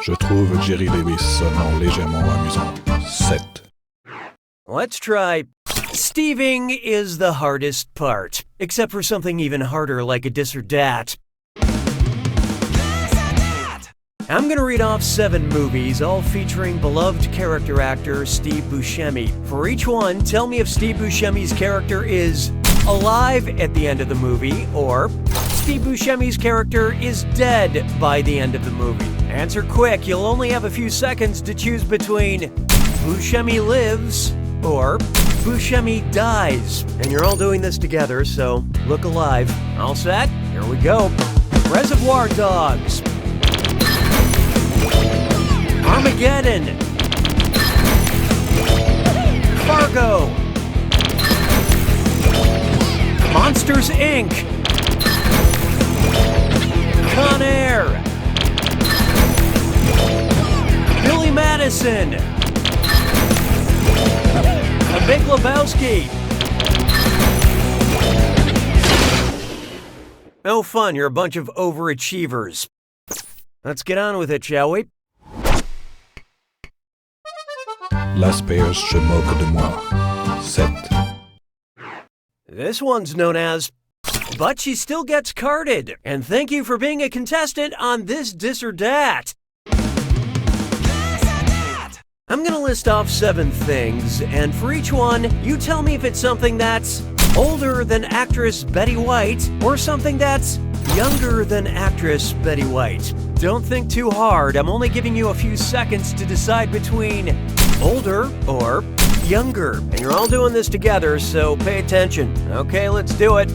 Je trouve Jerry Lewis seulement légèrement amusant. 7. Let's try. Steving is the hardest part, except for something even harder like a dis or dat. I'm gonna read off 7 movies, all featuring beloved character actor Steve Buscemi. For each one, tell me if Steve Buscemi's character is alive at the end of the movie, or Steve Buscemi's character is dead by the end of the movie. Answer quick, you'll only have a few seconds to choose between Buscemi lives or Buscemi dies. And you're all doing this together, so look alive. All set? Here we go. Reservoir Dogs. Armageddon. Fargo. Monsters, Inc. Con Air. Billy Madison. The Big Lebowski. No fun, you're a bunch of overachievers. Let's get on with it, shall we? L'asperge se moque de moi. 7. This one's known as But She Still Gets Carded. And thank you for being a contestant on this dis or dat. I'm gonna list off 7 things, and for each one, you tell me if it's something that's older than actress Betty White or something that's younger than actress Betty White. Don't think too hard. I'm only giving you a few seconds to decide between older or younger. And you're all doing this together, so pay attention. Okay, let's do it.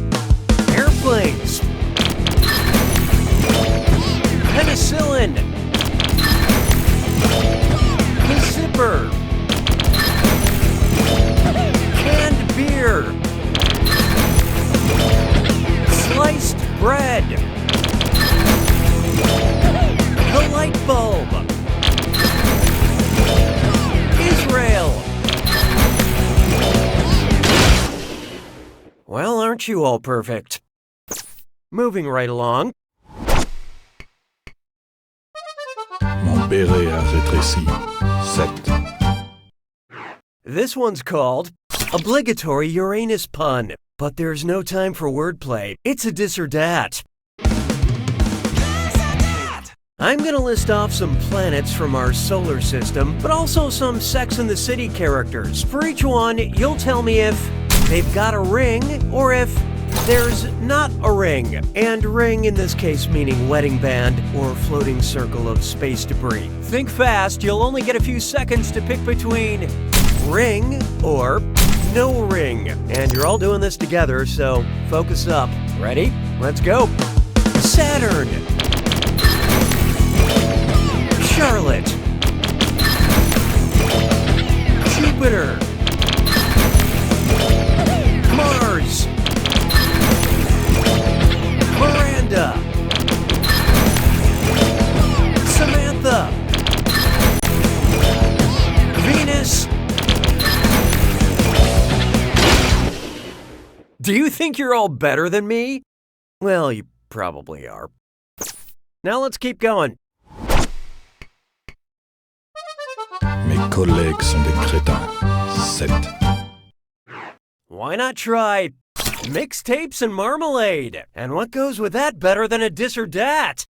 Airplanes. Penicillin. The Zipper. Canned beer. Sliced bread. The light bulb. Israel. Well, aren't you all perfect? Moving right along. Mon béret a rétréci. 7. This one's called Obligatory Uranus Pun. But there's no time for wordplay. It's a dis or dat. I'm gonna list off some planets from our solar system, but also some Sex and the City characters. For each one, you'll tell me if they've got a ring or if there's not a ring. And ring in this case meaning wedding band or floating circle of space debris. Think fast, you'll only get a few seconds to pick between ring or no ring. And you're all doing this together, so focus up. Ready? Let's go. Saturn. Charlotte. Jupiter. Mars. Miranda. Samantha. Venus. Do you think you're all better than me? Well, you probably are. Now let's keep going. Mes collègues sont des crétins. 7. Why not try mixtapes and marmalade? And what goes with that better than a dis or dat?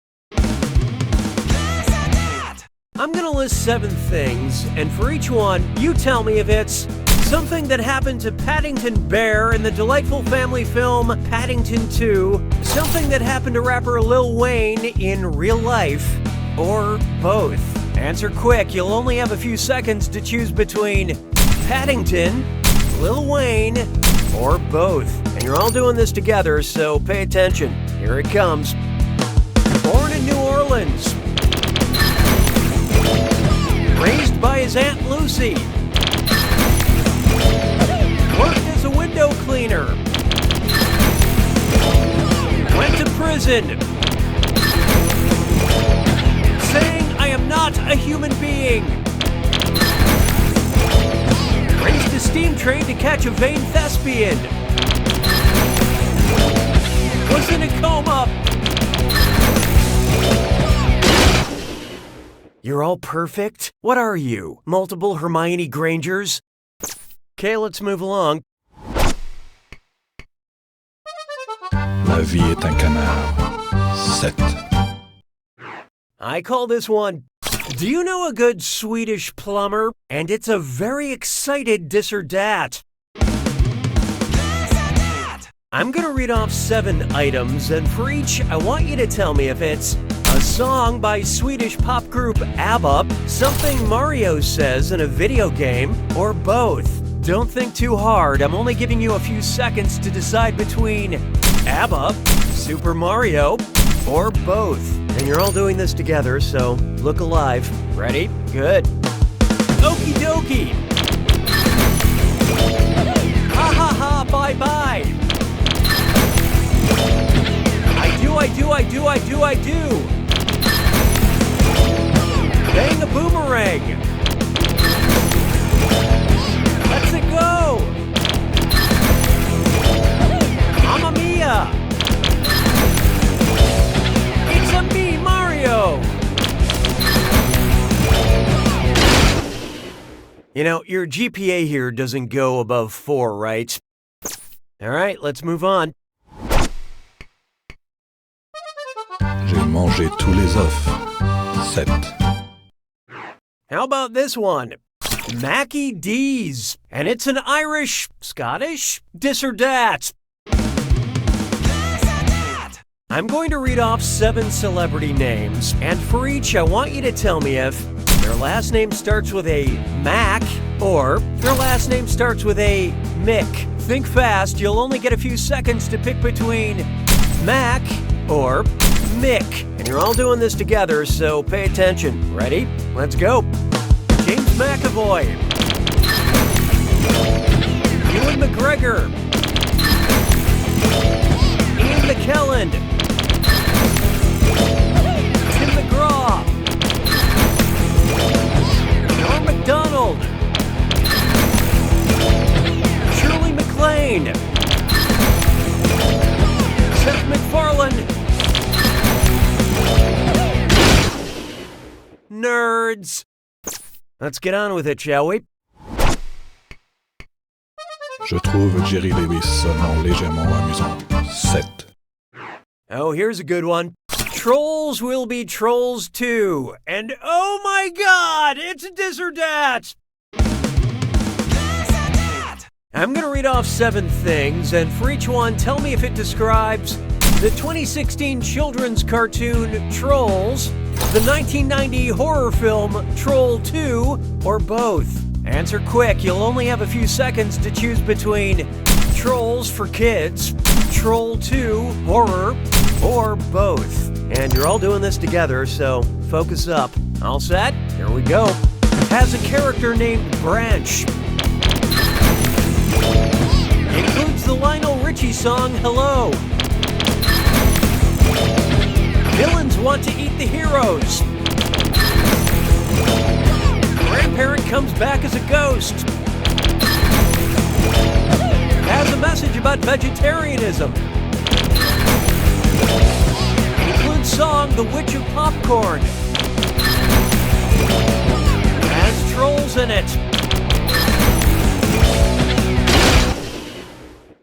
I'm gonna list 7 things, and for each one, you tell me if it's something that happened to Paddington Bear in the delightful family film Paddington 2, something that happened to rapper Lil Wayne in real life, or both. Answer quick, you'll only have a few seconds to choose between Paddington, Lil Wayne, or both. And you're all doing this together, so pay attention. Here it comes. Born in New Orleans. Raised by his Aunt Lucy. Worked as a window cleaner. Went to prison. Saying I am not a human being. Raced a steam train to catch a vain thespian. Was in a coma. You're all perfect? What are you, multiple Hermione Grangers? Okay, let's move along. La vie est un canard. 7. I call this one, do you know a good Swedish plumber? And it's a very excited dis or dat. I'm gonna read off 7 items, and for each, I want you to tell me if it's a song by Swedish pop group ABBA, something Mario says in a video game, or both. Don't think too hard. I'm only giving you a few seconds to decide between ABBA, Super Mario, or both. And you're all doing this together, so look alive. Ready? Good. Okie dokie. Ha ha ha, bye bye. I do. Bang a boomerang. Let's it go. Mamma mia. It's a me, Mario. You know, your GPA here doesn't go above 4, right? All right, let's move on. J'ai mangé tous les œufs. 7. How about this one? Mackie D's. And it's an Irish, Scottish, dis or dat. I'm going to read off 7 celebrity names, and for each, I want you to tell me if their last name starts with a Mac or their last name starts with a Mick. Think fast, you'll only get a few seconds to pick between Mac or Mick. And you're all doing this together, so pay attention. Ready? Let's go. James McAvoy. Ewan McGregor. Ian McKellen. Tim McGraw. Norm MacDonald. Shirley MacLaine. Seth MacFarlane. Nerds. Let's get on with it, shall we? Je trouve Jerry Lewis seulement légèrement amusant. 7. Oh, here's a good one. Trolls will be trolls too. And oh my god, it's a dis or dat. I'm gonna read off 7 things, and for each one, tell me if it describes the 2016 children's cartoon Trolls, the 1990 horror film Troll 2, or both. Answer quick, you'll only have a few seconds to choose between Trolls for kids, Troll 2, horror, or both. And you're all doing this together, so focus up. All set? Here we go. Has a character named Branch. Includes the Lionel Richie song Hello. Villains want to eat the heroes. Grandparent comes back as a ghost. Has a message about vegetarianism. Includes song The Witch of Popcorn. Has trolls in it.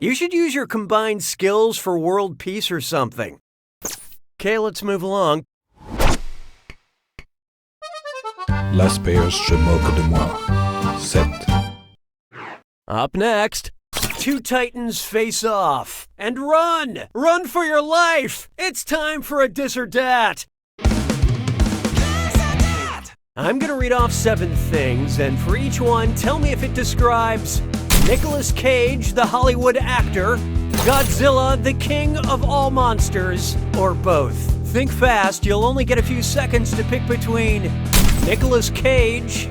You should use your combined skills for world peace or something. Okay, let's move along. L'asperge se moque de moi. 7. Up next, 2 titans face off. And run! Run for your life! It's time for a dis or dat. I'm gonna read off 7 things, and for each one, tell me if it describes Nicolas Cage, the Hollywood actor, Godzilla, the king of all monsters, or both. Think fast, you'll only get a few seconds to pick between Nicolas Cage,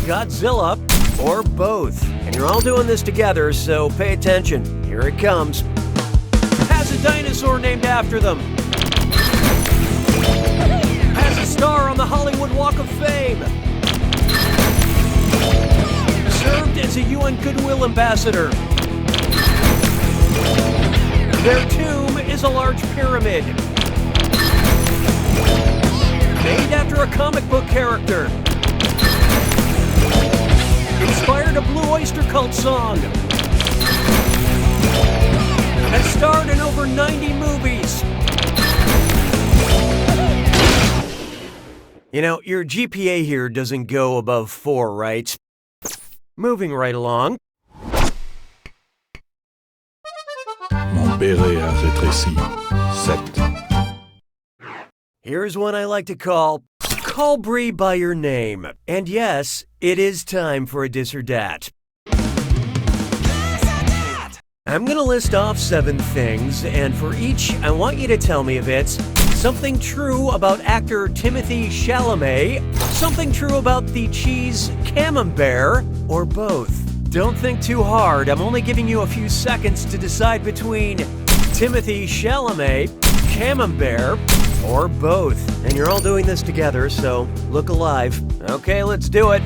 Godzilla, or both. And you're all doing this together, so pay attention. Here it comes. Has a dinosaur named after them. Has a star on the Hollywood Walk of Fame. Served as a UN Goodwill Ambassador. Their tomb is a large pyramid. Named after a comic book character. Inspired a Blue Oyster Cult song. Has starred in over 90 movies. You know, your GPA here doesn't go above 4, right? Moving right along. Mon béret a rétréci. 7. Here's one I like to call Brie by your name. And yes, it is time for a dis or dat. I'm gonna list off 7 things, and for each, I want you to tell me if it's something true about actor Timothée Chalamet, something true about the cheese Camembert, or both. Don't think too hard. I'm only giving you a few seconds to decide between Timothée Chalamet, Camembert, or both. And you're all doing this together, so look alive. Okay, let's do it.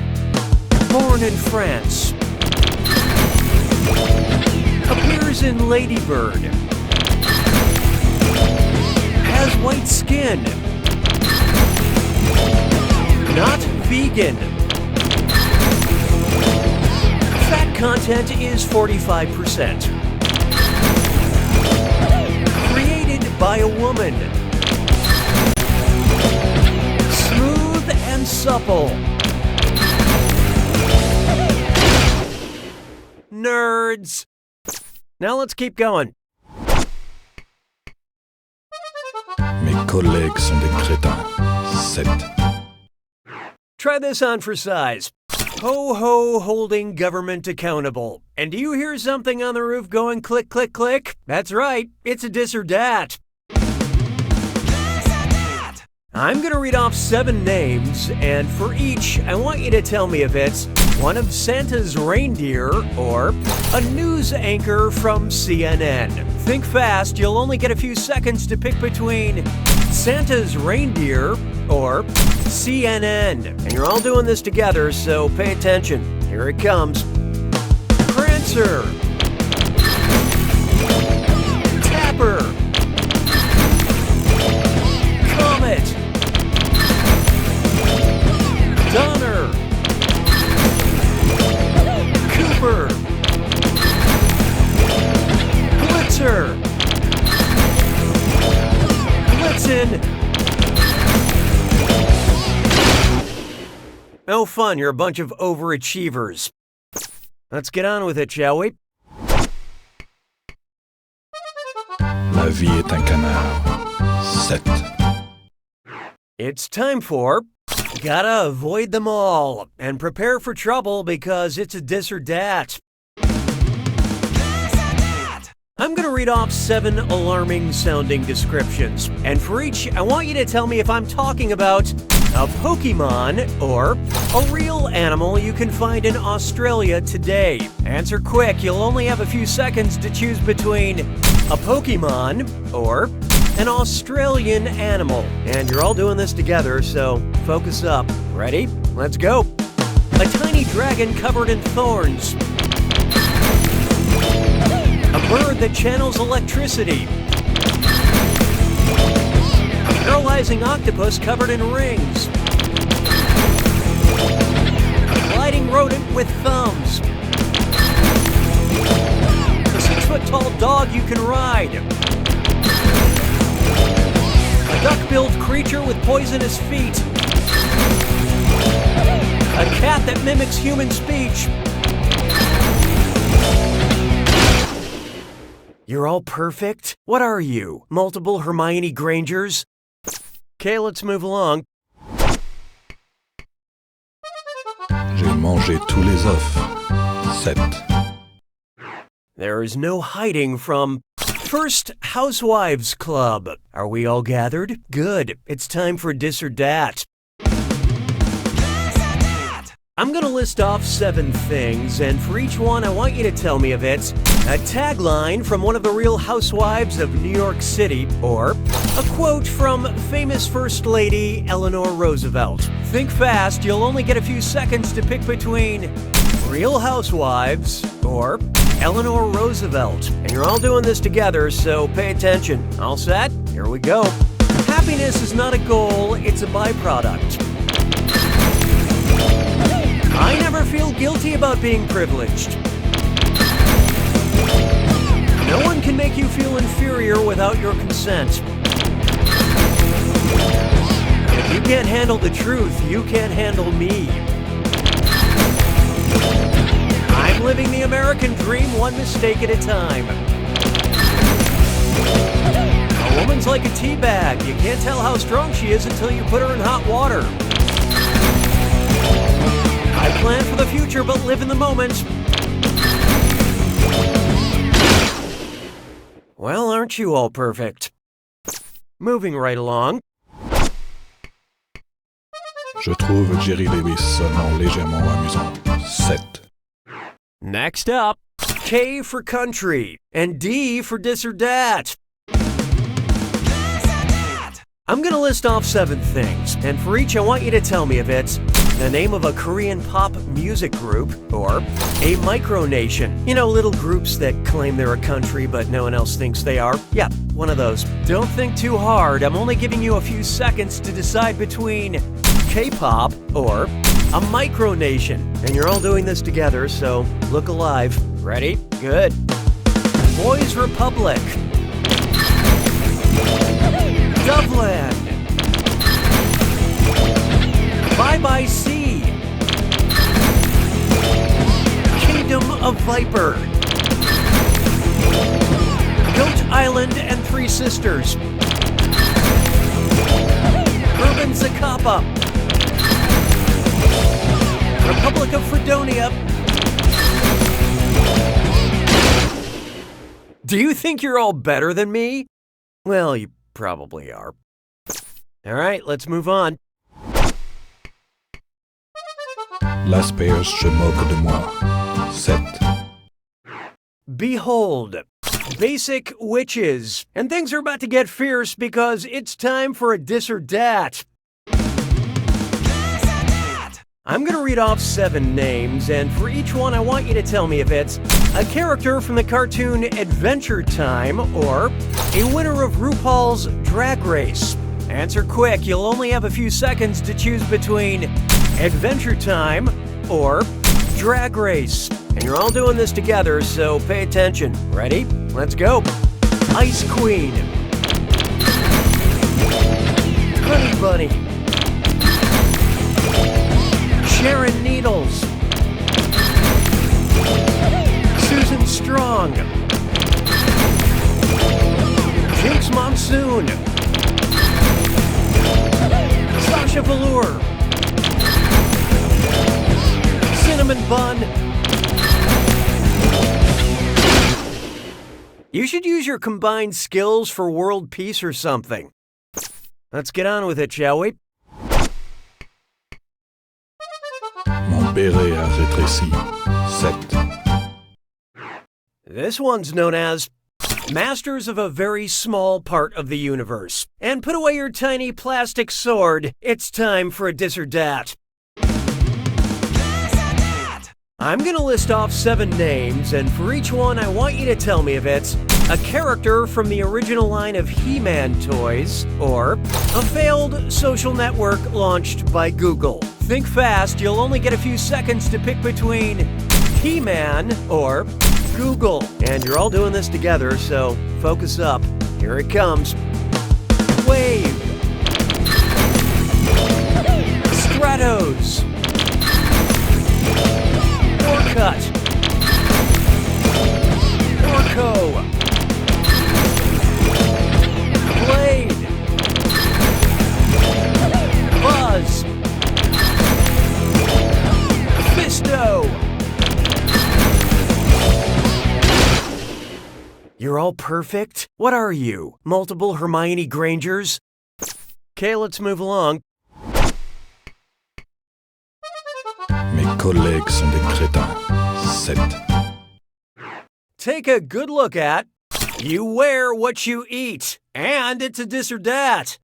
Born in France. Appears in Lady Bird. Has white skin. Not vegan. Fat content is 45%. Created by a woman. Smooth and supple. Nerds. Now let's keep going. Mes collègues sont des crétins. 7. Try this on for size. Ho-ho holding government accountable. And do you hear something on the roof going click, click, click? That's right, it's a dis or dat. I'm gonna read off 7 names, and for each, I want you to tell me if it's one of Santa's reindeer or a news anchor from CNN. Think fast, you'll only get a few seconds to pick between Santa's reindeer or CNN. And you're all doing this together, so pay attention. Here it comes. Prancer. Tapper. Comet. Donner. Cooper. Blitzer. Blitzen. No fun, you're a bunch of overachievers. Let's get on with it, shall we? La vie est un canard. 7. It's time for Gotta Avoid Them All and prepare for trouble because it's a dis or dat. I'm gonna read off 7 alarming sounding descriptions, and for each, I want you to tell me if I'm talking about a Pokemon or a real animal you can find in Australia today. Answer quick, you'll only have a few seconds to choose between a Pokemon or an Australian animal. And you're all doing this together, so focus up. Ready? Let's go. A tiny dragon covered in thorns. A bird that channels electricity. A paralyzing octopus covered in rings. A gliding rodent with thumbs. A 6-foot-tall dog you can ride. A duck-billed creature with poisonous feet. A cat that mimics human speech. You're all perfect? What are you? Multiple Hermione Grangers? Okay, let's move along. J'ai mangé tous les œufs. 7. There is no hiding from First Housewives Club. Are we all gathered? Good. It's time for dis or dat. I'm gonna list off 7 things, and for each one, I want you to tell me if it's a tagline from one of the Real Housewives of New York City, or a quote from famous First Lady Eleanor Roosevelt. Think fast, you'll only get a few seconds to pick between Real Housewives or Eleanor Roosevelt. And you're all doing this together, so pay attention. All set? Here we go. Happy Happiness is not a goal, it's a byproduct. I never feel guilty about being privileged. No one can make you feel inferior without your consent. If you can't handle the truth, you can't handle me. I'm living the American dream one mistake at a time. A woman's like a tea bag. You can't tell how strong she is until you put her in hot water. I plan for the future, but live in the moment. Well, aren't you all perfect? Moving right along. Je trouve Jerry Lewis seulement légèrement amusant. 7. Next up, K for country and D for this or that. I'm gonna list off 7 things, and for each I want you to tell me if it's the name of a Korean pop music group or a micronation. You know, little groups that claim they're a country but no one else thinks they are. Yeah, one of those. Don't think too hard. I'm only giving you a few seconds to decide between K-pop or a micronation. And you're all doing this together, so look alive. Ready? Good. Boys Republic. Dublin. Bye Bye Sea. Kingdom of Viper. Goat Island and Three Sisters. Urban Zacapa. Republic of Fredonia. Do you think you're all better than me? Well, you probably are. All right, let's move on. Las Payas se moque de moi. 7. Behold, basic witches. And things are about to get fierce because it's time for a dis or dat. I'm gonna read off 7 names, and for each one I want you to tell me if it's a character from the cartoon Adventure Time or a winner of RuPaul's Drag Race. Answer quick, you'll only have a few seconds to choose between Adventure Time or Drag Race. And you're all doing this together, so pay attention. Ready? Let's go. Ice Queen. Honey Bunny. Sharon Needles. Susan Strong. Jinx Monsoon. Sasha Velour. Cinnamon Bun. You should use your combined skills for world peace or something. Let's get on with it, shall we? Mon béret a rétréci. 7. This one's known as Masters of a Very Small Part of the Universe. And put away your tiny plastic sword. It's time for a dis or dat. I'm gonna list off 7 names, and for each one I want you to tell me if it's a character from the original line of He-Man toys or a failed social network launched by Google. Think fast, you'll only get a few seconds to pick between He-Man or Google. And you're all doing this together, so focus up. Here it comes. Wave. Stratos. Orcut. Orco. Blade. Buzz. Fisto. You're all perfect? What are you? Multiple Hermione Grangers? Okay, let's move along. Mes collègues sont des crétins. 7. Take a good look at You Wear What You Eat, and it's a dis or dat.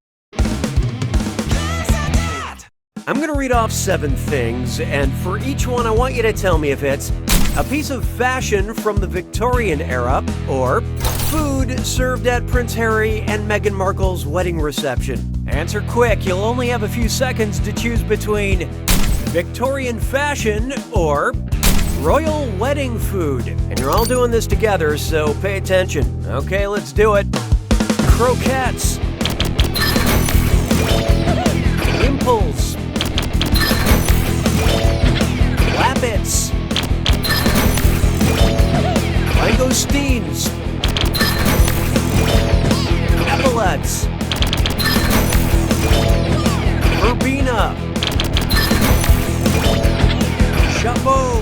I'm gonna read off 7 things, and for each one I want you to tell me if it's a piece of fashion from the Victorian era or Food served at Prince Harry and Meghan Markle's wedding reception. Answer quick, you'll only have a few seconds to choose between Victorian fashion or royal wedding food. And you're all doing this together, so pay attention. Okay, let's do it. Croquettes. Impulse. Lappets. Langoustines. Epaulets. Verbena. Chapeau.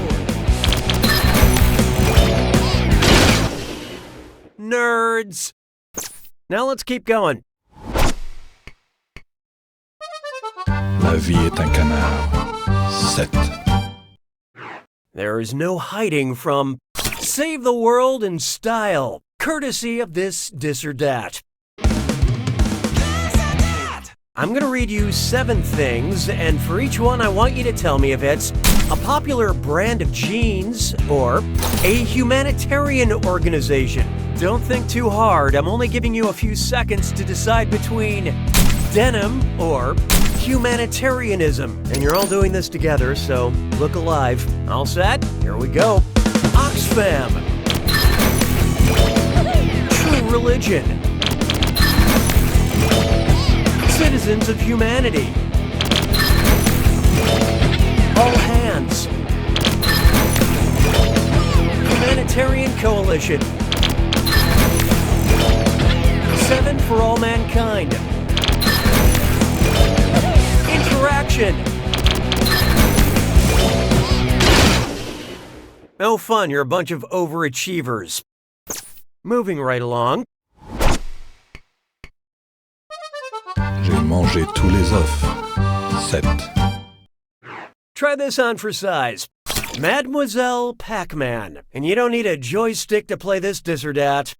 Nerds. Now let's keep going. La vie est un canard. 7. There is no hiding from Save the World in Style, courtesy of this or dat. I'm going to read you 7 things, and for each one I want you to tell me if it's a popular brand of jeans or a humanitarian organization. Don't think too hard. I'm only giving you a few seconds to decide between denim or humanitarianism. And you're all doing this together, so look alive. All set? Here we go. Oxfam. True Religion. Citizens of Humanity. All Hands. Humanitarian Coalition. 7 for All Mankind. Interaction. No fun, you're a bunch of overachievers. Moving right along. J'ai mangé tous les œufs. 7. Try this on for size. Mademoiselle Pac-Man. And you don't need a joystick to play this or dat.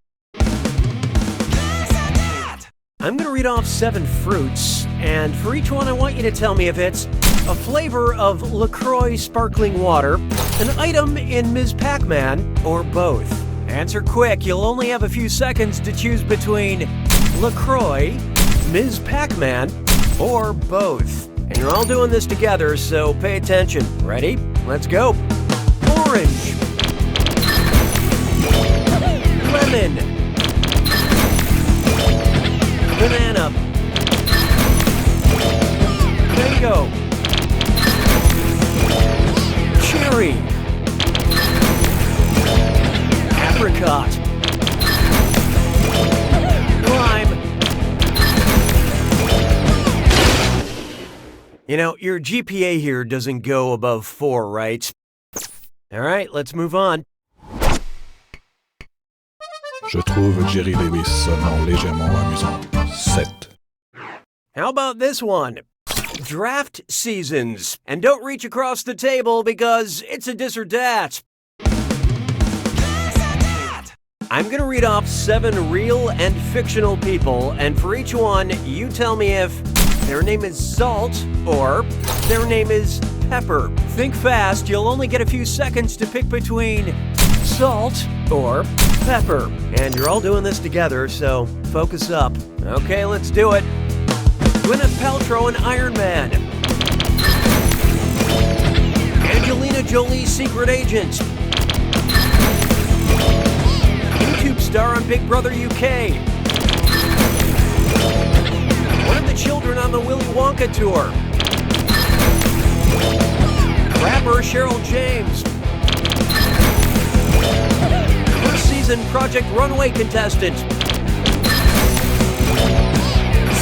I'm going to read off 7 fruits, and for each one I want you to tell me if it's a flavor of LaCroix sparkling water, an item in Ms. Pac-Man, or both. Answer quick, you'll only have a few seconds to choose between LaCroix, Ms. Pac-Man, or both. And you're all doing this together, so pay attention. Ready? Let's go. Orange. Lemon. Banana. Mango. Cherry. Apricot. Lime. You know, your GPA here doesn't go above 4, right? All right, let's move on. Je trouve Jerry Lewis seulement légèrement amusant. 7. How about this one? Draft seasons. And don't reach across the table because it's a dis or dat. I'm going to read off 7 real and fictional people, and for each one, you tell me if their name is Salt or their name is Pepper. Think fast, you'll only get a few seconds to pick between Salt or Pepper. And you're all doing this together, so focus up. Okay, let's do it. Gwyneth Paltrow and Iron Man. Angelina Jolie, Secret Agent. YouTube star on Big Brother UK. One of the children on the Willy Wonka tour. Rapper Cheryl James. First season Project Runway contestant.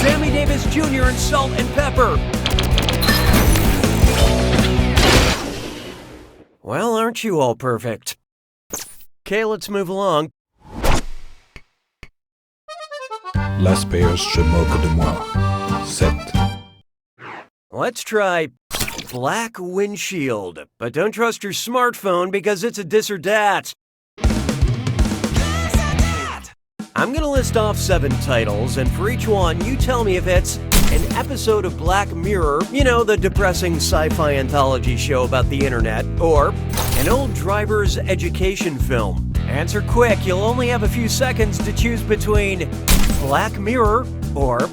Sammy Davis Jr. and Salt and Pepper. Well, aren't you all perfect? Okay, let's move along. L'asperge se moque de moi. 7. Let's try Black Windshield. But don't trust your smartphone because it's a dis or dat. I'm going to list off 7 titles, and for each one, you tell me if it's an episode of Black Mirror, you know, the depressing sci-fi anthology show about the internet, or an old driver's education film. Answer quick, you'll only have a few seconds to choose between Black Mirror or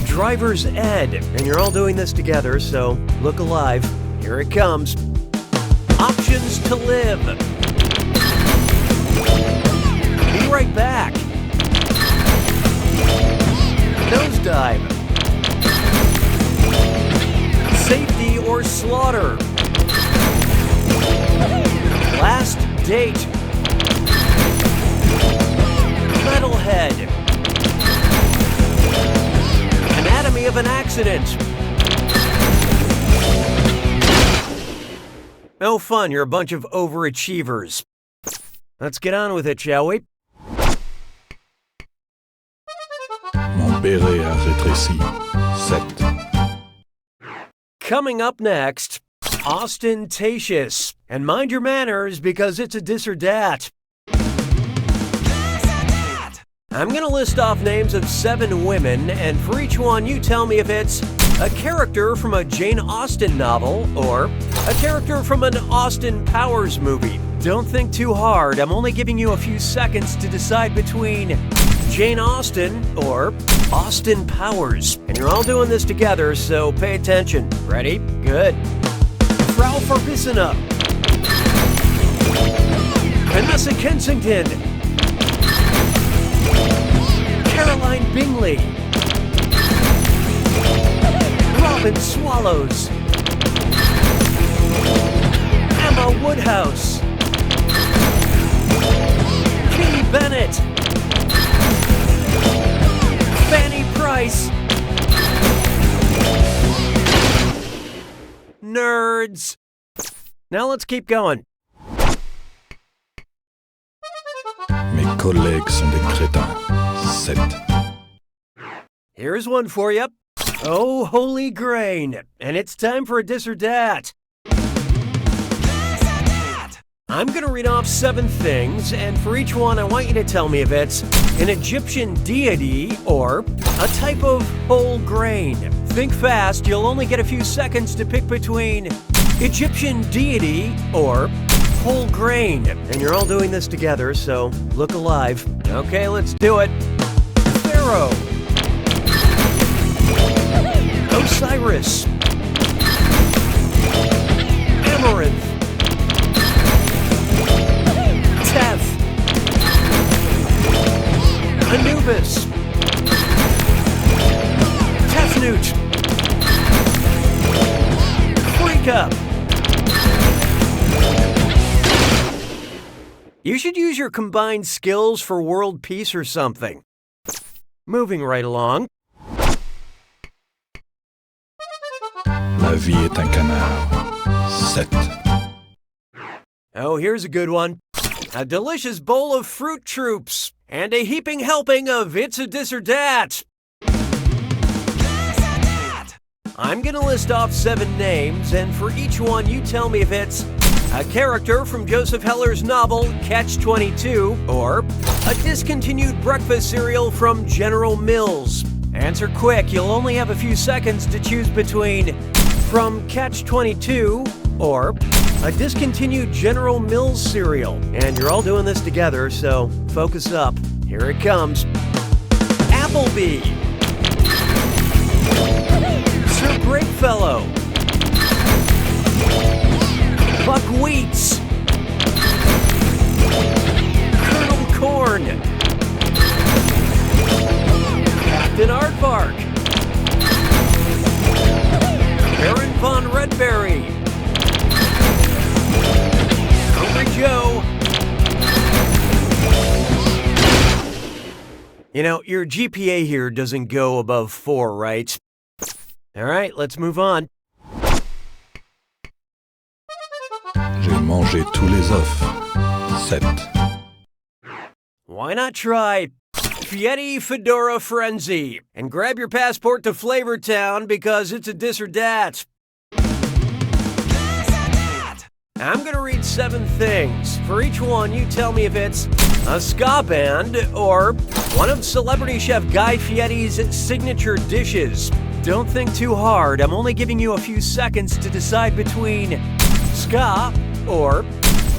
Driver's Ed. And you're all doing this together, so look alive. Here it comes. Options to live. Be right back. Nosedive. Safety or slaughter. Last date. Metalhead. Anatomy of an accident. No fun, you're a bunch of overachievers. Let's get on with it, shall we? Mon béret a rétréci. 7. Coming up next, ostentatious. And mind your manners because it's a dis or dat. I'm going to list off names of 7 women, and for each one, you tell me if it's a character from a Jane Austen novel or a character from an Austin Powers movie. Don't think too hard. I'm only giving you a few seconds to decide between Jane Austen or Austin Powers. And you're all doing this together, so pay attention. Ready? Good. Frau Verbissina. Vanessa Kensington. Caroline Bingley. Robin Swallows. Emma Woodhouse. Katie Bennett. Fanny Price. Nerds. Now let's keep going. Mes collègues sont des crétins. 7. Here's one for you. Oh, holy grain. And it's time for a dis or dat. I'm going to read off 7 things, and for each one, I want you to tell me if it's an Egyptian deity or a type of whole grain. Think fast, you'll only get a few seconds to pick between Egyptian deity or whole grain. And you're all doing this together, so look alive. Okay, let's do it. Pharaoh. Osiris. Amaranth. Teth. Anubis. Tefnut. Freaka. You should use your combined skills for world peace or something. Moving right along. La vie est un canard. 7. Oh, here's a good one. A delicious bowl of Fruit Troops and a heaping helping of It's a Dis or Dat. I'm going to list off 7 names, and for each one, you tell me if it's a character from Joseph Heller's novel Catch-22 or a discontinued breakfast cereal from General Mills. Answer quick, you'll only have a few seconds to choose between from Catch-22 or a discontinued General Mills cereal. And you're all doing this together, so focus up. Here it comes. Applebee. Sir Greatfellow. Buckwheats. Colonel Corn. Captain Aardvark. Baron von Redberry. Hungry Joe. You know, your GPA here doesn't go above 4, right? All right, let's move on. J'ai mangé tous les œufs. 7. Why not try Fieri Fedora Frenzy and grab your passport to Flavortown because it's a dis or dat. I'm going to read 7 things. For each one, you tell me if it's a ska band or one of celebrity chef Guy Fieri's signature dishes. Don't think too hard. I'm only giving you a few seconds to decide between ska or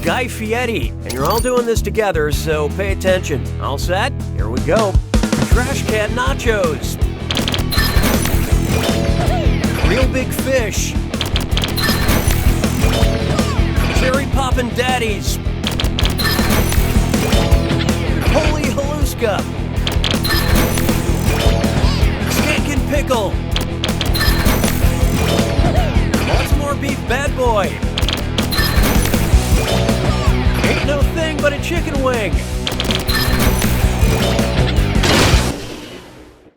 Guy Fieri. And you're all doing this together, so pay attention. All set? Here we go. Trash Can Nachos. Real Big Fish. Cherry Poppin' Daddies. Holy Haluska. Skankin' Pickle. Baltimore Beef Bad Boy. Ain't no thing but a chicken wing.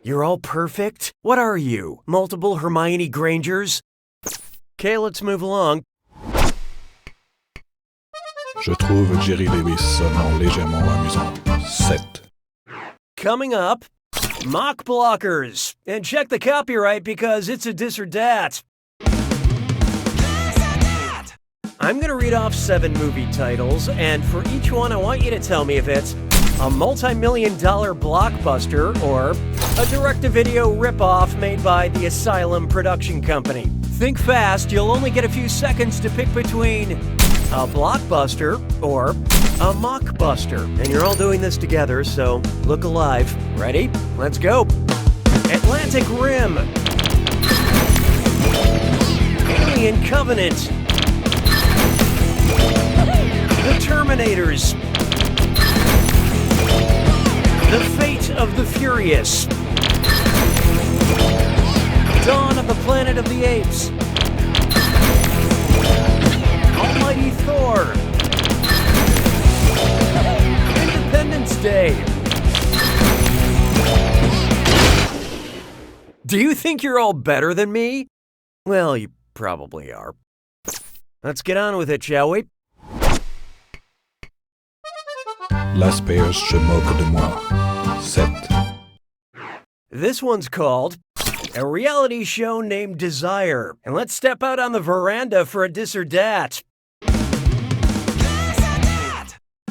You're all perfect? What are you? Multiple Hermione Grangers? Okay, let's move along. Je trouve Jerry Lewis seulement légèrement amusant. 7. Coming up, mock blockers. And check the copyright because it's a dis or dat. I'm going to read off 7 movie titles, and for each one I want you to tell me if it's a multi-million-dollar blockbuster or a direct-to-video ripoff made by the Asylum Production Company. Think fast, you'll only get a few seconds to pick between a blockbuster or a mockbuster. And you're all doing this together, so look alive. Ready? Let's go. Atlantic Rim. Alien Covenant. The Terminators. The Fate of the Furious. Dawn of the Planet of the Apes. Almighty Thor. Independence Day. Do you think you're all better than me? Well, you probably are. Let's get on with it, shall we? Las Payas se moque de moi. 7. This one's called A Reality Show Named Desire. And let's step out on the veranda for a dis or dat.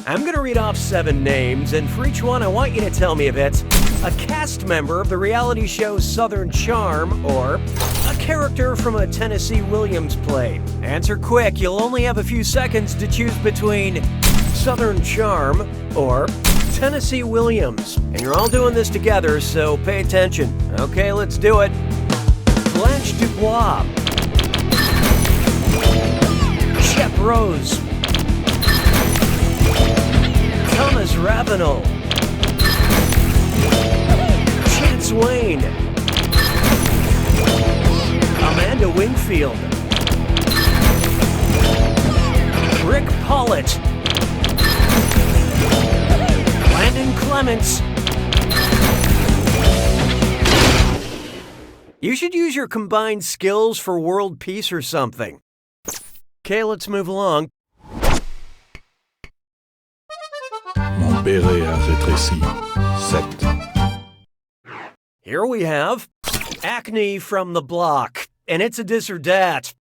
I'm going to read off 7 names, and for each one I want you to tell me if it's a cast member of the reality show Southern Charm or a character from a Tennessee Williams play. Answer quick, you'll only have a few seconds to choose between Southern Charm or Tennessee Williams. And you're all doing this together, so pay attention. Okay, let's do it. Blanche Dubois. Shep Rose. Thomas Ravenel. Chance Wayne. Amanda Wingfield. Rick Pollitt. Landon Clements. You should use your combined skills for world peace or something. Okay, let's move along. Mon béret a rétréci. 7. Here we have Acne from the Block, and it's a dis or dat.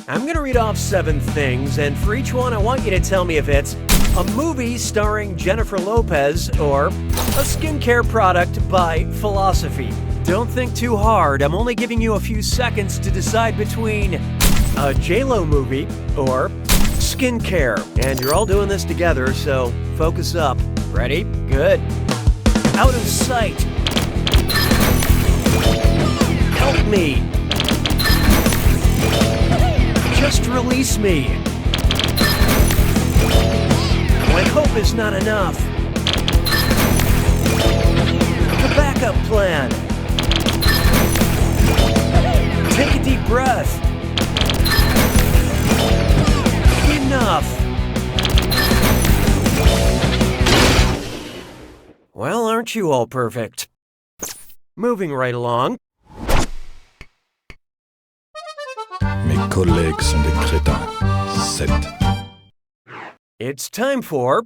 I'm going to read off 7 things, and for each one I want you to tell me if it's a movie starring Jennifer Lopez or a skincare product by Philosophy. Don't think too hard, I'm only giving you a few seconds to decide between a J-Lo movie or skincare. And you're all doing this together, so focus up. Ready? Good. Out of Sight. Help Me. Just Release Me. When Hope Is Not Enough. The Backup Plan. Take a deep breath. Enough. Well, aren't you all perfect? Moving right along. Mes collègues sont des crétins. 7. It's time for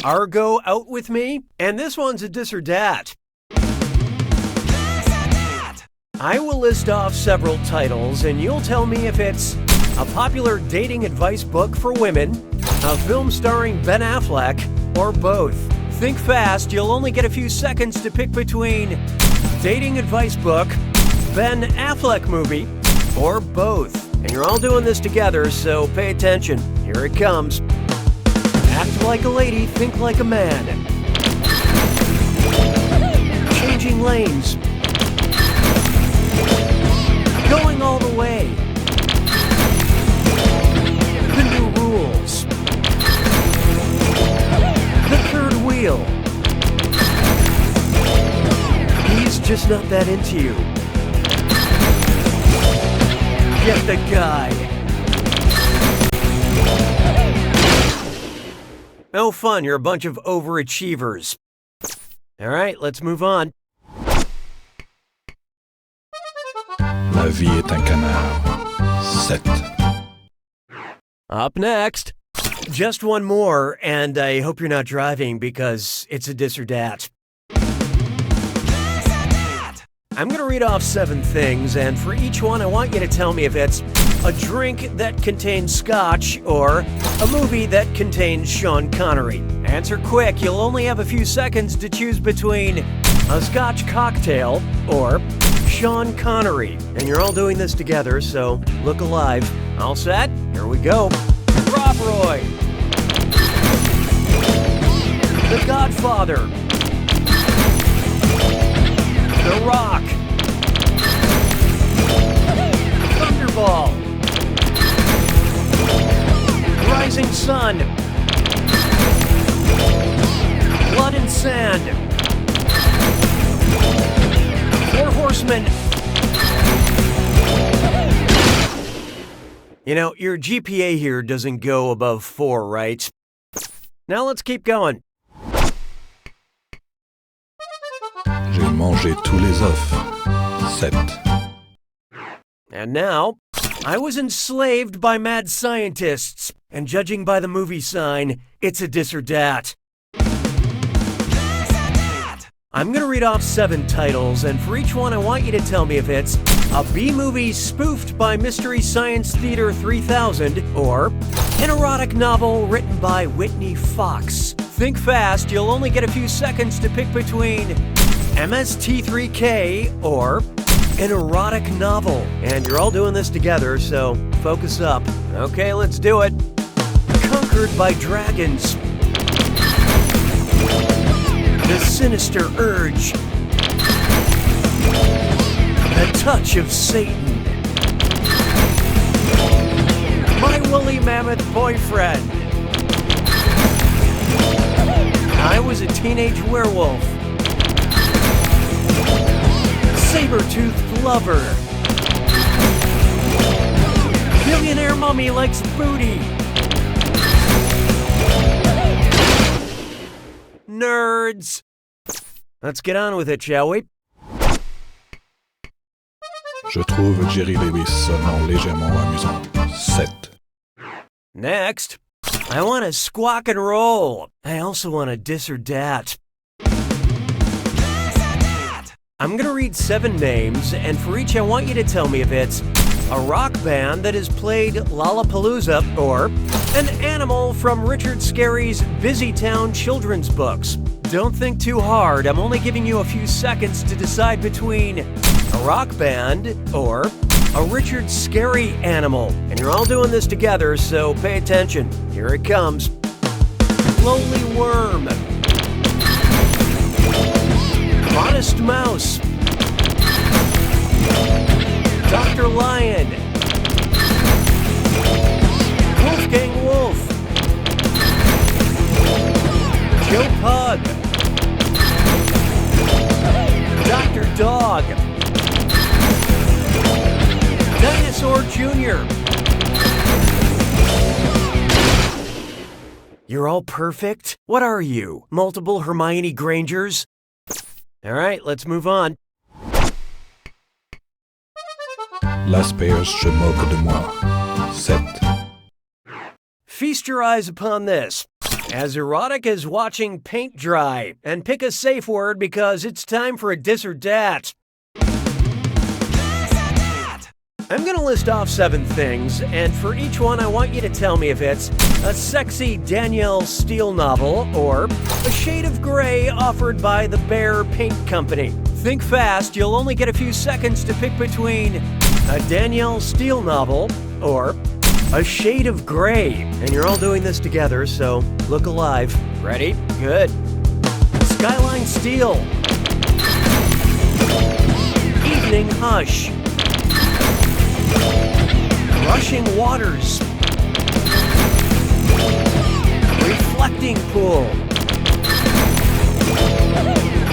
Argo Out With Me, and this one's a dis or dat. I will list off several titles, and you'll tell me if it's a popular dating advice book for women, a film starring Ben Affleck, or both. Think fast, you'll only get a few seconds to pick between dating advice book, Ben Affleck movie, or both. and you're all doing this together, so pay attention. Here it comes. Act like a lady, think like a man. Changing lanes. Going all the way. The new rules. The third wheel. He's just not that into you. Get the guide. No fun, you're a bunch of overachievers. All right, let's move on. La vie est un canard. 7. Up next. Just one more, and I hope you're not driving because it's a dis or dat. I'm going to read off 7 things, and for each one, I want you to tell me if it's a drink that contains scotch or a movie that contains Sean Connery. Answer quick, you'll only have a few seconds to choose between a scotch cocktail or Sean Connery. And you're all doing this together, so look alive. All set? Here we go. Rob Roy. The Godfather. The Rock. Thunderball. Rising Sun. Blood and Sand. 4 Horsemen. You know, your GPA here doesn't go above 4, right? Now let's keep going. J'ai mangé tous les œufs. 7. And now, I was enslaved by mad scientists, and judging by the movie sign, it's a dis or dat. I'm gonna read off 7 titles, and for each one I want you to tell me if it's a B-movie spoofed by Mystery Science Theater 3000 or an erotic novel written by Whitney Fox. Think fast, you'll only get a few seconds to pick between MST3K or an erotic novel. And you're all doing this together, so focus up. Okay, let's do it. Conquered by Dragons. The Sinister Urge. The Touch of Satan. My Woolly Mammoth Boyfriend. I Was a Teenage Werewolf. Saber-toothed Lover. Billionaire Mummy Likes Booty. Nerds. Let's get on with it, shall we? Je trouve Jerry Lewis seulement légèrement amusant. 7. Next, I want to squawk and roll. I also want a dis or dat. I'm going to read 7 names, and for each I want you to tell me if it's a rock band that has played Lollapalooza or an animal from Richard Scarry's Busy Town children's books. Don't think too hard. I'm only giving you a few seconds to decide between a rock band or a Richard Scarry animal. And you're all doing this together, so pay attention. Here it comes. Lowly Worm. Modest Mouse. Dr. Lion. Wolfgang Wolf. Joe Pug. Dr. Dog. Dinosaur Jr. You're all perfect? What are you? Multiple Hermione Grangers? All right, let's move on. L'asperge se moque de moi. 7. Feast your eyes upon this. As erotic as watching paint dry. And pick a safe word because it's time for a dis or dat. I'm going to list off 7 things, and for each one I want you to tell me if it's a sexy Danielle Steele novel or a shade of gray offered by the Bear Paint Company. Think fast, you'll only get a few seconds to pick between a Danielle Steele novel, or A Shade of Grey. And you're all doing this together, so look alive. Ready? Good. Skyline Steel. Evening Hush. Rushing Waters. Reflecting Pool.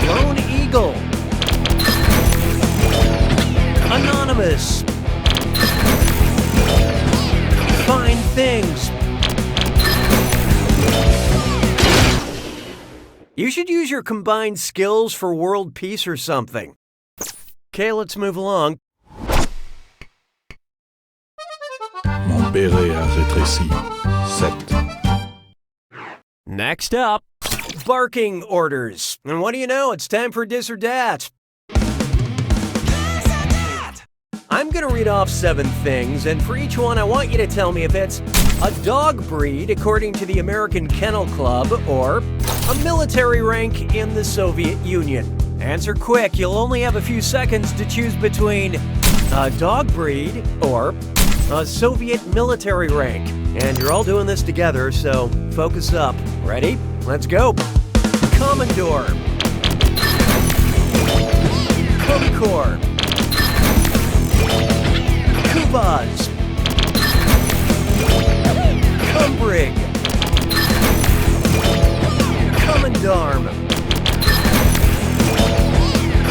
Lone Eagle. Anonymous. Fine Things. You should use your combined skills for world peace or something. Okay, let's move along. Mon béret a rétréci. 7. Next up, barking orders. And what do you know? It's time for Dis or Dat. I'm going to read off 7 things, and for each one, I want you to tell me if it's a dog breed according to the American Kennel Club or a military rank in the Soviet Union. Answer quick. You'll only have a few seconds to choose between a dog breed or a Soviet military rank. And you're all doing this together, so focus up. Ready? Let's go. Commodore. Concor. Kubas. Cumbrig. Commandarm.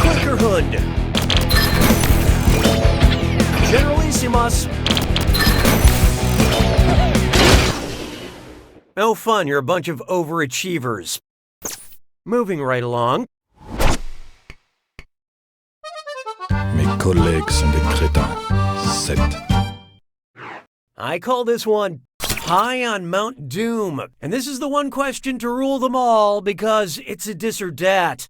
Quakerhund. Generalissimus. No fun, you're a bunch of overachievers. Moving right along. Mes collègues sont des crétins. 7. I call this one High on Mount Doom. And this is the one question to rule them all because it's a Dis or Dat.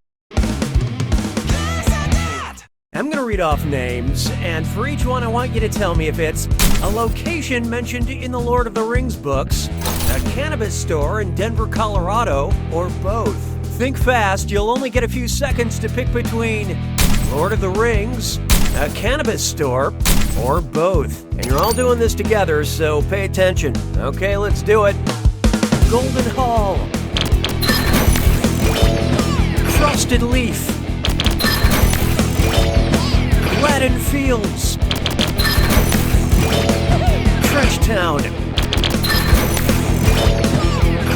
I'm going to read off names, and for each one I want you to tell me if it's a location mentioned in the Lord of the Rings books, a cannabis store in Denver, Colorado, or both. Think fast, you'll only get a few seconds to pick between Lord of the Rings, a cannabis store, or both. And you're all doing this together, so pay attention. Okay, let's do it. Golden Hall. Frosted Leaf. Gladden Fields. Trash Town.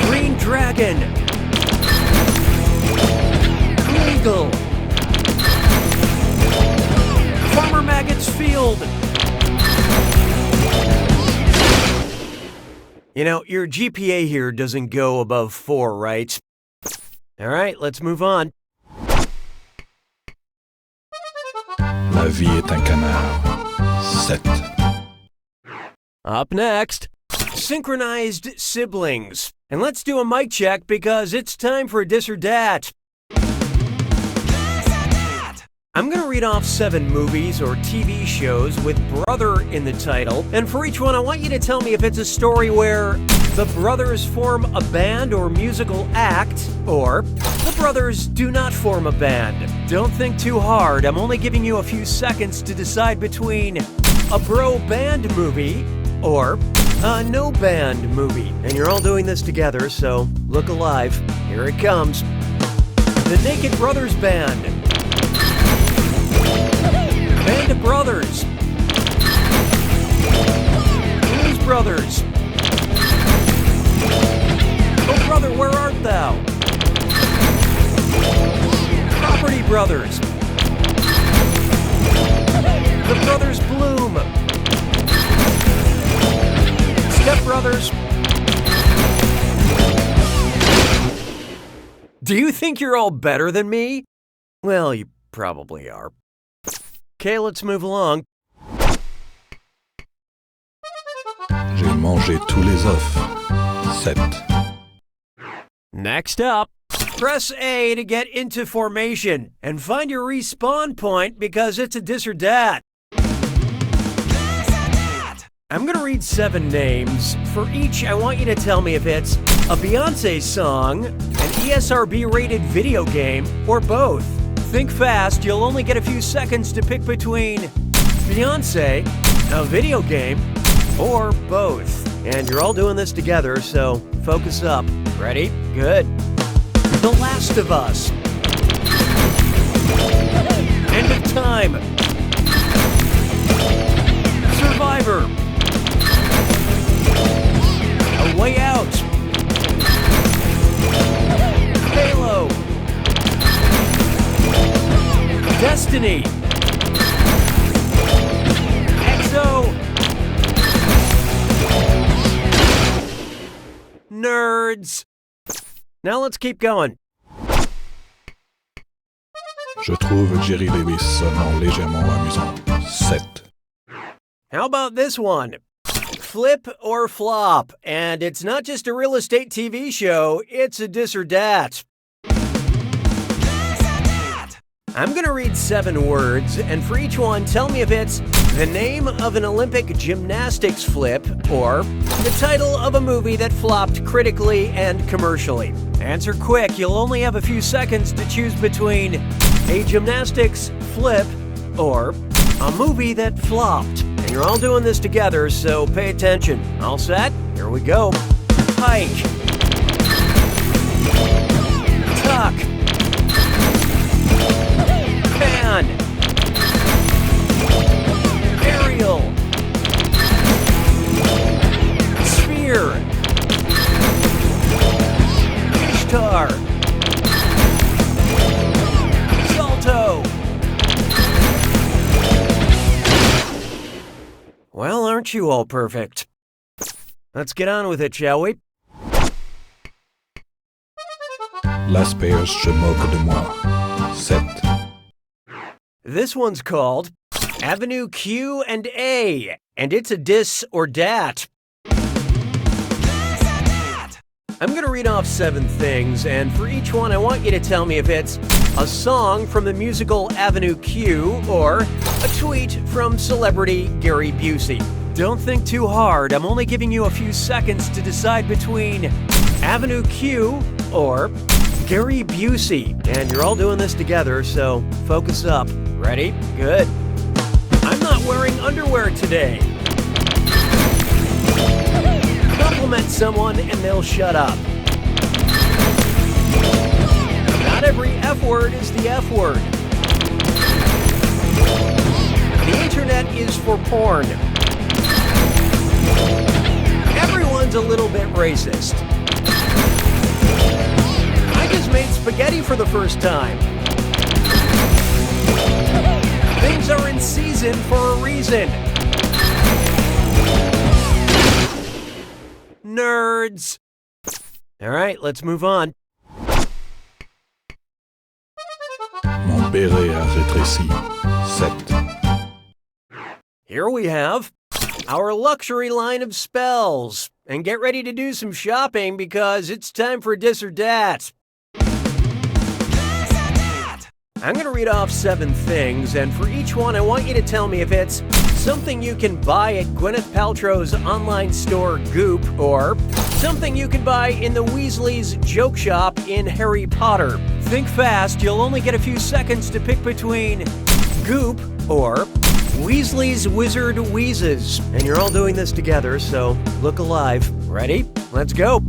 Green Dragon. Eagle. Farmer Maggot's Field. You know, your GPA here doesn't go above 4, right? All right, let's move on. La vie est un canard. 7. Up next, synchronized siblings. And let's do a mic check because it's time for a Dis or Dat. I'm going to read off 7 movies or TV shows with brother in the title, and for each one I want you to tell me if it's a story where the brothers form a band or musical act, or the brothers do not form a band. Don't think too hard, I'm only giving you a few seconds to decide between a bro band movie or a no band movie. And you're all doing this together, so look alive. Here it comes. The Naked Brothers Band. Band of Brothers. Blues Brothers. Oh brother, where art thou? Property Brothers. The Brothers Bloom. Step Brothers. Do you think you're all better than me? Well, you probably are. Okay, let's move along. J'ai mangé tous les œufs. 7. Next up, press A to get into formation and find your respawn point because it's a Dis or Dat. I'm going to read 7 names. For each, I want you to tell me if it's a Beyoncé song, an ESRB-rated video game, or both. Think fast, you'll only get a few seconds to pick between Beyonce, a video game, or both. And you're all doing this together, so focus up. Ready? Good. The Last of Us. End of Time. Survivor. A Way Out. Halo. Destiny. EXO. Nerds. Now let's keep going. Je trouve Jerry Lewis seulement légèrement amusant. 7. How about this one? Flip or flop. And it's not just a real estate TV show, it's a dis or dat. I'm going to read 7 words, and for each one, tell me if it's the name of an Olympic gymnastics flip or the title of a movie that flopped critically and commercially. Answer quick. You'll only have a few seconds to choose between a gymnastics flip or a movie that flopped. And you're all doing this together, so pay attention. All set? Here we go. Hike. Tuck. Pan. Aerial. Sphere. Ishtar. Salto. Well, aren't you all perfect? Let's get on with it, shall we? L'asperge se moque de moi. 7. This one's called Avenue Q and A, and it's a dis or dat. I'm going to read off 7 things, and for each one, I want you to tell me if it's a song from the musical Avenue Q or a tweet from celebrity Gary Busey. Don't think too hard. I'm only giving you a few seconds to decide between Avenue Q or Gary Busey. And you're all doing this together, so focus up. Ready? Good. I'm not wearing underwear today. Compliment someone and they'll shut up. Not every F word is the F word. The internet is for porn. Everyone's a little bit racist. I just made spaghetti for the first time. Things are in season for a reason. Nerds. All right, let's move on. Mon béret a rétréci. 7. Here we have our luxury line of spells. And get ready to do some shopping because it's time for dis or dat. I'm going to read off 7 things, and for each one, I want you to tell me if it's something you can buy at Gwyneth Paltrow's online store Goop, or something you can buy in the Weasley's joke shop in Harry Potter. Think fast, you'll only get a few seconds to pick between Goop or Weasley's Wizard Wheezes. And you're all doing this together, so look alive. Ready? Let's go.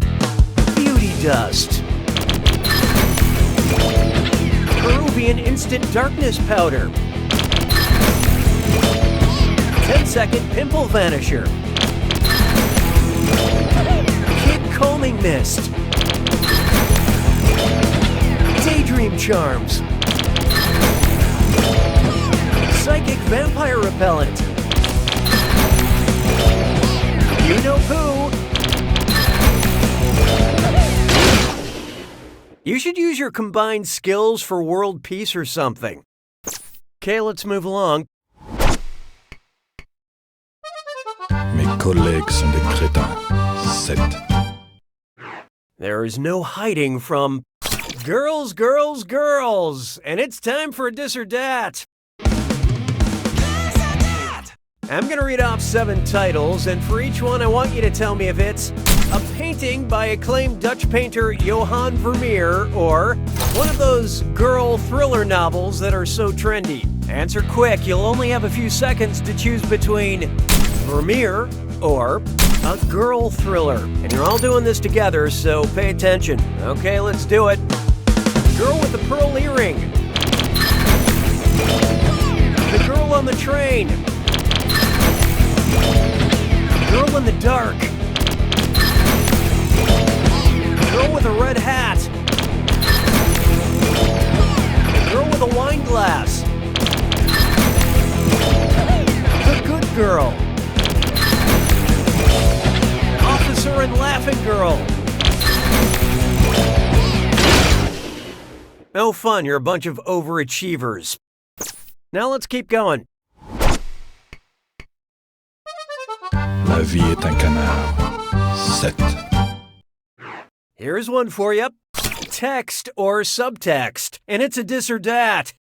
Beauty dust. Peruvian instant darkness powder. 10-second pimple vanisher. Kid combing mist. Daydream charms. Psychic vampire repellent. You know who? You should use your combined skills for world peace or something. Okay, let's move along. Mes collègues sont des crétins. 7. There is no hiding from girls, girls, girls, and it's time for a dis or dat. I'm going to read off 7 titles, and for each one, I want you to tell me if it's a painting by acclaimed Dutch painter Johan Vermeer or one of those girl thriller novels that are so trendy. Answer quick, you'll only have a few seconds to choose between Vermeer or a girl thriller. And you're all doing this together, so pay attention. Okay, let's do it. Girl with the pearl earring. The girl on the train. Girl in the dark. Girl with a red hat. Girl with a wine glass. The good girl. Officer and laughing girl. No fun, you're a bunch of overachievers. Now let's keep going. La vie est un canard. 7. Here's one for you. Text or subtext, and it's a dis or dat.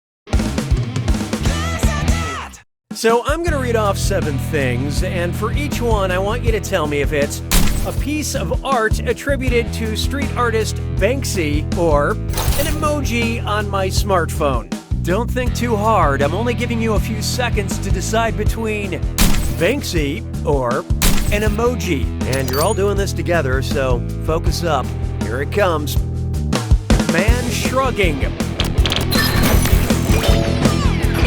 So I'm going to read off 7 things, and for each one, I want you to tell me if it's a piece of art attributed to street artist Banksy or an emoji on my smartphone. Don't think too hard. I'm only giving you a few seconds to decide between Banksy or an emoji. And you're all doing this together, so focus up. Here it comes. Man shrugging.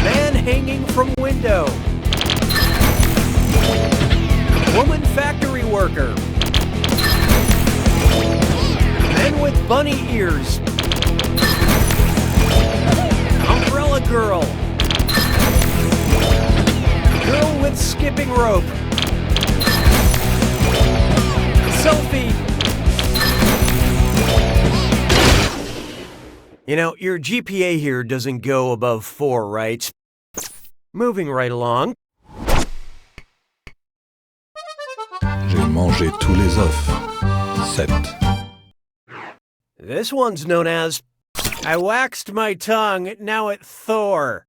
Man hanging from window. Woman factory worker. Men with bunny ears. Umbrella girl. Girl with skipping rope. Selfie. You know, your GPA here doesn't go above 4, right? Moving right along. J'ai mangé tous les œufs. 7. This one's known as I waxed my tongue, now it Thor.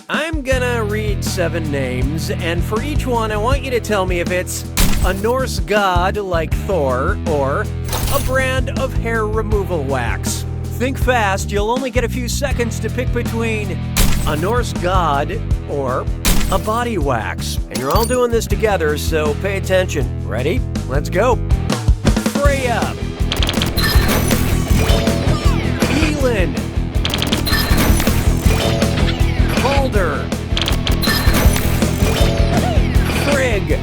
I'm gonna read 7 names, and for each one, I want you to tell me if it's a Norse god like Thor or a brand of hair removal wax. Think fast, you'll only get a few seconds to pick between a Norse god or a body wax. And you're all doing this together, so pay attention. Ready? Let's go. Freya. Elin. Balder. Frigg.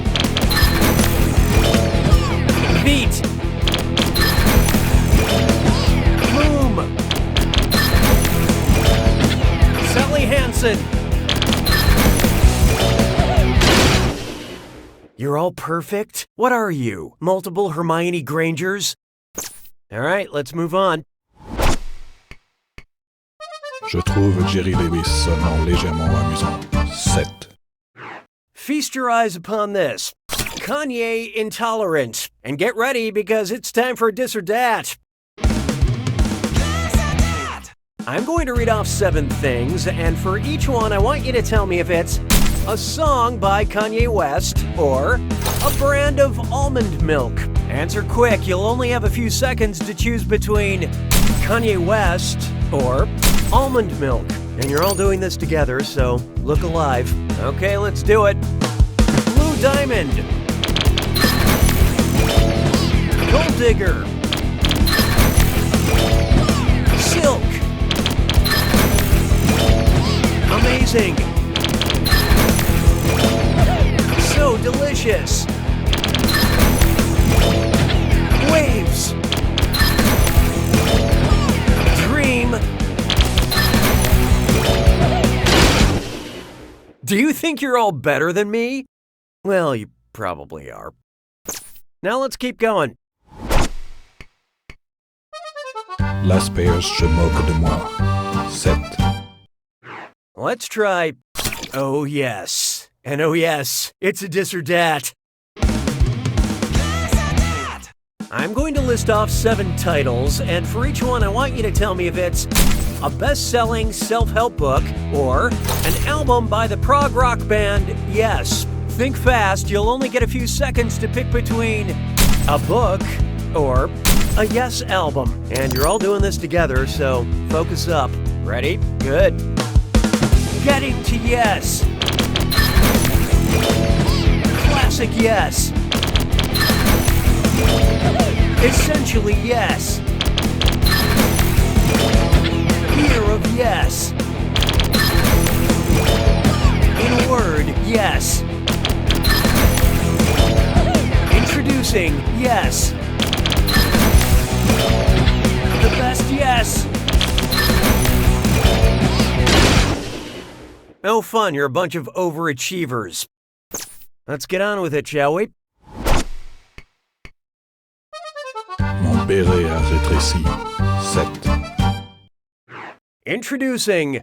Beat. Boom. Sally Hansen. You're all perfect? What are you? Multiple Hermione Grangers? All right, let's move on. Je trouve Jerry Lewis sonnant légèrement amusant. 7. Feast your eyes upon this. Kanye intolerant. And get ready because it's time for a dis or dat. I'm going to read off 7 things, and for each one, I want you to tell me if it's a song by Kanye West or a brand of almond milk. Answer quick, you'll only have a few seconds to choose between Kanye West or almond milk. And you're all doing this together, so look alive. Okay, let's do it. Blue Diamond. Gold Digger. Silk. Amazing. So delicious. Waves. Dream. Do you think you're all better than me? Well, you probably are. Now let's keep going. L'asperge se moque de moi. 7. Let's try Oh Yes. And oh yes, it's a dis or dat. I'm going to list off 7 titles, and for each one I want you to tell me if it's a best-selling self-help book or an album by the prog rock band Yes. Think fast, you'll only get a few seconds to pick between a book or a Yes album. And you're all doing this together, so focus up. Ready? Good. Getting to yes. Classic yes. Essentially yes. Year of yes. In a word, yes. Introducing yes. The best yes. No fun, you're a bunch of overachievers. Let's get on with it, shall we? Mon béret a rétréci. 7. Introducing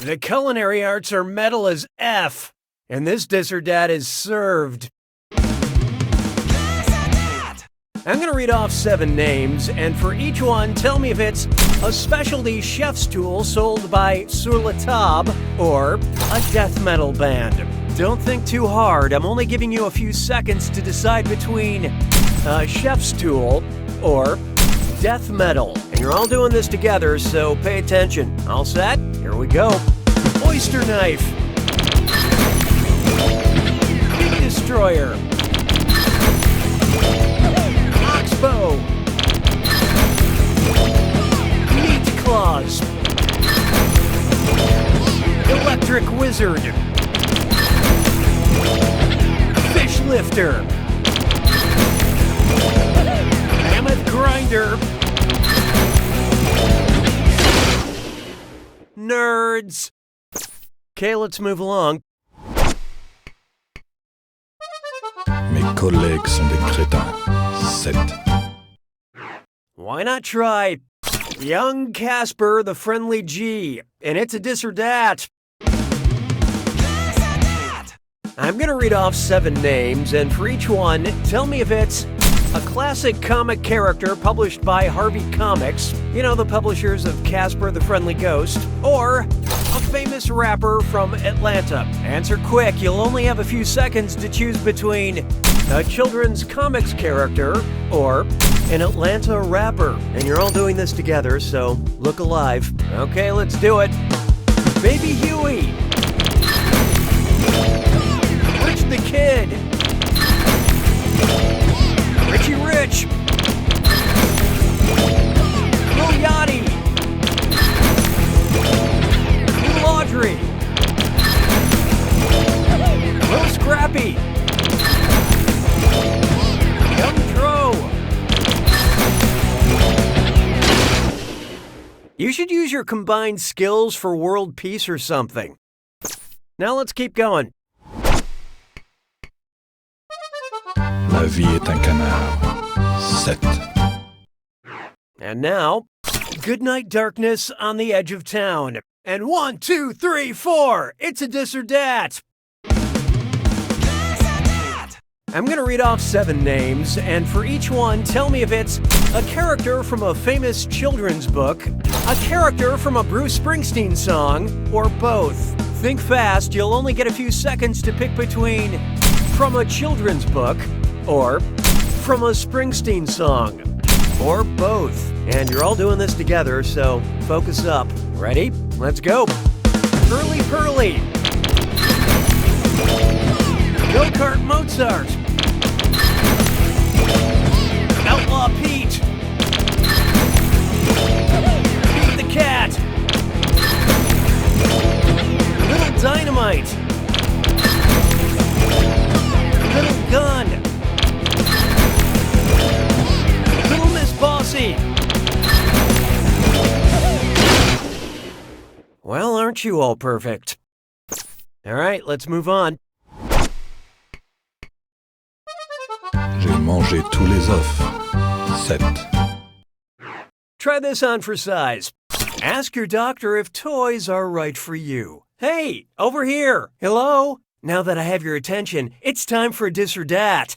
the culinary arts are metal as F, and this dis or dat is served. I'm going to read off 7 names, and for each one, tell me if it's a specialty chef's tool sold by Sur la Table or a death metal band. Don't think too hard. I'm only giving you a few seconds to decide between a chef's tool or death metal. And you're all doing this together, so pay attention. All set? Here we go. Oyster knife. Big destroyer. Oxbow. Meat claws. Electric wizard. Fish lifter. Mammoth grinder. Nerds. Okay, let's move along. Mes collègues sont des crétins. 7. Why not try young Casper the Friendly G? And it's a dis or dat. I'm going to read off 7 names, and for each one, tell me if it's a classic comic character published by Harvey Comics, you know, the publishers of Casper the Friendly Ghost, or a famous rapper from Atlanta. Answer quick, you'll only have a few seconds to choose between a children's comics character or an Atlanta rapper. And you're all doing this together, so look alive. Okay, let's do it. Baby Huey. Rich the Kid. Richie Rich. Lil Yachty. Lil Audrey. Lil Scrappy. Young Dro. You should use your combined skills for world peace or something. Now let's keep going. La vie est un canard. 7. And now, Goodnight Darkness on the Edge of Town. And 1, 2, 3, 4, it's a dis or dat. I'm going to read off 7 names, and for each one, tell me if it's a character from a famous children's book, a character from a Bruce Springsteen song, or both. Think fast, you'll only get a few seconds to pick between from a children's book or from a Springsteen song, or both. And you're all doing this together, so focus up. Ready? Let's go. Hurly Purly. Go-Kart Mozart. Outlaw Pete. Pete the Cat. Little Dynamite. Little Gun. Little Miss Bossy. Well, aren't you all perfect? All right, let's move on. J'ai mangé tous les œufs. 7. Try this on for size. Ask your doctor if toys are right for you. Hey, over here. Hello? Now that I have your attention, it's time for a dis or dat.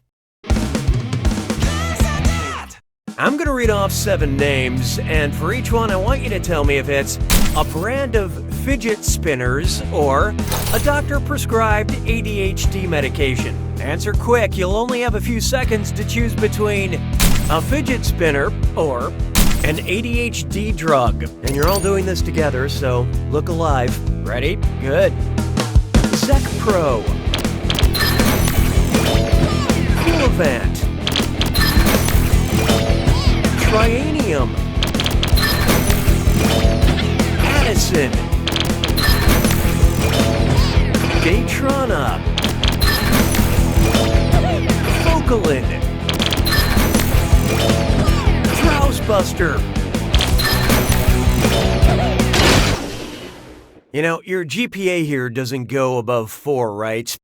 I'm going to read off 7 names, and for each one, I want you to tell me if it's a brand of fidget spinners or a doctor-prescribed ADHD medication. Answer quick, you'll only have a few seconds to choose between a fidget spinner or An ADHD drug. And you're all doing this together, so look alive. Ready? Good. Zec Pro. Coolivant. Trianium. Addison. Daytrona. Focalin. Drowsebuster. You know, your GPA here doesn't go above 4, right?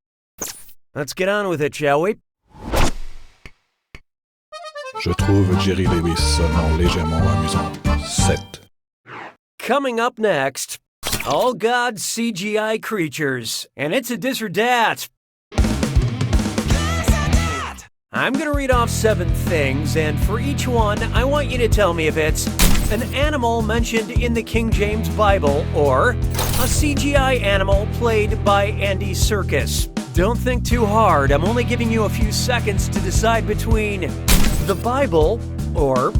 Let's get on with it, shall we? Je trouve Jerry Lewis seulement légèrement amusant. 7. Coming up next, All Gods CGI Creatures, and it's a dis or dat. I'm going to read off 7 things, and for each one, I want you to tell me if it's an animal mentioned in the King James Bible or a CGI animal played by Andy Serkis. Don't think too hard. I'm only giving you a few seconds to decide between the Bible or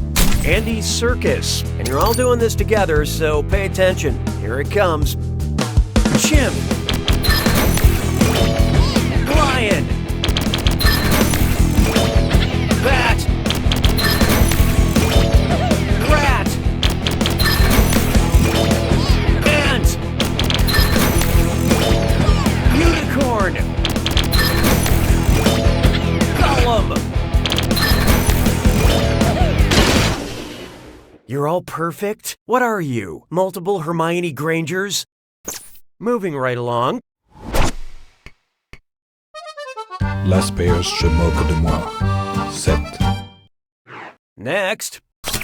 Andy Serkis. And you're all doing this together, so pay attention. Here it comes. Chimp. Lion. Bat. Rat. Ant. Unicorn. Golem. You're all perfect? What are you? Multiple Hermione Grangers? Moving right along. L'asperge se moque de moi. 7. Next,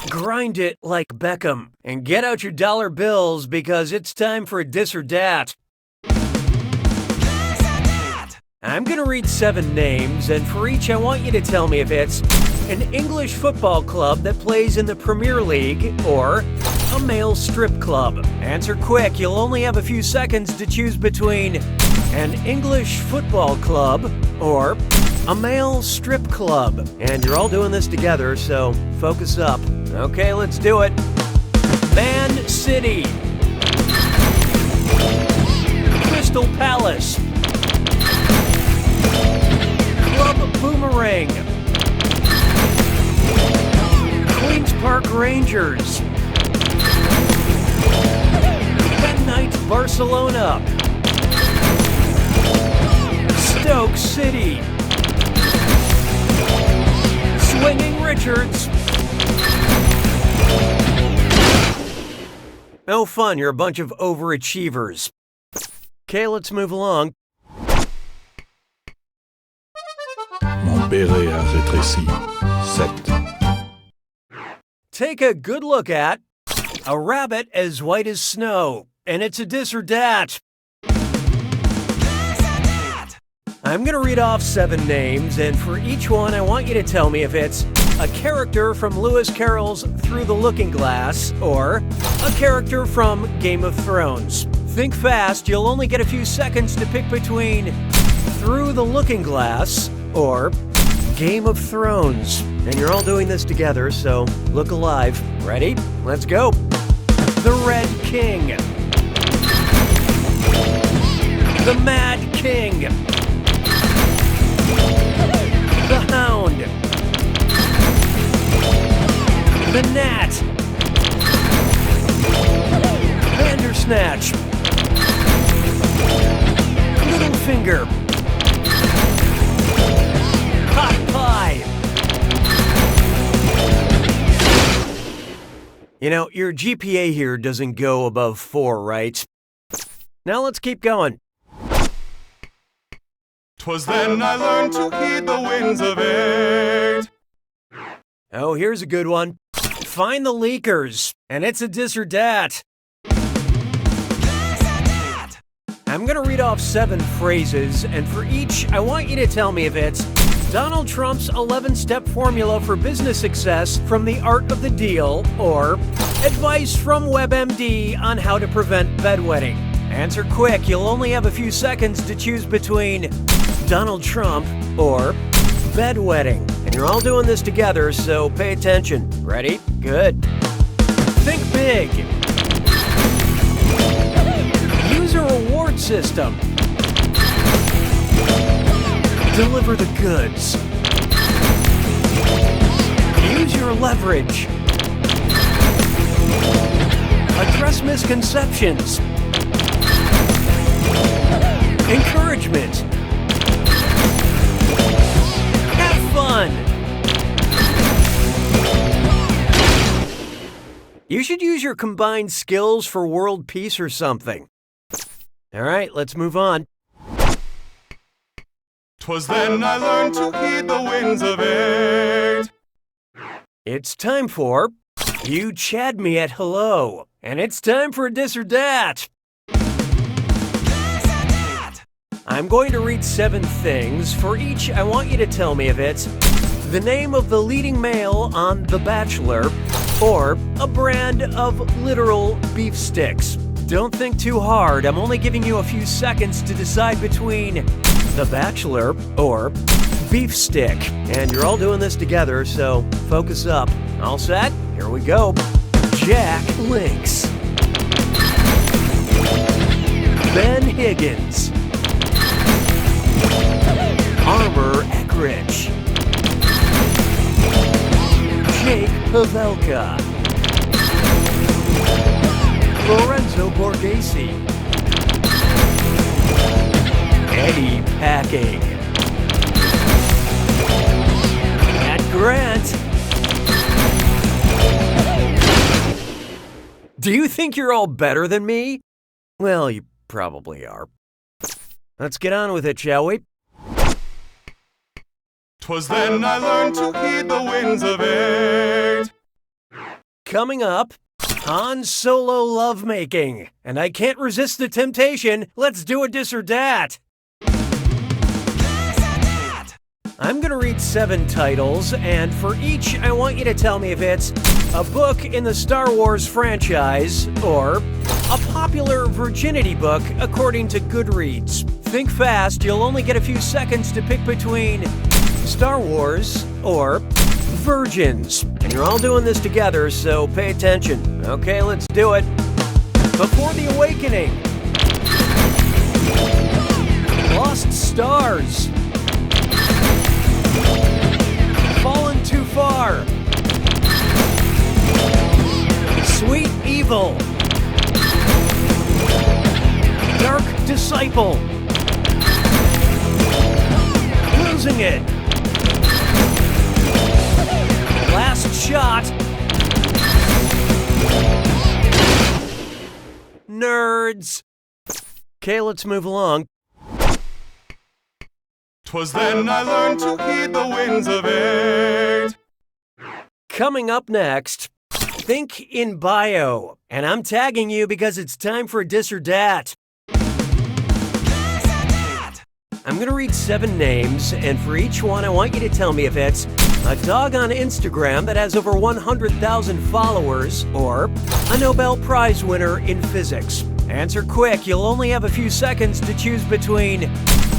grind it like Beckham. And get out your dollar bills because it's time for a dis or dat. I'm going to read 7 names, and for each I want you to tell me if it's an English football club that plays in the Premier League or a male strip club. Answer quick, you'll only have a few seconds to choose between an English football club or a male strip club. And you're all doing this together, so focus up. Okay, let's do it. Man City. Crystal Palace. Club Boomerang. Queens Park Rangers. Midnight Barcelona. Stoke City. Swinging Richards. No fun, you're a bunch of overachievers. Okay, let's move along. Mon béret a rétréci. 7. Take a good look at a rabbit as white as snow, and it's a dis or dat. I'm going to read off 7 names, and for each one, I want you to tell me if it's a character from Lewis Carroll's Through the Looking Glass or a character from Game of Thrones. Think fast, you'll only get a few seconds to pick between Through the Looking Glass or Game of Thrones. And you're all doing this together, so look alive. Ready? Let's go. The Red King. The Mad King. The Hound. The Gnat. Bandersnatch. Littlefinger. Hot Pie. You know, your GPA here doesn't go above 4, right? Now let's keep going. 'Twas then I learned to heed the winds of 8. Oh, here's a good one. Find the leakers, and it's a dis or dat. I'm going to read off 7 phrases, and for each, I want you to tell me if it's Donald Trump's 11-step formula for business success from The Art of the Deal, or advice from WebMD on how to prevent bedwetting. Answer quick, you'll only have a few seconds to choose between Donald Trump or bedwetting. And you're all doing this together, so pay attention. Ready? Good. Think big. Use a reward system. Deliver the goods. Use your leverage. Address misconceptions. Encouragement. Have fun. You should use your combined skills for world peace or something. All right, let's move on. 'Twas then I learned to heed the winds of eight. It's time for You Chad Me at Hello. And it's time for This or That. I'm going to read 7 things. For each, I want you to tell me if it's the name of the leading male on The Bachelor or a brand of literal beef sticks. Don't think too hard. I'm only giving you a few seconds to decide between The Bachelor or beef stick. And you're all doing this together, so focus up. All set? Here we go. Jack Links. Ben Higgins. Armor Eckridge. Jake Pavelka. Lorenzo Borghese. Eddie Packing. Matt Grant. Do you think you're all better than me? Well, you probably are. Let's get on with it, shall we? 'Twas then I learned to heed the winds of eight. Coming up, Han Solo lovemaking. And I can't resist the temptation. Let's do a This or Dat. I'm going to read 7 titles, and for each, I want you to tell me if it's a book in the Star Wars franchise or a popular virginity book according to Goodreads. Think fast, you'll only get a few seconds to pick between Star Wars or virgins. And you're all doing this together, so pay attention. Okay, let's do it. Before the Awakening. Lost Stars. Fallen Too Far. Sweet Evil. Dark Disciple. Losing It. Last Shot. Nerds. Okay, let's move along. 'Twas then I learned to heed the winds of eight. Coming up next, think in bio. And I'm tagging you because it's time for This or Dat. I'm going to read 7 names, and for each one, I want you to tell me if it's a dog on Instagram that has over 100,000 followers or a Nobel Prize winner in physics. Answer quick. You'll only have a few seconds to choose between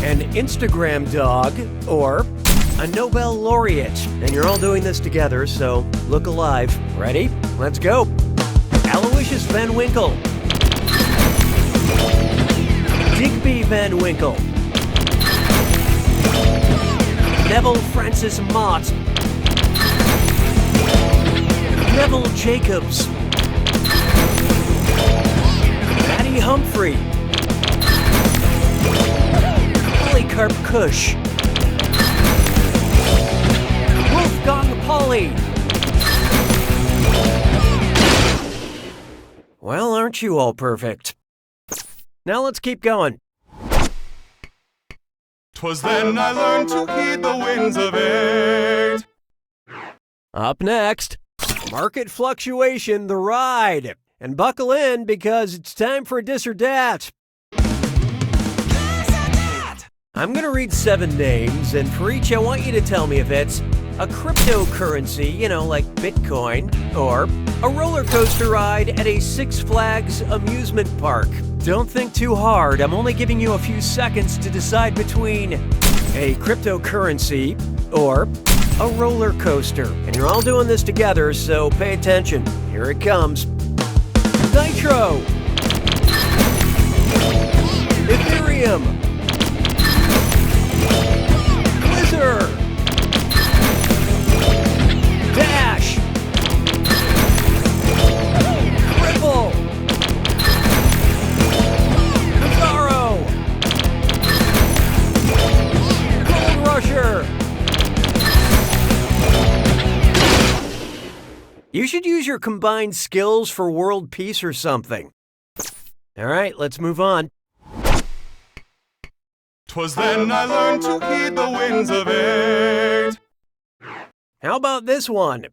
an Instagram dog or a Nobel laureate. And you're all doing this together, so look alive. Ready? Let's go. Aloysius Van Winkle. Digby Van Winkle. Neville Francis Mott. Neville Jacobs. Matty Humphrey. Polycarp Kush. Wolfgang Pauli. Well, aren't you all perfect? Now let's keep going. 'Twas then I learned to heed the winds of eight. Up next, market fluctuation, the ride. And buckle in because it's time for This or Dat. I'm going to read 7 names, and for each I want you to tell me if it's a cryptocurrency, like Bitcoin, or a roller coaster ride at a Six Flags amusement park. Don't think too hard. I'm only giving you a few seconds to decide between a cryptocurrency or a roller coaster. And you're all doing this together, so pay attention. Here it comes. Nitro. Ethereum. Whizzer. Dash. Ripple. Bizarro. Gold Rusher. You should use your combined skills for world peace or something. All right, let's move on. 'Twas then I learned to heed the winds of eight. How about this one?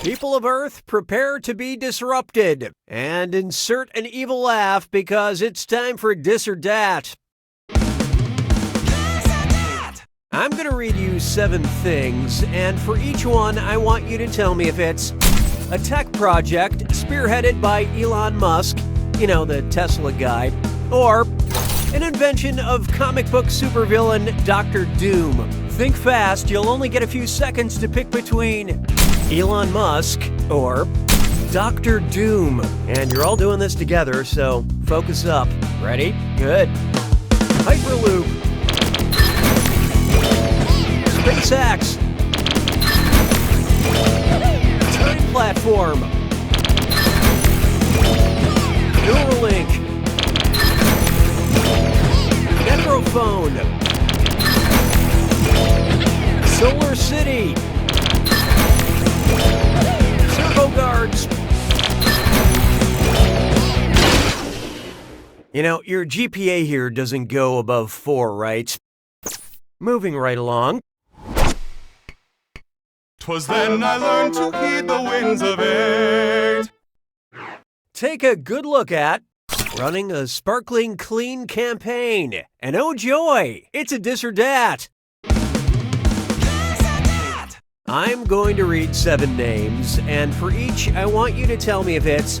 People of Earth, prepare to be disrupted. And insert an evil laugh because it's time for this or that. I'm going to read you 7 things, and for each one, I want you to tell me if it's a tech project spearheaded by Elon Musk, you know, the Tesla guy, or an invention of comic book supervillain Dr. Doom. Think fast, you'll only get a few seconds to pick between Elon Musk or Dr. Doom. And you're all doing this together, so focus up. Ready? Good. Hyperloop. SpaceX. Time platform. Neuralink. Necrophone. Solar City. Servo Guards. You know, your GPA here doesn't go above 4, right? Moving right along. 'Twas then I learned to heed the winds of eight. Take a good look at running a sparkling clean campaign. And oh joy, it's a this or dat. I'm going to read 7 names, and for each, I want you to tell me if it's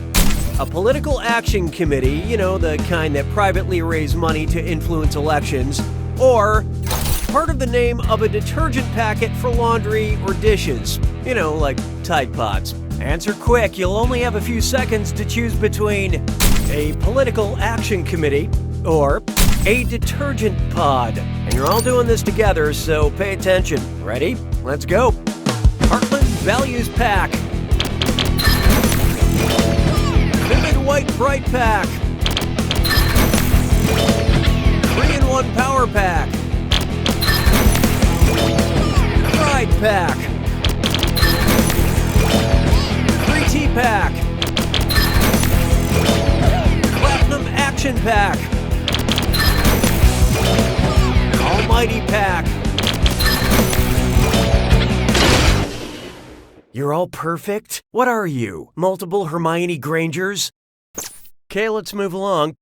a political action committee, you know, the kind that privately raise money to influence elections, or part of the name of a detergent packet for laundry or dishes, you know, like Tide Pods. Answer quick, you'll only have a few seconds to choose between a political action committee or a detergent pod. And you're all doing this together, so pay attention. Ready? Let's go. Heartland Values Pack. Vivid White Bright Pack. 3-in-1 Power Pack. Pride Pack. 3T Pack. Platinum Action Pack. Almighty Pack. You're all perfect? What are you? Multiple Hermione Grangers? Okay, let's move along.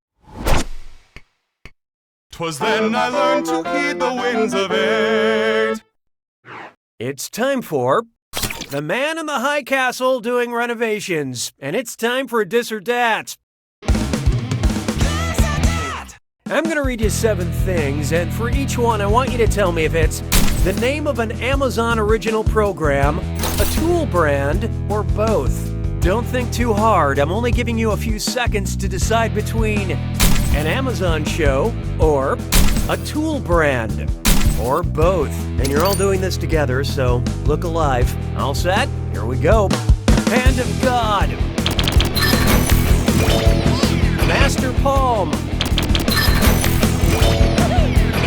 'Twas then I learned to heed the winds of eight. It's time for the man in the high castle doing renovations. And it's time for a this or dat. I'm going to read you 7 things, and for each one, I want you to tell me if it's the name of an Amazon original program, a tool brand, or both. Don't think too hard. I'm only giving you a few seconds to decide between an Amazon show or a tool brand, or both. And you're all doing this together, so look alive. All set? Here we go. Hand of God. Master Palm.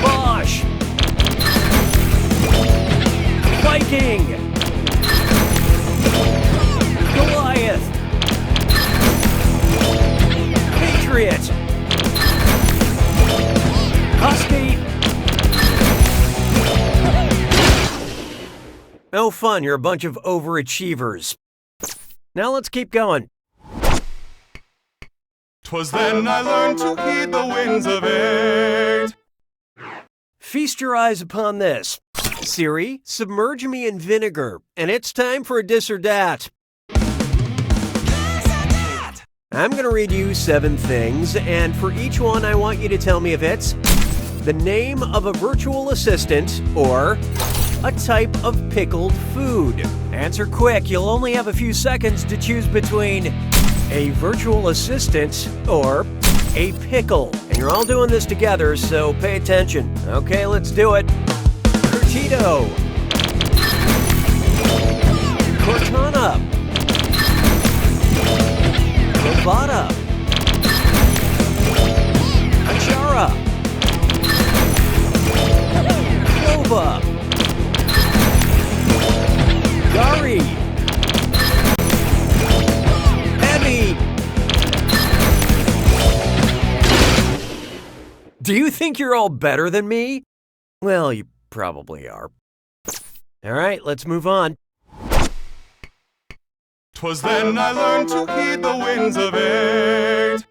Bosch. Viking. Goliath. Patriot. Husky. No fun, you're a bunch of overachievers. Now let's keep going. 'Twas then I learned to heed the winds of eight. Feast your eyes upon this. Siri, submerge me in vinegar, and it's time for a this or dat. I'm going to read you 7 things, and for each one, I want you to tell me if it's the name of a virtual assistant or a type of pickled food? Answer quick, you'll only have a few seconds to choose between a virtual assistant or a pickle. And you're all doing this together, so pay attention. Okay, let's do it. Curtido. Cortana. Bovada. Achara. Clova. Gari. Emmy. Do you think you're all better than me? Well, you probably are. All right, let's move on. 'Twas then I learned to heed the winds of age.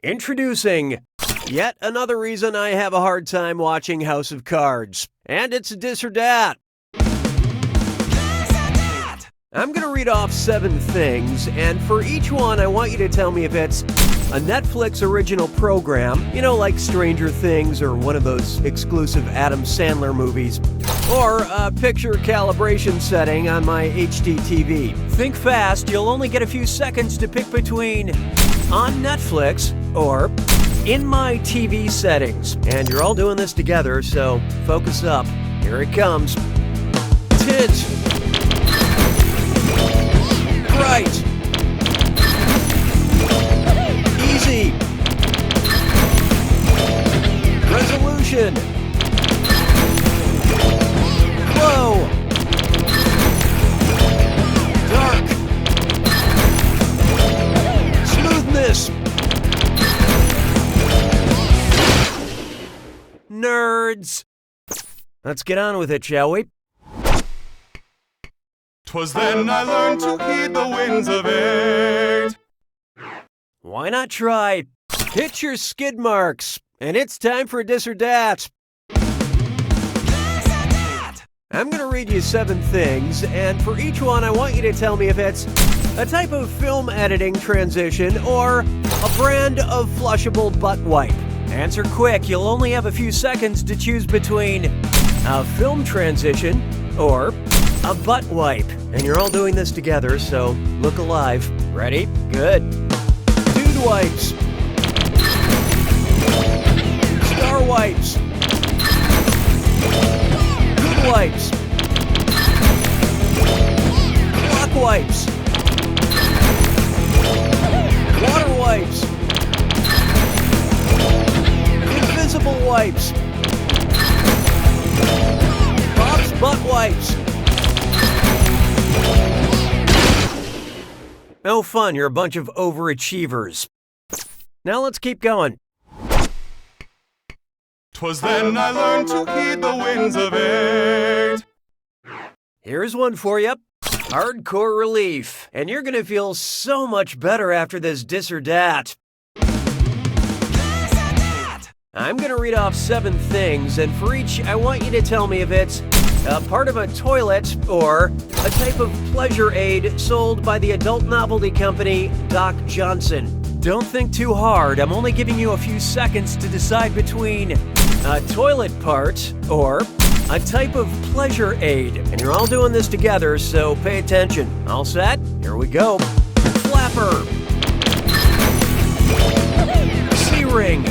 Introducing yet another reason I have a hard time watching House of Cards. And it's a Dis or Dat. I'm going to read off 7 things, and for each one, I want you to tell me if it's a Netflix original program, you know, like Stranger Things or one of those exclusive Adam Sandler movies, or a picture calibration setting on my HD TV. Think fast, you'll only get a few seconds to pick between on Netflix or in my TV settings. And you're all doing this together, so focus up. Here it comes. Tits. Right. Easy. Resolution. Flow. Dark. Smoothness. Nerds. Let's get on with it, shall we? 'Twas then I learned to heed the winds of age. Why not try? Hit your skid marks, and it's time for a Dis or Dat. I'm going to read you 7 things, and for each one, I want you to tell me if it's a type of film editing transition or a brand of flushable butt wipe. Answer quick, you'll only have a few seconds to choose between a film transition or a butt wipe. And you're all doing this together, so look alive. Ready? Good. Dude wipes. Star wipes. Good wipes. Clock wipes. Water wipes. Invisible wipes. Bob's butt wipes. No fun, you're a bunch of overachievers. Now let's keep going. 'Twas then I learned to heed the winds of age. Here's one for you. Hardcore relief. And you're gonna feel so much better after this Dis or Dat. I'm gonna read off 7 things, and for each, I want you to tell me if it's a part of a toilet or a type of pleasure aid sold by the adult novelty company Doc Johnson. Don't think too hard. I'm only giving you a few seconds to decide between a toilet part or a type of pleasure aid. And you're all doing this together, so pay attention. All set? Here we go. Flapper. C-ring.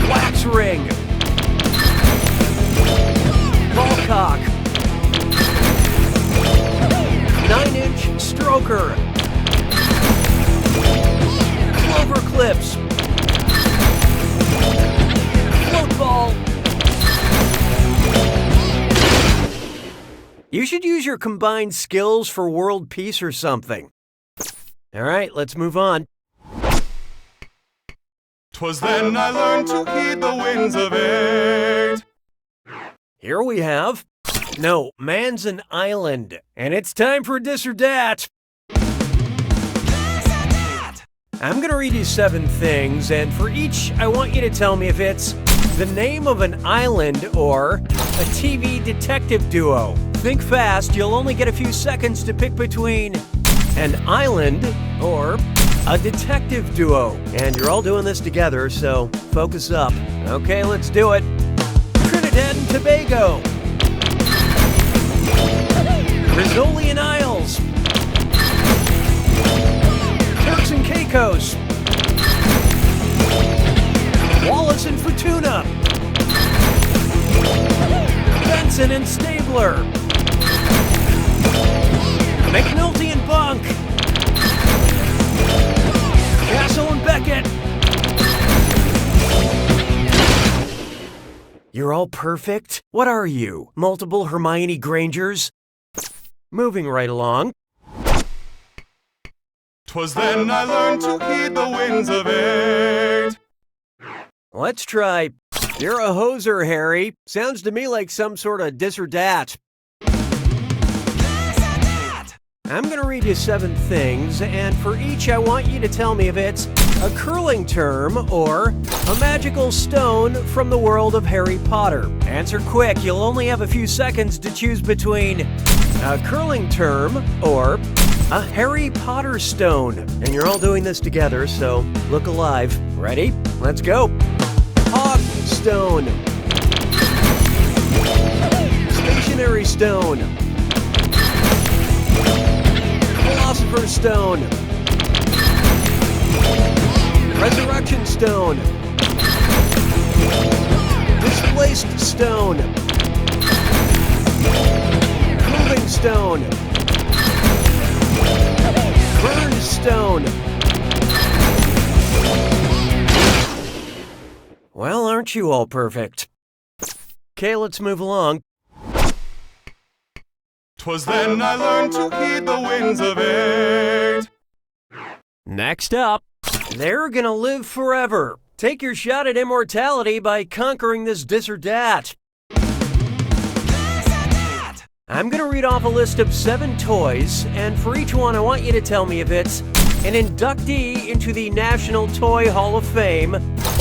Wax ring. Ballcock. 9-inch stroker. Clover clips. Float ball. You should use your combined skills for world peace or something. All right, let's move on. 'Twas then I learned to heed the winds of age. Here we have, no, man's an island, and it's time for Dis or Dat. I'm gonna read you 7 things, and for each, I want you to tell me if it's the name of an island or a TV detective duo. Think fast, you'll only get a few seconds to pick between an island or a detective duo. And you're all doing this together, so focus up. Okay, let's do it. Trinity. Trinidad and Tobago, Rizzolian Isles, Turks and Caicos, Wallis and Futuna, Benson and Stabler, McNulty and Bunk, Castle and Beckett. You're all perfect? What are you, multiple Hermione Grangers? Moving right along. 'Twas then I learned to heed the winds of eight. Let's try. You're a hoser, Harry. Sounds to me like some sort of dis or dat. I'm going to read you 7 things, and for each I want you to tell me if it's a curling term or a magical stone from the world of Harry Potter. Answer quick. You'll only have a few seconds to choose between a curling term or a Harry Potter stone. And you're all doing this together, so look alive. Ready? Let's go. Hog stone. Stationary stone. Philosopher's Stone, Resurrection Stone, Displaced Stone, Moving Stone, Burned Stone. Well, aren't you all perfect? Okay, let's move along. 'Twas then I learned to heed the winds of eight. Next up, they're gonna live forever. Take your shot at immortality by conquering this dis or dat. I'm gonna read off a list of 7 toys, and for each one I want you to tell me if it's an inductee into the National Toy Hall of Fame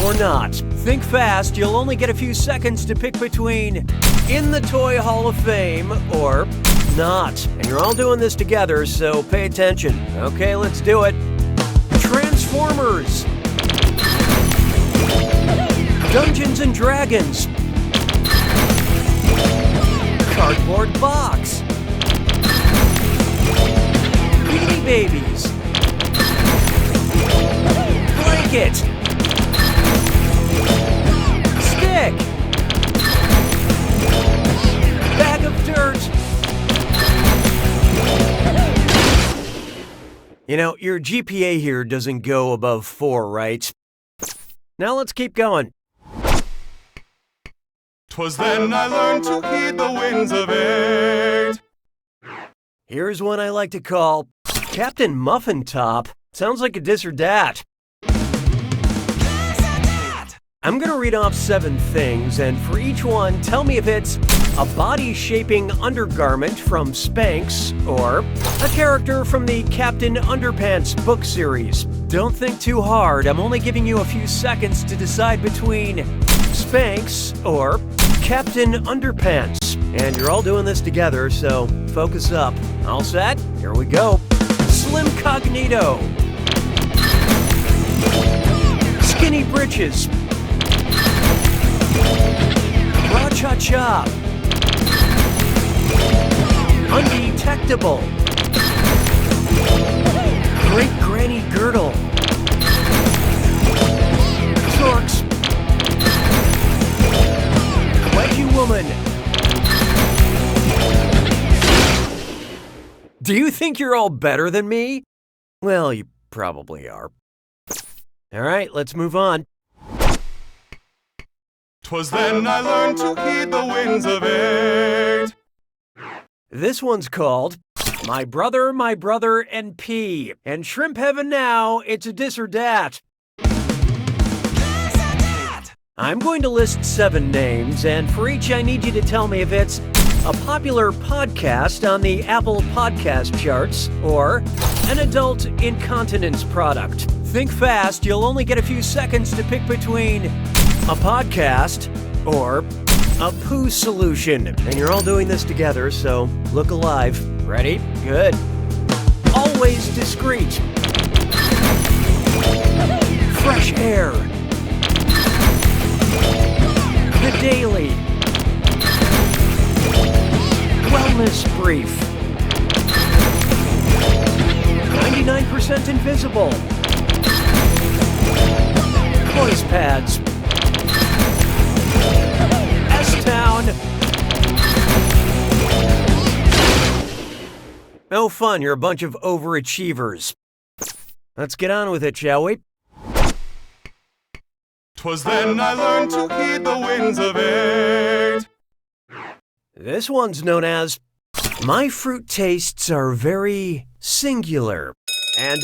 or not. Think fast, you'll only get a few seconds to pick between in the Toy Hall of Fame or not. And you're all doing this together, so pay attention. Okay, let's do it. Transformers. Dungeons and Dragons. Cardboard box. Beanie Babies. Blanket. Stick. Bag of dirt. You know, your GPA here doesn't go above 4, right? Now let's keep going. 'Twas then I learned to heed the winds of eight. Here's one I like to call Captain Muffin Top. Sounds like a dis or dat. I'm gonna read off 7 things, and for each one, tell me if it's a body-shaping undergarment from Spanx or a character from the Captain Underpants book series. Don't think too hard. I'm only giving you a few seconds to decide between Spanx or Captain Underpants. And you're all doing this together, so focus up. All set? Here we go. Slim Cognito. Skinny Britches. Cha-cha. Undetectable. Great Granny Girdle. Torx. Wedgie Woman. Do you think you're all better than me? Well, you probably are. All right, let's move on. 'Twas then I learned to heed the winds of eight. This one's called My Brother, and P. And Shrimp Heaven now, it's a dis or dat. I'm going to list 7 names, and for each I need you to tell me if it's a popular podcast on the Apple Podcast charts or an adult incontinence product. Think fast, you'll only get a few seconds to pick between a podcast or a poo solution. And you're all doing this together, so look alive. Ready? Good. Always discreet. Fresh air. The Daily. Illness brief. 99% invisible. Voice pads. S-Town. No fun, you're a bunch of overachievers. Let's get on with it, shall we? 'Twas then I learned to heed the winds of eight. This one's known as My Fruit Tastes Are Very Singular. And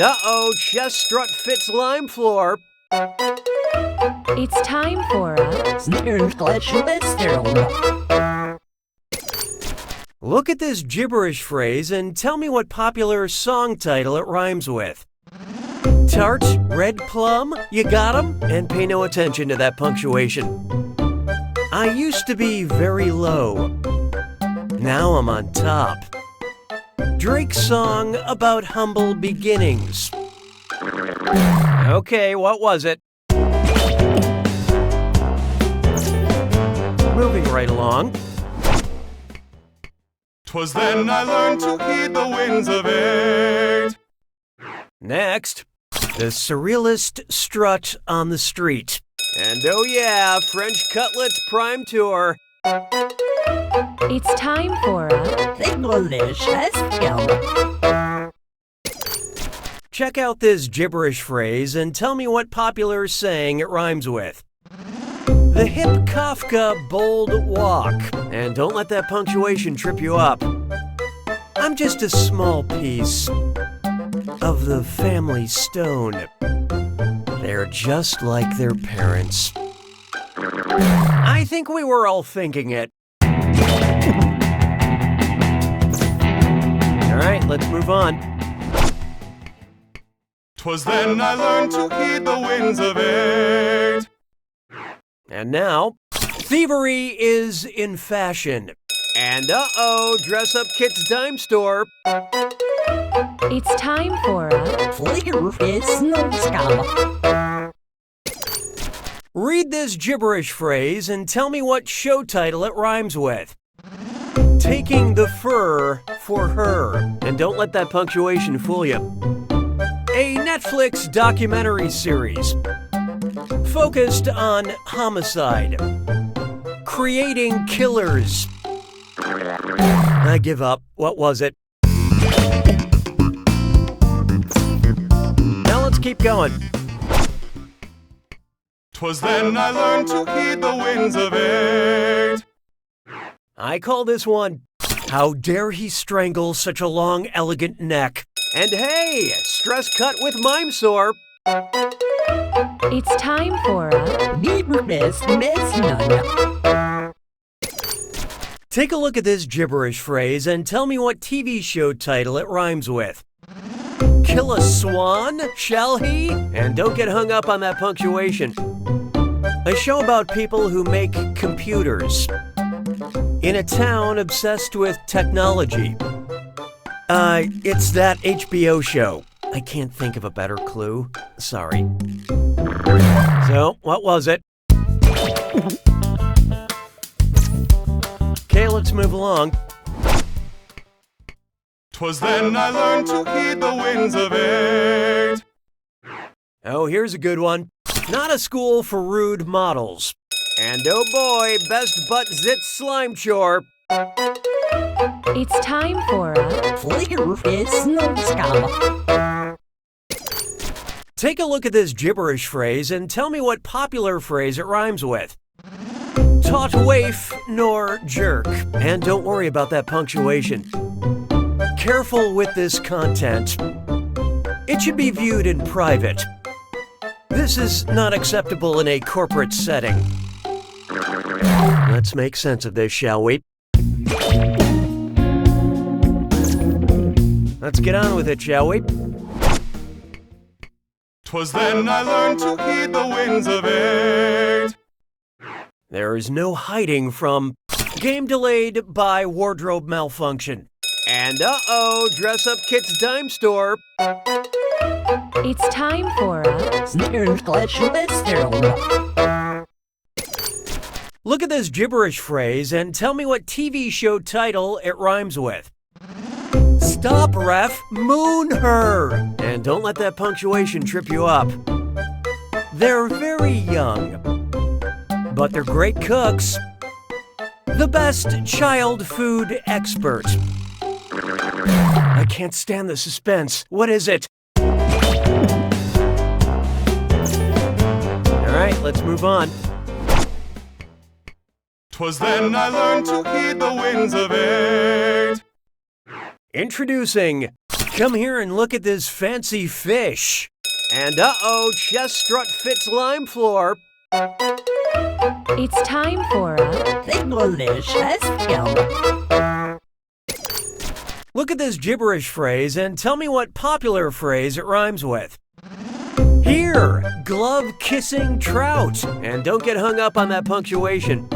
chest strut fits lime floor. It's time for a Look at this gibberish phrase and tell me what popular song title it rhymes with. Tart, red plum, you got 'em? And pay no attention to that punctuation. I used to be very low. Now I'm on top. Drake's song about humble beginnings. Okay, what was it? Moving right along. 'Twas then I learned to heed the winds of eight. Next, the surrealist strut on the street. And oh yeah, French Cutlets Prime Tour. It's time for a Check out this gibberish phrase and tell me what popular saying it rhymes with. The hip Kafka bold walk. And don't let that punctuation trip you up. I'm just a small piece of the family stone. They're just like their parents. I think we were all thinking it. All right, let's move on. 'Twas then I learned to heed the winds of eight. And now, thievery is in fashion. And dress up Kit's dime store. It's time for a Read this gibberish phrase and tell me what show title it rhymes with. Taking the fur for her. And don't let that punctuation fool you. A Netflix documentary series focused on homicide. Creating killers. I give up. What was it? Now let's keep going. 'Twas then I learned to heed the winds of eight. I call this one, How Dare He Strangle Such a Long, Elegant Neck? And hey, stress cut with mime sore. It's time for a Take a look at this gibberish phrase and tell me what TV show title it rhymes with. Kill a swan, shall he? And don't get hung up on that punctuation. A show about people who make computers in a town obsessed with technology. It's that HBO show. I can't think of a better clue. Sorry. So, what was it? Okay, let's move along. 'Twas then I learned to heed the winds of eight. Oh, here's a good one. Not a school for rude models. And oh boy, best butt zit slime chore. It's time for a Take a look at this gibberish phrase and tell me what popular phrase it rhymes with. Taught waif nor jerk. And don't worry about that punctuation. Careful with this content. It should be viewed in private. This is not acceptable in a corporate setting. Let's make sense of this, shall we? Let's get on with it, shall we? 'Twas then I learned to heed the winds of eight. There is no hiding from game delayed by wardrobe malfunction. And dress up Kit's dime store. It's time for a Look at this gibberish phrase and tell me what TV show title it rhymes with. Stop, ref! Moon her! And don't let that punctuation trip you up. They're very young, but they're great cooks. The best child food expert. I can't stand the suspense. What is it? All right, let's move on. 'Twas then I learned to heed the winds of eight. Introducing, come here and look at this fancy fish. And chest strut fits lime floor. It's time for a delicious film. Look at this gibberish phrase and tell me what popular phrase it rhymes with. Here, glove kissing trout. And don't get hung up on that punctuation.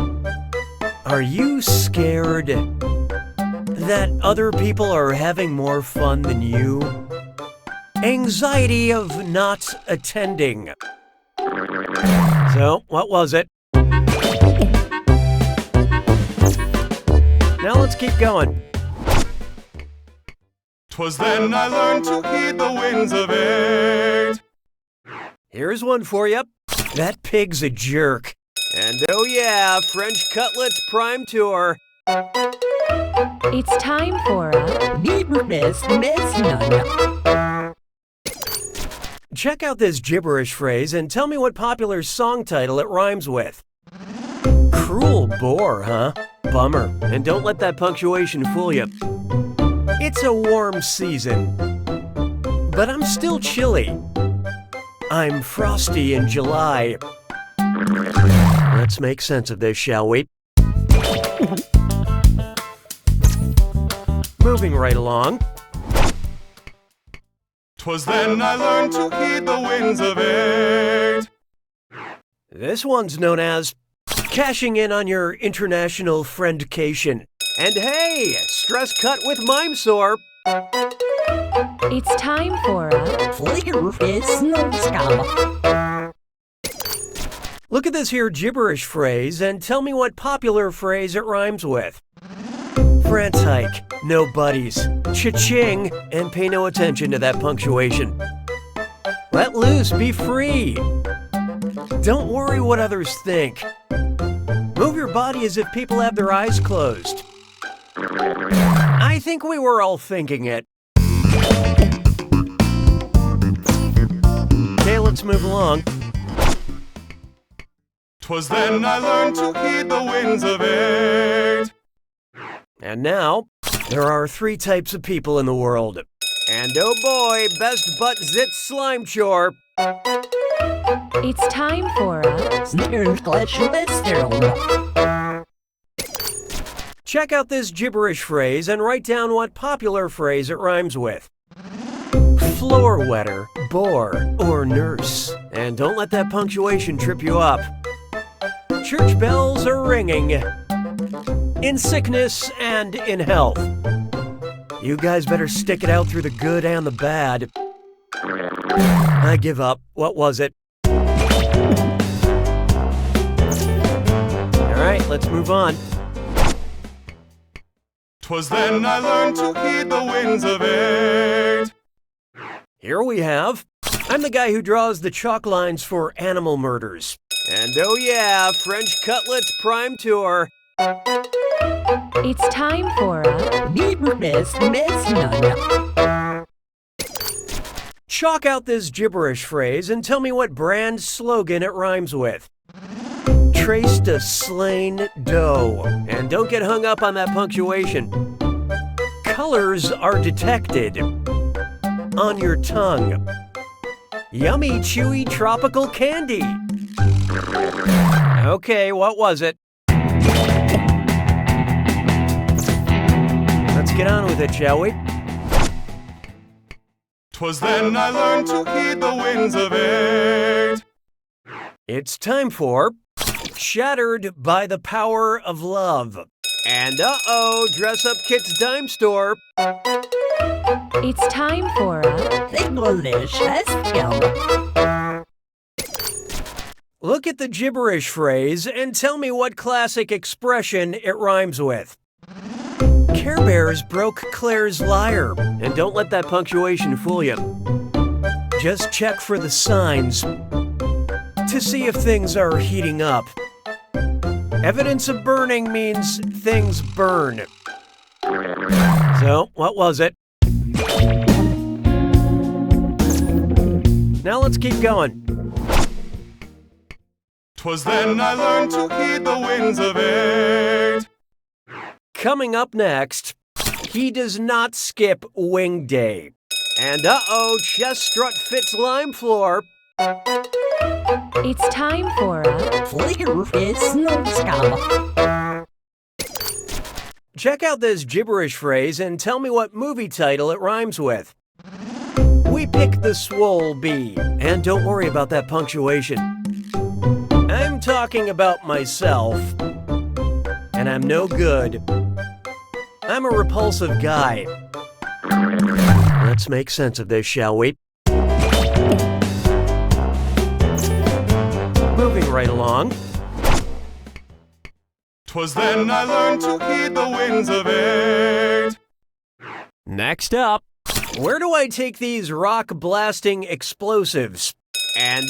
Are you scared that other people are having more fun than you? Anxiety of not attending. So, what was it? Now let's keep going. 'Twas then I learned to heed the winds of eight. Here's one for you. That pig's a jerk. And oh yeah, French Cutlets Prime Tour. It's time for a Gibberish Questions. Check out this gibberish phrase and tell me what popular song title it rhymes with. Cruel bore, huh? Bummer. And don't let that punctuation fool you. It's a warm season, but I'm still chilly. I'm frosty in July. Let's make sense of this, shall we? Moving right along. 'Twas then I learned to heed the winds of eight. This one's known as cashing in on your international friendcation. And hey, stress cut with mime sore. It's time for a Look at this here gibberish phrase and tell me what popular phrase it rhymes with. France hike, no buddies, cha-ching, and pay no attention to that punctuation. Let loose, be free. Don't worry what others think. Move your body as if people have their eyes closed. I think we were all thinking it. Okay, let's move along. 'Twas then I learned to heed the winds of eight. And now, there are 3 types of people in the world. And oh boy, best butt zit slime chore. It's time for a Check out this gibberish phrase and write down what popular phrase it rhymes with. Floor wetter, bore, or nurse. And don't let that punctuation trip you up. Church bells are ringing. In sickness and in health. You guys better stick it out through the good and the bad. I give up. What was it? All right, let's move on. 'Twas then I learned to heed the winds of eight. Here we have, I'm the guy who draws the chalk lines for animal murders. And oh yeah, French Cutlets Prime Tour. It's time for a Chalk out this gibberish phrase and tell me what brand slogan it rhymes with. Traced a slain doe. And don't get hung up on that punctuation. Colors are detected on your tongue. Yummy, chewy, tropical candy. Okay, what was it? Let's get on with it, shall we? 'Twas then I learned to heed the winds of eight. It's time for Shattered by the Power of Love. And Dress Up Kit's Dime Store. It's time for a delicious film. Look at the gibberish phrase and tell me what classic expression it rhymes with. Care Bears broke Claire's lyre, and don't let that punctuation fool you. Just check for the signs to see if things are heating up. Evidence of burning means things burn. So, what was it? Now let's keep going. 'Twas then I learned to heed the winds of eight. Coming up next, he does not skip wing day. And chest strut fits lime floor. It's time for a Flicker is snowscum. Check out this gibberish phrase and tell me what movie title it rhymes with. We pick the swole bee, and don't worry about that punctuation. I'm talking about myself, and I'm no good. I'm a repulsive guy. Let's make sense of this, shall we? Moving right along. 'Twas then I learned to heed the winds of eight. Next up, where do I take these rock-blasting explosives? And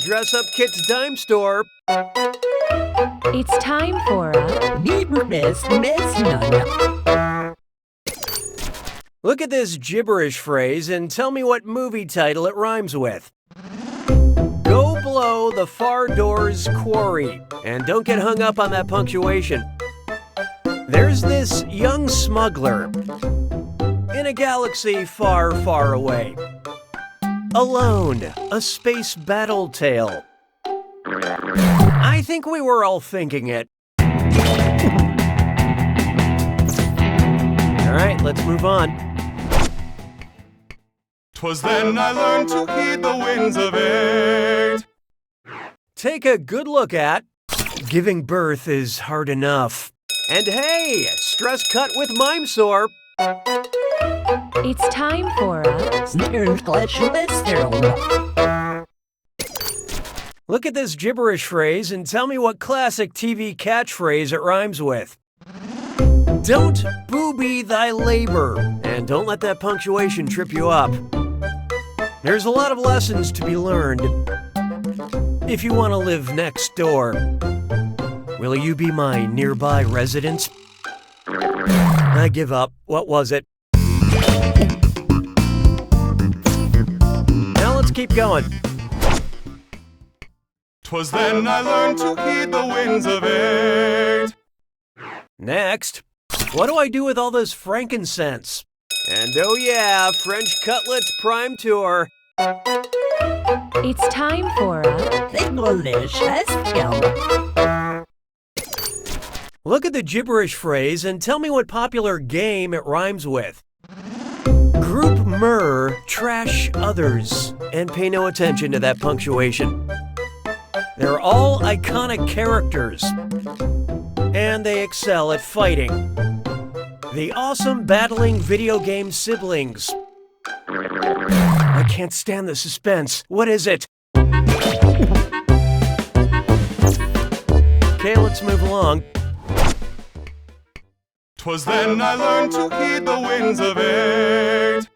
dress up Kit's dime store. It's time for a Gibberish Miss Nunna. Look at this gibberish phrase and tell me what movie title it rhymes with. Go below the far door's quarry, and don't get hung up on that punctuation. There's this young smuggler in a galaxy far, far away. Alone, a space battle tale. I think we were all thinking it. All right, let's move on. 'Twas then I learned to heed the winds of eight. Take a good look at giving birth is hard enough. And hey, stress cut with mime sore. It's time for a Look at this gibberish phrase and tell me what classic TV catchphrase it rhymes with. Don't booby thy labor, and don't let that punctuation trip you up. There's a lot of lessons to be learned if you want to live next door. Will you be my nearby resident? I give up. What was it? Now let's keep going. 'Twas then I learned to heed the winds of eight. Next, what do I do with all this frankincense? And oh yeah, French Cutlets Prime Tour. It's time for a delicious film. Look at the gibberish phrase and tell me what popular game it rhymes with. Group myrrh, trash others, and pay no attention to that punctuation. They're all iconic characters, and they excel at fighting. The awesome battling video game siblings. I can't stand the suspense. What is it? Okay, let's move along. 'Twas then I learned to heed the winds of eight.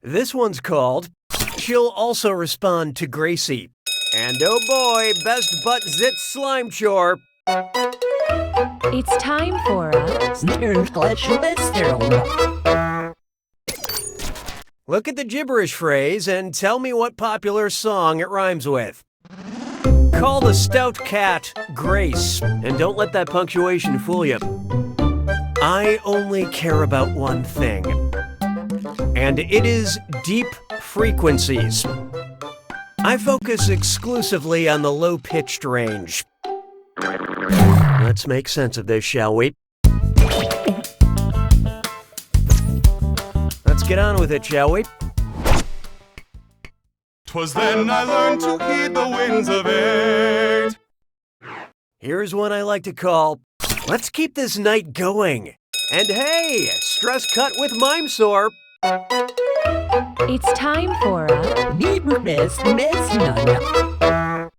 This one's called She'll Also Respond to Gracie. And oh boy, best butt zit slime chore. It's time for a Look at the gibberish phrase and tell me what popular song it rhymes with. Call the stout cat Grace, and don't let that punctuation fool you. I only care about one thing, and it is deep frequencies. I focus exclusively on the low-pitched range. Let's make sense of this, shall we? Let's get on with it, shall we? 'Twas then I learned to heed the winds of eight. Here's one I like to call, Let's Keep This Night Going. And hey, stress cut with mime sore. It's time for a Gibberish Miss Nunna.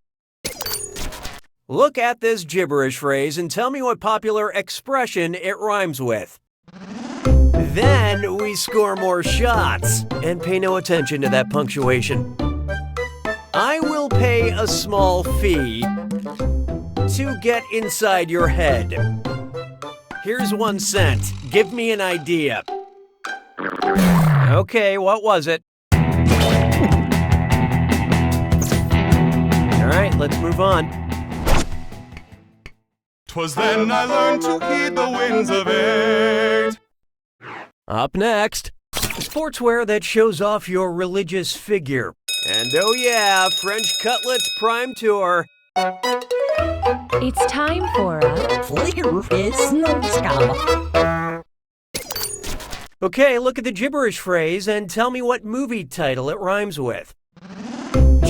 Look at this gibberish phrase and tell me what popular expression it rhymes with. Then we score more shots, and pay no attention to that punctuation. I will pay a small fee to get inside your head. Here's 1 cent. Give me an idea. Okay, what was it? All right, let's move on. 'Twas then I learned to heed the winds of eight. Up next, sportswear that shows off your religious figure. And oh yeah, French Cutlets Prime Tour. It's time for a Flickr. Okay, look at the gibberish phrase and tell me what movie title it rhymes with.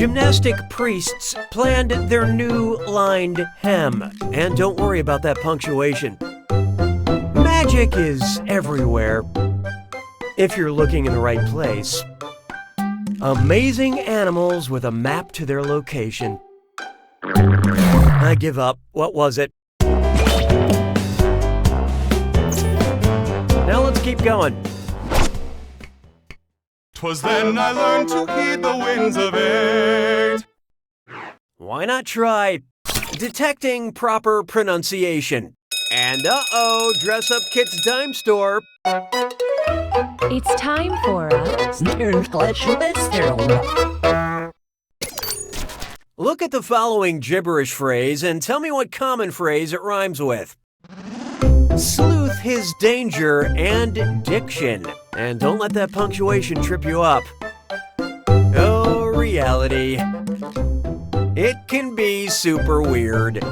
Gymnastic priests planned their new lined hem. And don't worry about that punctuation. Magic is everywhere, if you're looking in the right place. Amazing animals with a map to their location. I give up. What was it? Now let's keep going. 'Twas then I learned to heed the winds of eight. Why not try detecting proper pronunciation? And dress up Kit's Dime Store. It's time for a Look at the following gibberish phrase and tell me what common phrase it rhymes with. Sleuth his danger and diction. And don't let that punctuation trip you up. Oh, reality. It can be super weird.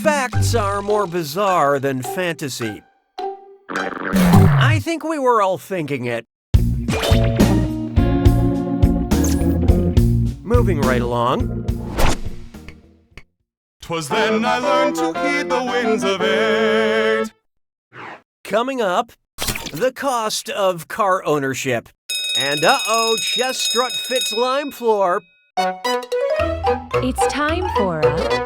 Facts are more bizarre than fantasy. I think we were all thinking it. Moving right along. 'Twas then I learned to heed the winds of eight. Coming up, the cost of car ownership. And chest strut fits lime floor. It's time for a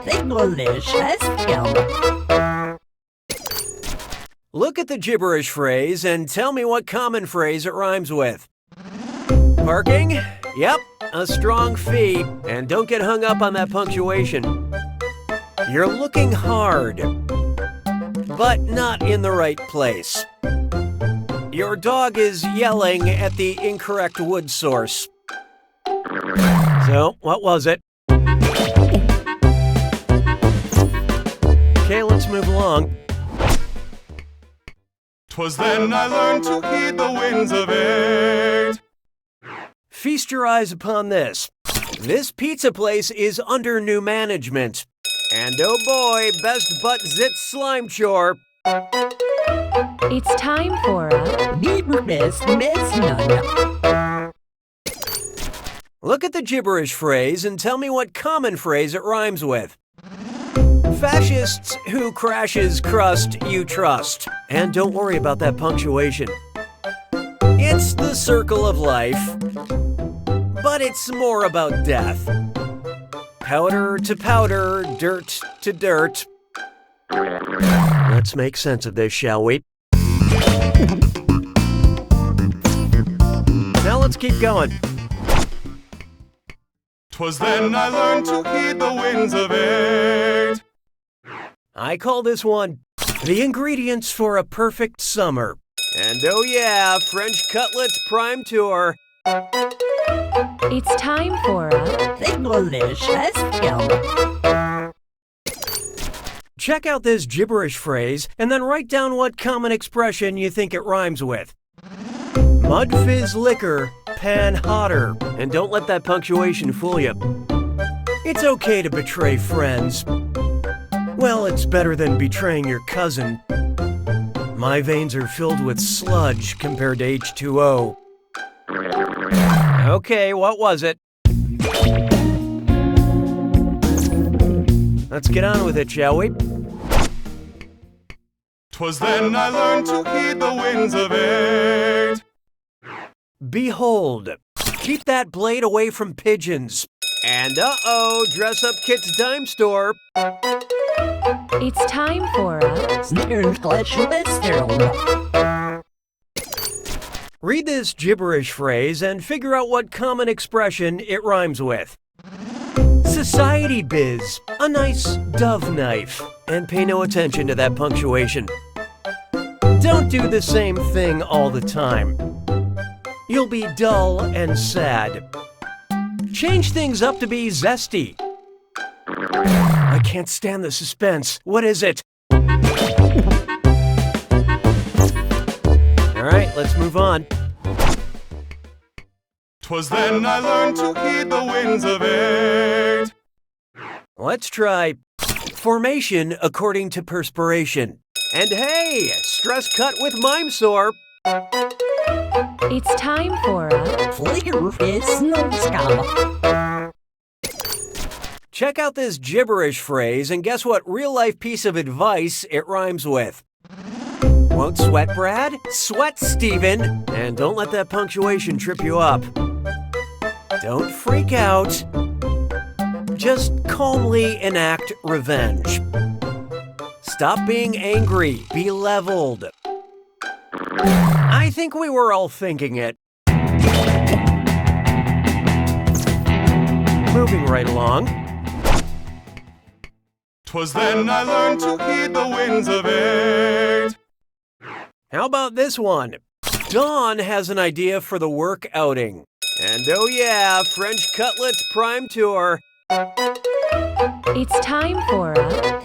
Look at the gibberish phrase and tell me what common phrase it rhymes with. Parking? Yep, a strong fee. And don't get hung up on that punctuation. You're looking hard, but not in the right place. Your dog is yelling at the incorrect wood source. So, what was it? Okay, let's move along. 'Twas then I learned to heed the winds of eight. Feast your eyes upon this. This pizza place is under new management. And oh boy, best butt zit slime chore. It's time for a Look at the gibberish phrase and tell me what common phrase it rhymes with. Fascists who crashes crust you trust. And don't worry about that punctuation. It's the circle of life, but it's more about death. Powder to powder, dirt to dirt. Let's make sense of this, shall we? Now let's keep going. 'Twas then I learned to heed the winds of eight. I call this one the ingredients for a perfect summer. And oh yeah, French Cutlets Prime Tour. It's time for a Check out this gibberish phrase and then write down what common expression you think it rhymes with. Mud fizz liquor, pan hotter. And don't let that punctuation fool you. It's okay to betray friends. Well, it's better than betraying your cousin. My veins are filled with sludge compared to H2O. Okay, what was it? Let's get on with it, shall we? 'Twas then I learned to heed the winds of eight. Behold, keep that blade away from pigeons. And dress up Kit's dime store. It's time for a Read this gibberish phrase and figure out what common expression it rhymes with. Society biz, a nice dove knife, and pay no attention to that punctuation. Don't do the same thing all the time. You'll be dull and sad. Change things up to be zesty. I can't stand the suspense. What is it? All right, let's move on. 'Twas then I learned to heed the winds of eight. Let's try formation according to perspiration. And hey, stress cut with mime sore. It's time for a Check out this gibberish phrase and guess what real-life piece of advice it rhymes with. Won't sweat, Brad? Sweat, Steven! And don't let that punctuation trip you up. Don't freak out. Just calmly enact revenge. Stop being angry. Be leveled. I think we were all thinking it. Moving right along. 'Twas then I learned to heed the winds of eight. How about this one? Dawn has an idea for the work outing. And oh yeah, French Cutlets Prime Tour. It's time for a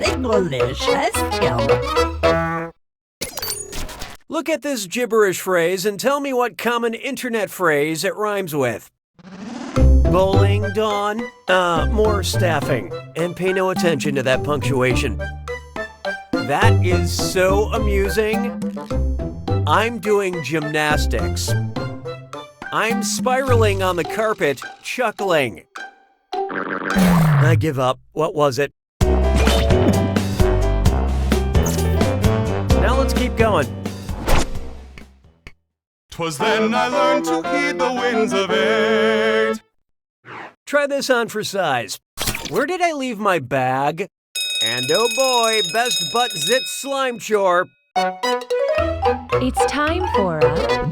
Look at this gibberish phrase and tell me what common internet phrase it rhymes with. Bowling, Dawn? More staffing. And pay no attention to that punctuation. That is so amusing. I'm doing gymnastics. I'm spiraling on the carpet, chuckling. I give up. What was it? Now let's keep going. 'Twas then I learned to heed the winds of eight. Try this on for size. Where did I leave my bag? And oh boy, best butt zit slime chore. It's time for a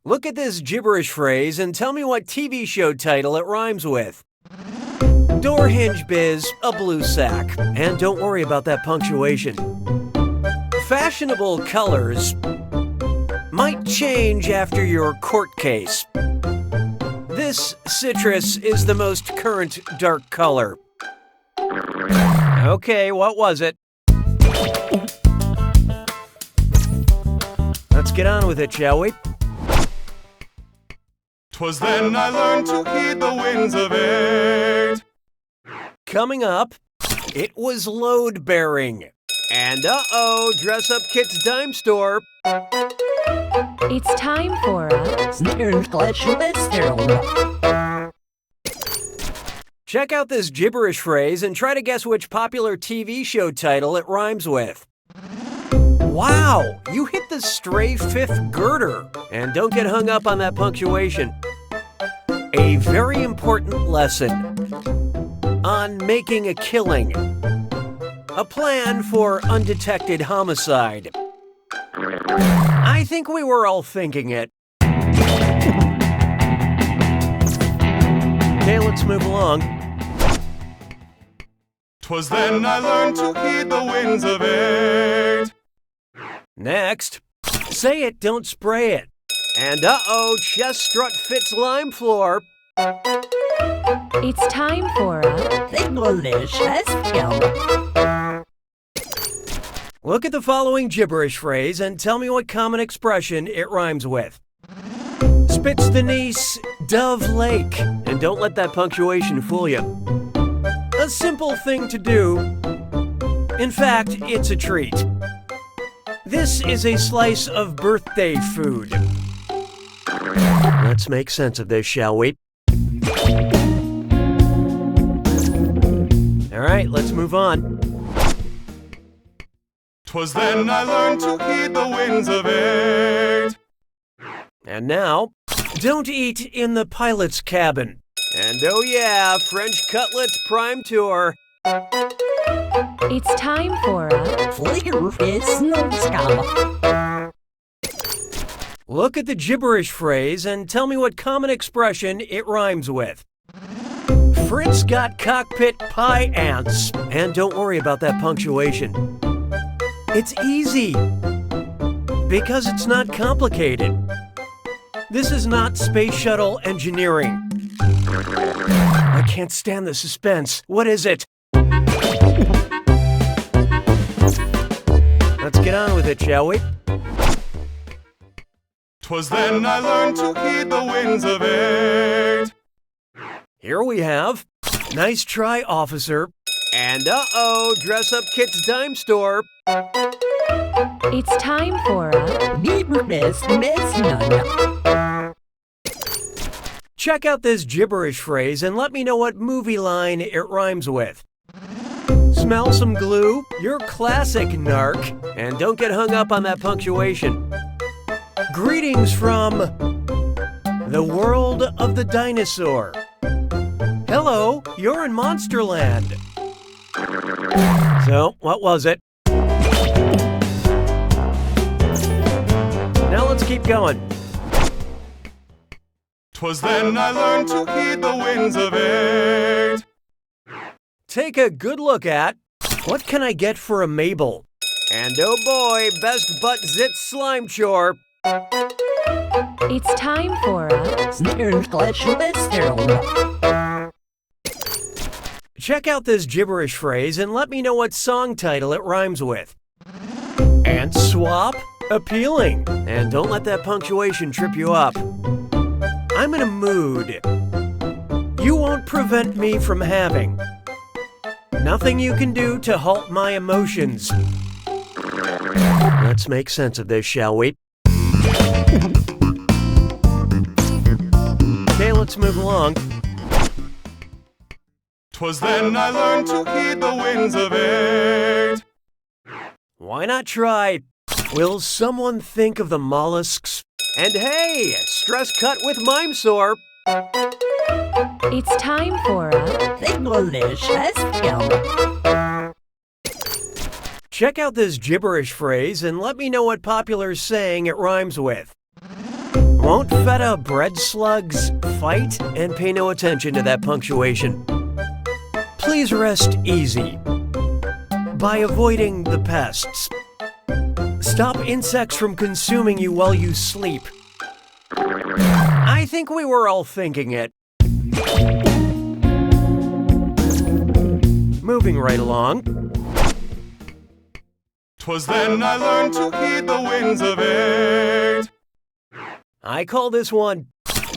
Look at this gibberish phrase and tell me what TV show title it rhymes with. Door hinge biz, a blue sack. And don't worry about that punctuation. Fashionable colors might change after your court case. This citrus is the most current dark color. Okay, what was it? Let's get on with it, shall we? 'Twas then I learned to heed the winds of eight. Coming up, it was load bearing. And dress up Kit's dime store. It's time for a Check out this gibberish phrase and try to guess which popular TV show title it rhymes with. Wow, you hit the stray fifth girder. And don't get hung up on that punctuation. A very important lesson on making a killing. A plan for undetected homicide. I think we were all thinking it. Okay, let's move along. 'Twas then I learned to heed the winds of eight. Next, say it, don't spray it. And chest strut fits lime floor. It's time for a Look at the following gibberish phrase and tell me what common expression it rhymes with. Spits the niece, Dove Lake. And don't let that punctuation fool you. A simple thing to do. In fact, it's a treat. This is a slice of birthday food. Let's make sense of this, shall we? All right, let's move on. 'Twas then I learned to heed the winds of eight. And now, Don't eat in the pilot's cabin. And oh yeah, French Cutlets Prime Tour. It's time for a Look at the gibberish phrase and tell me what common expression it rhymes with. Fritz got cockpit pie ants. And don't worry about that punctuation. It's easy. Because it's not complicated. This is not space shuttle engineering. I can't stand the suspense. What is it? Let's get on with it, shall we? 'Twas then I learned to heed the winds of eight. Here we have. Nice try, officer. And uh-oh, dress-up kit's dime store. It's time for a Check out this gibberish phrase and let me know what movie line it rhymes with. Smell some glue? You're classic, narc. And don't get hung up on that punctuation. Greetings from the world of the dinosaur. Hello, you're in Monsterland. So, what was it? Now let's keep going. 'Twas then I learned to heed the winds of eight. Take a good look at what can I get for a Mabel? And oh boy, best butt zit slime chore. It's time for a Check out this gibberish phrase and let me know what song title it rhymes with. And swap? Appealing. And don't let that punctuation trip you up. I'm in a mood. You won't prevent me from having. Nothing you can do to halt my emotions. Let's make sense of this, shall we? Okay, let's move along. 'Twas then I learned to heed the winds of eight. Why not try? Will someone think of the mollusks? And hey, stress cut with mime sore. It's time for a Check out this gibberish phrase and let me know what popular saying it rhymes with. Won't feta bread slugs fight? And pay no attention to that punctuation. Please rest easy by avoiding the pests. Stop insects from consuming you while you sleep. I think we were all thinking it. Moving right along. 'Twas then I learned to heed the winds of eight. I call this one,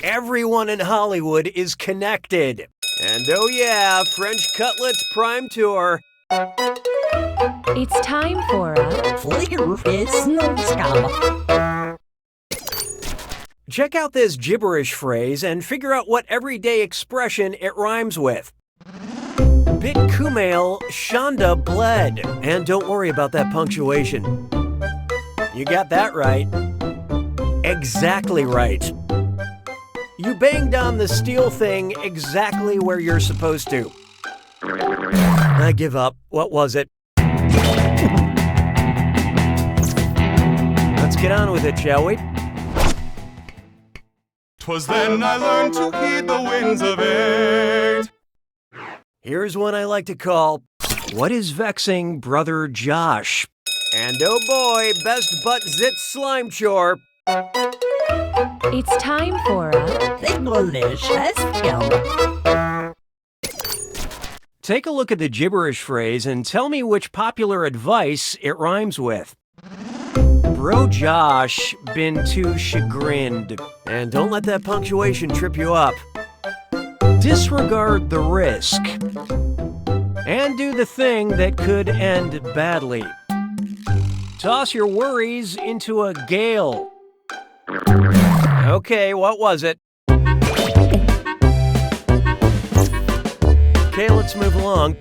Everyone in Hollywood is Connected. And oh yeah, French Cutlets Prime Tour. It's time for a Check out this gibberish phrase and figure out what everyday expression it rhymes with. Bit kumail, Shonda bled. And don't worry about that punctuation. You got that right. Exactly right. You banged on the steel thing exactly where you're supposed to. I give up. What was it? Let's get on with it, shall we? 'Twas then I learned to heed the winds of eight. Here's one I like to call, What is Vexing Brother Josh? And oh boy, best butt zit slime chore. It's time for a Take a look at the gibberish phrase and tell me which popular advice it rhymes with. Bro Josh been too chagrined. And don't let that punctuation trip you up. Disregard the risk. And do the thing that could end badly. Toss your worries into a gale. Okay, what was it? Okay, let's move along.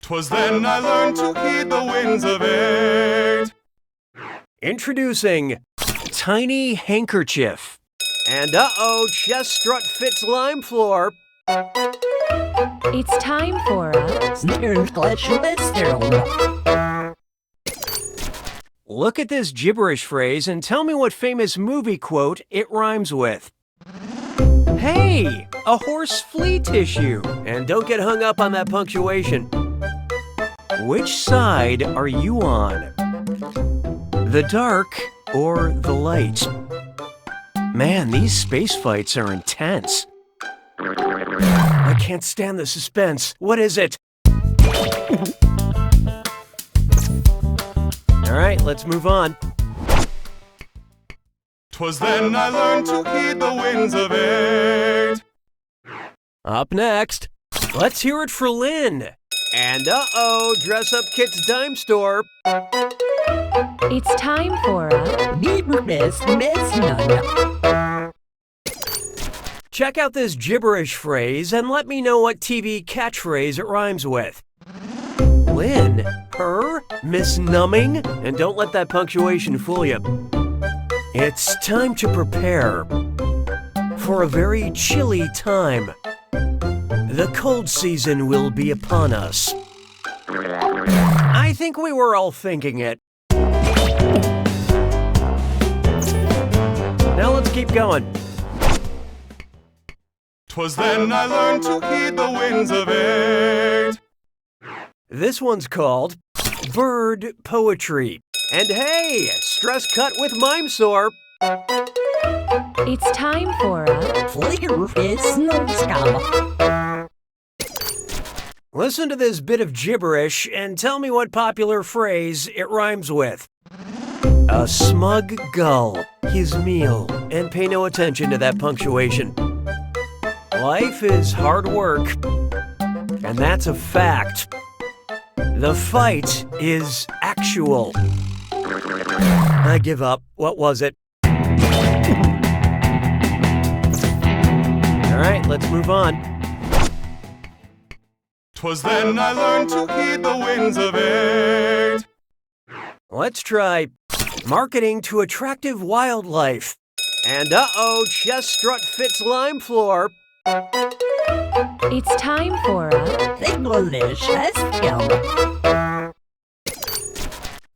'Twas then I learned to heed the winds of eight. Introducing tiny handkerchief. And uh-oh, chest strut fits lime floor. It's time for a English Western. Look at this gibberish phrase and tell me what famous movie quote it rhymes with. Hey, a horse flea tissue. And don't get hung up on that punctuation. Which side are you on? The dark or the light? Man, these space fights are intense. I can't stand the suspense. What is it? All right, let's move on. 'Twas then I learned to heed the winds of 8. Up next, let's hear it for Lynn. And uh-oh, Dress Up Kit's Dime Store. It's time for a Gibberish Questions. Check out this gibberish phrase and let me know what TV catchphrase it rhymes with. Lynn, her, Miss Numbing, and don't let that punctuation fool you. It's time to prepare for a very chilly time. The cold season will be upon us. I think we were all thinking it. Now let's keep going. 'Twas then I learned to heed the winds of 8. This one's called Bird Poetry. And hey, stress cut with mime sore. It's time for a Listen to this bit of gibberish and tell me what popular phrase it rhymes with. A smug gull, his meal, and pay no attention to that punctuation. Life is hard work, and that's a fact. The fight is actual. I give up. What was it? All right, let's move on. 'Twas then I learned to heed the winds of 8. Let's try marketing to attractive wildlife. And uh-oh, chest strut fits lime floor. It's time for a English Western.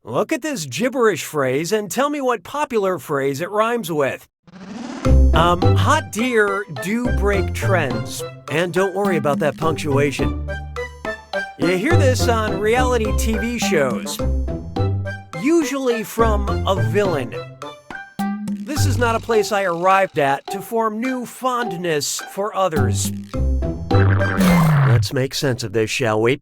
Look at this gibberish phrase and tell me what popular phrase it rhymes with. Hot deer do break trends. And don't worry about that punctuation. You hear this on reality TV shows, usually from a villain. This is not a place I arrived at to form new fondness for others. Let's make sense of this, shall we?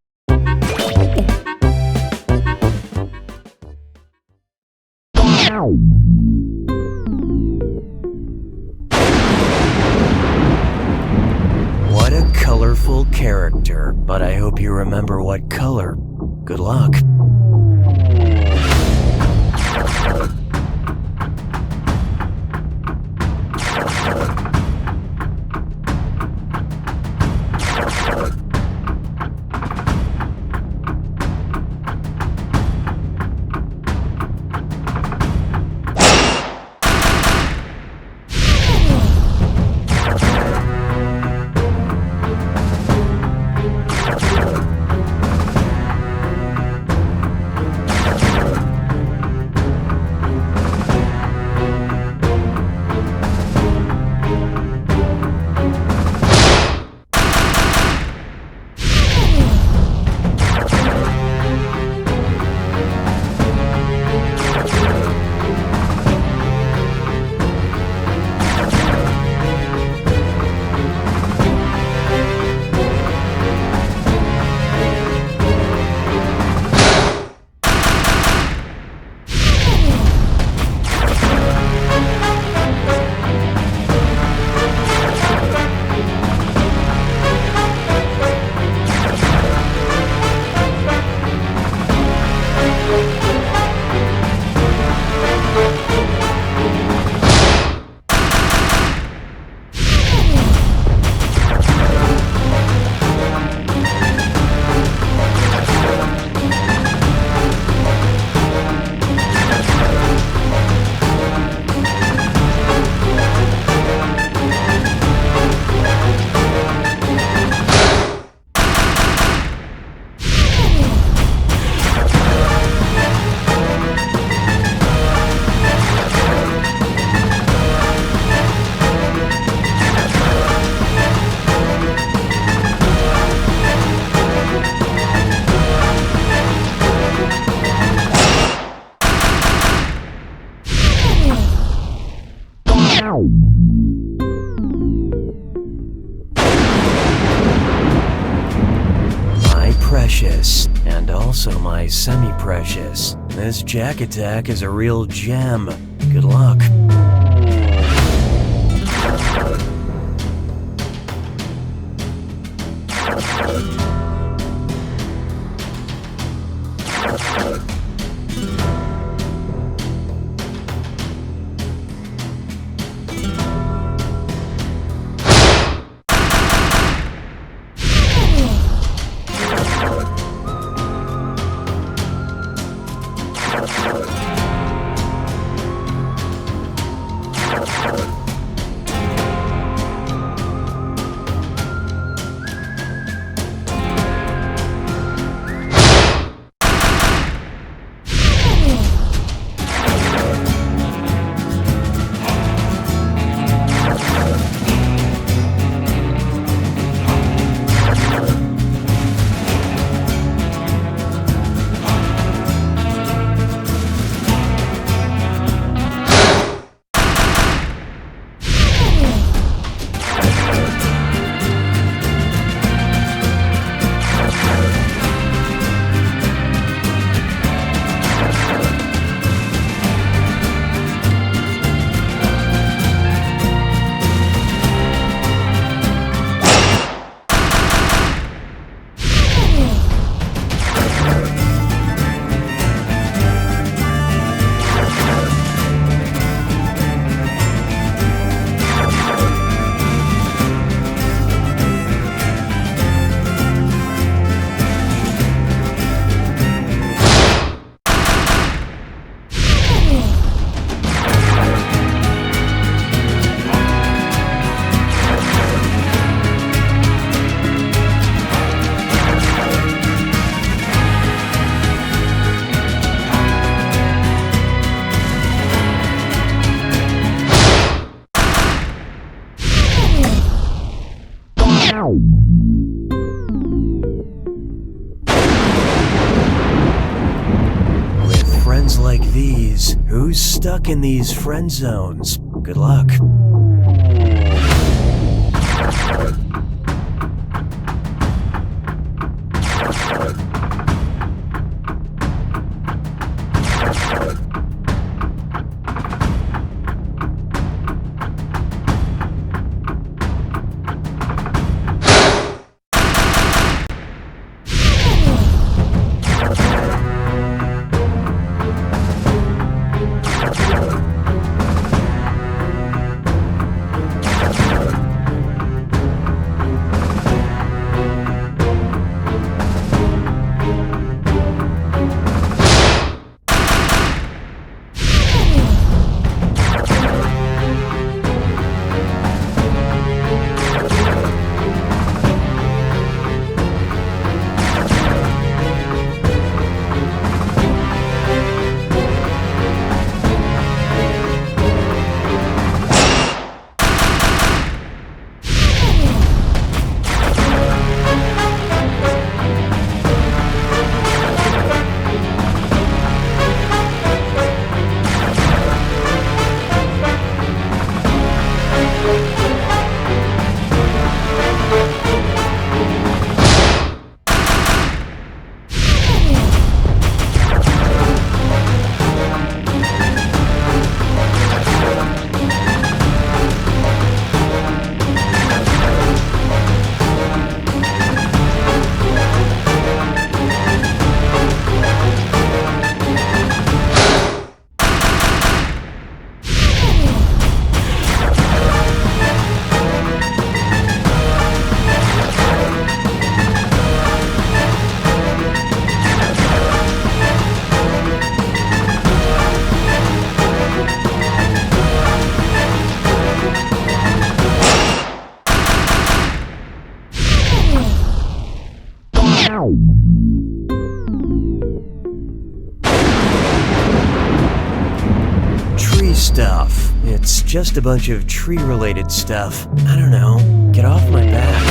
What a colorful character, but I hope you remember what color. Good luck. precious, and also my semi-precious. This Jack Attack is a real gem. Good luck. With friends like these, who's stuck in these friend zones? Good luck. Tree stuff. It's just a bunch of tree-related stuff. I don't know. Get off my back.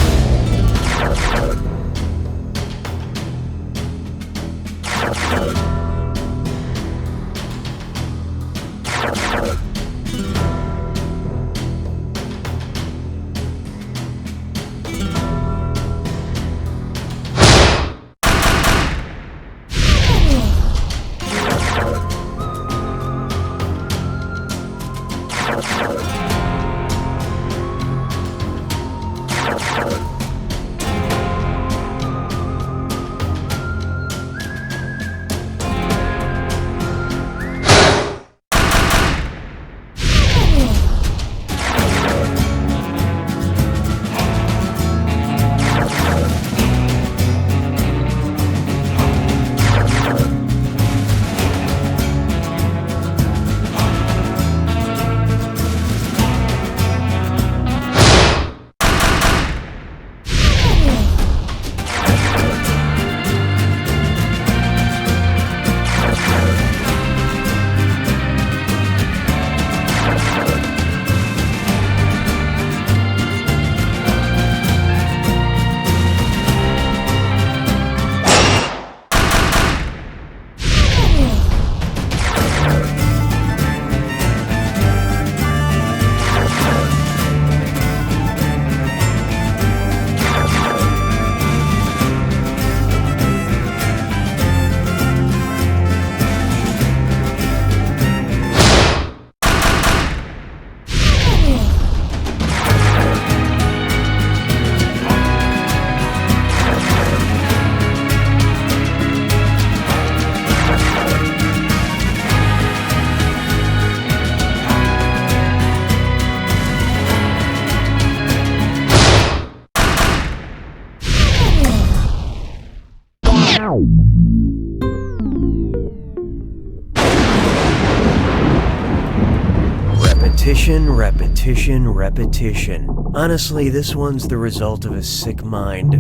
Repetition, repetition, repetition. Honestly, this one's the result of a sick mind.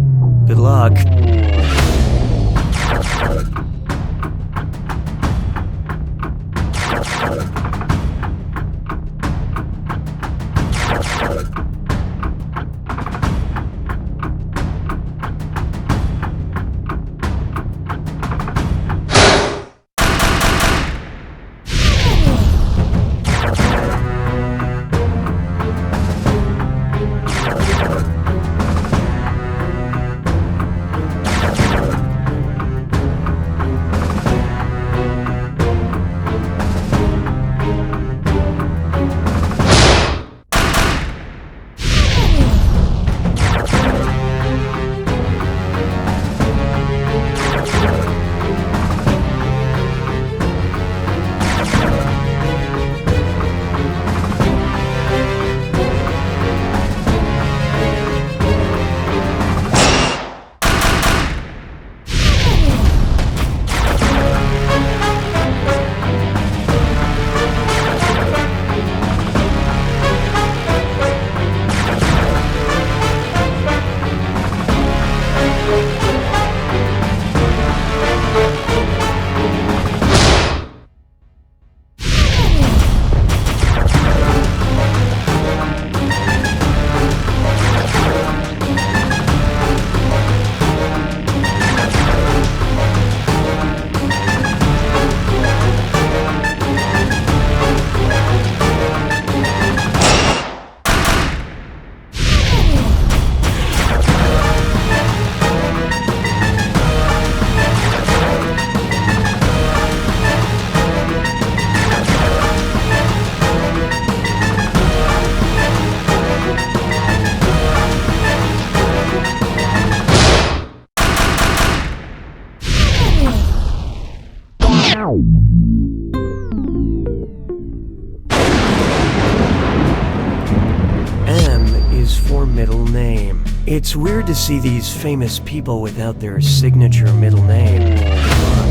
Good luck. For middle name. It's weird to see these famous people without their signature middle name. Good luck.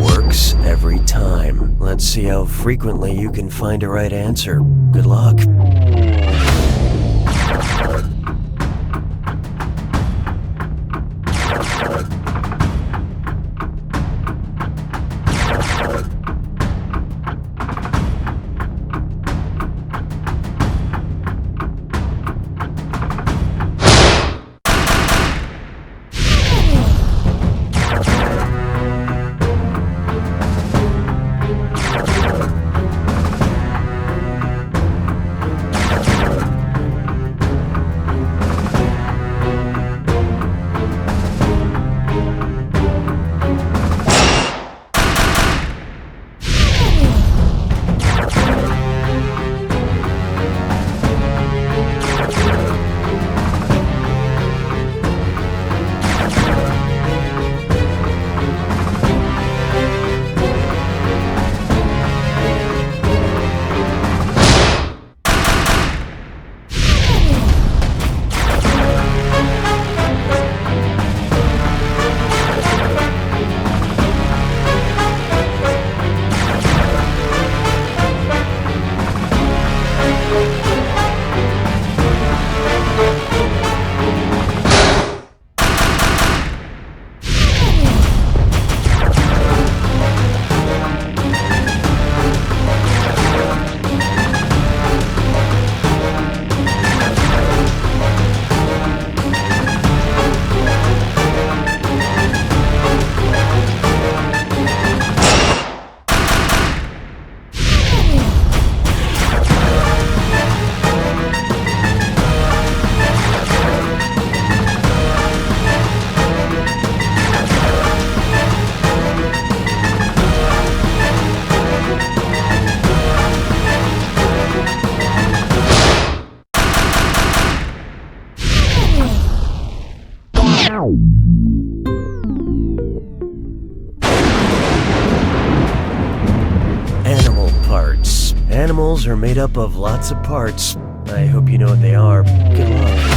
Works every time. Let's see how frequently you can find a right answer. Good luck. animals are made up of lots of parts. I hope you know what they are. Good luck.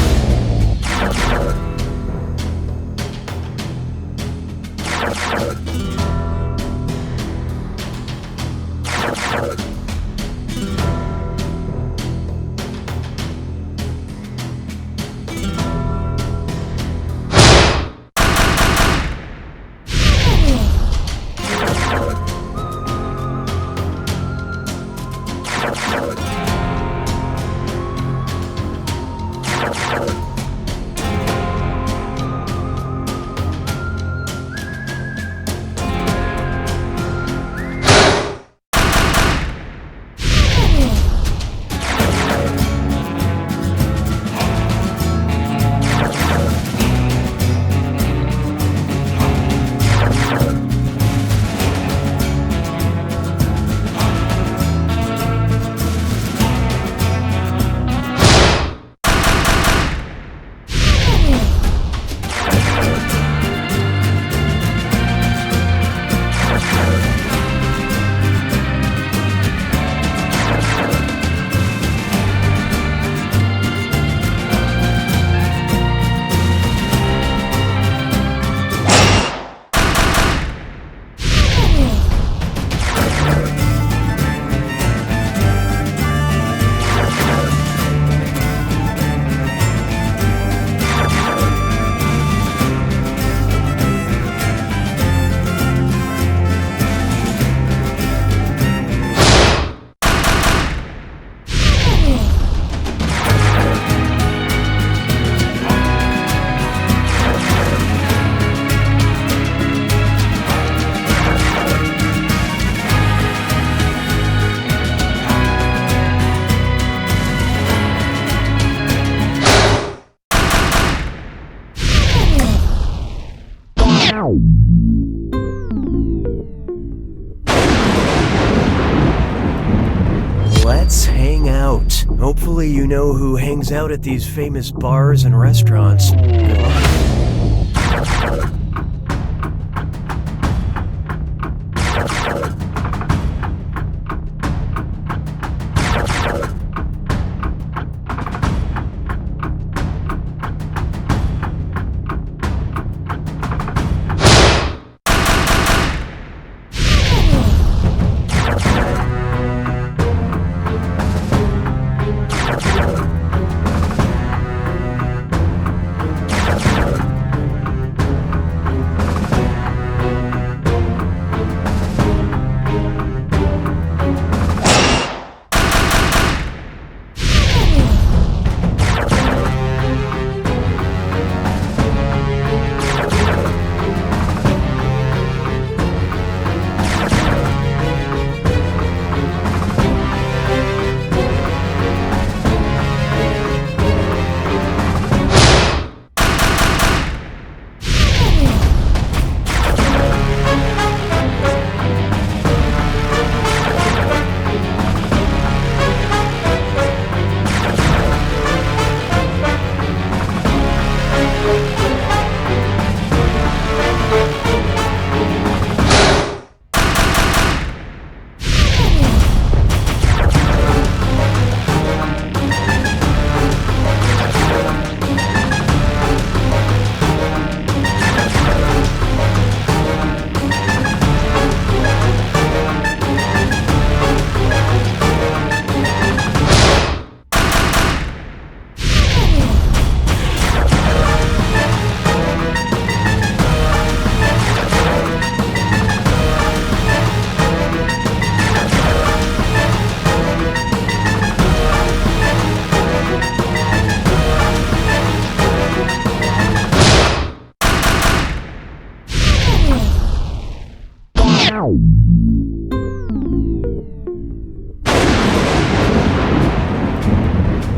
Let's hang out. Hopefully you know who hangs out at these famous bars and restaurants. Good luck.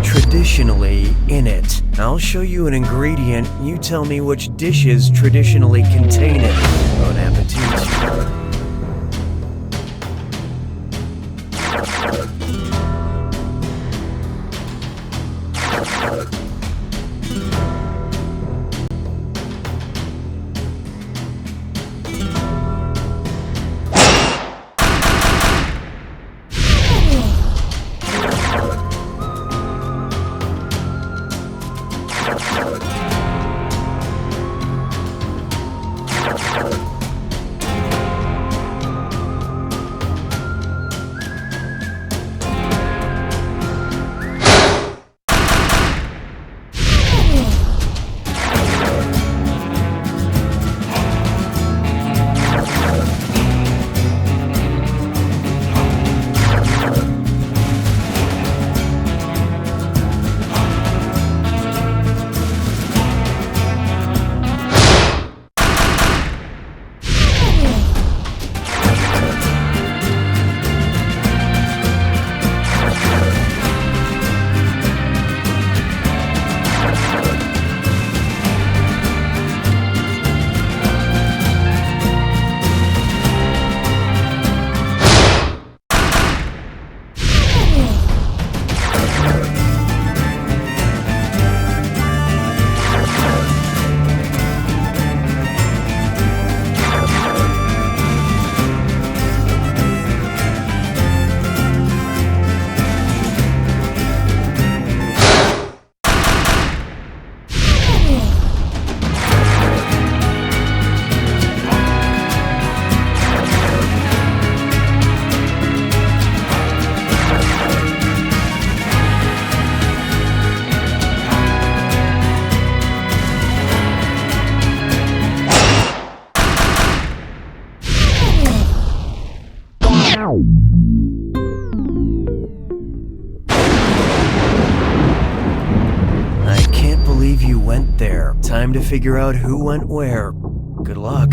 Traditionally in it. I'll show you an ingredient, you tell me which dishes traditionally contain it. Bon appetit. I can't believe you went there. Time to figure out who went where. Good luck.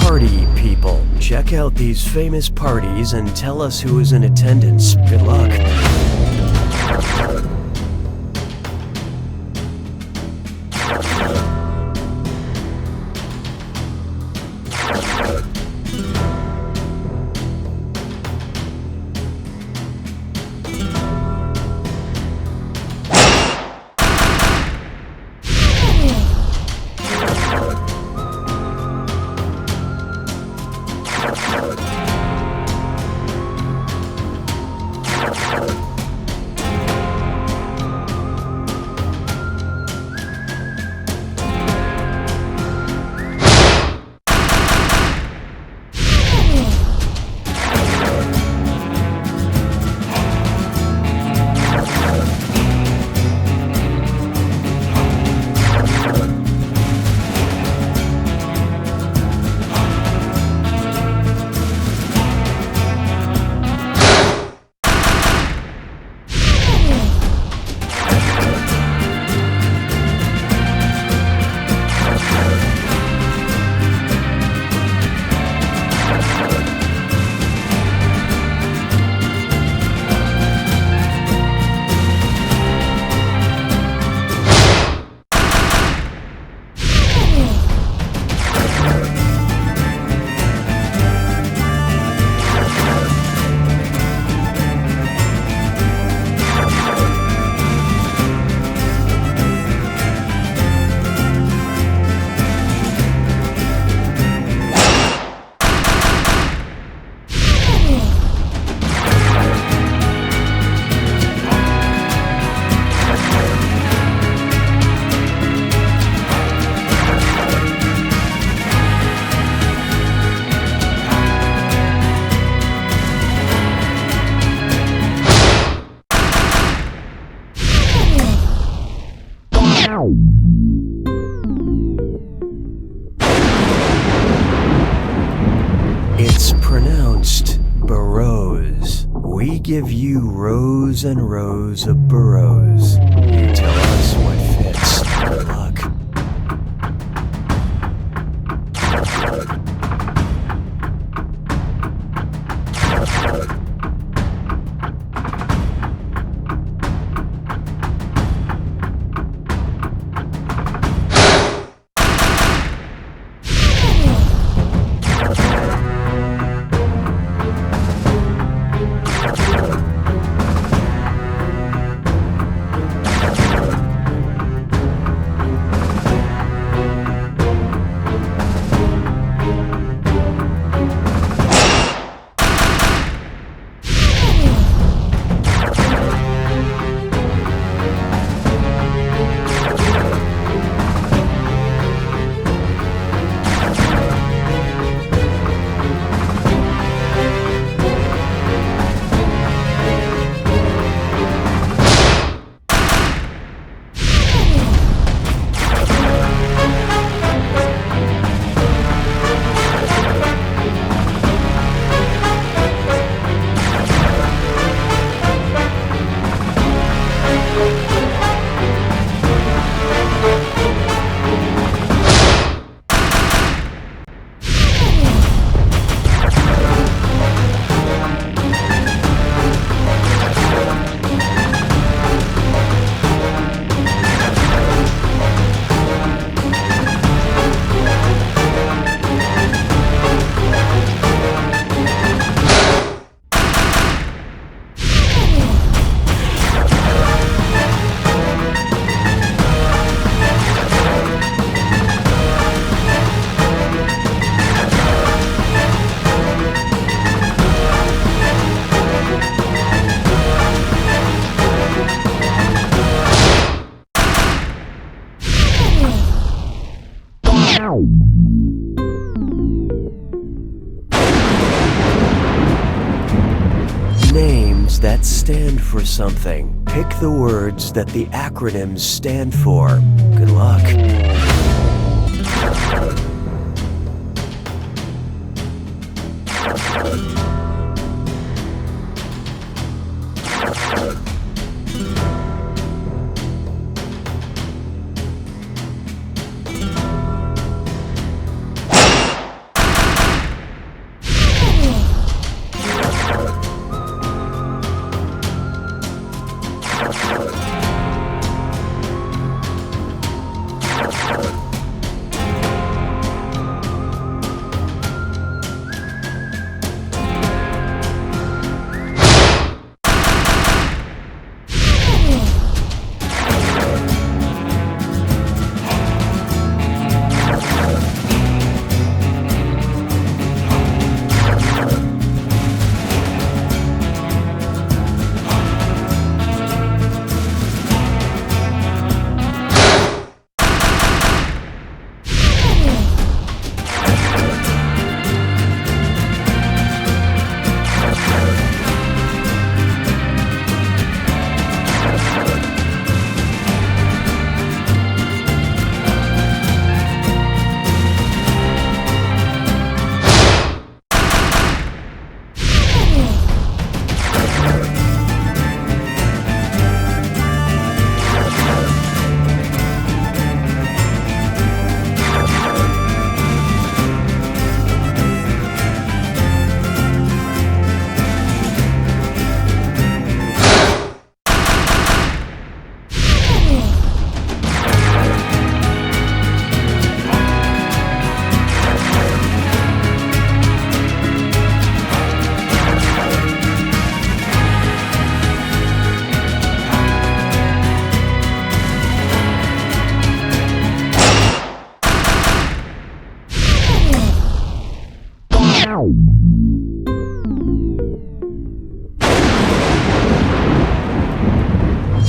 Party people. Check out these famous parties and tell us who is in attendance. Good luck. It's pronounced burrows. We give you rows and rows of burrows. You tell us what fits. Good luck. words that stand for something. Pick the words that the acronyms stand for. Good luck.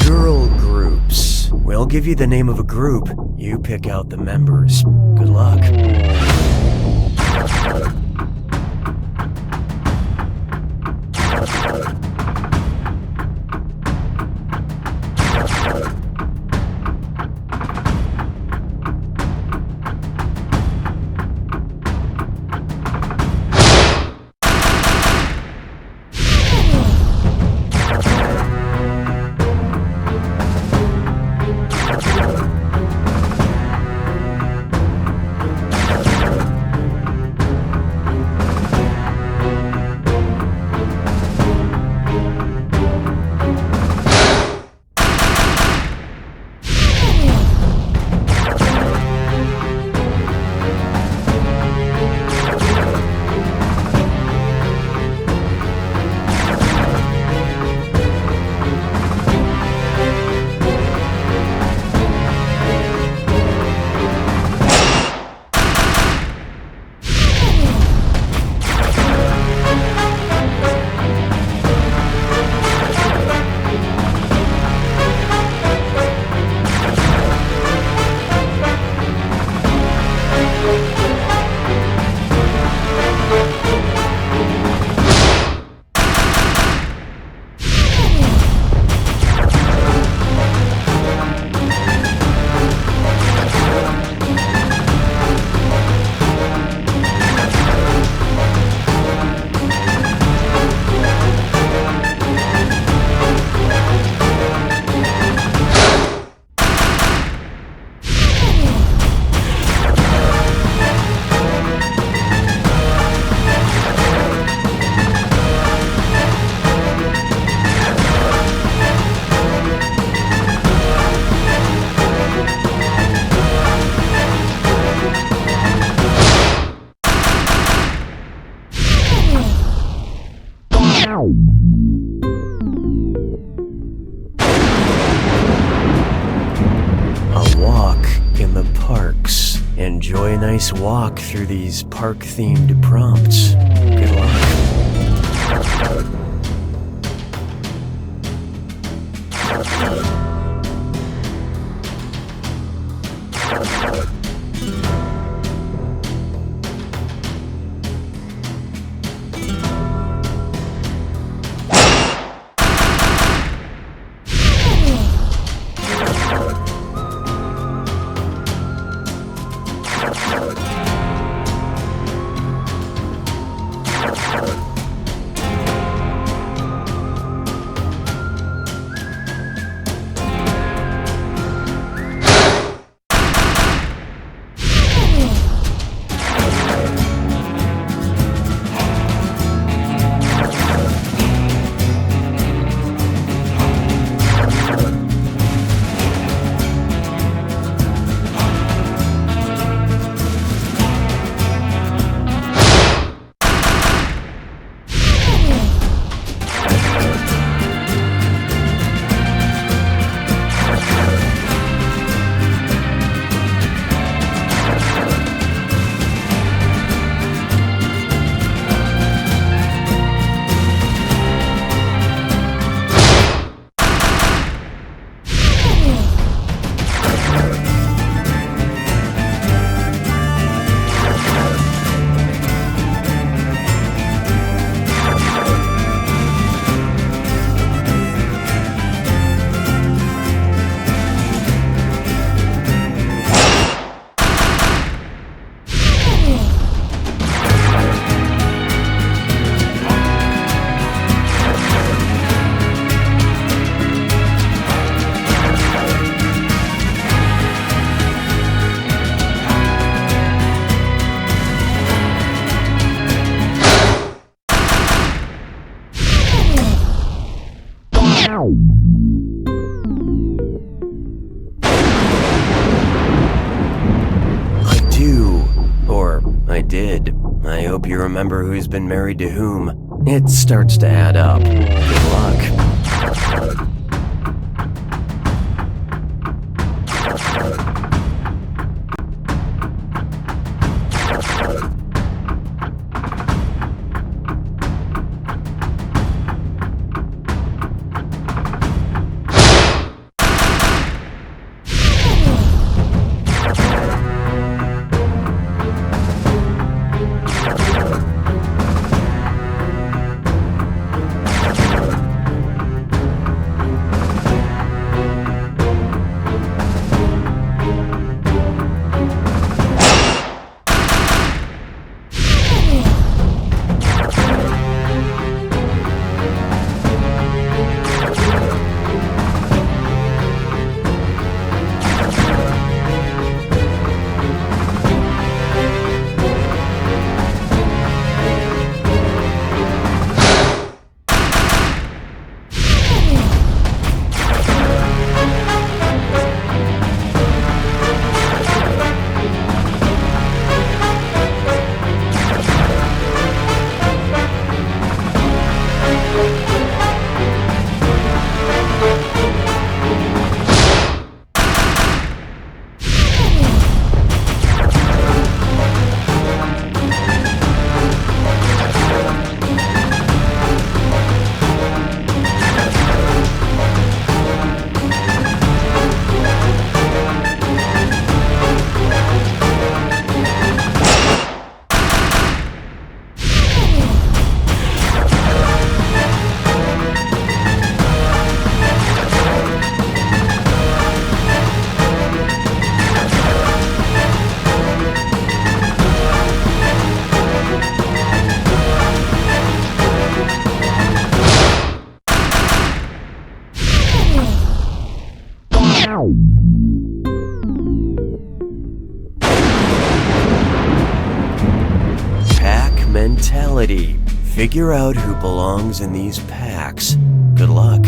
Girl groups. We'll give you the name of a group. You pick out the members. Good luck. A walk in the parks. Enjoy a nice walk through these park-themed prompts. Good luck. I hope you remember who's been married to whom. It starts to add up. Good luck. Pack mentality. Figure out who belongs in these packs. Good luck.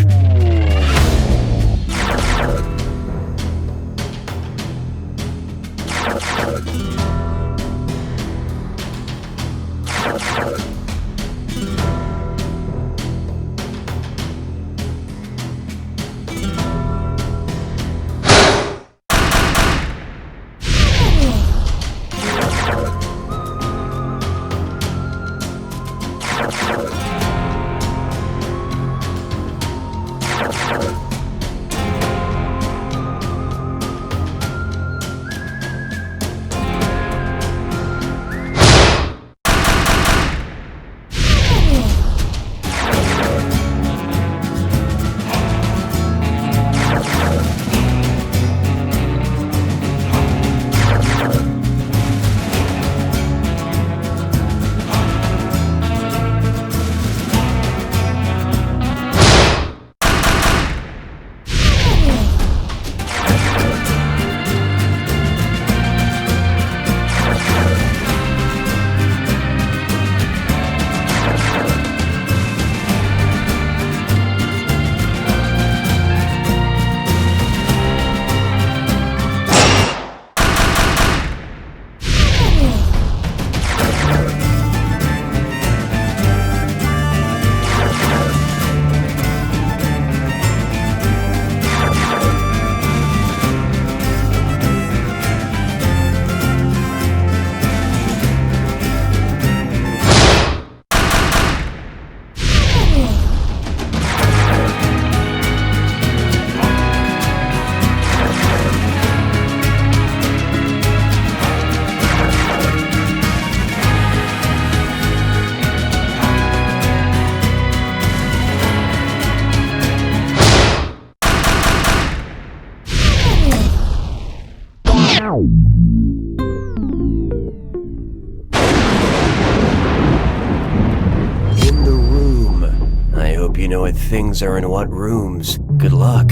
In the room. I hope you know what things are in what rooms. Good luck.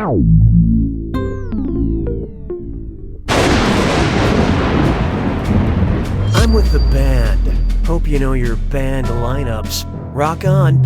I'm with the band. Hope you know your band lineups. Rock on.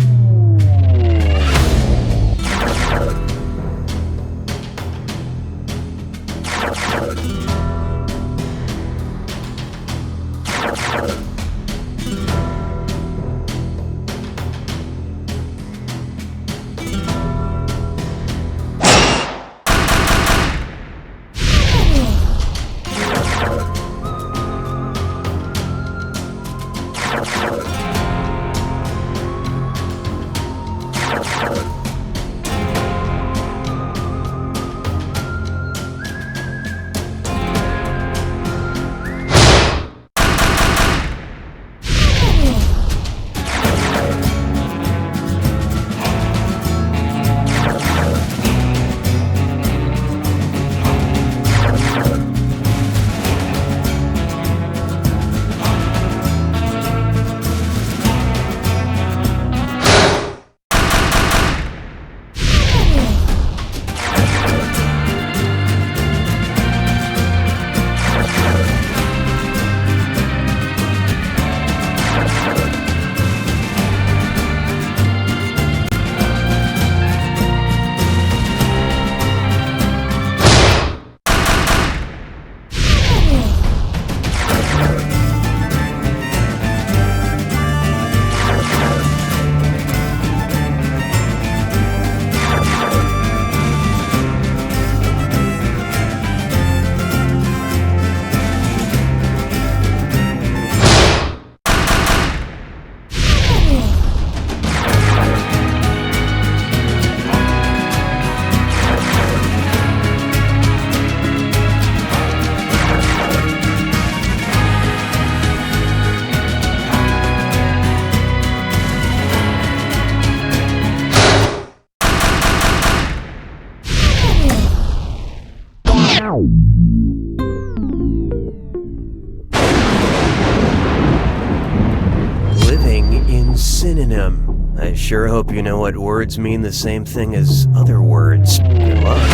Living in synonym. I sure hope you know what words mean the same thing as other words. Good luck.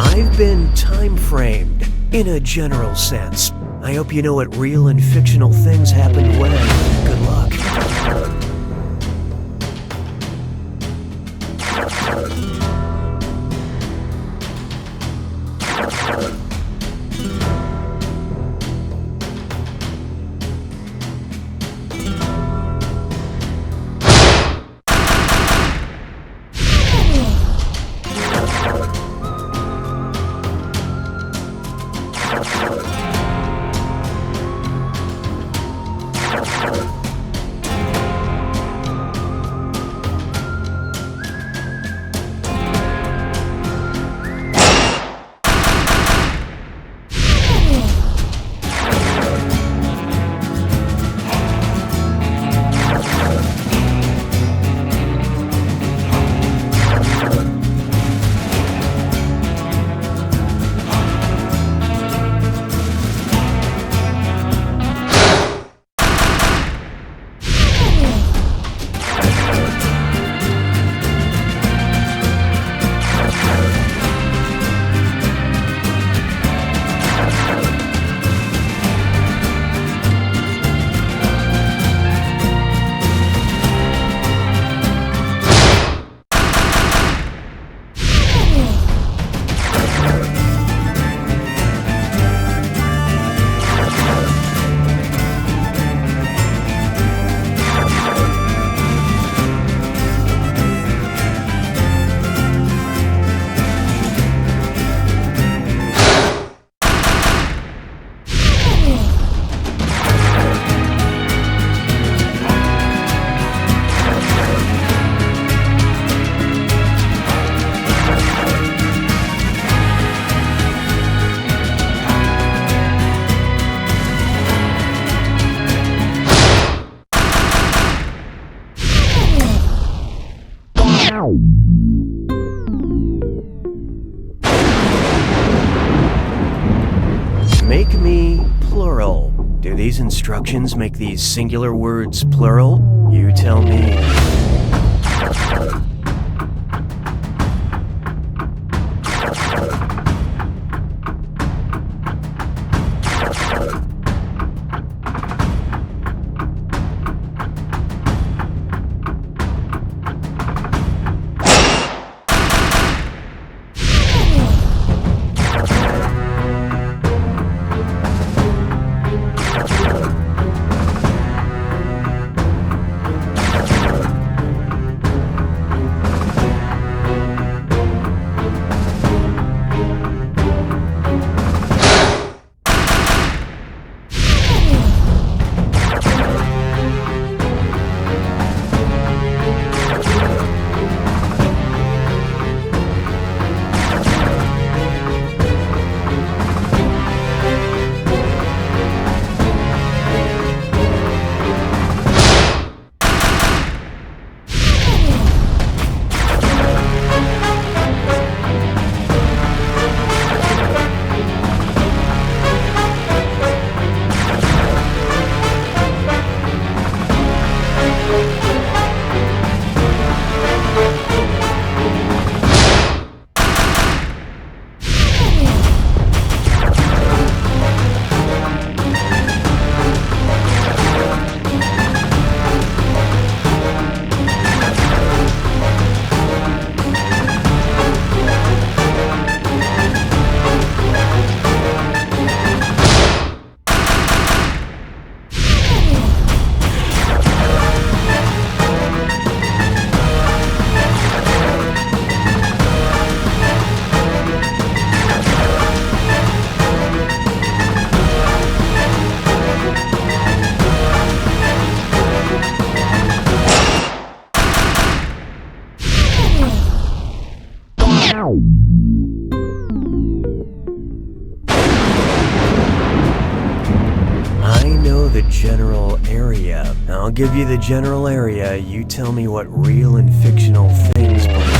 I've been time-framed, in a general sense. I hope you know what real and fictional things happened when. Good luck. Make me plural. Do these instructions make these singular words plural? You tell me. I know the general area. I'll give you the general area. You tell me what real and fictional things belong.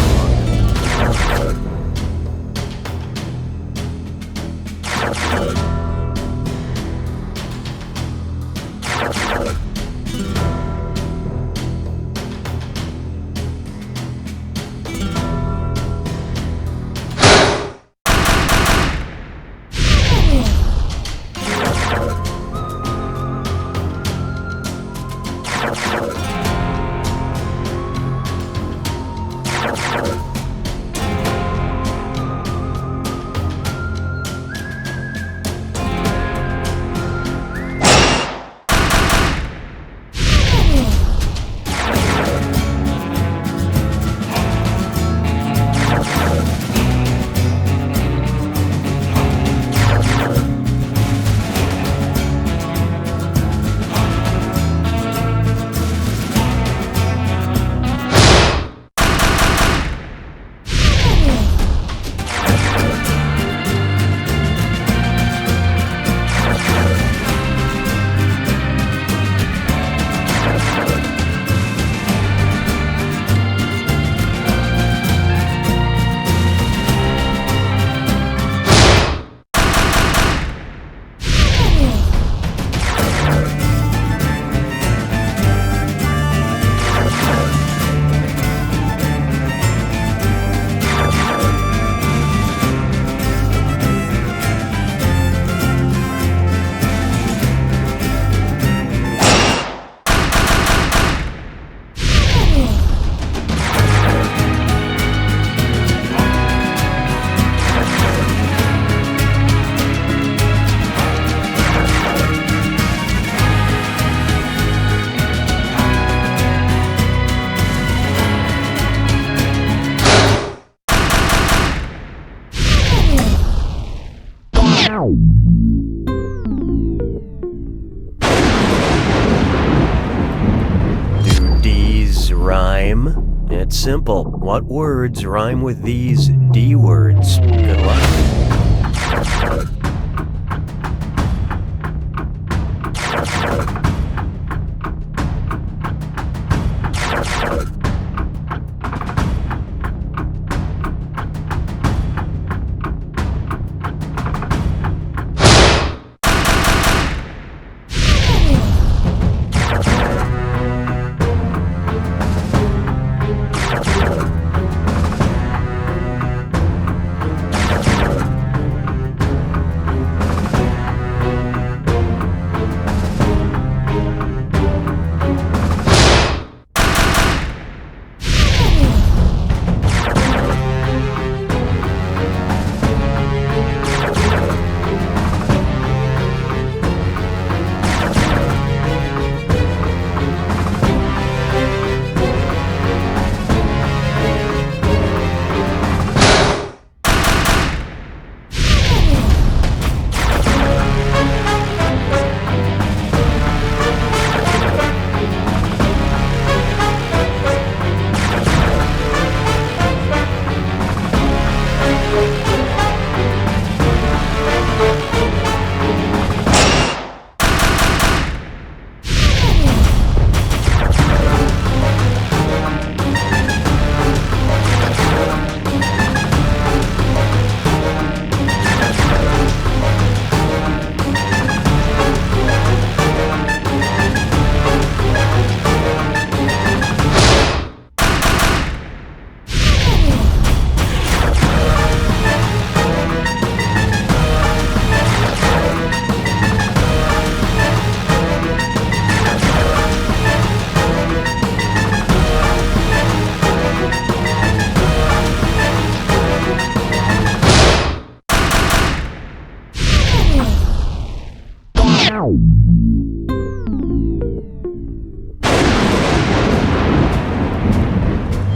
Do D's rhyme? It's simple. What words rhyme with these D words? Good luck.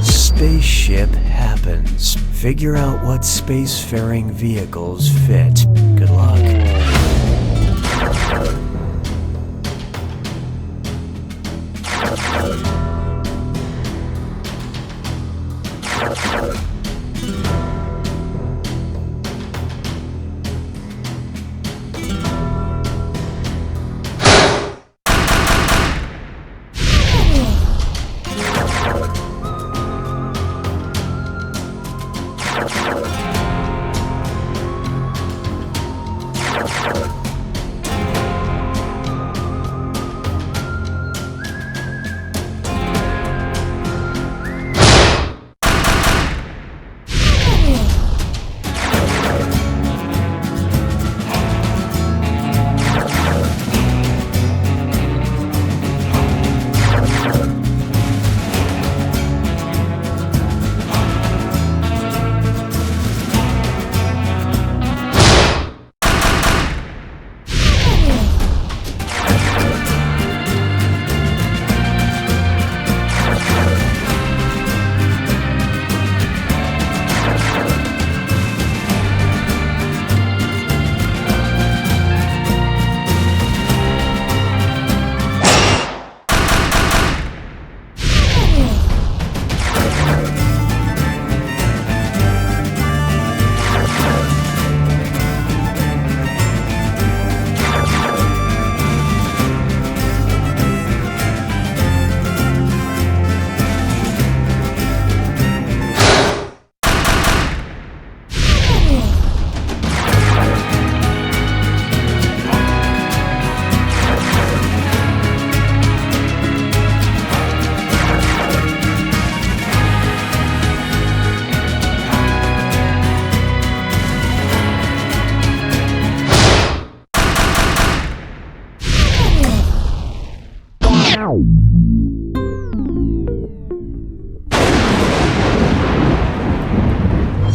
Spaceship happens. Figure out what spacefaring vehicles fit. Good luck.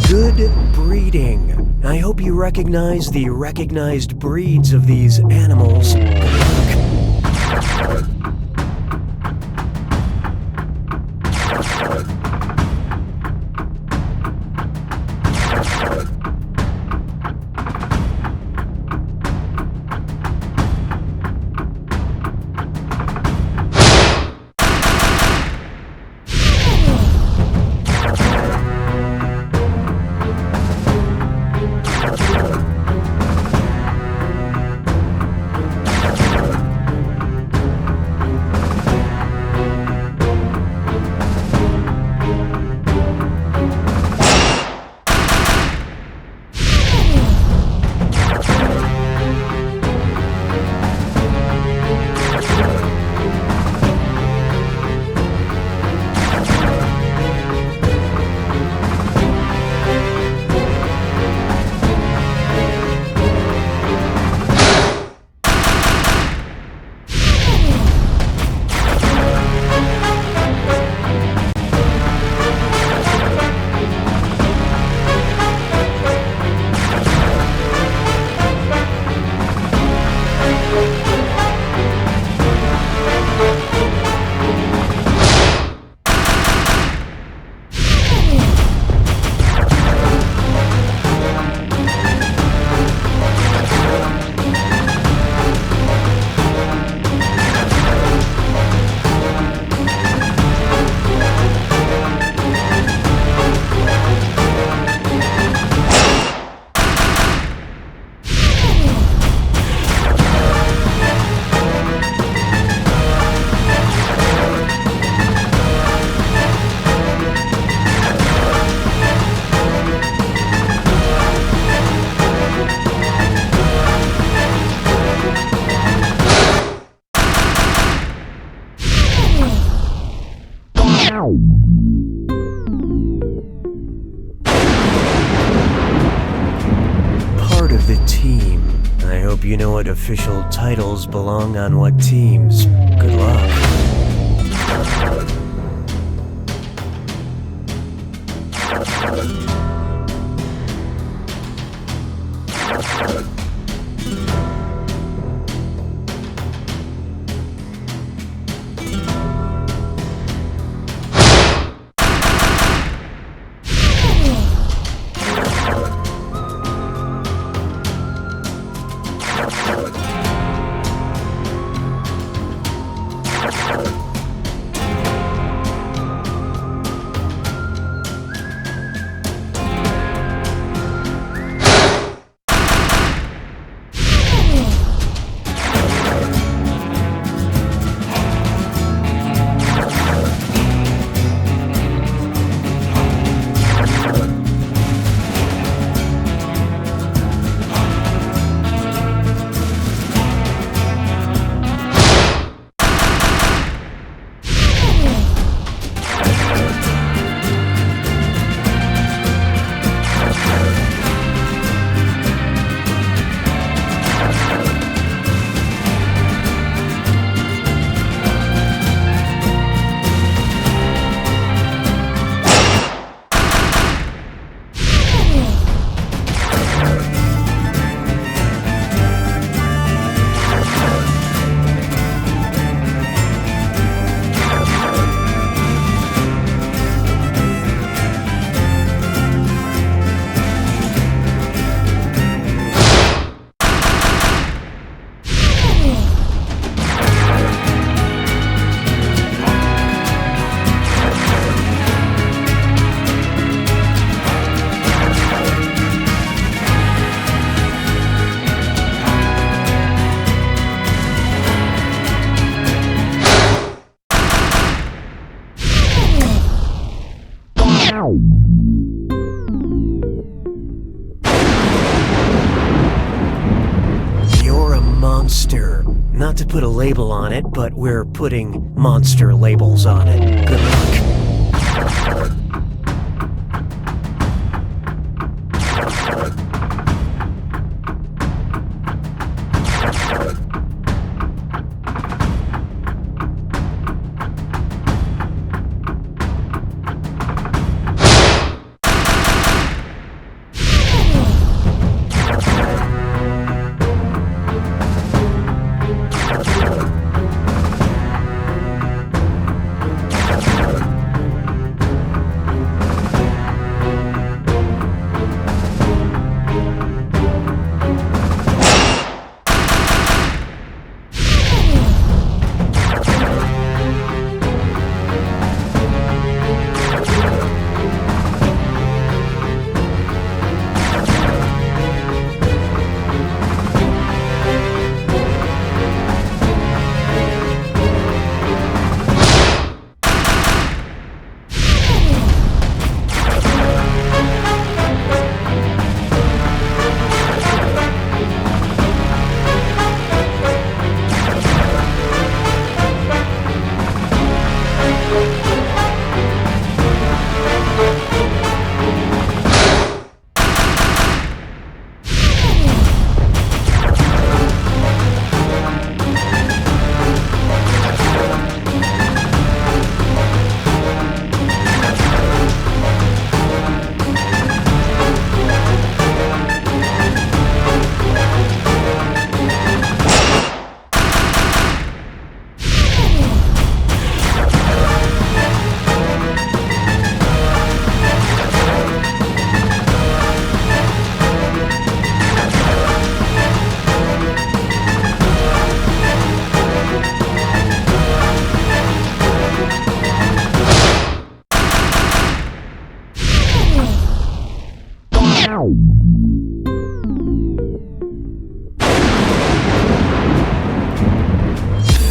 Good breeding. I hope you recognize the recognized breeds of these animals. Part of the team. I hope you know what official titles belong on what teams. Good luck. Not to put a label on it, but we're putting monster labels on it. Good luck.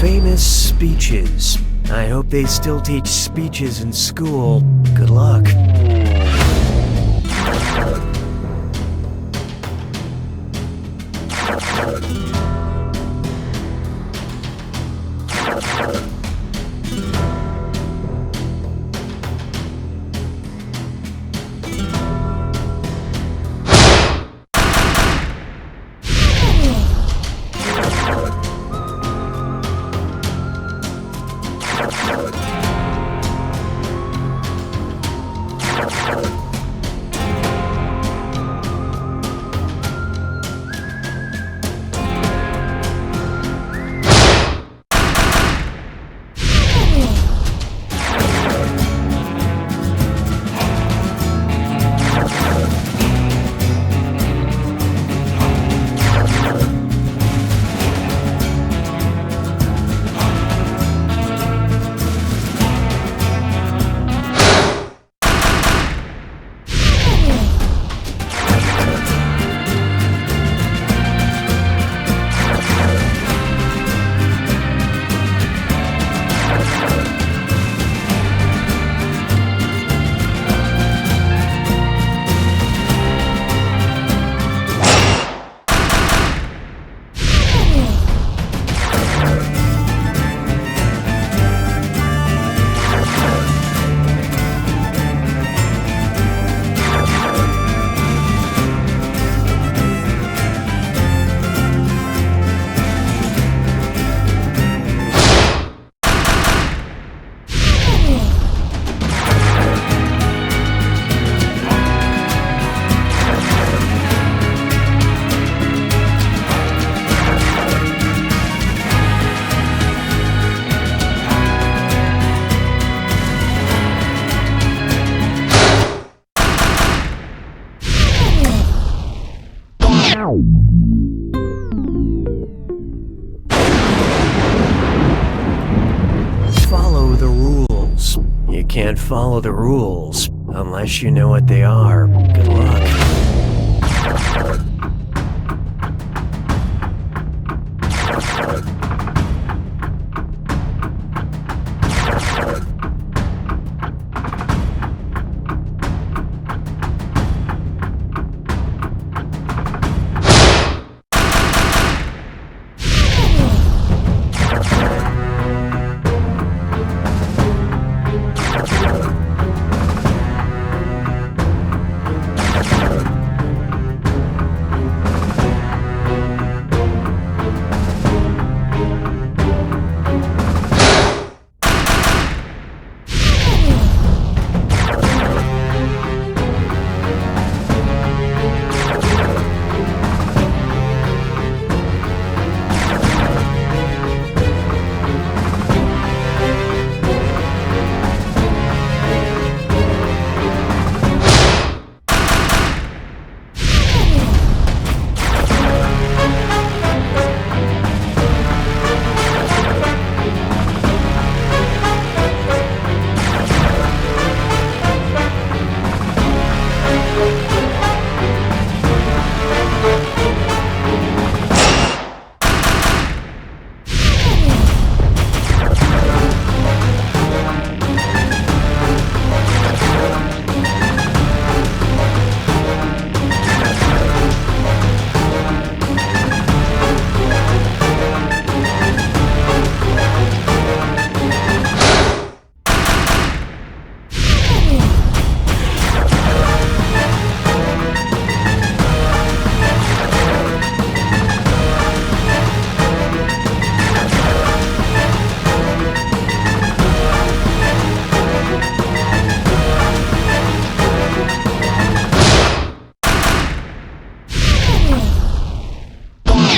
Famous speeches. I hope they still teach speeches in school. Good luck. Follow the rules. You can't follow the rules unless you know what they are. Good luck.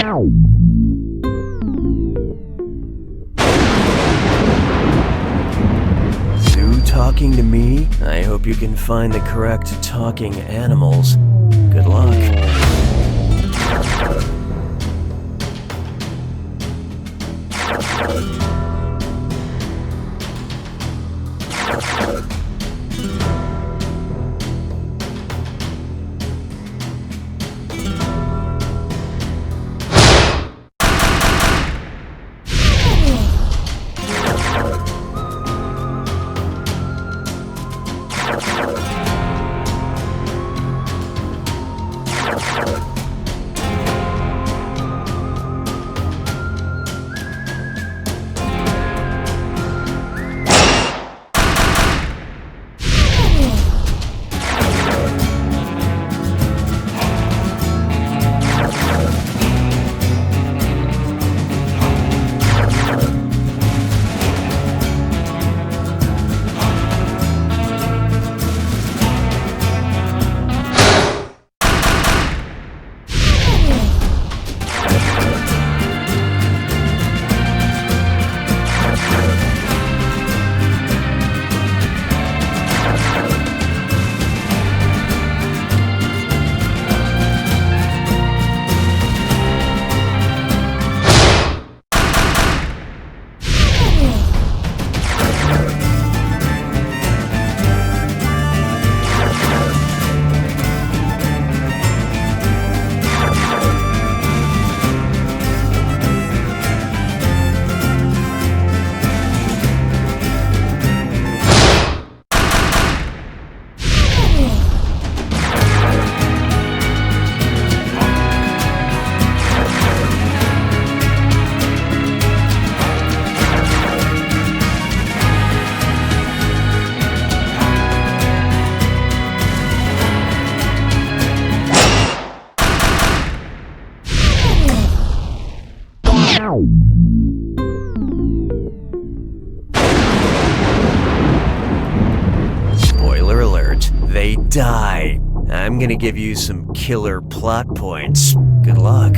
You talking to me? I hope you can find the correct talking animals. Good luck. Spoiler alert, they die. I'm gonna give you some killer plot points. Good luck.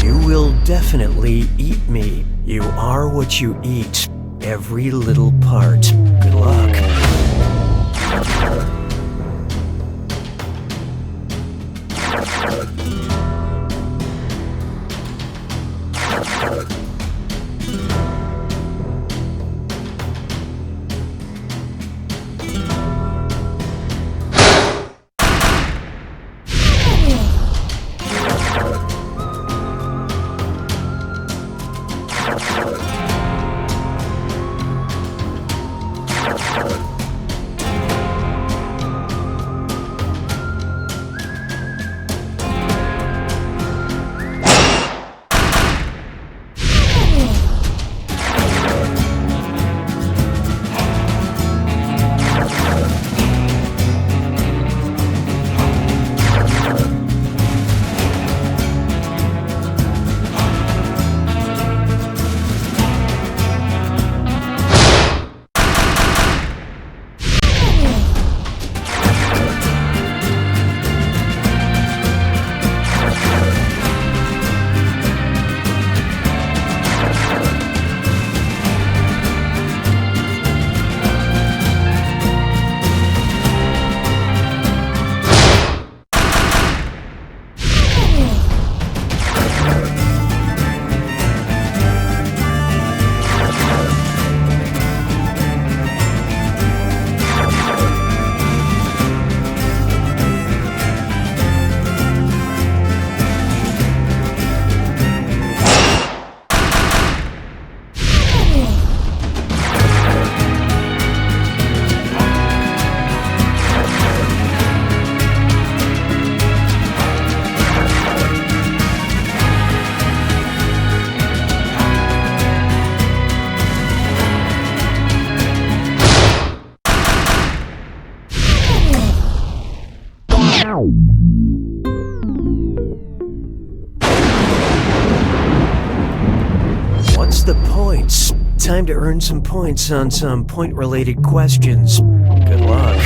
You will definitely eat me. You are what you eat. Every little part. Good luck. What's the points? Time to earn some points on some point-related questions. Good luck.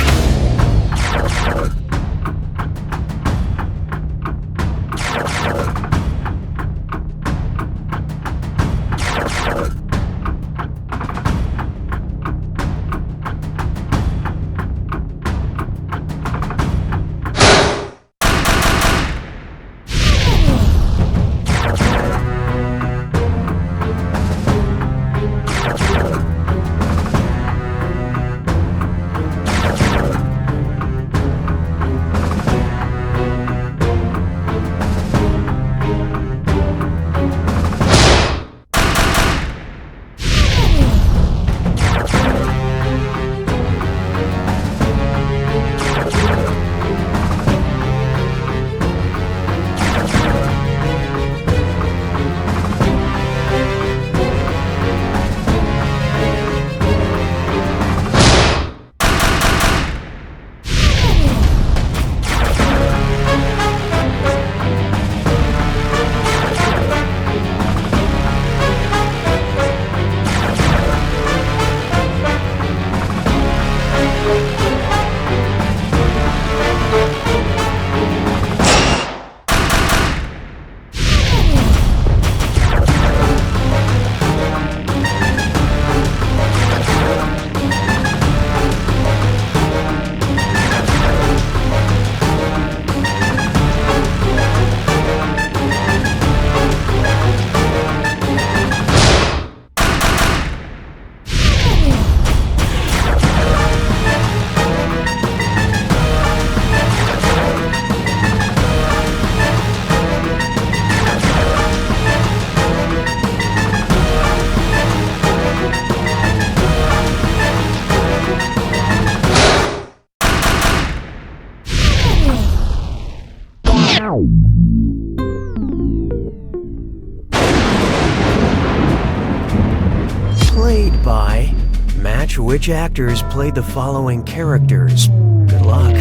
Played by. Match which actors played the following characters. Good luck.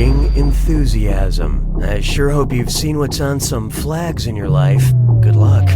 intriguing enthusiasm. I sure hope you've seen what's on some flags in your life. Good luck.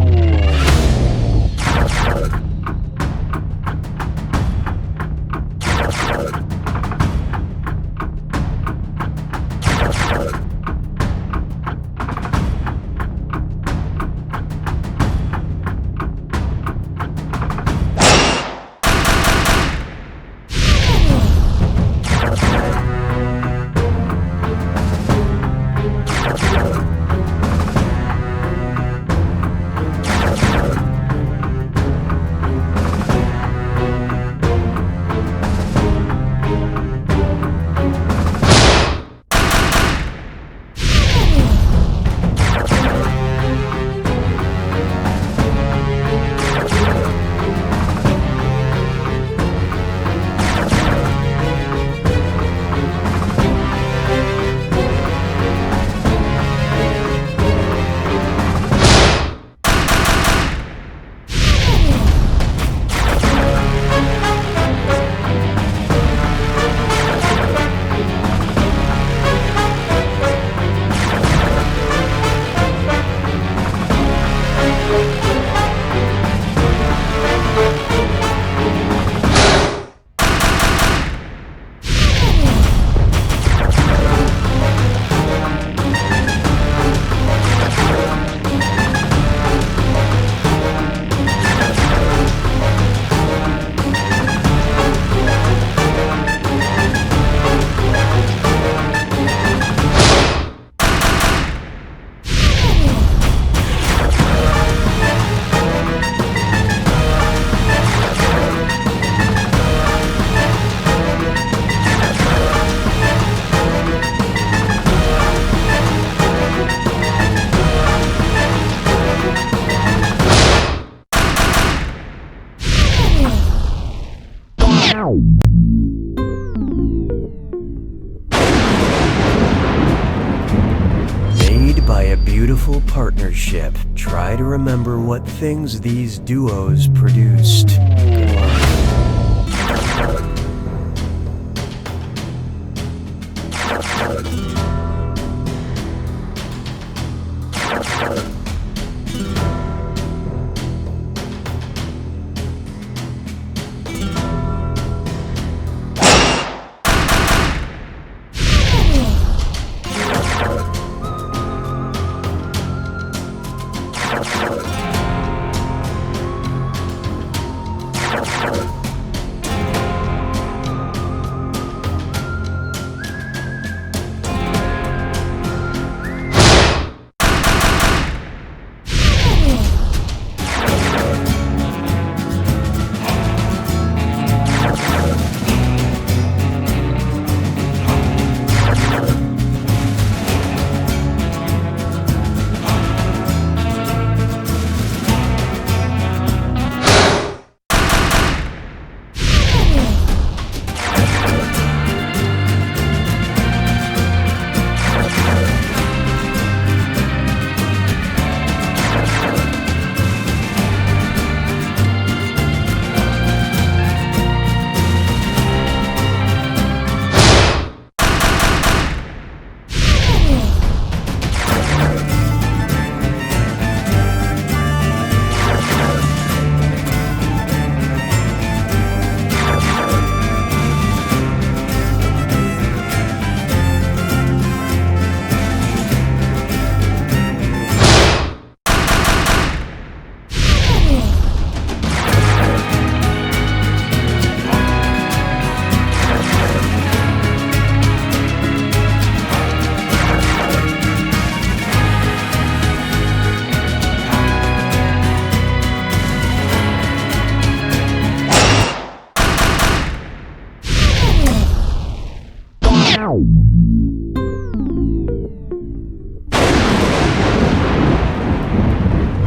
Made by a beautiful partnership, try to remember what things these duos produced. Good luck.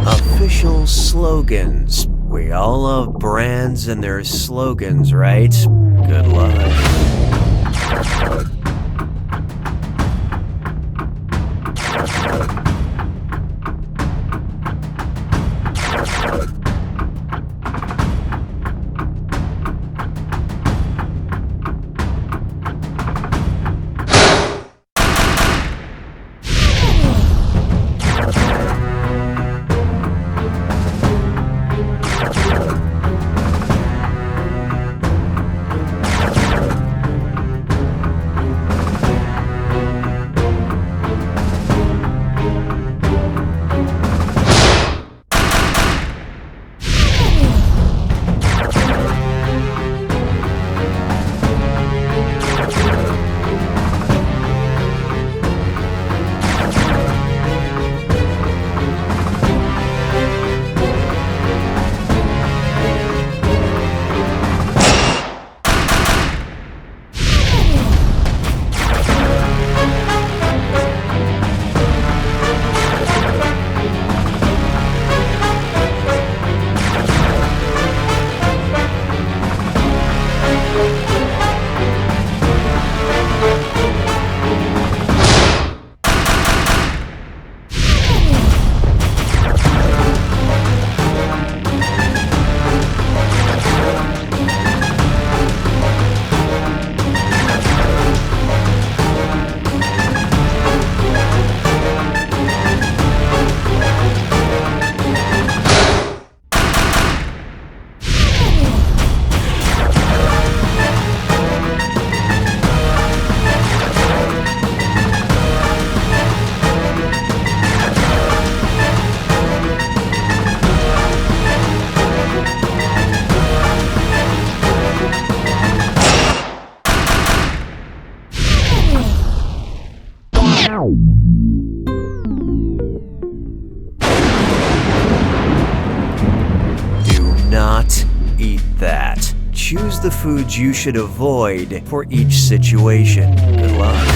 Official slogans. We all love brands and their slogans, right? Good luck. choose the foods you should avoid for each situation. Good luck.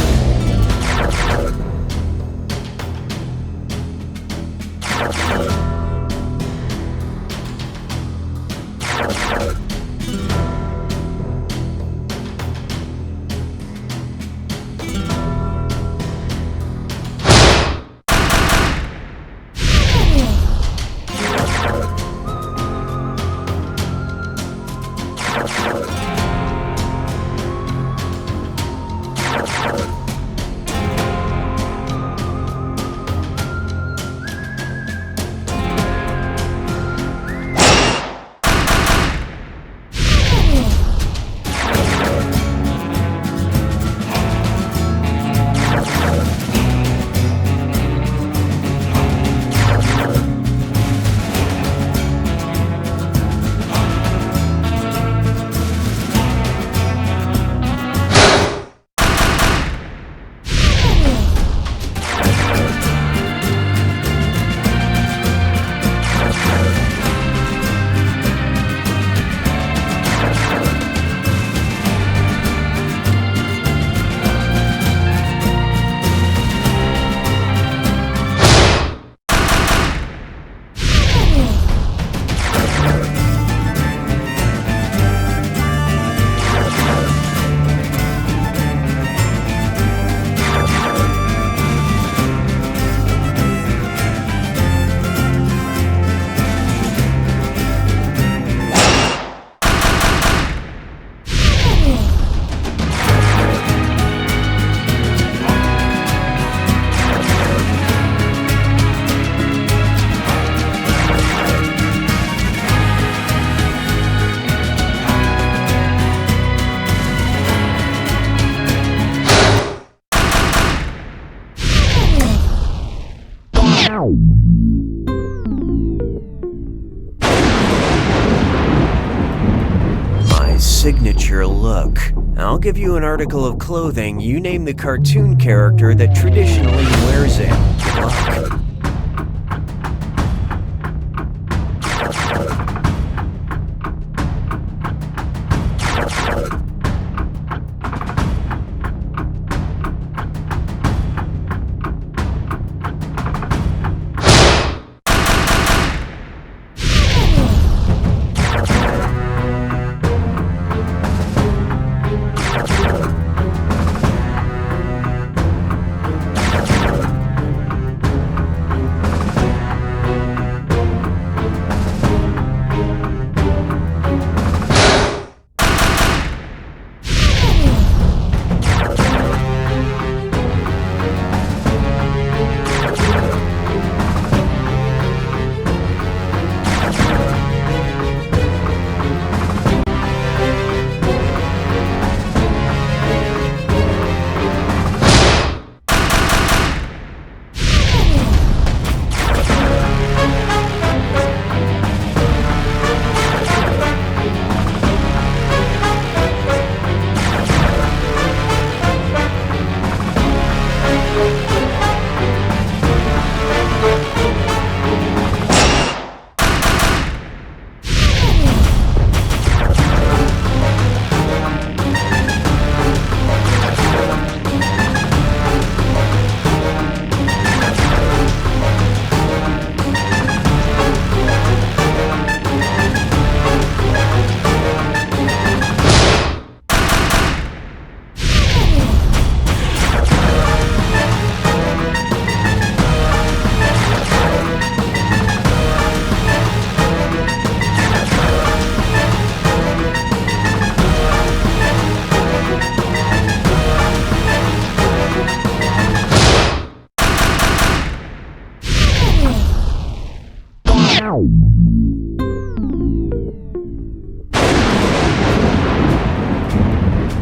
My signature look. I'll give you an article of clothing. You name the cartoon character that traditionally wears it. Good luck.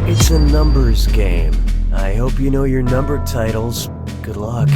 It's a numbers game. I hope you know your numbered titles. Good luck.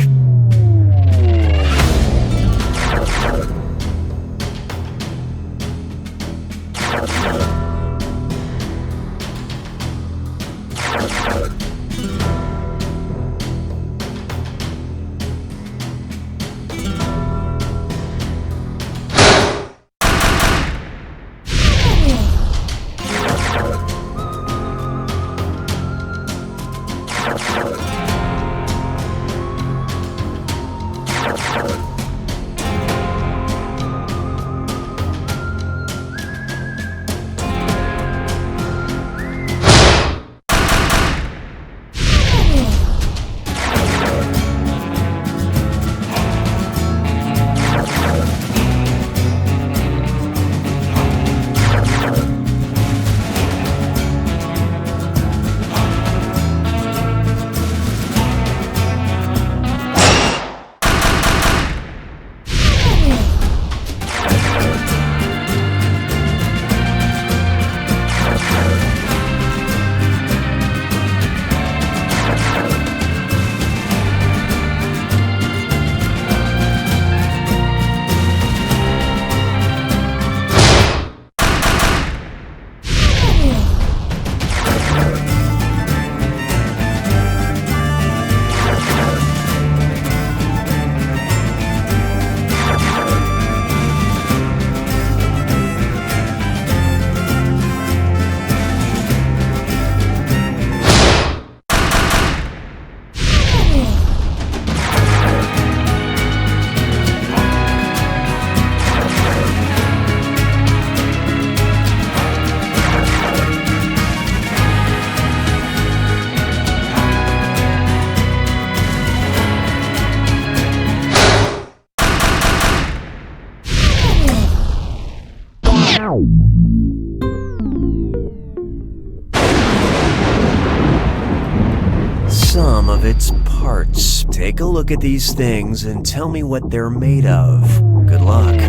Some of its parts. Take a look at these things and tell me what they're made of. Good luck.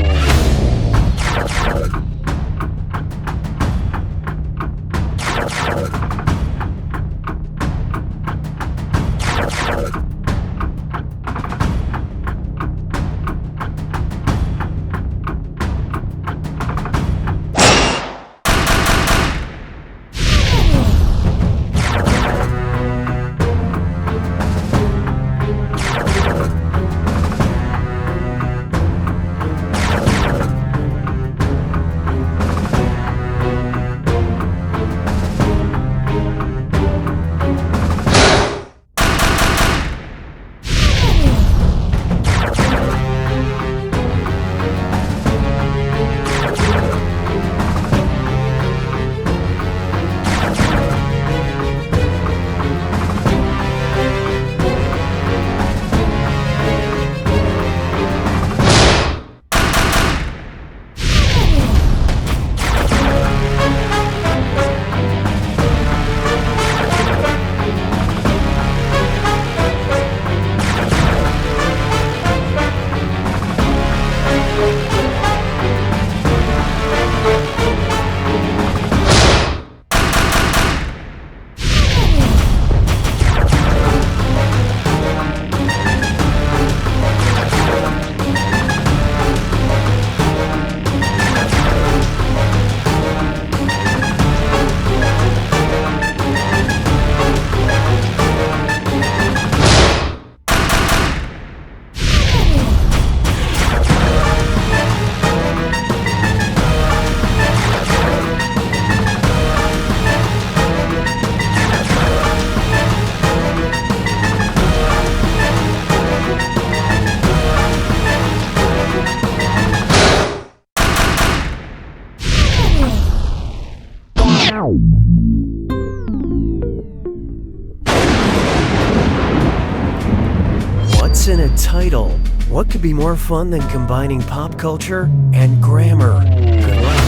What's in a title? What could be more fun than combining pop culture and grammar? Good luck.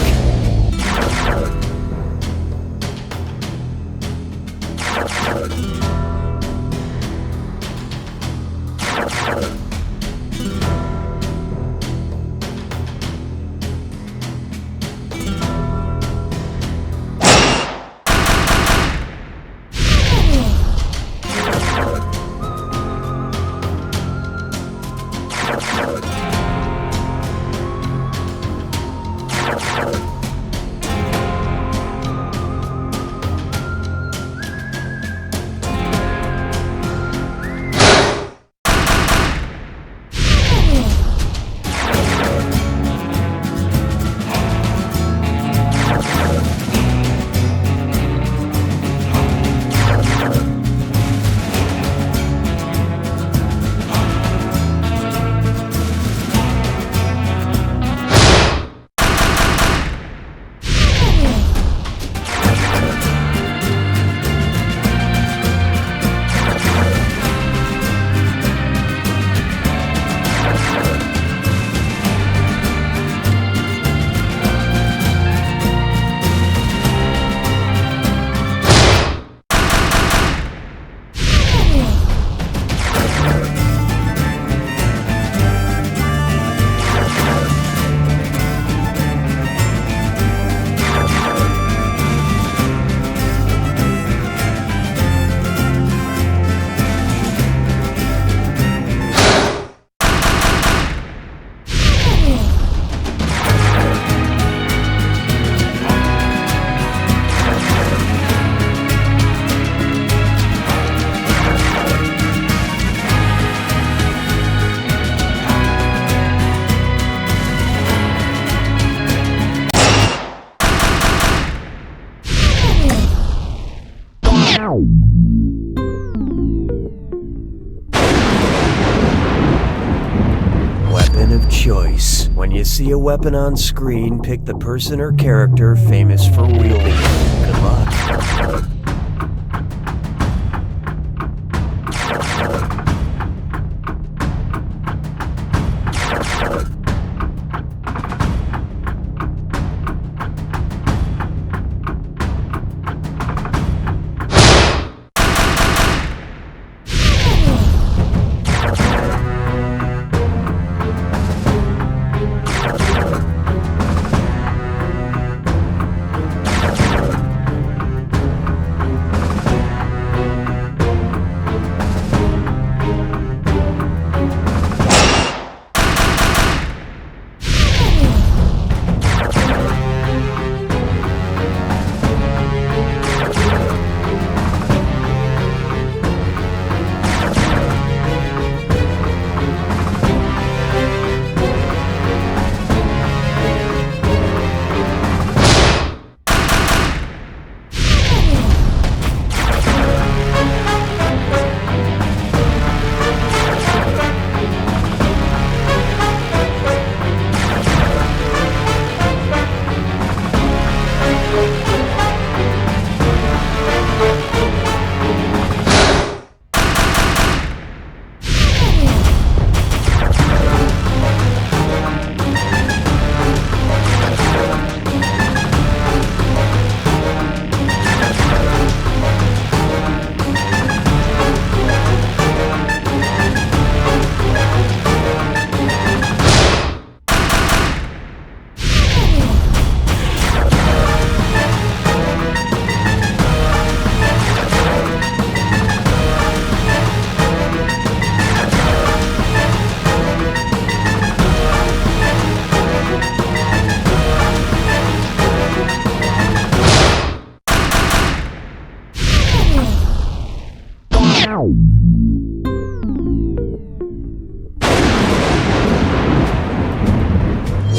Weapon of choice. When you see a weapon on screen, pick the person or character famous for wielding it. Good luck.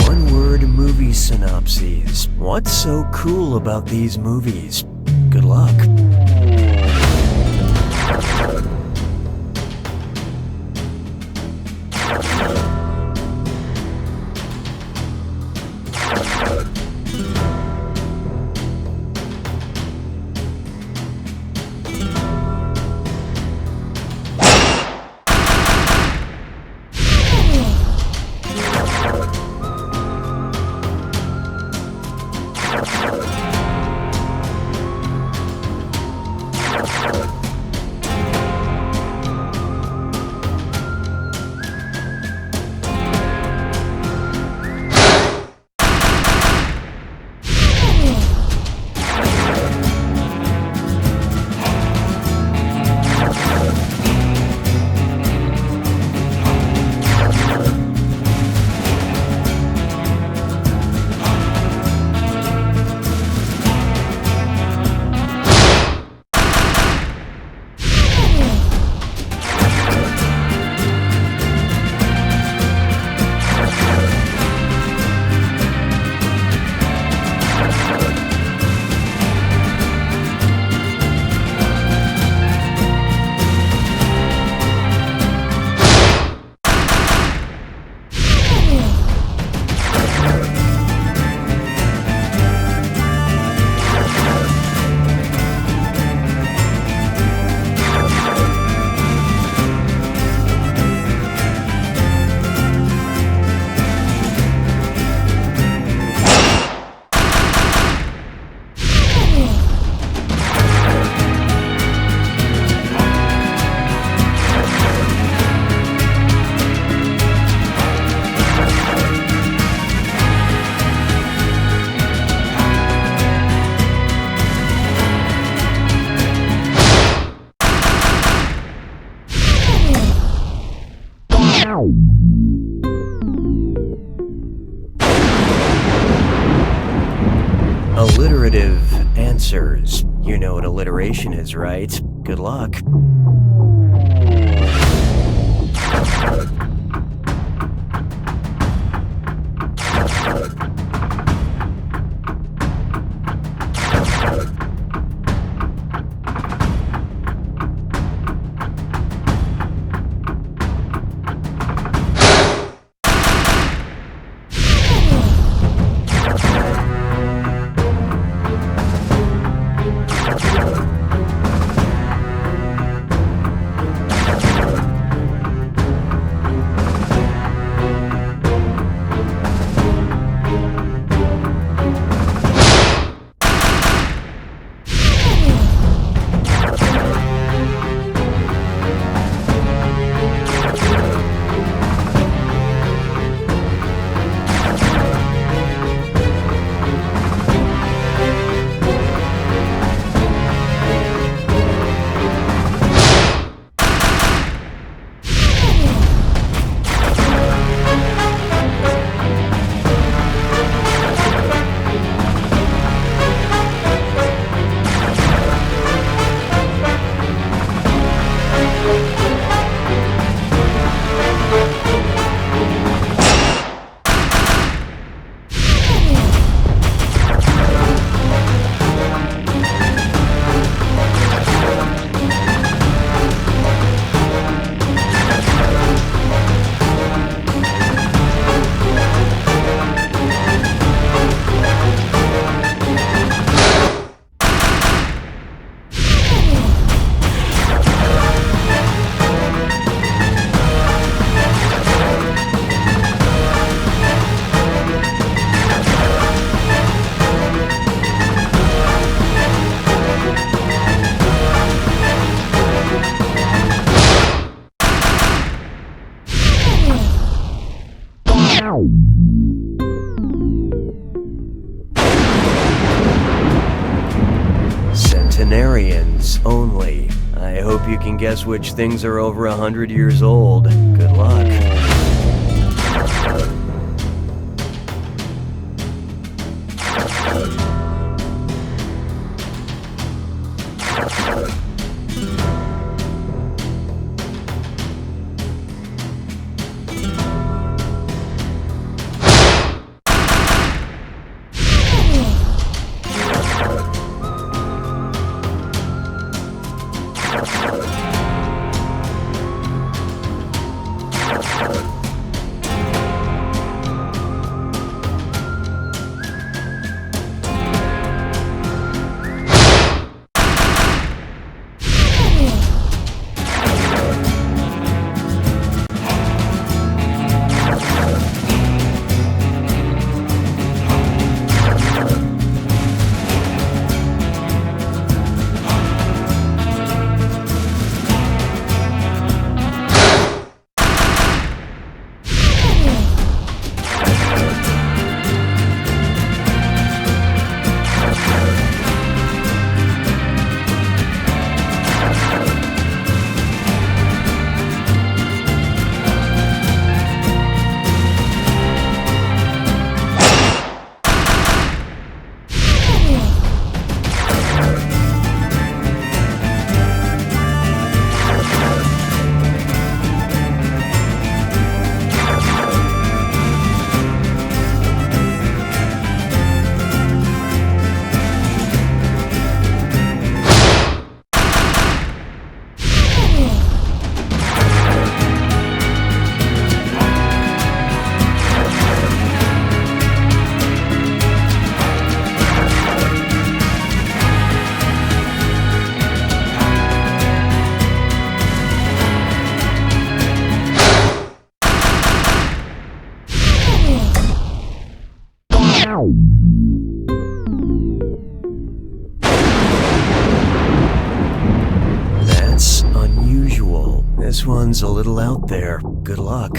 One-word movie synopses. What's so cool about these movies? Good luck. Alliterative answers. You know what alliteration is, right? Good luck. Centenarians only. I hope you can guess which things are over 100 years old. Good luck. That's unusual. This one's a little out there. Good luck.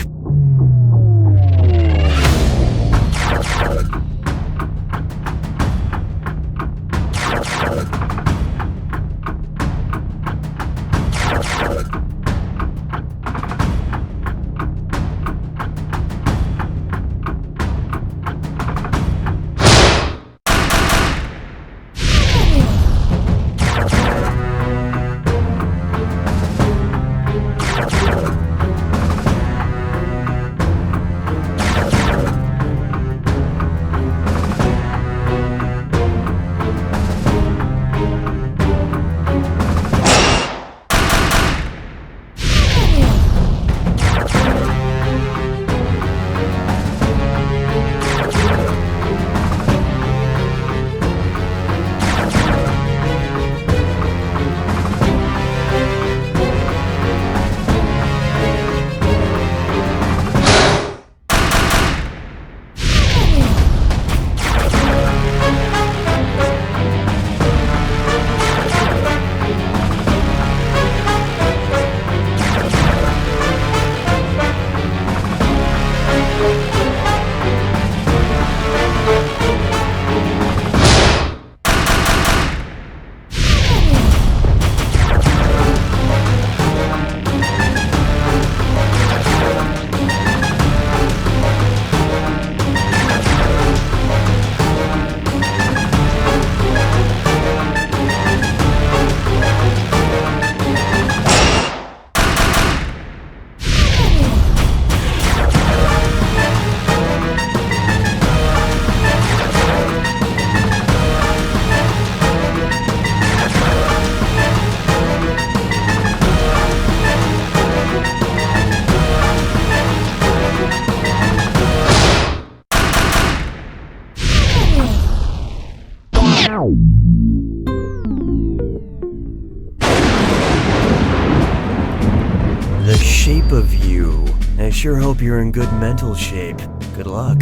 shape of you. I sure hope you're in good mental shape. Good luck.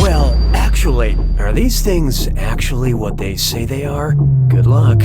Well, actually, are these things actually what they say they are? Good luck.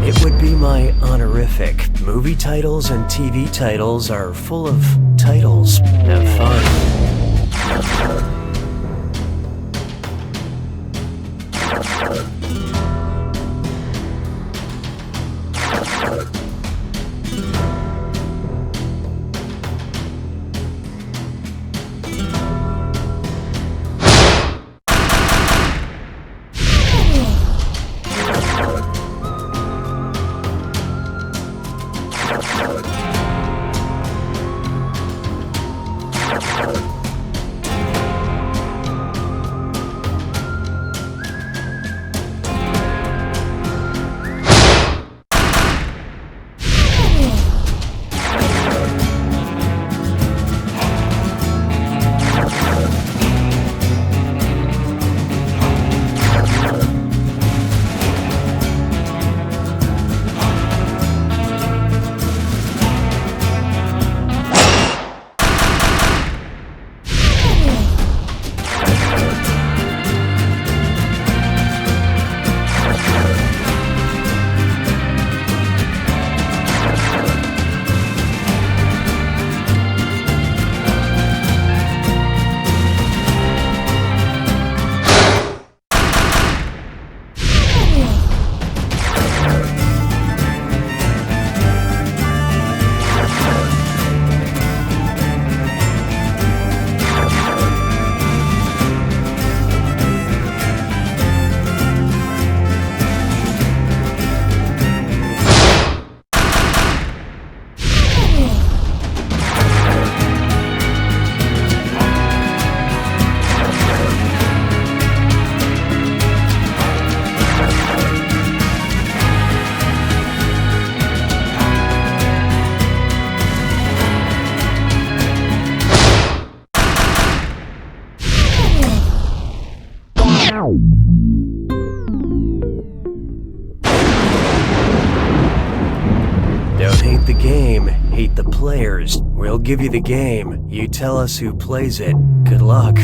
It would be my honorific. Movie titles and TV titles are full of titles. Have fun. Don't hate the game, hate the players. We'll give you the game. You tell us who plays it. Good luck.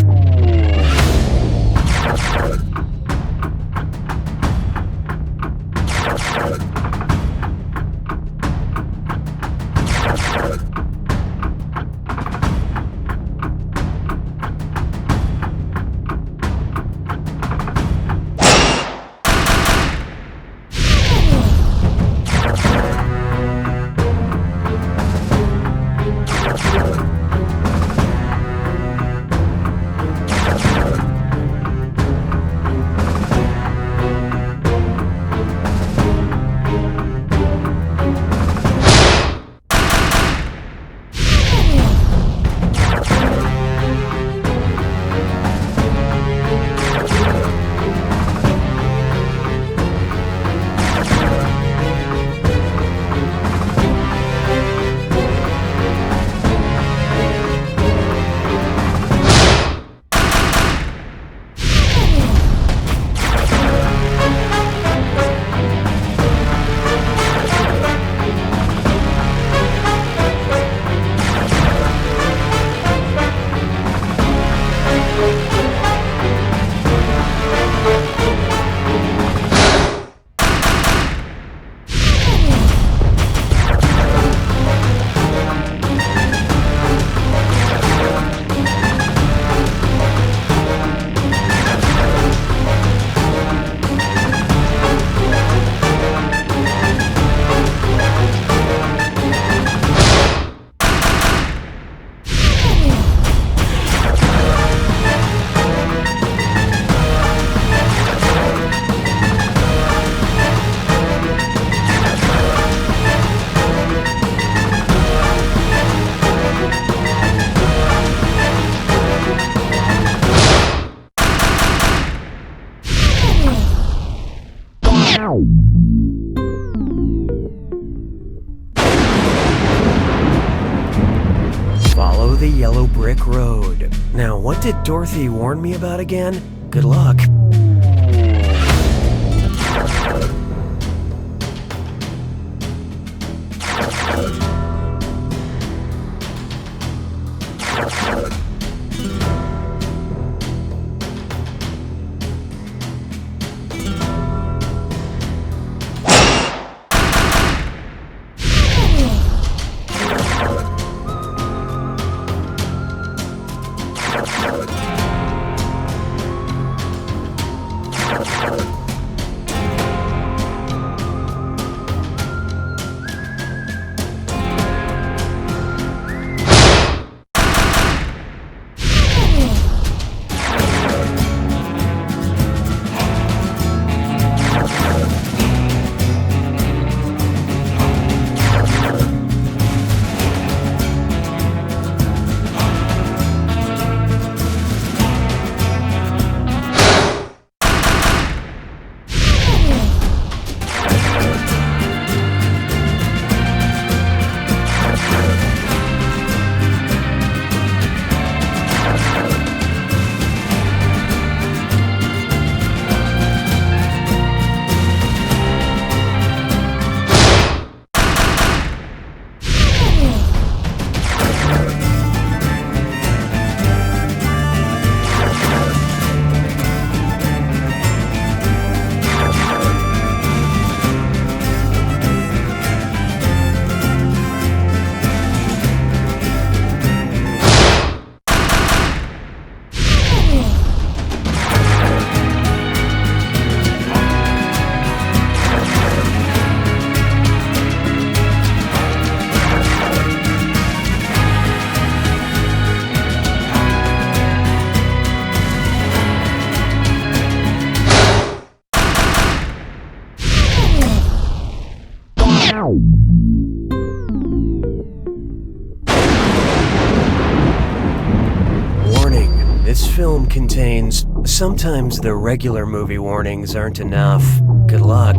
Follow the yellow brick road. Now, what did Dorothy warn me about again? Good luck. Warning, this film contains... Sometimes the regular movie warnings aren't enough. Good luck.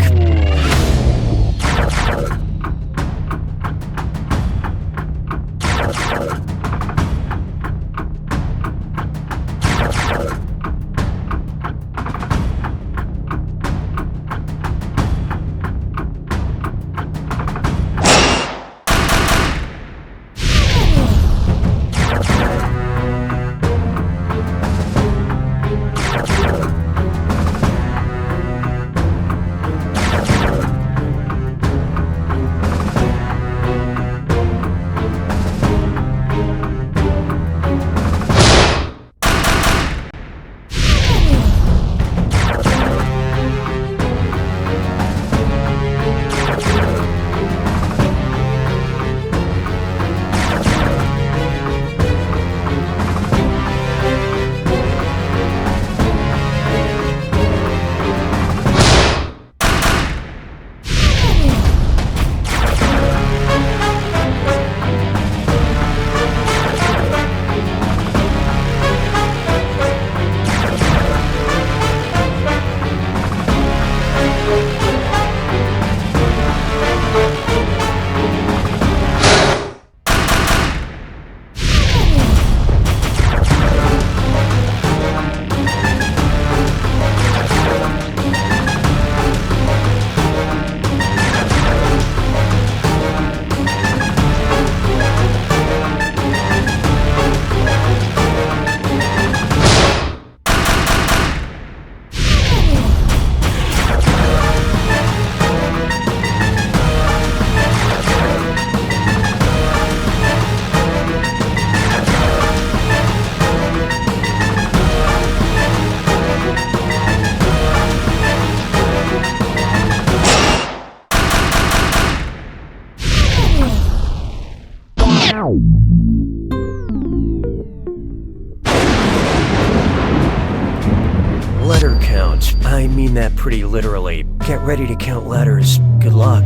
mean that pretty literally. Get ready to count letters. Good luck.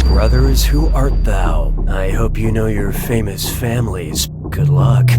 Brothers, who art thou? I hope you know your famous families. Good luck.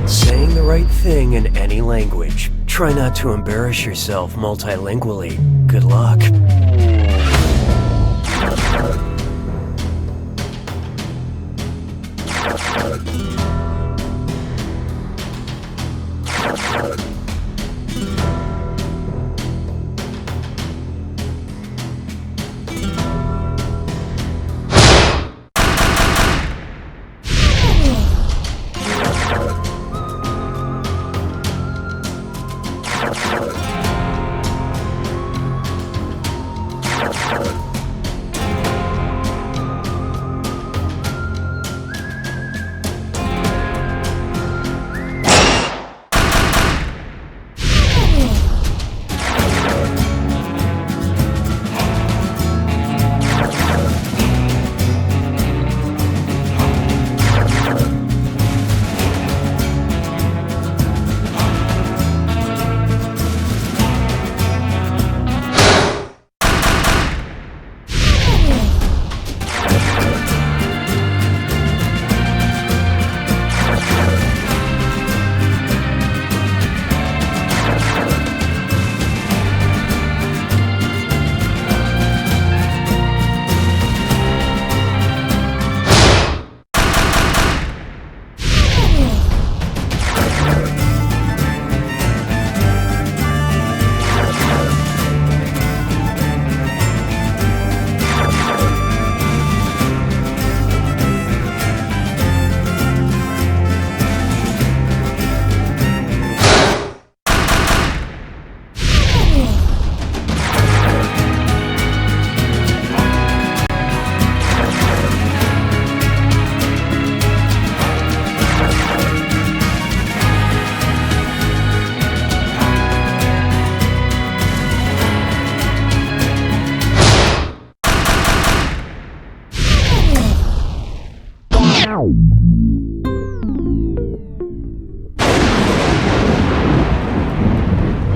Saying the right thing in any language. Try not to embarrass yourself multilingually. Good luck.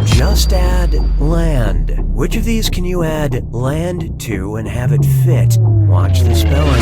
Just add land. Which of these can you add land to and have it fit? Watch the spelling.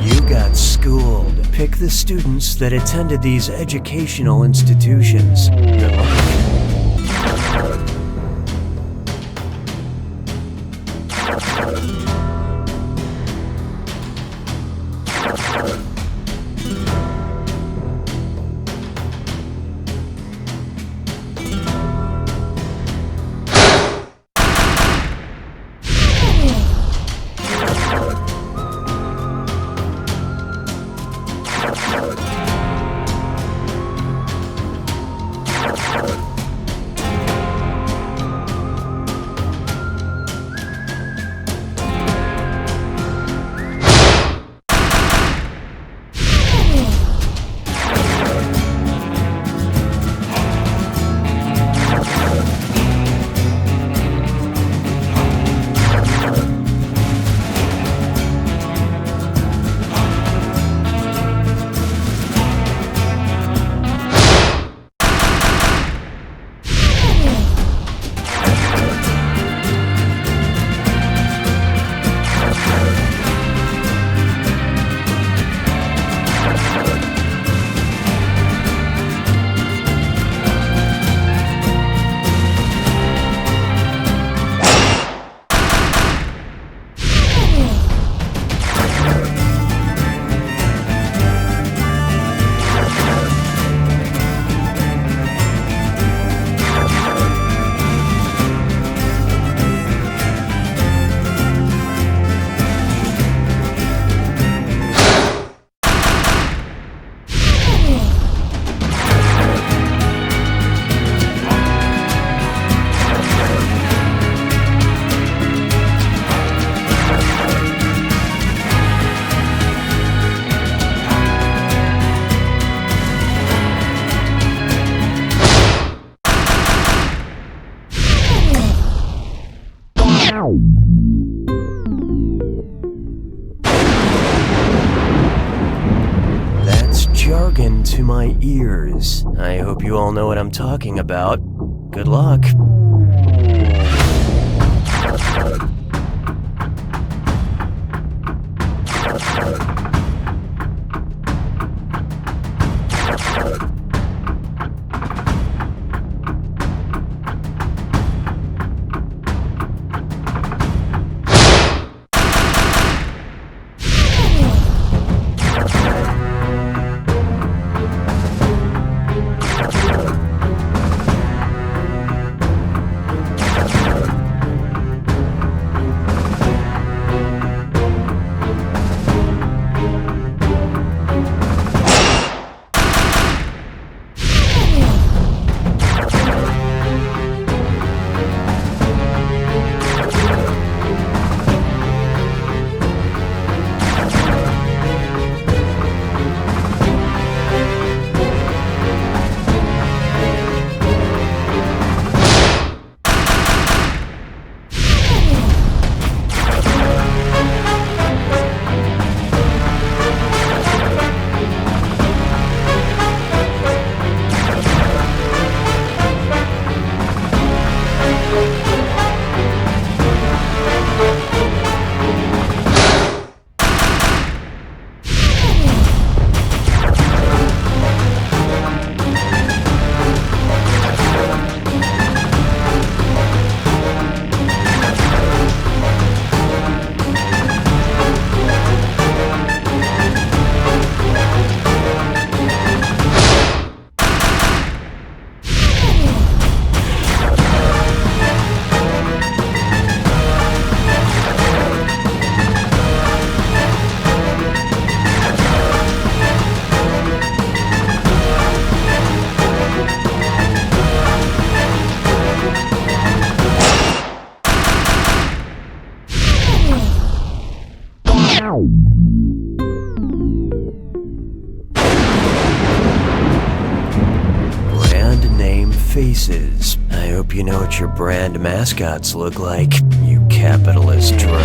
You got schooled. Pick the students that attended these educational institutions. Good luck. That's jargon to my ears. I hope you all know what I'm talking about. Good luck. faces. I hope you know what your brand mascots look like, you capitalist drone.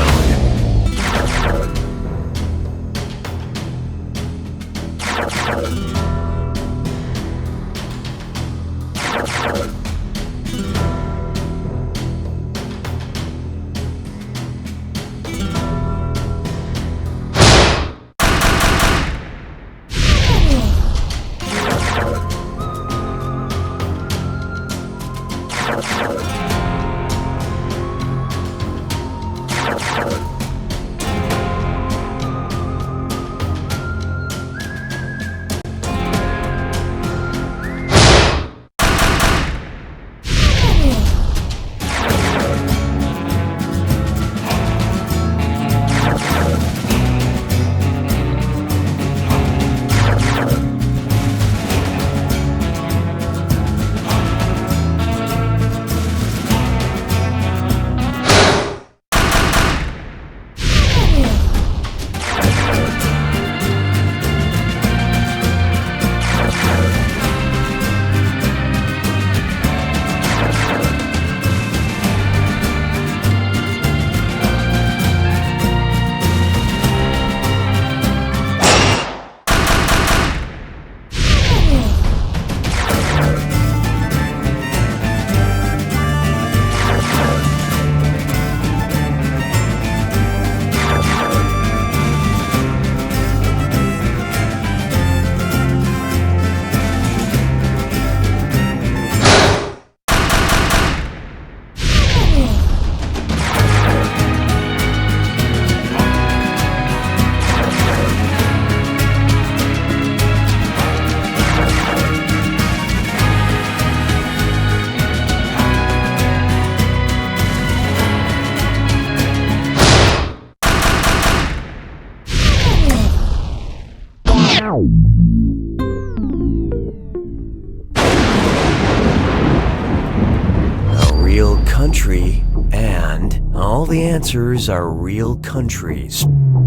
A real country, and all the answers are real countries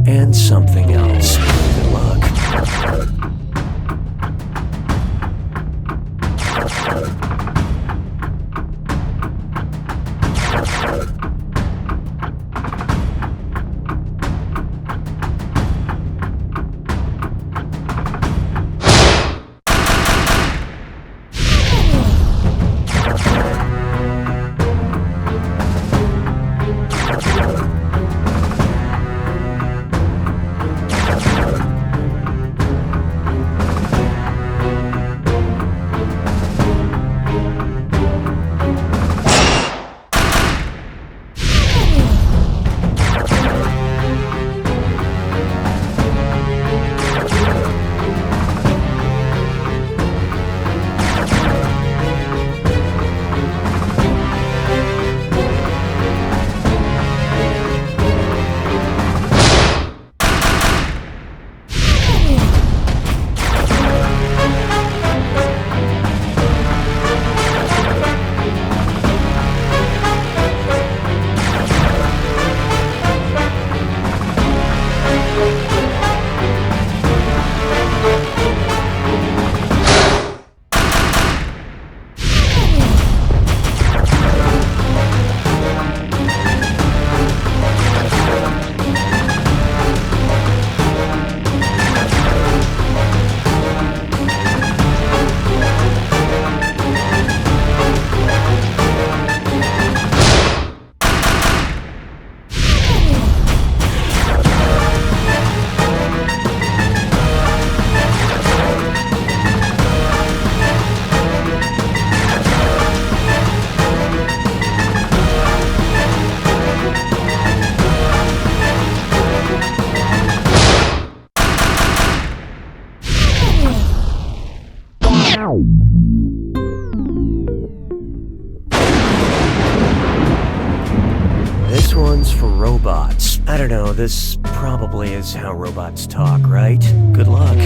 and something else. Good luck. This one's for robots. I don't know, this probably is how robots talk, right? Good luck.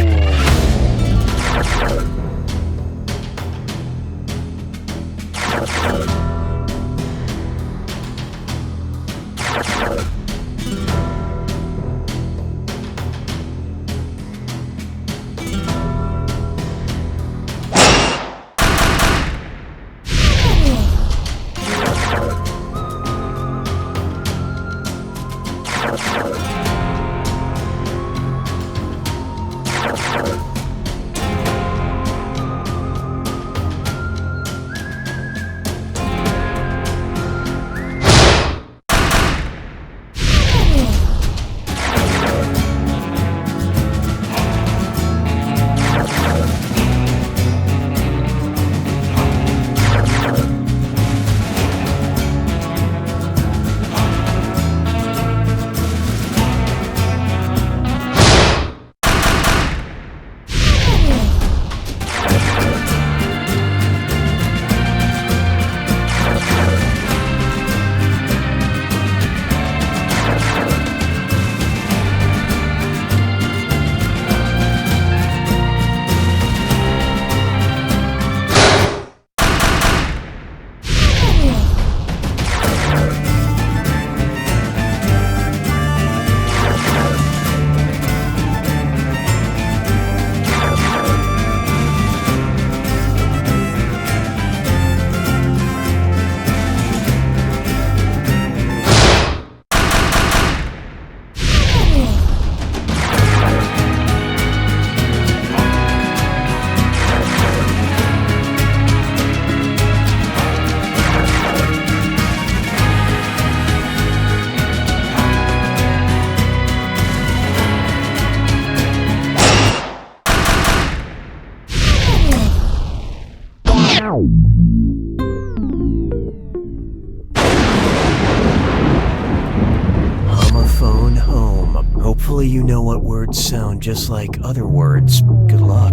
Hopefully you know what words sound just like other words. Good luck.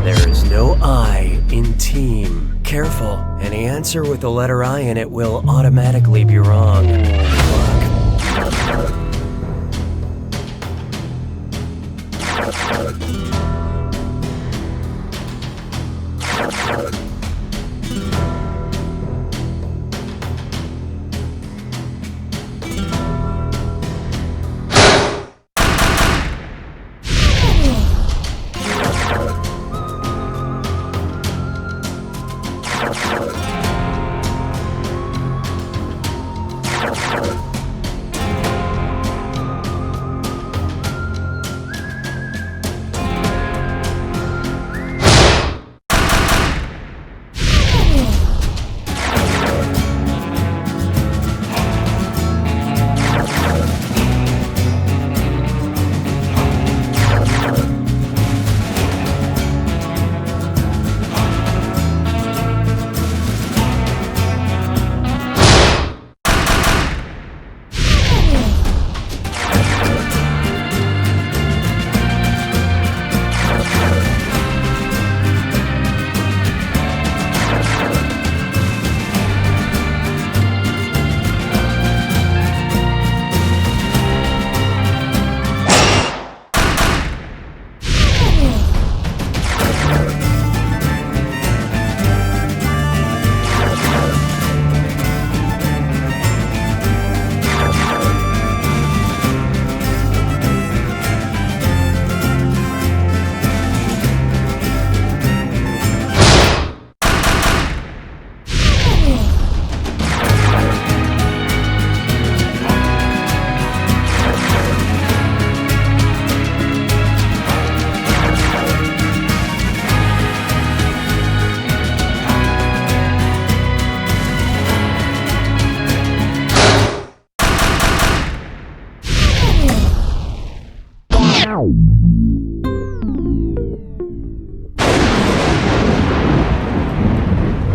There is no I in team. Careful, any answer with the letter I in it will automatically be wrong. Good luck.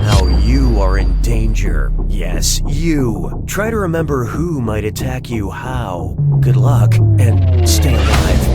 How you are in danger. Yes, you. Try to remember who might attack you how. Good luck, and stay alive.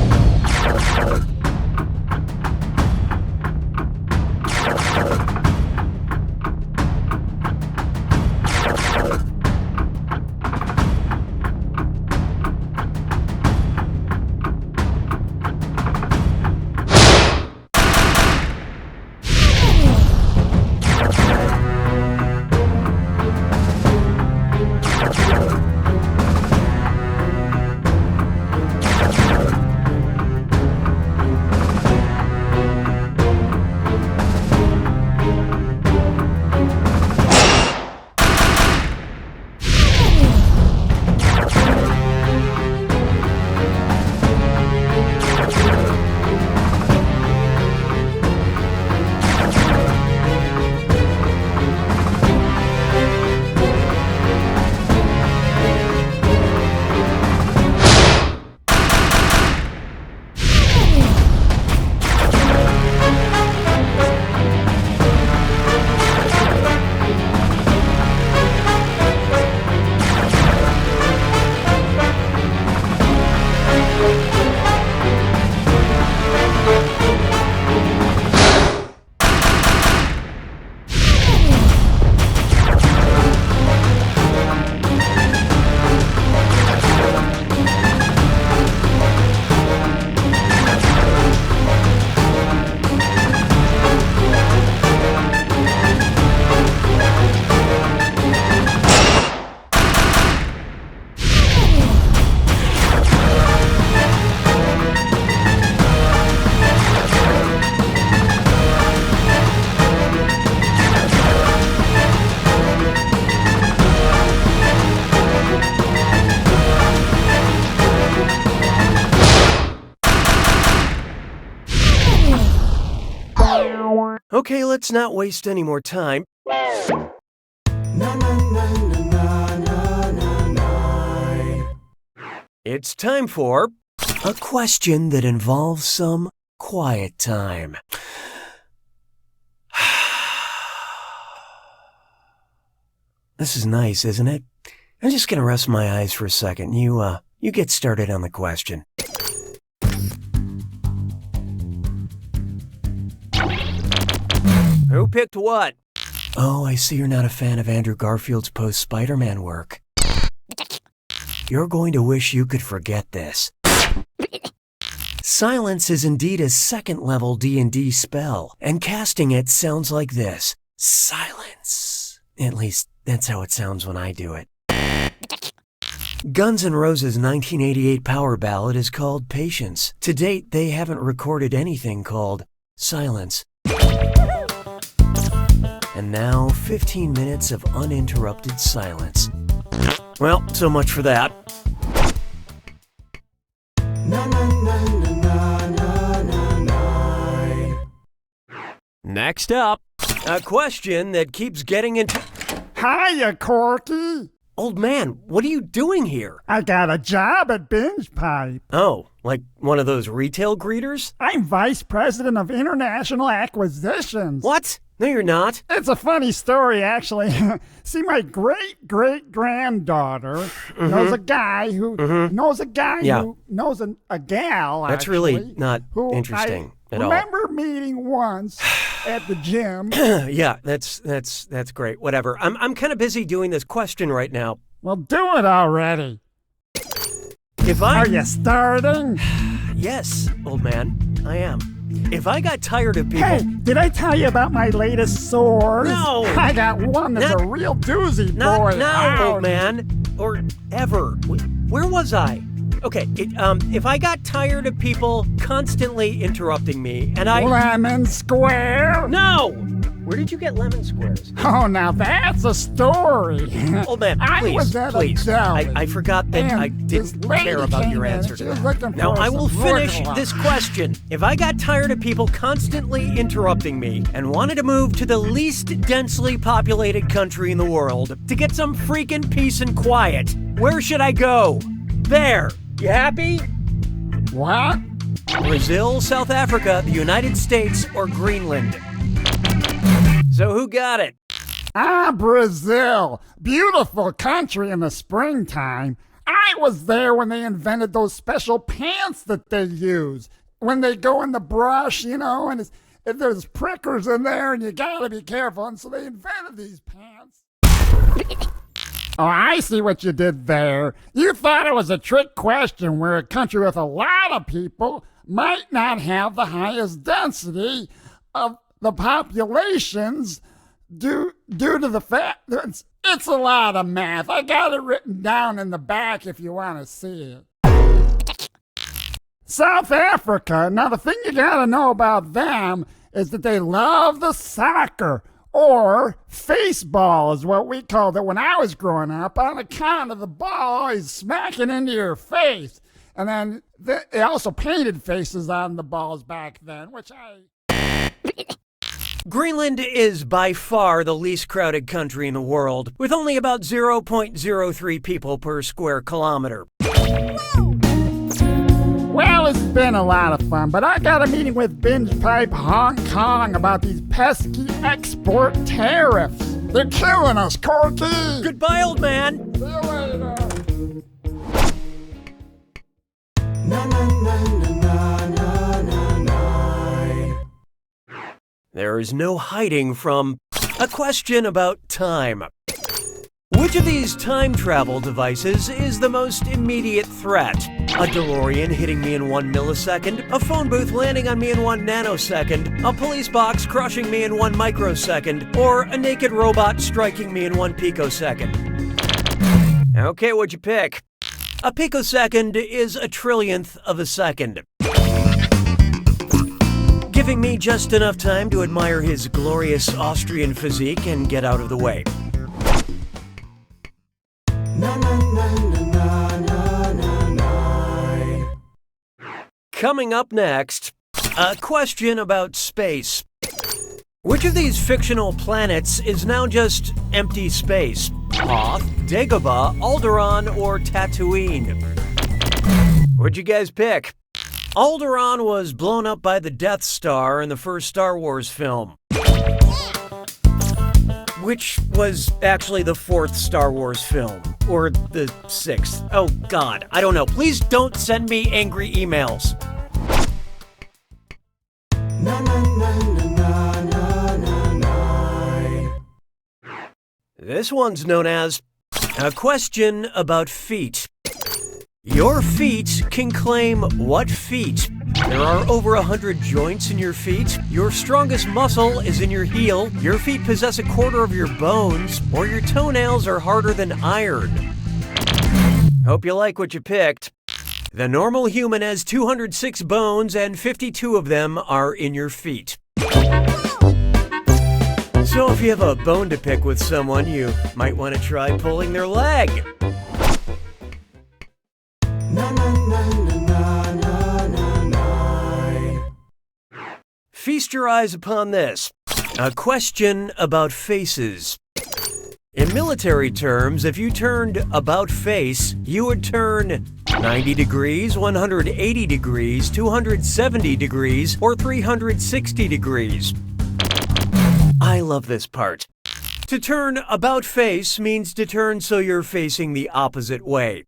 Okay, let's not waste any more time. It's time for a question that involves some quiet time. This is nice, isn't it? I'm just gonna rest my eyes for a second. You get started on the question. Who picked what? Oh, I see you're not a fan of Andrew Garfield's post-Spider-Man work. You're going to wish you could forget this. Silence is indeed a second-level D&D spell, and casting it sounds like this. Silence. At least, that's how it sounds when I do it. Guns N' Roses' 1988 power ballad is called Patience. To date, they haven't recorded anything called Silence. And now, 15 minutes of uninterrupted silence. Well, so much for that. Next up, a question that keeps getting into... Hiya, Corky. Old man, what are you doing here? I got a job at Binge Pipe. Oh, like one of those retail greeters? I'm Vice President of International Acquisitions. What? No, you're not. It's a funny story, actually. See, my great-great-granddaughter knows a guy who knows a guy who knows a gal, That's actually, really not who interesting I at all. remember meeting once at the gym. Yeah, that's great. Whatever. I'm kind of busy doing this question right now. Well, do it already. Are you starting? Yes, old man, I am. If I got tired of people... Hey, did I tell you about my latest sores? No! I got one that's a real doozy, boy. Not now, Ouch. old man. Or ever. Where was I? Okay, if I got tired of people constantly interrupting me, and I... Lemon Square? No! Where did you get lemon squares? Oh, now that's a story. Old man, I was at a deli, I forgot that and I this didn't lady care about came your in, answer she to was that. looking Now, for I will some finish Roquefort. this question. If I got tired of people constantly interrupting me and wanted to move to the least densely populated country in the world to get some freaking peace and quiet, where should I go? There. You happy? What? Brazil, South Africa, the United States, or Greenland? So who got it? Brazil. Beautiful country in the springtime. I was there when they invented those special pants that they use. When they go in the brush, you know, and there's prickers in there and you gotta be careful. And so they invented these pants. Oh, I see what you did there. You thought it was a trick question where a country with a lot of people might not have the highest density of the populations due to the fact that it's a lot of math. I got it written down in the back if you want to see it. South Africa. Now, the thing you got to know about them is that they love the soccer, or faceball is what we called it when I was growing up, on account of the ball always smacking into your face. And then they also painted faces on the balls back then, which I... Greenland is by far the least crowded country in the world, with only about 0.03 people per square kilometer. Well, it's been a lot of fun, but I got a meeting with Binge Pipe Hong Kong about these pesky export tariffs. They're killing us, Corky! Goodbye, old man! See you later! There is no hiding from a question about time. Which of these time travel devices is the most immediate threat? A DeLorean hitting me in 1 millisecond, a phone booth landing on me in 1 nanosecond, a police box crushing me in 1 microsecond, or a naked robot striking me in 1 picosecond? Okay, what'd you pick? A picosecond is a trillionth of a second, giving me just enough time to admire his glorious Austrian physique and get out of the way. Coming up next, a question about space. Which of these fictional planets is now just empty space? Hoth, Dagobah, Alderaan, or Tatooine? What'd you guys pick? Alderaan was blown up by the Death Star in the first Star Wars film, which was actually the fourth Star Wars film, or the sixth. Oh God, I don't know. Please don't send me angry emails. This one's known as a question about feet. Your feet can claim what feet? There are over 100 joints in your feet. Your strongest muscle is in your heel. Your feet possess a quarter of your bones, or your toenails are harder than iron. Hope you like what you picked. The normal human has 206 bones, and 52 of them are in your feet. So if you have a bone to pick with someone, you might want to try pulling their leg. Feast your eyes upon this. A question about faces. In military terms, if you turned about face, you would turn 90 degrees, 180 degrees, 270 degrees, or 360 degrees. I love this part. To turn about face means to turn so you're facing the opposite way.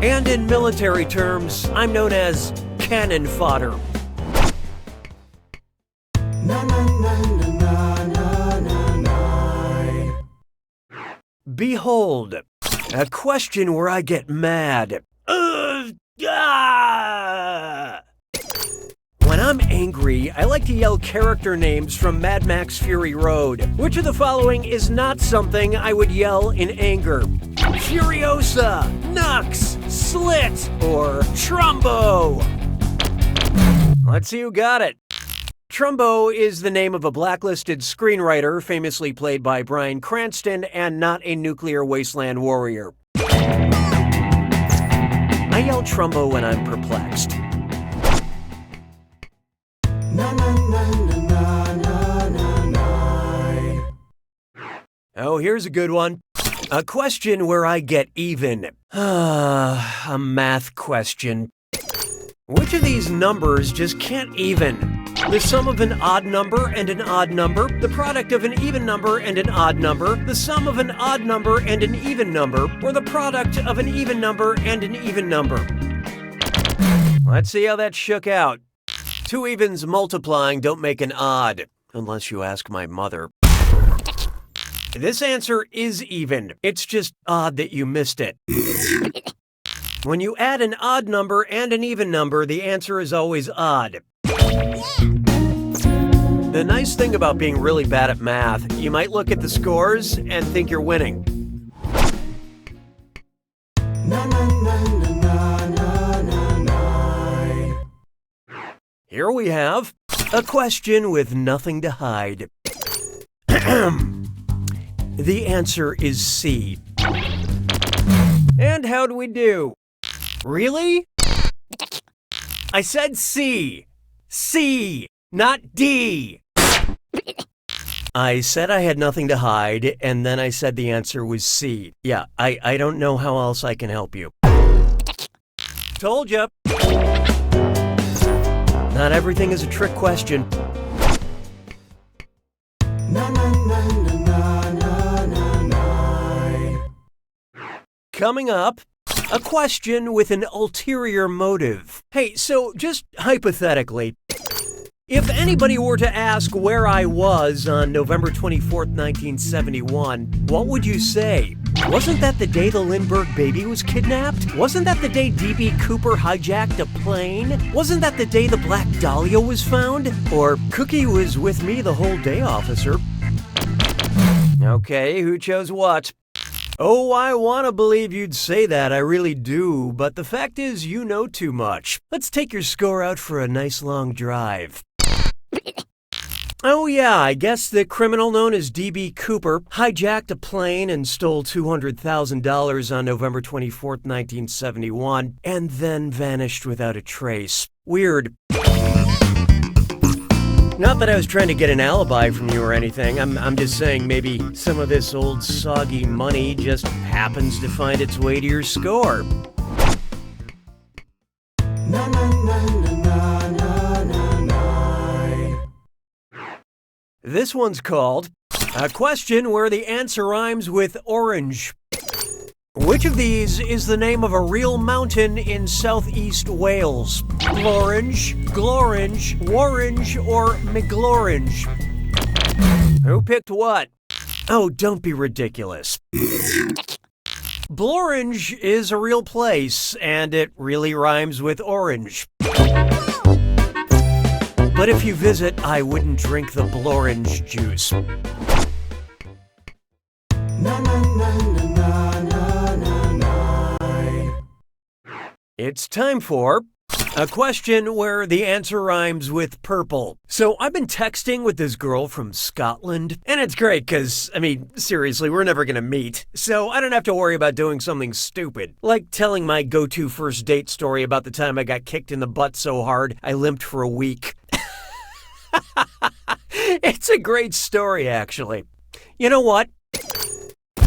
And in military terms, I'm known as cannon fodder. Behold, a question where I get mad. When I'm angry, I like to yell character names from Mad Max Fury Road. Which of the following is not something I would yell in anger? Furiosa, Nux, Slit, or Trumbo? Let's see who got it. Trumbo is the name of a blacklisted screenwriter famously played by Bryan Cranston and not a nuclear wasteland warrior. I yell Trumbo when I'm perplexed. Oh, here's a good one. A question where I get even. A math question. Which of these numbers just can't even? The sum of an odd number and an odd number, the product of an even number and an odd number, the sum of an odd number and an even number, or the product of an even number and an even number. Let's see how that shook out. Two evens multiplying don't make an odd, unless you ask my mother. This answer is even. It's just odd that you missed it. When you add an odd number and an even number, the answer is always odd. The nice thing about being really bad at math, you might look at the scores and think you're winning. Here we have a question with nothing to hide. The answer is C. And how do we do? Really? I said C. C, not D. I said I had nothing to hide, and then I said the answer was C. Yeah, I don't know how else I can help you. Told ya. Not everything is a trick question. Coming up, a question with an ulterior motive. Hey, so just hypothetically, if anybody were to ask where I was on November 24th, 1971, what would you say? Wasn't that the day the Lindbergh baby was kidnapped? Wasn't that the day D.B. Cooper hijacked a plane? Wasn't that the day the Black Dahlia was found? Or Cookie was with me the whole day, officer? Okay, who chose what? Oh, I want to believe you'd say that, I really do, but the fact is you know too much. Let's take your score out for a nice long drive. Oh yeah, I guess the criminal known as D.B. Cooper hijacked a plane and stole $200,000 on November 24th, 1971, and then vanished without a trace. Weird. Not that I was trying to get an alibi from you or anything. I'm just saying maybe some of this old soggy money just happens to find its way to your score. This one's called a question where the answer rhymes with orange. Which of these is the name of a real mountain in southeast Wales? Glorange, Glorange, Warrange, or McGlorange? Who picked what? Oh, don't be ridiculous. Blorange is a real place, and it really rhymes with orange. But if you visit, I wouldn't drink the Blorange juice. It's time for a question where the answer rhymes with purple. So I've been texting with this girl from Scotland, and it's great because, seriously, we're never gonna meet. So I don't have to worry about doing something stupid, like telling my go-to first date story about the time I got kicked in the butt so hard I limped for a week. It's a great story, actually. You know what?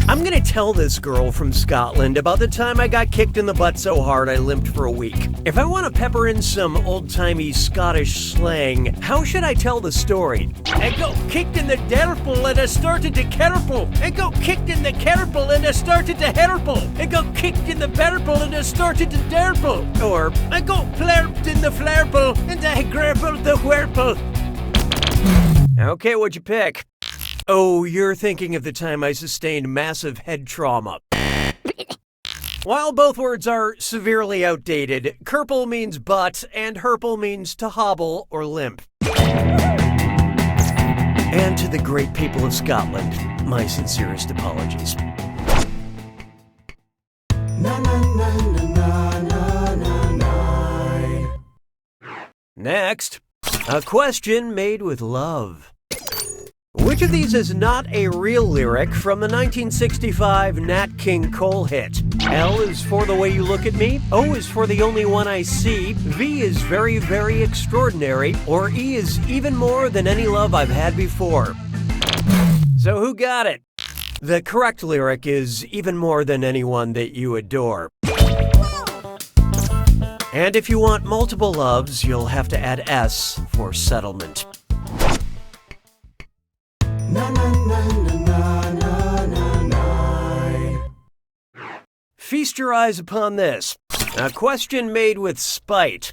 I'm gonna tell this girl from Scotland about the time I got kicked in the butt so hard I limped for a week. If I want to pepper in some old-timey Scottish slang, how should I tell the story? I got kicked in the derple and I started to kerple. I got kicked in the kerple and I started to herple. I got kicked in the berple and I started to derple. Or, I got flerped in the flerple and I grappled the wherple. Okay, what'd you pick? Oh, you're thinking of the time I sustained massive head trauma. While both words are severely outdated, kerple means butt and herple means to hobble or limp. And to the great people of Scotland, my sincerest apologies. Next, a question made with love. Which of these is not a real lyric from the 1965 Nat King Cole hit? L is for the way you look at me, O is for the only one I see, V is very, very extraordinary, or E is even more than any love I've had before. So who got it? The correct lyric is even more than anyone that you adore. And if you want multiple loves, you'll have to add S for settlement. Feast your eyes upon this. A question made with spite.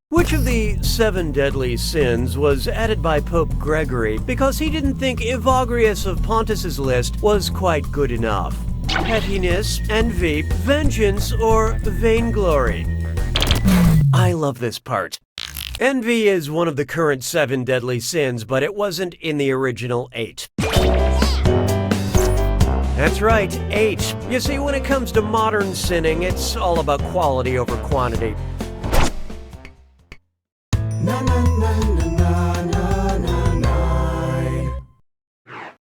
Which of the 7 deadly sins was added by Pope Gregory because he didn't think Evagrius of Pontus's list was quite good enough? Pettiness, envy, vengeance, or vainglory? I love this part. Envy is one of the current 7 deadly sins, but it wasn't in the original 8. That's right, 8. You see, when it comes to modern sinning, it's all about quality over quantity.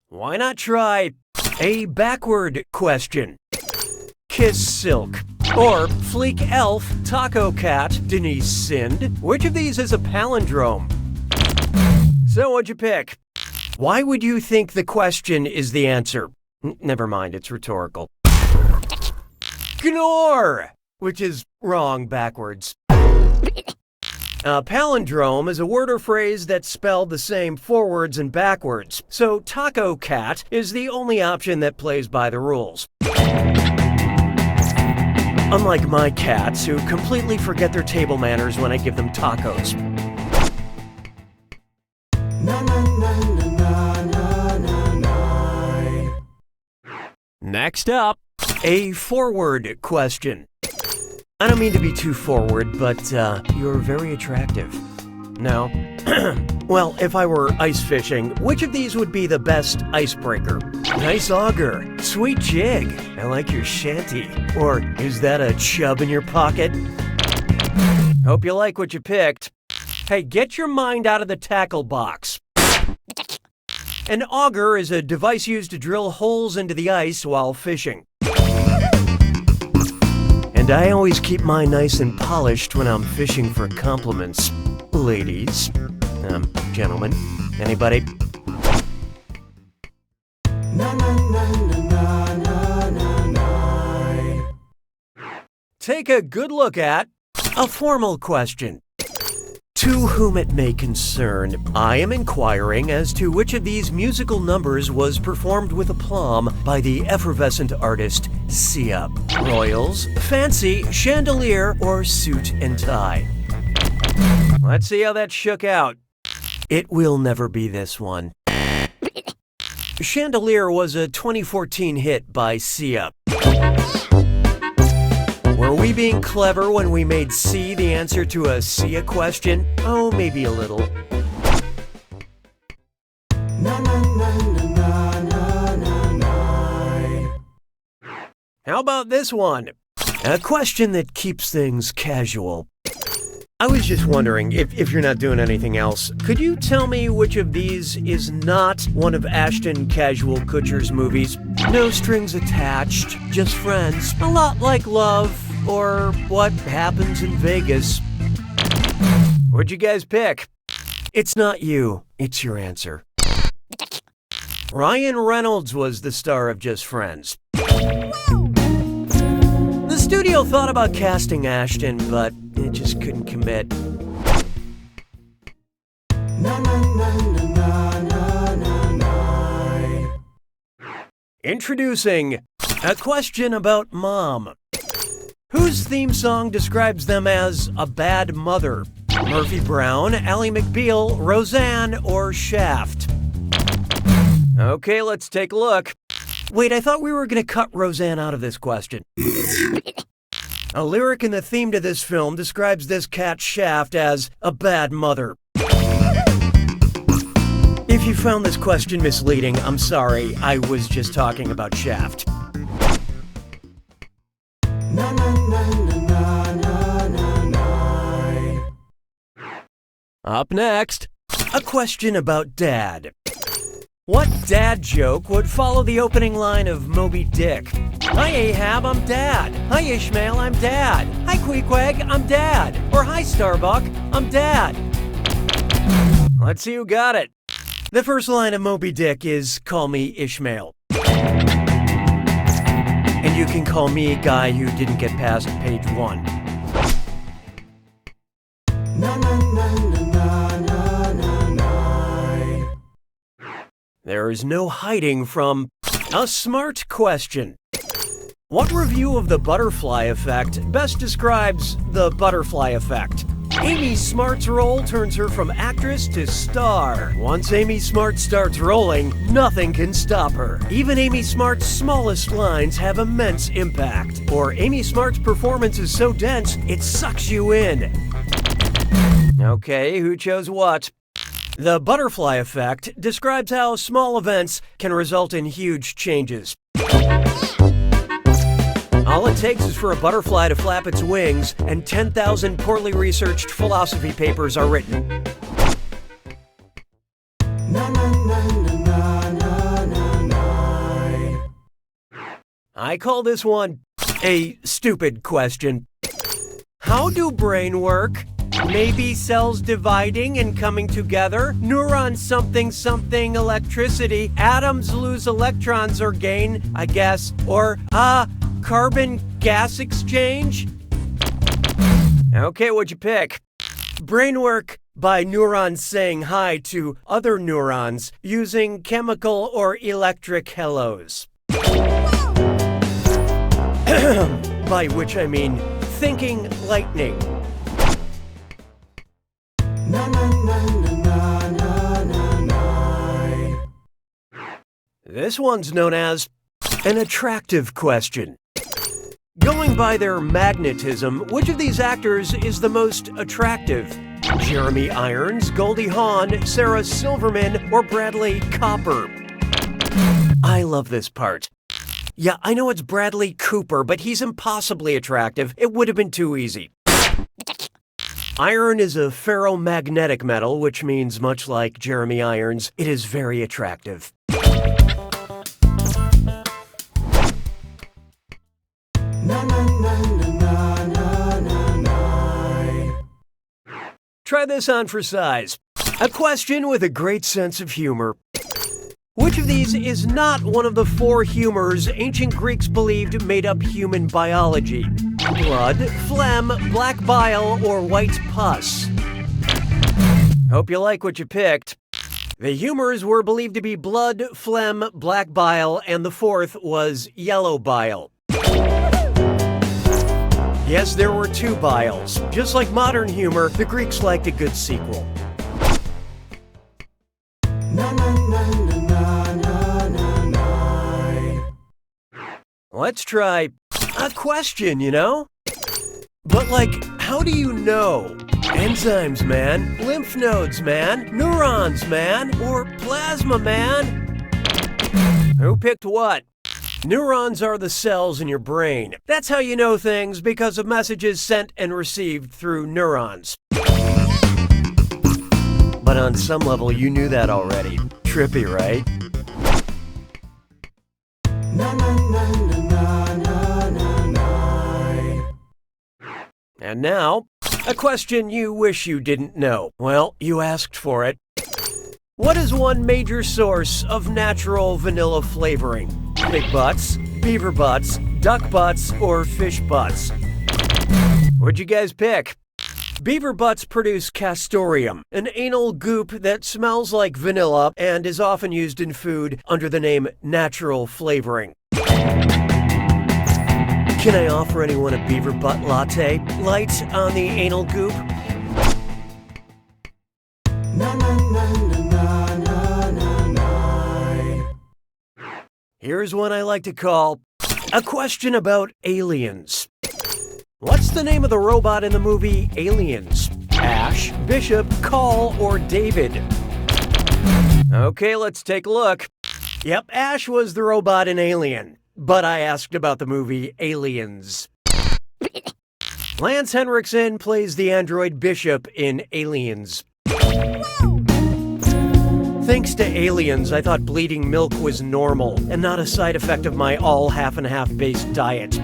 Why not try a backward question? Kiss Silk. Or Fleek Elf, Taco Cat, Denise Sinned. Which of these is a palindrome? So what'd you pick? Why would you think the question is the answer? Never mind, it's rhetorical. Gnore! Which is wrong backwards. A palindrome is a word or phrase that's spelled the same forwards and backwards. So Taco Cat is the only option that plays by the rules. Unlike my cats, who completely forget their table manners when I give them tacos. Next up, a forward question. I don't mean to be too forward, but you're very attractive. No? Well, if I were ice fishing, which of these would be the best icebreaker? Nice auger, sweet jig, I like your shanty, or is that a chub in your pocket? Hope you like what you picked. Hey, get your mind out of the tackle box. An auger is a device used to drill holes into the ice while fishing. And I always keep mine nice and polished when I'm fishing for compliments, ladies. Gentlemen, anybody? Take a good look at a formal question. To whom it may concern, I am inquiring as to which of these musical numbers was performed with aplomb by the effervescent artist Sia. Royals, fancy, chandelier, or suit and tie? Let's see how that shook out. It will never be this one. Chandelier was a 2014 hit by Sia. Were we being clever when we made C the answer to a Sia question? Oh, maybe a little. How about this one? A question that keeps things casual. I was just wondering, if you're not doing anything else, could you tell me which of these is not one of Ashton Casual Kutcher's movies? No strings attached, just friends, a lot like Love, or What Happens in Vegas. What'd you guys pick? It's not you, it's your answer. Ryan Reynolds was the star of Just Friends. The studio thought about casting Ashton, but it just couldn't commit. Introducing a question about mom. Whose theme song describes them as a bad mother? Murphy Brown, Ally McBeal, Roseanne, or Shaft? Okay, let's take a look. Wait, I thought we were going to cut Roseanne out of this question. A lyric in the theme to this film describes this cat Shaft as a bad mother. If you found this question misleading, I'm sorry. I was just talking about Shaft. Up next, a question about Dad. What dad joke would follow the opening line of Moby Dick? Hi Ahab, I'm Dad. Hi Ishmael, I'm Dad. Hi Queequeg, I'm Dad. Or hi Starbuck, I'm Dad. Let's see who got it. The first line of Moby Dick is call me Ishmael. And you can call me a guy who didn't get past page 1. There is no hiding from a smart question. What review of The Butterfly Effect best describes the butterfly effect? Amy Smart's role turns her from actress to star. Once Amy Smart starts rolling, nothing can stop her. Even Amy Smart's smallest lines have immense impact. Or Amy Smart's performance is so dense, it sucks you in. Okay, who chose what? The butterfly effect describes how small events can result in huge changes. All it takes is for a butterfly to flap its wings, and 10,000 poorly researched philosophy papers are written. I call this one a stupid question. How do brain work? Maybe cells dividing and coming together, neurons something electricity, atoms lose electrons or gain, I guess, or carbon gas exchange? Okay, what'd you pick? Brain work by neurons saying hi to other neurons using chemical or electric hellos. By which I mean thinking lightning. This one's known as an attractive question. Going by their magnetism, which of these actors is the most attractive? Jeremy Irons, Goldie Hawn, Sarah Silverman, or Bradley Cooper? I love this part. Yeah, I know it's Bradley Cooper, but he's impossibly attractive. It would have been too easy. Iron is a ferromagnetic metal, which means, much like Jeremy Irons, it is very attractive. Try this on for size. A question with a great sense of humor. Which of these is not one of the 4 humors ancient Greeks believed made up human biology? Blood, phlegm, black bile, or white pus? Hope you like what you picked. The humors were believed to be blood, phlegm, black bile, and the 4th was yellow bile. Yes, there were 2 biles. Just like modern humor, the Greeks liked a good sequel. Let's try a question, But how do you know? Enzymes, man. Lymph nodes, man. Neurons, man. Or plasma, man. Who picked what? Neurons are the cells in your brain. That's how you know things, because of messages sent and received through neurons. But on some level, you knew that already. Trippy, right? And now, a question you wish you didn't know. Well, you asked for it. What is one major source of natural vanilla flavoring? Pig butts, beaver butts, duck butts, or fish butts? What'd you guys pick? Beaver butts produce castoreum, an anal goop that smells like vanilla and is often used in food under the name natural flavoring. Can I offer anyone a beaver butt latte? Lights on the anal goop? Here's one I like to call a question about aliens. What's the name of the robot in the movie Aliens? Ash, Bishop, Call, or David? Okay, let's take a look. Yep, Ash was the robot in Alien, but I asked about the movie Aliens. Lance Henriksen plays the android Bishop in Aliens. Thanks to Aliens, I thought bleeding milk was normal and not a side effect of my all half and half based diet.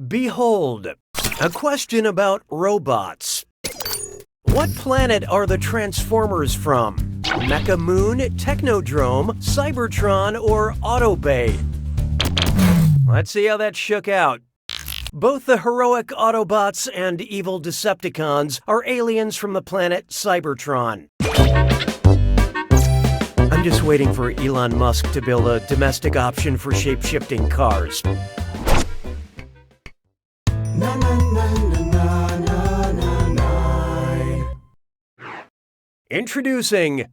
Behold, a question about robots. What planet are the Transformers from? Mecha Moon, Technodrome, Cybertron, or Autobay? Let's see how that shook out. Both the heroic Autobots and evil Decepticons are aliens from the planet Cybertron. I'm just waiting for Elon Musk to build a domestic option for shape-shifting cars. Introducing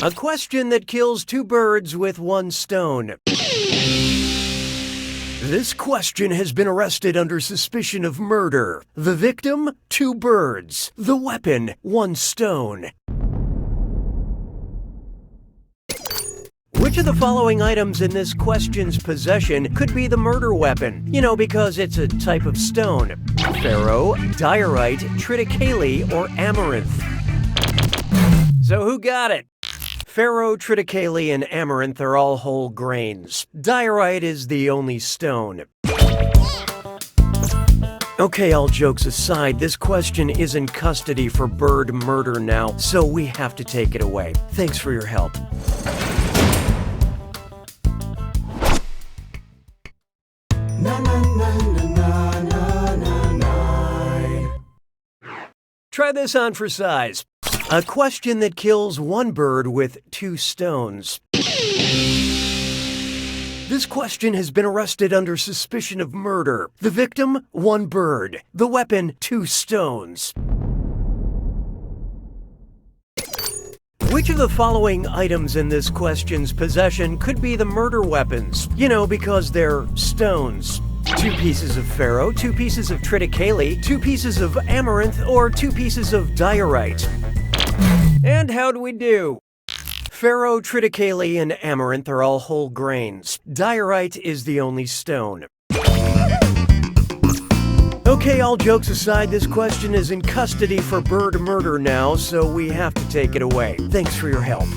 a question that kills 2 birds with 1 stone. This question has been arrested under suspicion of murder. The victim, 2 birds. The weapon, 1 stone. Which of the following items in this question's possession could be the murder weapon? Because it's a type of stone. Ferro, diorite, triticale, or amaranth? So who got it? Ferro, triticale, and amaranth are all whole grains. Diorite is the only stone. Okay, all jokes aside, this question is in custody for bird murder now, so we have to take it away. Thanks for your help. Try this on for size. A question that kills 1 bird with 2 stones. This question has been arrested under suspicion of murder. The victim, 1 bird. The weapon, 2 stones. Which of the following items in this question's possession could be the murder weapons? Because they're stones. 2 pieces of ferro, 2 pieces of triticale, 2 pieces of amaranth, or 2 pieces of diorite. And how'd we do? Ferro, triticale, and amaranth are all whole grains. Diorite is the only stone. Okay, all jokes aside, this question is in custody for bird murder now, so we have to take it away. Thanks for your help.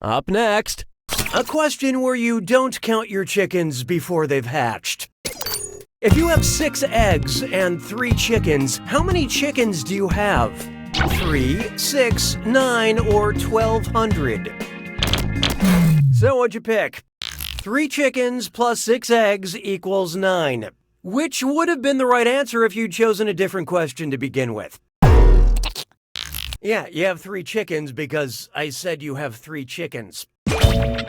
Up next, a question where you don't count your chickens before they've hatched. If you have 6 eggs and 3 chickens, how many chickens do you have? 3, 6, 9, or 1,200? So what'd you pick? 3 chickens plus 6 eggs equals 9. Which would have been the right answer if you'd chosen a different question to begin with. Yeah, you have 3 chickens because I said you have 3 chickens. I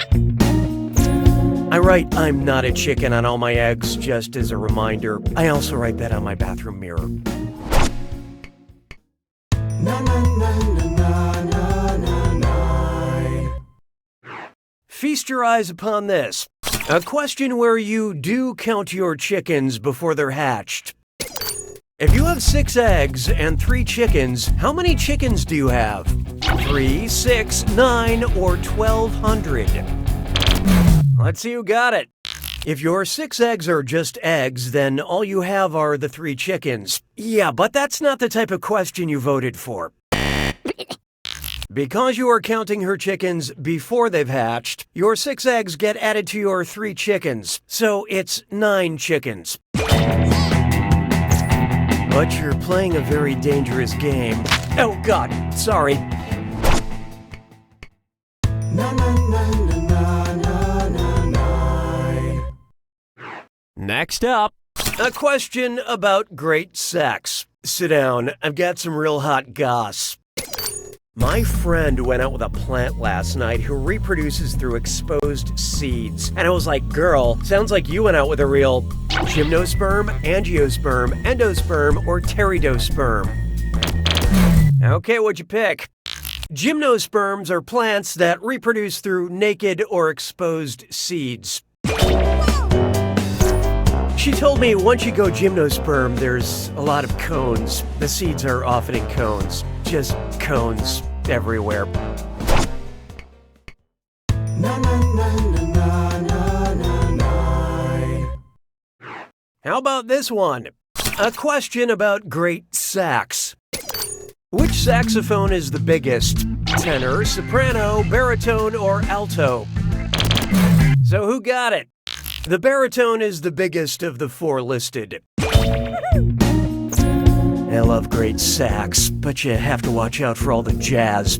write I'm not a chicken on all my eggs just as a reminder. I also write that on my bathroom mirror. Feast your eyes upon this. A question where you do count your chickens before they're hatched. If you have 6 eggs and 3 chickens, how many chickens do you have? 3, 6, 9, or 1,200? Let's see who got it. If your 6 eggs are just eggs, then all you have are the 3 chickens. Yeah, but that's not the type of question you voted for. Because you are counting her chickens before they've hatched, your 6 eggs get added to your 3 chickens, so it's 9 chickens. But you're playing a very dangerous game. Oh God, sorry. Next up, a question about great sex. Sit down, I've got some real hot goss. My friend went out with a plant last night who reproduces through exposed seeds. And I was like, girl, sounds like you went out with a real gymnosperm, angiosperm, endosperm, or pteridosperm. Okay, what'd you pick? Gymnosperms are plants that reproduce through naked or exposed seeds. She told me once you go gymnosperm, there's a lot of cones. The seeds are often in cones. Just cones everywhere. How about this one? A question about great sax. Which saxophone is the biggest? Tenor, soprano, baritone, or alto? So who got it? The baritone is the biggest of the 4 listed. I love great sax, but you have to watch out for all the jazz.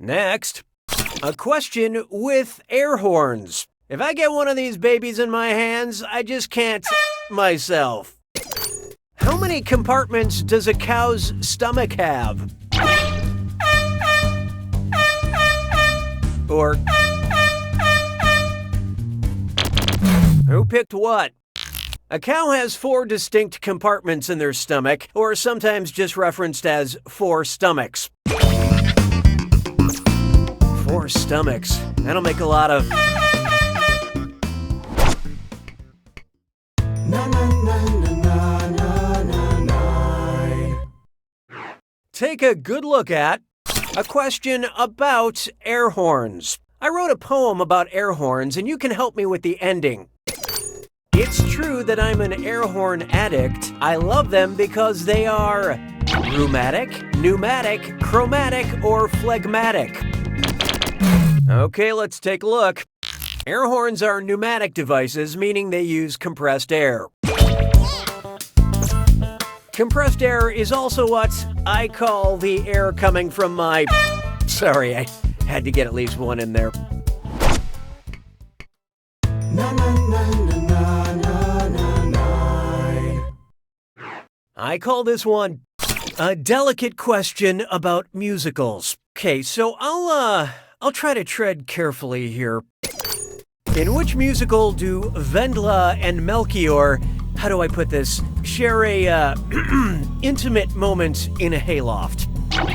Next, a question with air horns. If I get one of these babies in my hands, I just can't myself. How many compartments does a cow's stomach have? Or who picked what? A cow has 4 distinct compartments in their stomach, or sometimes just referenced as 4 stomachs. 4 stomachs. That'll make a lot of... Take a good look at a question about air horns. I wrote a poem about air horns, and you can help me with the ending. It's true that I'm an air horn addict. I love them because they are rheumatic, pneumatic, chromatic, or phlegmatic. Okay, let's take a look. Air horns are pneumatic devices, meaning they use compressed air. Compressed air is also what I call the air coming from my... Sorry, I had to get at least one in there. I call this one a delicate question about musicals. Okay, so I'll try to tread carefully here. In which musical do Vendla and Melchior, how do I put this, share a intimate moment in a hayloft?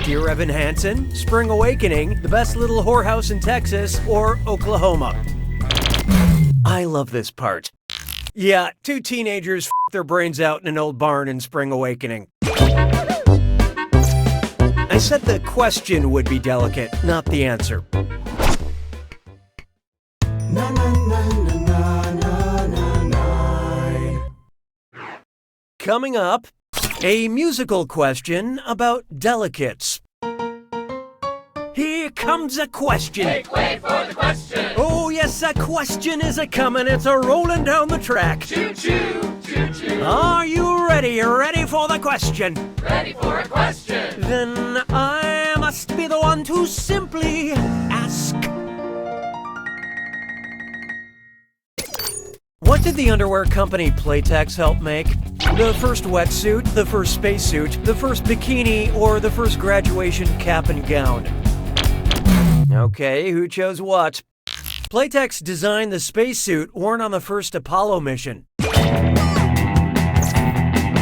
Dear Evan Hansen, Spring Awakening, The Best Little Whorehouse in Texas, or Oklahoma? I love this part. Yeah, 2 teenagers f*** their brains out in an old barn in Spring Awakening. I said the question would be delicate, not the answer. Coming up, A musical question about delicates. Here comes a question. Make way for the question. Oh yes, a question is a-comin', it's a-rollin' down the track. Choo-choo, choo-choo. Are you ready? Ready for the question? Ready for a question. Then I must be the one to simply ask. What did the underwear company Playtex help make? The first wetsuit, the first spacesuit, the first bikini, or the first graduation cap and gown? Okay, who chose what? Playtex designed the spacesuit worn on the first Apollo mission.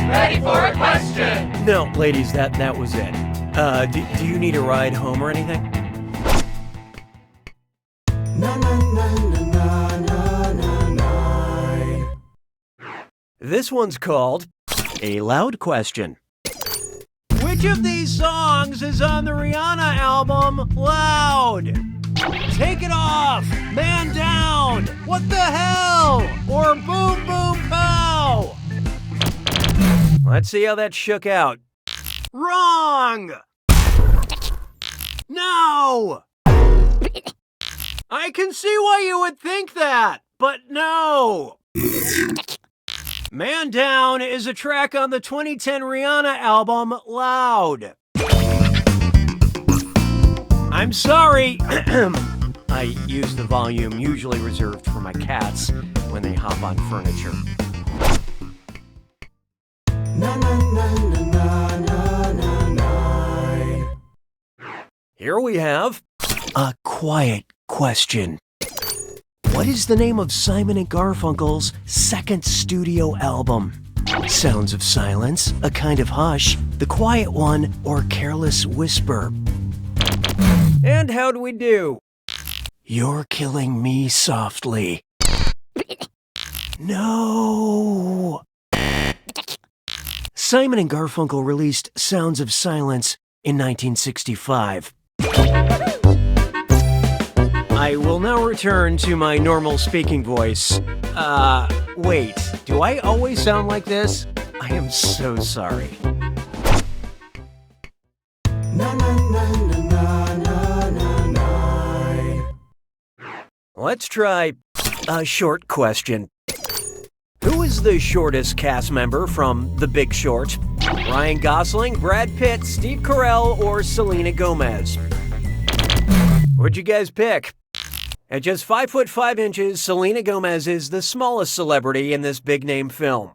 Ready for a question. No, ladies, that was it. Do you need a ride home or anything? This one's called A Loud Question. Which of these songs is on the Rihanna album Loud? Take It Off, Man Down, What the Hell, or Boom Boom Pow? Let's see how that shook out. Wrong! No! I can see why you would think that, but no! Man Down is a track on the 2010 Rihanna album, Loud. I'm sorry. I use the volume usually reserved for my cats when they hop on furniture. Here we have a quiet question. What is the name of Simon & Garfunkel's second studio album? Sounds of Silence, A Kind of Hush, The Quiet One, or Careless Whisper? And how'd we do? You're killing me softly. No! Simon & Garfunkel released Sounds of Silence in 1965. I will now return to my normal speaking voice. Wait, do I always sound like this? I am so sorry. Let's try a short question. Who is the shortest cast member from The Big Short? Ryan Gosling, Brad Pitt, Steve Carell, or Selena Gomez? What'd you guys pick? At just 5'5", Selena Gomez is the smallest celebrity in this big-name film.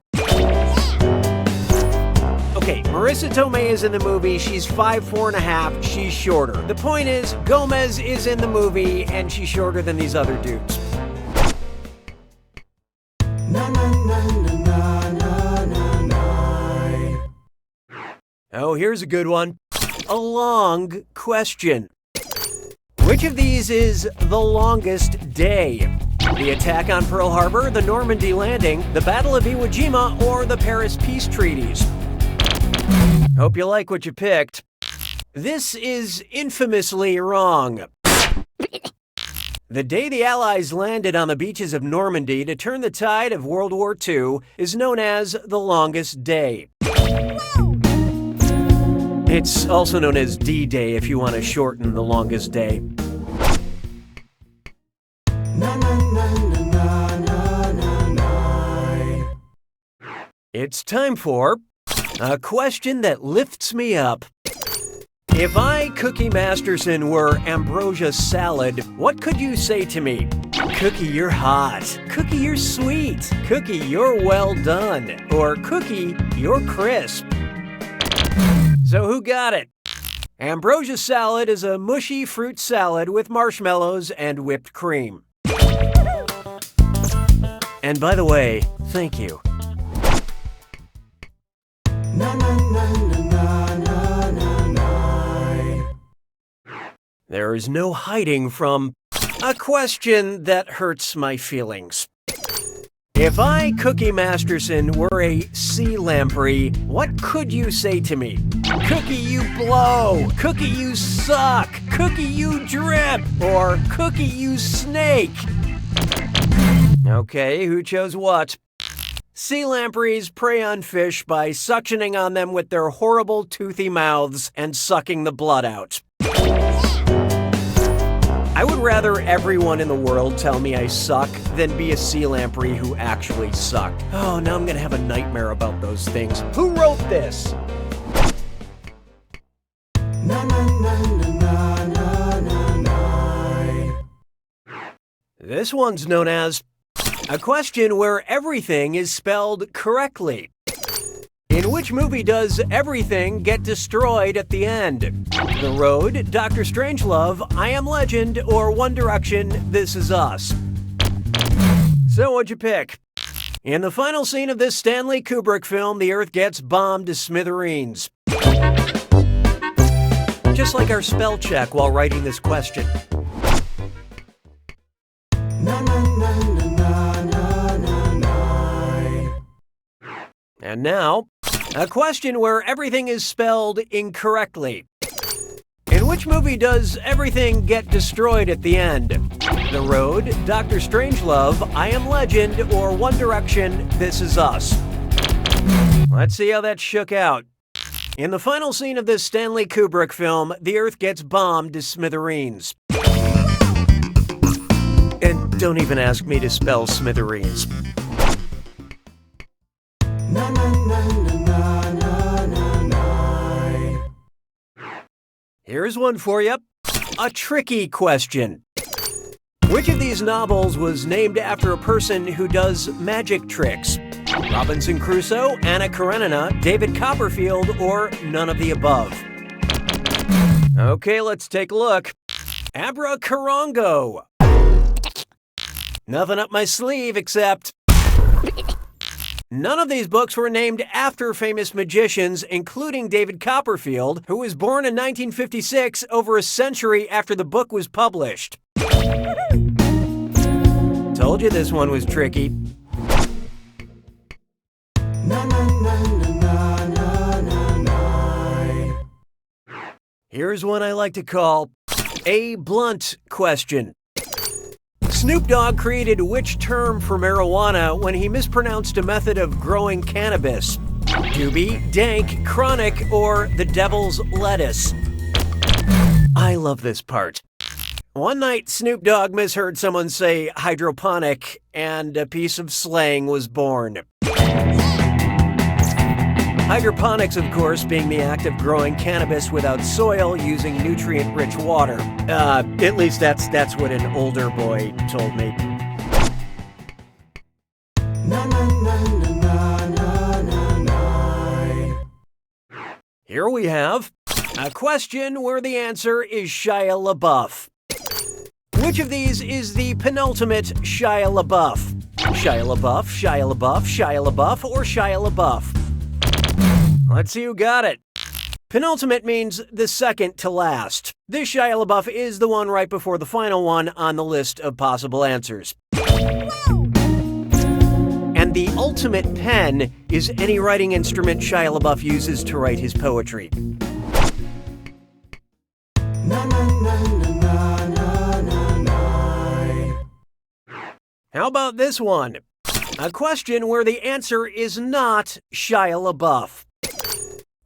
Okay, Marissa Tomei is in the movie. She's 5'4.5". She's shorter. The point is, Gomez is in the movie, and she's shorter than these other dudes. Oh, here's a good one. A long question. Which of these is the longest day? The attack on Pearl Harbor, the Normandy landing, the Battle of Iwo Jima, or the Paris Peace Treaties? Hope you like what you picked. This is infamously wrong. The day the Allies landed on the beaches of Normandy to turn the tide of World War II is known as the longest day. It's also known as D-Day if you want to shorten the longest day. It's time for a question that lifts me up. If I, Cookie Masterson, were ambrosia salad, what could you say to me? Cookie, you're hot. Cookie, you're sweet. Cookie, you're well done. Or Cookie, you're crisp. So who got it? Ambrosia salad is a mushy fruit salad with marshmallows and whipped cream. And by the way, thank you. There is no hiding from a question that hurts my feelings. If I, Cookie Masterson, were a sea lamprey, what could you say to me? Cookie, you blow. Cookie, you suck. Cookie, you drip. Or Cookie, you snake. Okay, who chose what? Sea lampreys prey on fish by suctioning on them with their horrible toothy mouths and sucking the blood out. I would rather everyone in the world tell me I suck than be a sea lamprey who actually sucked. Oh, now I'm gonna have a nightmare about those things. Who wrote this? This one's known as a question where everything is spelled correctly. In which movie does everything get destroyed at the end? The Road, Dr. Strangelove, I Am Legend, or One Direction, This Is Us? So what'd you pick? In the final scene of this Stanley Kubrick film, the Earth gets bombed to smithereens. Just like our spell check while writing this question. And now, a question where everything is spelled incorrectly. In which movie does everything get destroyed at the end? The Road, Dr. Strangelove, I Am Legend, or One Direction, This Is Us? Let's see how that shook out. In the final scene of this Stanley Kubrick film, the Earth gets bombed to smithereens. And don't even ask me to spell smithereens. Here's one for you. A tricky question. Which of these novels was named after a person who does magic tricks? Robinson Crusoe, Anna Karenina, David Copperfield, or none of the above? Okay, let's take a look. Abracarongo. Nothing up my sleeve except none of these books were named after famous magicians, including David Copperfield, who was born in 1956, over a century after the book was published. Told you this one was tricky. Here's one I like to call a blunt question. Snoop Dogg created which term for marijuana when he mispronounced a method of growing cannabis? Doobie, dank, chronic, or the devil's lettuce? I love this part. One night, Snoop Dogg misheard someone say hydroponic, and a piece of slang was born. Hydroponics, of course, being the act of growing cannabis without soil using nutrient-rich water. At least that's what an older boy told me. Here we have a question where the answer is Shia LaBeouf. Which of these is the penultimate Shia LaBeouf? Shia LaBeouf, Shia LaBeouf, Shia LaBeouf, or Shia LaBeouf? Let's see who got it. Penultimate means the second to last. This Shia LaBeouf is the one right before the final one on the list of possible answers. And the ultimate pen is any writing instrument Shia LaBeouf uses to write his poetry. How about this one? A question where the answer is not Shia LaBeouf.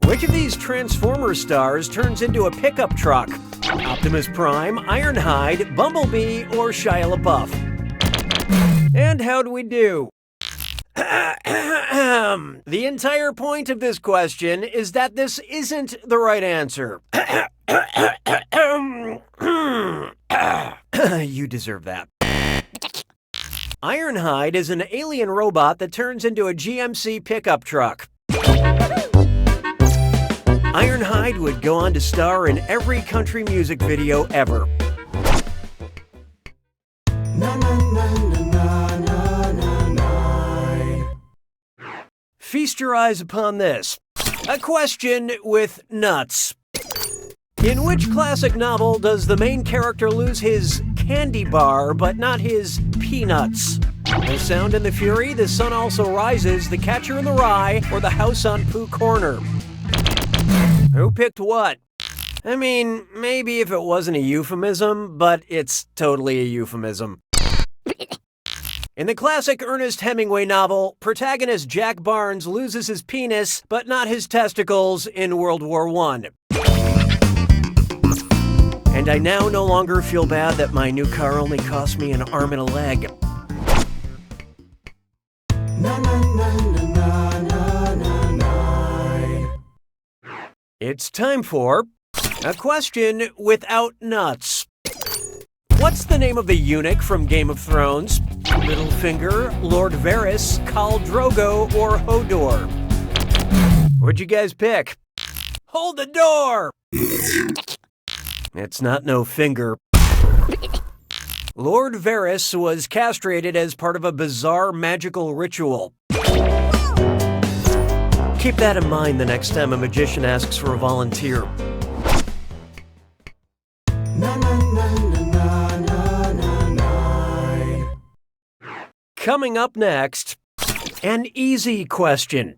Which of these Transformer stars turns into a pickup truck? Optimus Prime, Ironhide, Bumblebee, or Shia LaBeouf? And how do we do? The entire point of this question is that this isn't the right answer. You deserve that. Ironhide is an alien robot that turns into a GMC pickup truck. Ironhide would go on to star in every country music video ever. Feast your eyes upon this. A question with nuts. In which classic novel does the main character lose his candy bar but not his peanuts? The Sound and the Fury, The Sun Also Rises, The Catcher in the Rye, or The House on Pooh Corner? Who picked what? I mean, maybe if it wasn't a euphemism, but it's totally a euphemism. In the classic Ernest Hemingway novel, protagonist Jack Barnes loses his penis, but not his testicles, in World War I. And I now no longer feel bad that my new car only cost me an arm and a leg. It's time for a question without nuts. What's the name of the eunuch from Game of Thrones? Littlefinger, Lord Varys, Khal Drogo, or Hodor? What'd you guys pick? Hold the door! It's not no finger. Lord Varys was castrated as part of a bizarre magical ritual. Keep that in mind the next time a magician asks for a volunteer. Coming up next, an easy question.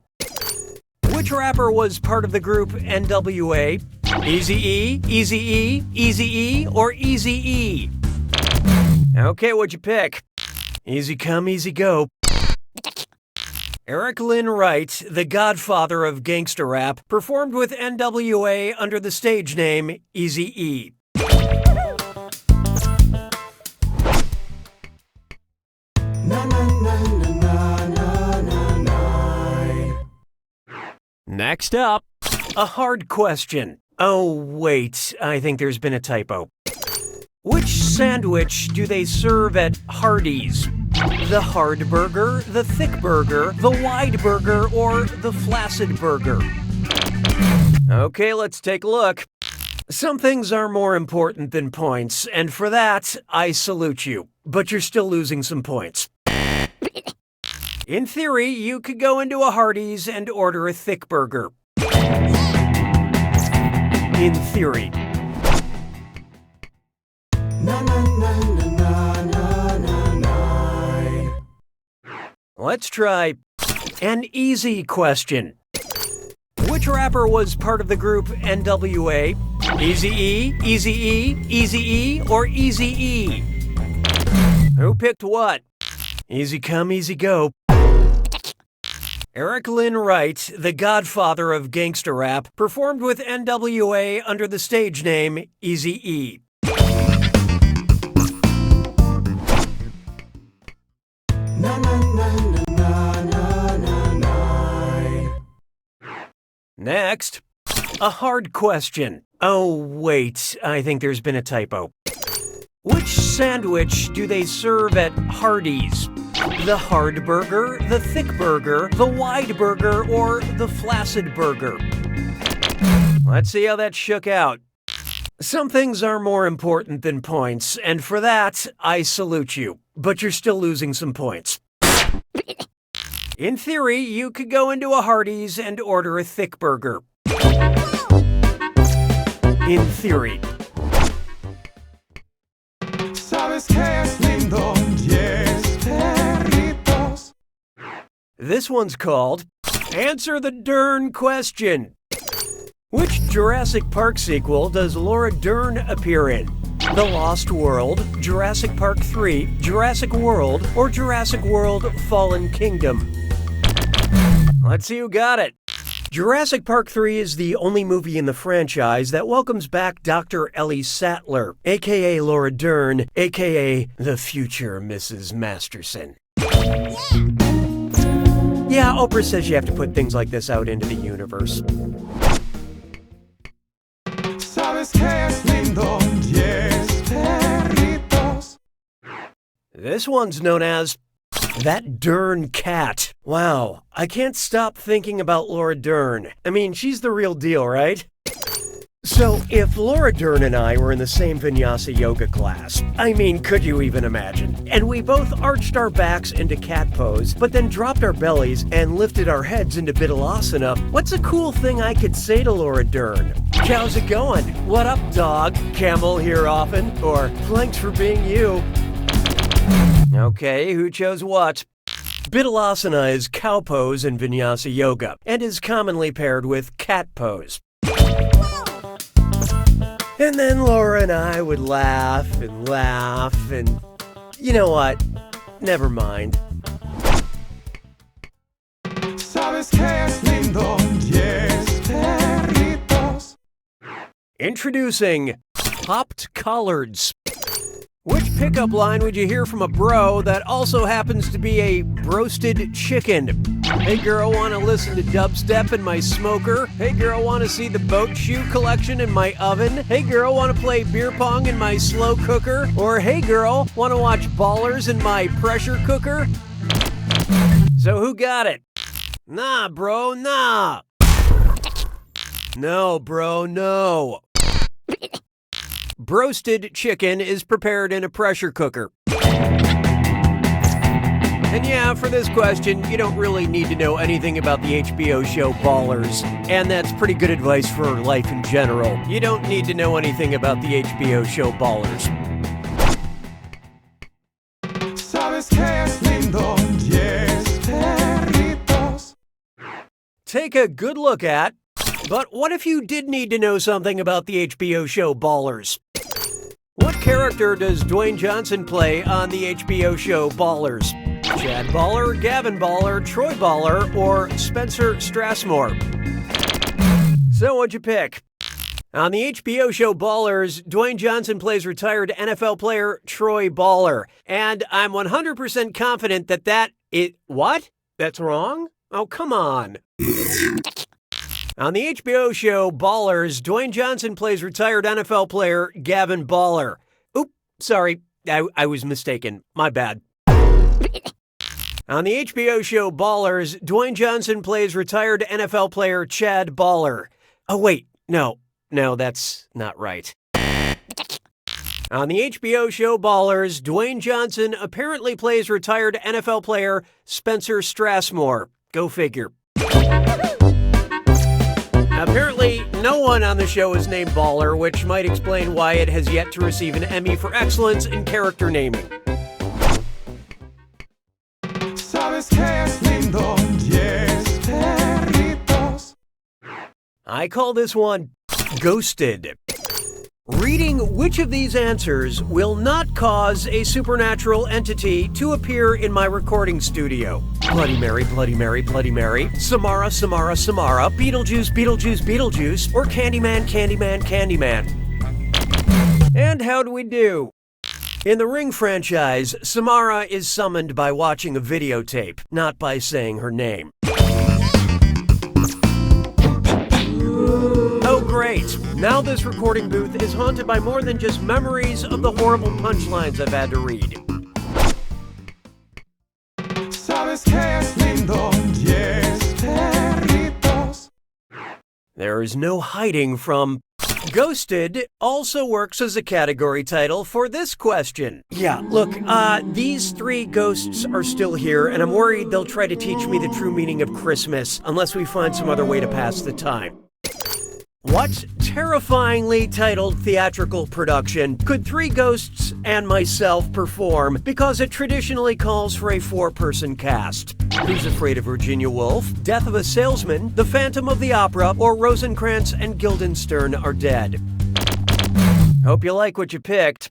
Which rapper was part of the group NWA? Eazy-E, Eazy-E, Eazy-E, or Eazy-E? Okay, what'd you pick? Easy come, easy go. Eric Lynn Wright, the godfather of gangsta rap, performed with NWA under the stage name Eazy-E. Next up, a hard question. Oh, wait, I think there's been a typo. Which sandwich do they serve at Hardee's? The hard burger, the thick burger, the wide burger, or the flaccid burger? Okay, let's take a look. Some things are more important than points, and for that, I salute you. But you're still losing some points. In theory, you could go into a Hardee's and order a thick burger. In theory. Let's try an easy question. Which rapper was part of the group NWA? Eazy-E, Eazy-E, Eazy-E, or Eazy-E? Who picked what? Easy come, easy go. Eric Lynn Wright, the godfather of gangsta rap, performed with NWA under the stage name Eazy-E. Next, a hard question. Oh, wait, I think there's been a typo. Which sandwich do they serve at Hardee's? The hard burger, the thick burger, the wide burger, or the flaccid burger? Let's see how that shook out. Some things are more important than points, and for that, I salute you. But you're still losing some points. In theory, you could go into a Hardee's and order a thick burger. In theory. Sabes que es lindo, yes, perritos. This one's called Answer the Dern Question. Which Jurassic Park sequel does Laura Dern appear in? The Lost World, Jurassic Park 3, Jurassic World, or Jurassic World Fallen Kingdom? Let's see who got it. Jurassic Park 3 is the only movie in the franchise that welcomes back Dr. Ellie Sattler, a.k.a. Laura Dern, a.k.a. the future Mrs. Masterson. Yeah, Oprah says you have to put things like this out into the universe. Sabes que es lindo, yes, perritos. This one's known as That Dern Cat. Wow, I can't stop thinking about Laura Dern. I mean, she's the real deal, right? So, if Laura Dern and I were in the same vinyasa yoga class, I mean, could you even imagine? And we both arched our backs into cat pose, but then dropped our bellies and lifted our heads into Vidalasana, what's a cool thing I could say to Laura Dern? How's it going? What up, dog? Camel here often? Or thanks for being you? Okay, who chose what? Vidalasana is cow pose in vinyasa yoga, and is commonly paired with cat pose. And then Laura and I would laugh, and you know what? Never mind. Sabes que es lindo, 10 perritos. Introducing Popped Collards. Which pickup line would you hear from a bro that also happens to be a broasted chicken? Hey girl, wanna listen to dubstep in my smoker? Hey girl, wanna see the boat shoe collection in my oven? Hey girl, wanna play beer pong in my slow cooker? Or hey girl, wanna watch Ballers in my pressure cooker? So who got it? Nah, bro, nah. No, bro, no. Broasted chicken is prepared in a pressure cooker. And yeah, for this question, you don't really need to know anything about the HBO show Ballers. And that's pretty good advice for life in general. You don't need to know anything about the HBO show Ballers. Sabes que es lindo, 10 perritos. Take a good look at. But what if you did need to know something about the HBO show Ballers? What character does Dwayne Johnson play on the HBO show Ballers? Chad Baller, Gavin Baller, Troy Baller, or Spencer Strassmore? So what'd you pick? On the HBO show Ballers, Dwayne Johnson plays retired NFL player Troy Baller. And I'm 100% confident what? That's wrong? Oh, come on. On the HBO show Ballers, Dwayne Johnson plays retired NFL player Gavin Baller. Oop, sorry, I was mistaken. My bad. On the HBO show Ballers, Dwayne Johnson plays retired NFL player Chad Baller. Oh wait, no, that's not right. On the HBO show Ballers, Dwayne Johnson apparently plays retired NFL player Spencer Strassmore. Go figure. Apparently, no one on the show is named Baller, which might explain why it has yet to receive an Emmy for excellence in character naming. Sabes que es lindo, 10 perritos. I call this one Ghosted. Reading which of these answers will not cause a supernatural entity to appear in my recording studio? Bloody Mary, Bloody Mary, Bloody Mary, Samara, Samara, Samara, Beetlejuice, Beetlejuice, Beetlejuice, or Candyman, Candyman, Candyman. And how do we do? In the Ring franchise, Samara is summoned by watching a videotape, not by saying her name. Oh great, now this recording booth is haunted by more than just memories of the horrible punchlines I've had to read. Sabes que es lindo, 10 perritos. There is no hiding from... Ghosted also works as a category title for this question. Yeah, look, these three ghosts are still here, and I'm worried they'll try to teach me the true meaning of Christmas unless we find some other way to pass the time. What terrifyingly titled theatrical production could three ghosts and myself perform because it traditionally calls for a four-person cast? Who's Afraid of Virginia Woolf, Death of a Salesman, The Phantom of the Opera, or Rosencrantz and Guildenstern Are Dead? Hope you like what you picked.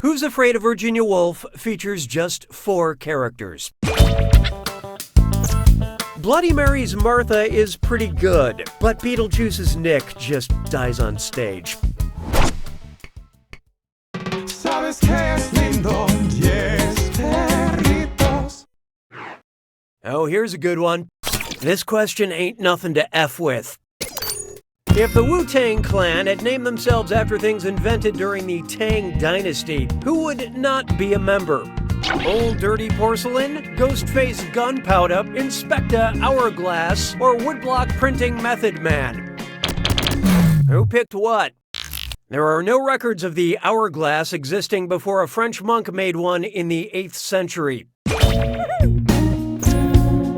Who's Afraid of Virginia Woolf features just 4 characters. Bloody Mary's Martha is pretty good, but Beetlejuice's Nick just dies on stage. Sabes que es lindo, 10 perritos. Oh, here's a good one. This question ain't nothing to F with. If the Wu-Tang Clan had named themselves after things invented during the Tang Dynasty, who would not be a member? Old Dirty Porcelain, Ghostface Gunpowder, Inspector Hourglass, or Woodblock Printing Method Man? Who picked what? There are no records of the hourglass existing before a French monk made one in the 8th century.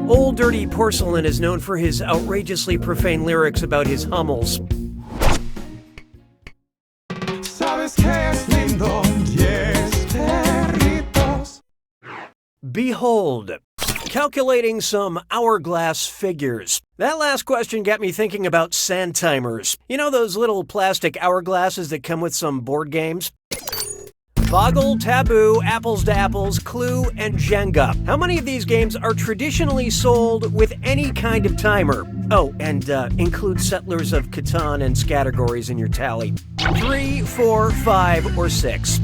Old Dirty Porcelain is known for his outrageously profane lyrics about his hummels. Sabes que es lindo, 10 perritos. Behold, calculating some hourglass figures. That last question got me thinking about sand timers. You know those little plastic hourglasses that come with some board games? Boggle, Taboo, Apples to Apples, Clue, and Jenga. How many of these games are traditionally sold with any kind of timer? Oh, and include Settlers of Catan and Scattergories in your tally. 3, 4, 5, or 6.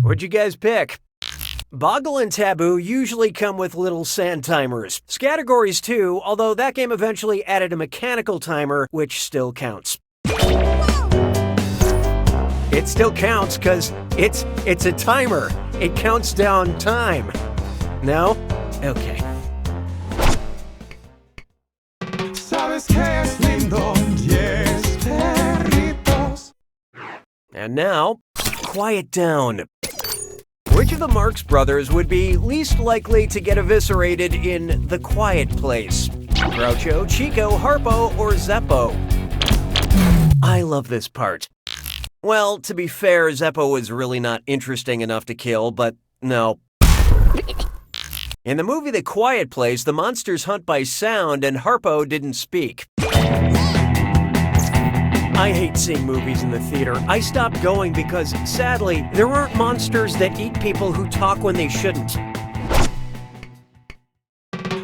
What'd you guys pick? Boggle and Taboo usually come with little sand timers. Scattergories too, although that game eventually added a mechanical timer, which still counts. It still counts because it's a timer. It counts down time. No? Okay. Sabes que es lindo, yes, perritos. And now, quiet down. Which of the Marx Brothers would be least likely to get eviscerated in The Quiet Place? Groucho, Chico, Harpo, or Zeppo? I love this part. Well, to be fair, Zeppo was really not interesting enough to kill, but no. In the movie The Quiet Place, the monsters hunt by sound and Harpo didn't speak. I hate seeing movies in the theater. I stopped going because, sadly, there aren't monsters that eat people who talk when they shouldn't.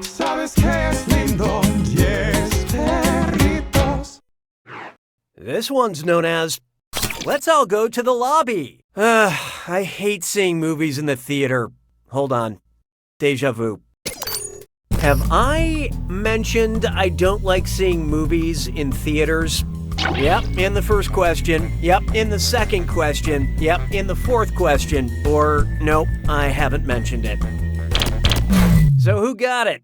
Sabes que es lindo, yes, perritos. This one's known as Let's All Go to the Lobby. I hate seeing movies in the theater. Hold on. Deja vu. Have I mentioned I don't like seeing movies in theaters? Yep, in the first question. Yep, in the second question. Yep, in the fourth question. Or, nope, I haven't mentioned it. So who got it?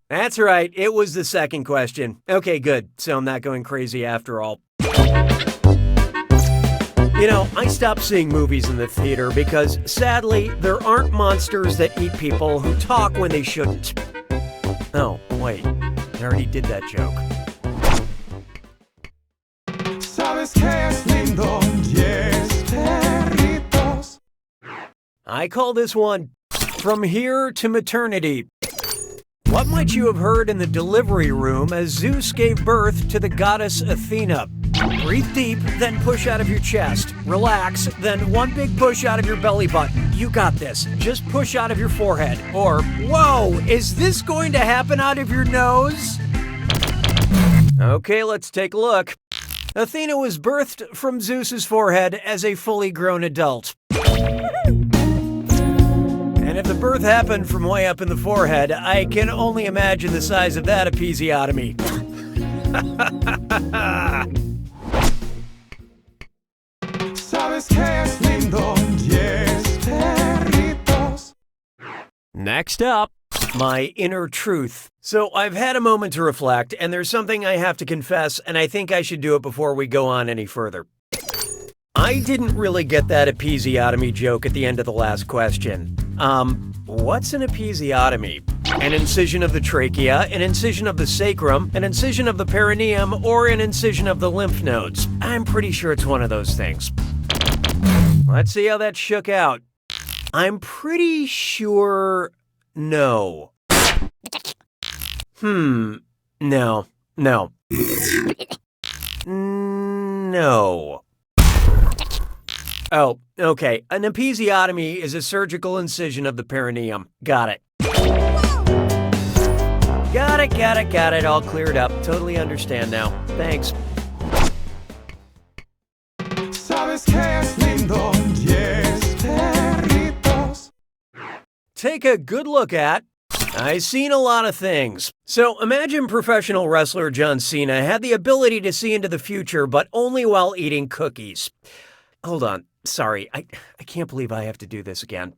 That's right, it was the second question. Okay, good. So I'm not going crazy after all. You know, I stopped seeing movies in the theater because, sadly, there aren't monsters that eat people who talk when they shouldn't. Oh, wait. I already did that joke. Sabes que es lindo, yes, perritos. I call this one From Here to Maternity. What might you have heard in the delivery room as Zeus gave birth to the goddess Athena? Breathe deep, then push out of your chest. Relax, then one big push out of your belly button. You got this. Just push out of your forehead. Or, whoa, is this going to happen out of your nose? Okay, let's take a look. Athena was birthed from Zeus's forehead as a fully grown adult. And if the birth happened from way up in the forehead, I can only imagine the size of that episiotomy. Sabes que es lindo, yes, perritos. Next up, my inner truth. So I've had a moment to reflect, and there's something I have to confess, and I think I should do it before we go on any further. I didn't really get that episiotomy joke at the end of the last question. What's an episiotomy? An incision of the trachea, an incision of the sacrum, an incision of the perineum, or an incision of the lymph nodes? I'm pretty sure it's one of those things. Let's see how that shook out. I'm pretty sure no. No. No. No. Oh, okay. An episiotomy is a surgical incision of the perineum. Got it. Got it. All cleared up. Totally understand now. Thanks. Sabes que es lindo, yes, perritos. Take a good look at. I've seen a lot of things. So imagine professional wrestler John Cena had the ability to see into the future, but only while eating cookies. Hold on. Sorry, I can't believe I have to do this again.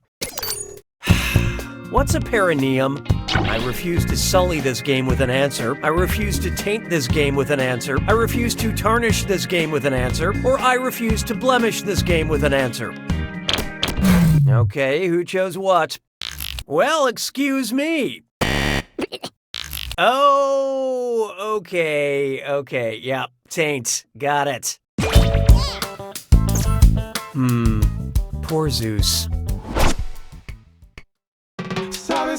What's a perineum? I refuse to sully this game with an answer. I refuse to taint this game with an answer. I refuse to tarnish this game with an answer. Or I refuse to blemish this game with an answer. Okay, who chose what? Well, excuse me. Oh, okay, yeah, taint, got it. Poor Zeus. Sabes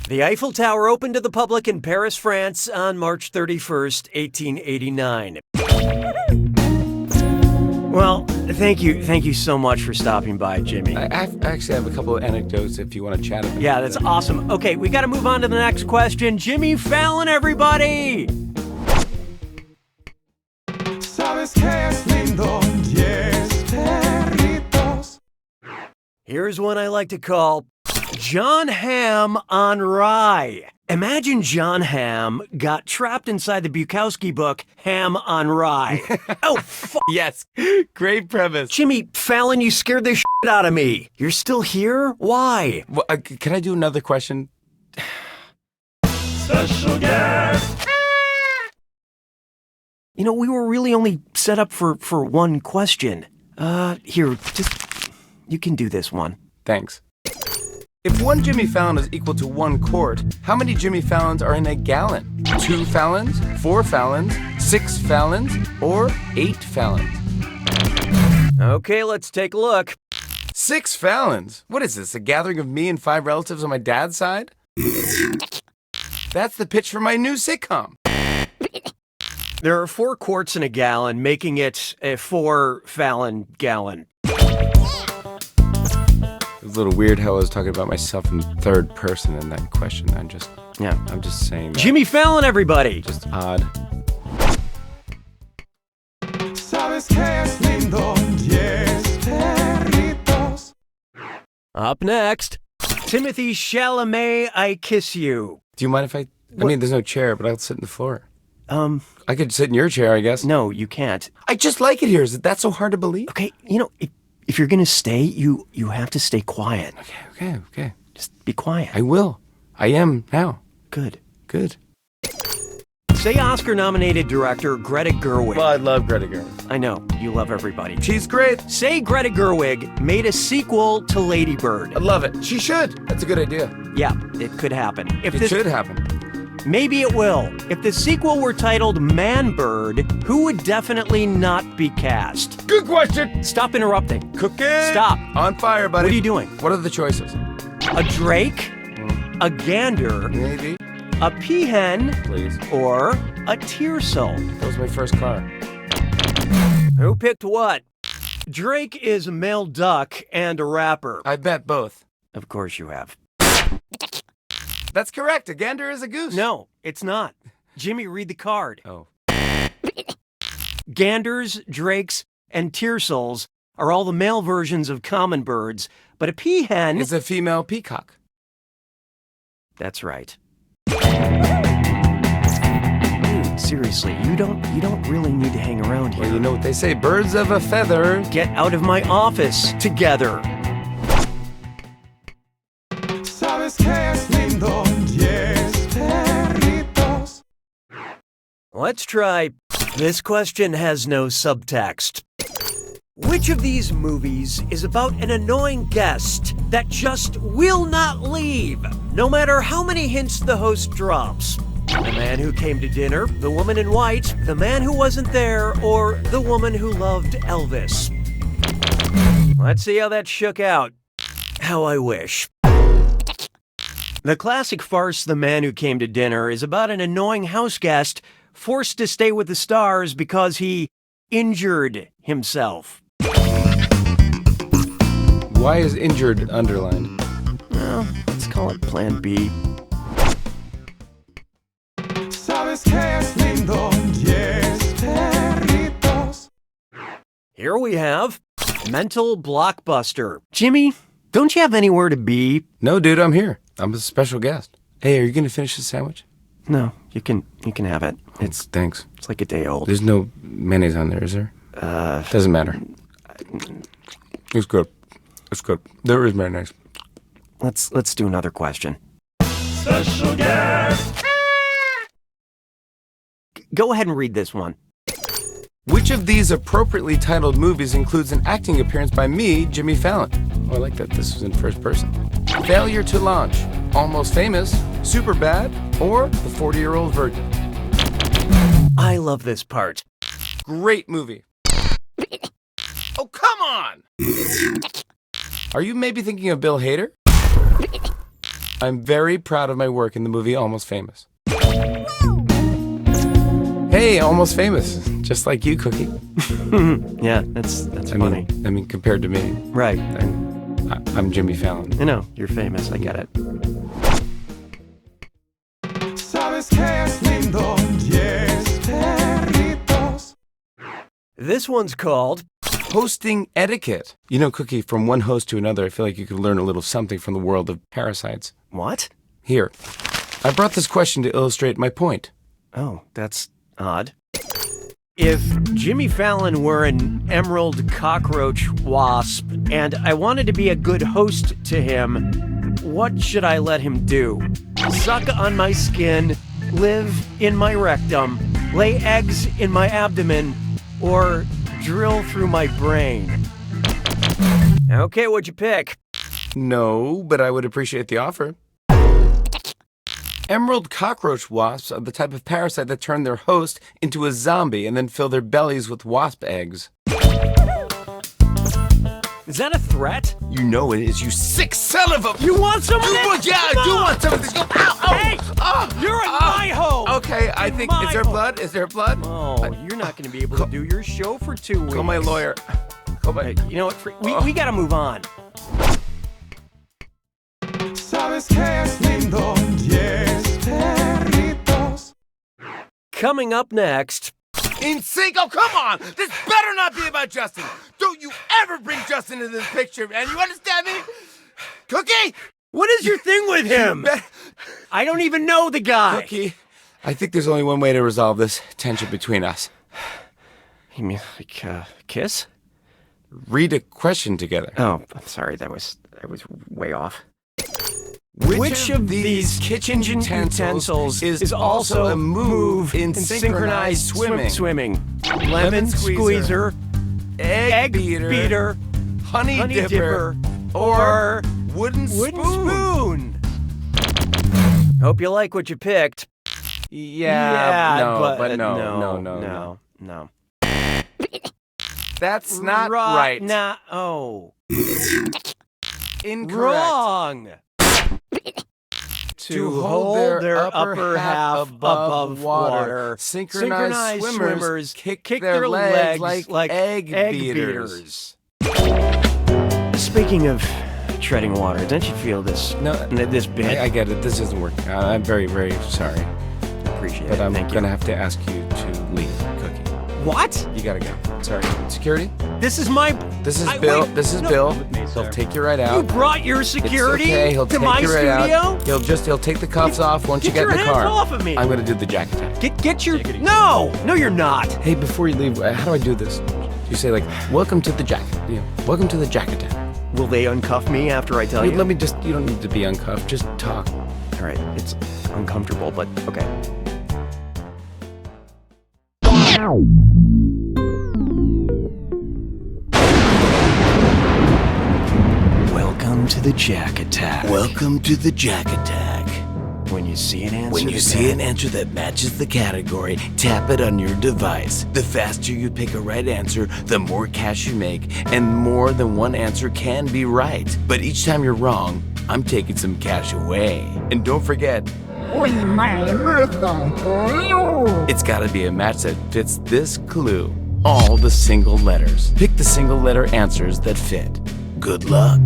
The Eiffel Tower opened to the public in Paris, France on March 31st, 1889. Well, thank you so much for stopping by, Jimmy. I actually have a couple of anecdotes if you want to chat about it. Yeah, that's awesome. Okay, we got to move on to the next question. Jimmy Fallon, everybody! Sabes que es lindo, 10 perritos. Here's one I like to call John Hamm on Rye. Imagine John Hamm got trapped inside the Bukowski book, Ham on Rye. Oh, Yes, great premise. Jimmy Fallon, you scared the shit out of me. You're still here? Why? Well, can I do another question? Special guest. You know, we were really only set up for one question. Here, you can do this one. Thanks. If one Jimmy Fallon is equal to one quart, how many Jimmy Fallons are in a gallon? 2 Fallons, 4 Fallons, 6 Fallons, or 8 Fallons? Okay, let's take a look. 6 Fallons? What is this, a gathering of me and 5 relatives on my dad's side? That's the pitch for my new sitcom. There are 4 quarts in a gallon, making it a 4 Fallon gallon. It was a little weird how I was talking about myself in third person in that question. I'm just saying that. Jimmy Fallon, everybody! Just odd. Sabes que es lindo, 10 perritos. Up next, Timothy Chalamet, I Kiss You. Do you mind if I mean, there's no chair, but I'll sit in the floor. I could sit in your chair, I guess. No, you can't. I just like it here. Is it that so hard to believe? Okay, you know, if you're gonna stay, you have to stay quiet. Okay. Just be quiet. I will. I am now. Good. Say Oscar-nominated director Greta Gerwig. Well, I love Greta Gerwig. I know, you love everybody. She's great. Say Greta Gerwig made a sequel to Lady Bird. I love it. She should. That's a good idea. Yeah, it could happen. It should happen. Maybe it will. If the sequel were titled Man Bird, who would definitely not be cast? Good question. Stop interrupting. Cooking. Stop. On fire, buddy. What are you doing? What are the choices? A drake, a gander, Maybe. a peahen, Please. or a tearsel? That was my first car. Who picked what? Drake is a male duck and a rapper. I bet both. Of course you have. That's correct. A gander is a goose. No, it's not. Jimmy, read the card. Oh. Ganders, drakes, and tearsels are all the male versions of common birds, but a peahen It's a female peacock. That's right. Dude, seriously, you don't really need to hang around here. Well, you know what they say, birds of a feather. Get out of my office together. Sabes que es lindo, 10 perritos. Let's try. This question has no subtext. Which of these movies is about an annoying guest that just will not leave, no matter how many hints the host drops? The Man Who Came to Dinner, The Woman in White, The Man Who Wasn't There, or The Woman Who Loved Elvis? Let's see how that shook out. How I wish. The classic farce The Man Who Came to Dinner is about an annoying house guest forced to stay with the stars because he injured himself. Why is injured underlined? Well, let's call it Plan B. Sabes que es lindo, 10 perritos. Here we have Mental Blockbuster. Jimmy, don't you have anywhere to be? No, dude, I'm here. I'm a special guest. Hey, are you going to finish the sandwich? No, you can have it. Thanks. It's like a day old. There's no mayonnaise on there, is there? Doesn't matter. It's good. It's good. There is mayonnaise. Let's do another question. Special guest. Go ahead and read this one. Which of these appropriately titled movies includes an acting appearance by me, Jimmy Fallon? Oh, I like that this was in first person. Failure to Launch, Almost Famous, Super Bad, or The 40-Year-Old Virgin? I love this part. Great movie. Oh, come on! Are you maybe thinking of Bill Hader? I'm very proud of my work in the movie Almost Famous. Hey, Almost Famous. Just like you, Cookie. Yeah, that's funny. I mean, compared to me. Right. I'm Jimmy Fallon. I know, you're famous, I get it. ¿Sabes qué es lindo? 10 perritos. This one's called Hosting Etiquette. You know, Cookie, from one host to another, I feel like you could learn a little something from the world of parasites. What? Here. I brought this question to illustrate my point. Oh, that's odd. If Jimmy Fallon were an emerald cockroach wasp and I wanted to be a good host to him, what should I let him do? Suck on my skin, live in my rectum, lay eggs in my abdomen, or drill through my brain? Okay, what'd you pick? No, but I would appreciate the offer. Emerald cockroach wasps are the type of parasite that turn their host into a zombie and then fill their bellies with wasp eggs. Is that a threat? You know it is, you sick son of a... You want some of this? Yeah, I do want some of this. Ow, ow, Hey! You're in my home! Okay, I think... Is there blood? Is there blood? Oh, you're not going to be able to do your show for 2 weeks. Call my lawyer. Call my... Hey, you know what? We got to move on. ¿Sabes qué es lindo? 10 perritos. Coming up next... In sync? Oh, come on! This better not be about Justin! Don't you ever bring Justin into this picture, man! You understand me? Cookie! What is your thing with him? I don't even know the guy. Cookie, I think there's only one way to resolve this tension between us. You mean like kiss? Read a question together. Oh, I'm sorry. That was way off. Which of these kitchen utensils is also a move in synchronized swimming? Lemon squeezer, egg beater, honey dipper, or wooden spoon? Hope you like what you picked. No. That's not right. Incorrect. Wrong. To hold their upper half above water, synchronized swimmers kick their legs like egg beaters. Speaking of treading water, don't you feel this? This bit. I get it. This isn't working. I'm very, very sorry. Appreciate it. But I'm Thank you. gonna have to ask you to leave, Cookie. What? You gotta go. Sorry. Security? This is my... This is Bill. wait, This is no. Bill. With me, He'll sir. take you right out. You brought your security It's okay. He'll to take my you right studio? out. He'll take the cuffs off once you get in the your hands car. off of me. I'm gonna do the jack attack. Get your... No, you're not. Hey, before you leave, how do I do this? You say like, "Welcome to the jack." Welcome to the jack attack. Will they uncuff me after I tell you? Let me just. You don't need to be uncuffed. Just talk. All right, it's uncomfortable, but okay. Welcome to the Jack Attack. Welcome to the Jack Attack. When you see an answer, When you see an answer that matches the category, tap it on your device. The faster you pick a right answer, the more cash you make, and more than one answer can be right. But each time you're wrong, I'm taking some cash away. And don't forget, We may listen to you. it's gotta be a match that fits this clue. All the single letters. Pick the single letter answers that fit. Good luck.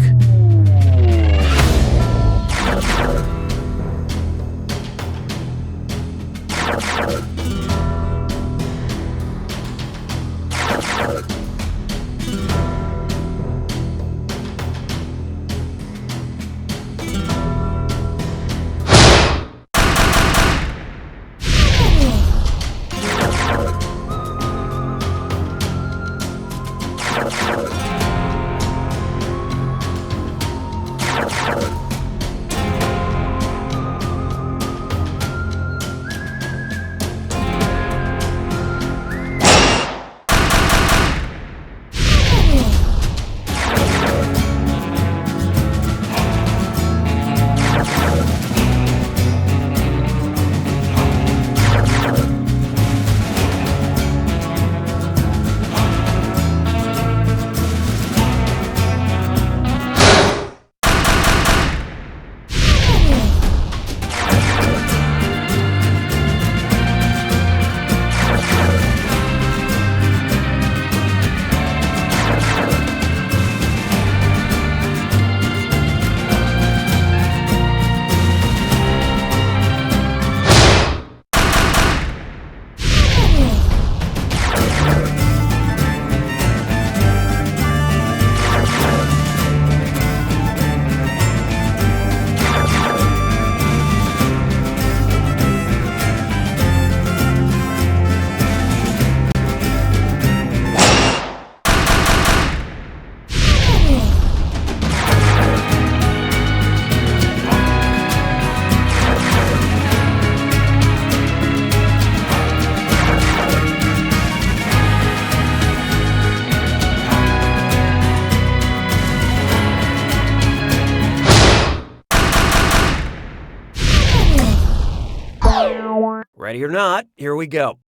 Ready or not, here we go.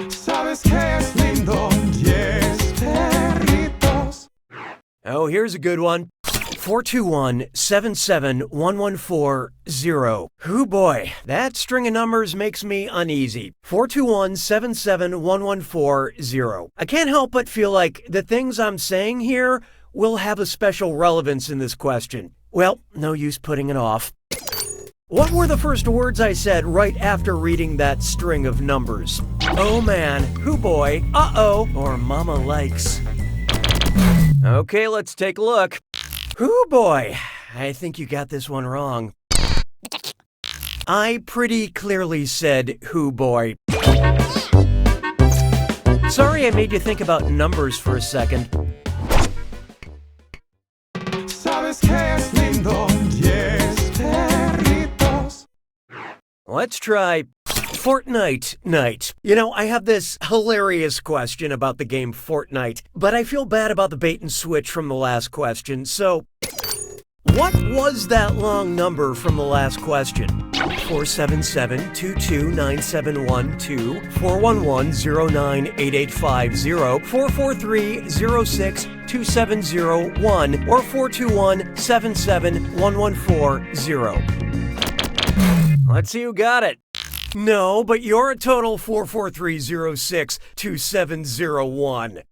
¿Sabes qué es lindo? 10 perritos. Oh, here's a good one. 421-77-1140. Hoo boy, that string of numbers makes me uneasy. 421-77-1140. I can't help but feel like the things I'm saying here will have a special relevance in this question. Well, no use putting it off. What were the first words I said right after reading that string of numbers? Oh man, hoo boy, uh-oh, or mama likes. Okay, let's take a look. Hoo boy, I think you got this one wrong. I pretty clearly said hoo boy. Sorry I made you think about numbers for a second. ¿Sabes qué es lindo? 10 perritos. Let's try Fortnite night. You know, I have this hilarious question about the game Fortnite, but I feel bad about the bait and switch from the last question, so what was that long number from the last question? 477-22-9712, 411-09-8850, 443-06-2701, or 421-77-1140. Let's see who got it. No, but you're a total 443-06-2701.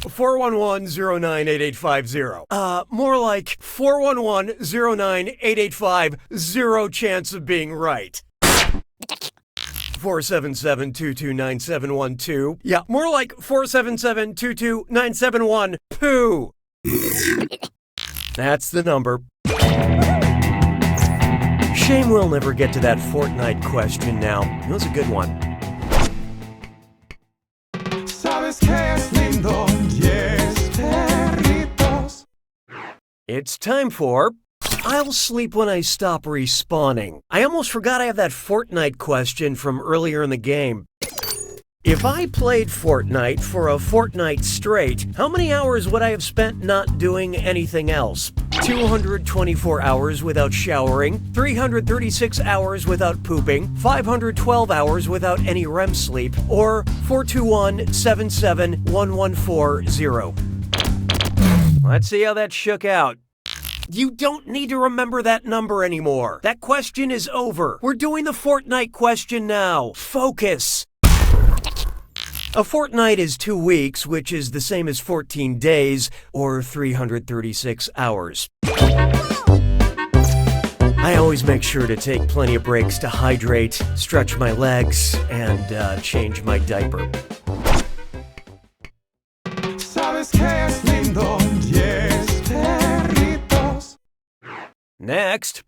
411-09-8850. More like 411-09-885, zero chance of being right. 477-22-9712. Yeah, more like 477-22-971, poo. That's the number. Shame we'll never get to that Fortnite question now. That was a good one. ¿Sabes qué es lindo? 10 perritos. It's time for I'll sleep when I stop respawning. I almost forgot I have that Fortnite question from earlier in the game. If I played Fortnite for a fortnight straight, how many hours would I have spent not doing anything else? 224 hours without showering, 336 hours without pooping, 512 hours without any REM sleep, or 421-77-1140. Let's see how that shook out. You don't need to remember that number anymore. That question is over. We're doing the Fortnite question now. Focus. A fortnight is 2 weeks, which is the same as 14 days, or 336 hours. I always make sure to take plenty of breaks to hydrate, stretch my legs, and change my diaper. ¿Sabes qué es lindo? 10 perritos. Next,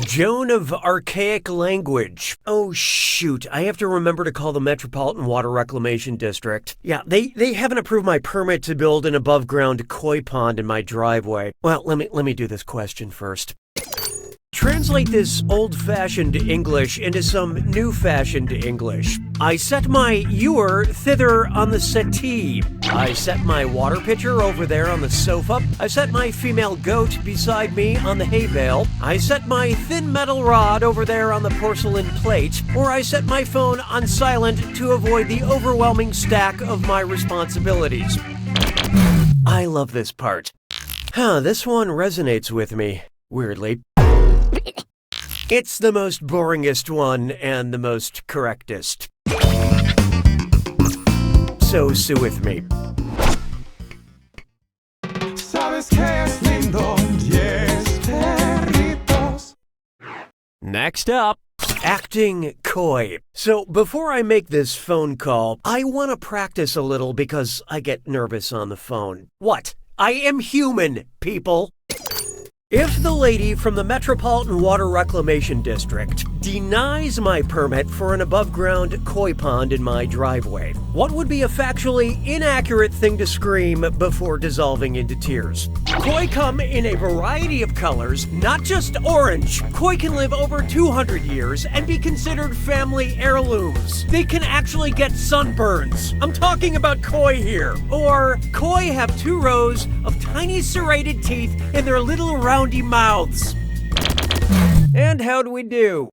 Joan of Archaic Language. Oh shoot, I have to remember to call the Metropolitan Water Reclamation District. Yeah, they haven't approved my permit to build an above-ground koi pond in my driveway. Well, let me do this question first. Translate this old-fashioned English into some new-fashioned English. I set my ewer thither on the settee. I set my water pitcher over there on the sofa. I set my female goat beside me on the hay bale. I set my thin metal rod over there on the porcelain plate. Or I set my phone on silent to avoid the overwhelming stack of my responsibilities. I love this part. This one resonates with me, weirdly. It's the most boringest one and the most correctest. So sue with me. ¿Sabes qué es lindo? 10 perritos. Next up, acting coy. So before I make this phone call, I want to practice a little because I get nervous on the phone. What? I am human, people. If the lady from the Metropolitan Water Reclamation District denies my permit for an above-ground koi pond in my driveway, what would be a factually inaccurate thing to scream before dissolving into tears? Koi come in a variety of colors, not just orange. Koi can live over 200 years and be considered family heirlooms. They can actually get sunburns. I'm talking about koi here. Or koi have 2 rows of tiny serrated teeth in their little roundy mouths. And how'd we do?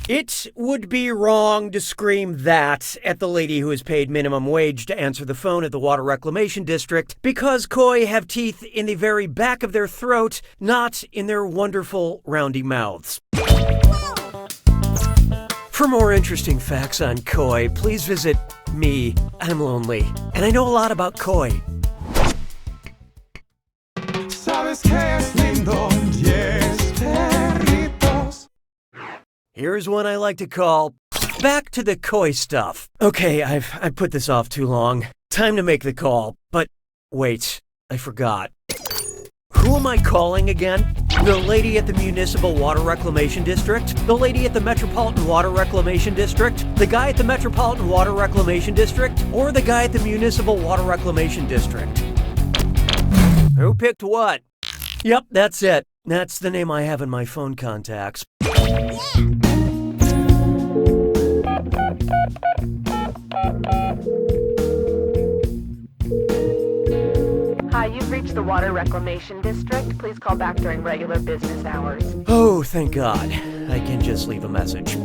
It would be wrong to scream that at the lady who is paid minimum wage to answer the phone at the Water Reclamation District because koi have teeth in the very back of their throat, not in their wonderful roundy mouths. For more interesting facts on koi, please visit me. I'm lonely, and I know a lot about koi. ¿Sabes qué es lindo? 10 perritos. Here's one I like to call Back to the Koi Stuff. Okay, I've put this off too long. Time to make the call. But wait, I forgot. Who am I calling again? The lady at the Municipal Water Reclamation District? The lady at the Metropolitan Water Reclamation District? The guy at the Metropolitan Water Reclamation District? Or the guy at the Municipal Water Reclamation District? Who picked what? Yep, that's it. That's the name I have in my phone contacts. Hi, you've reached the Water Reclamation District. Please call back during regular business hours. Oh, thank God. I can just leave a message.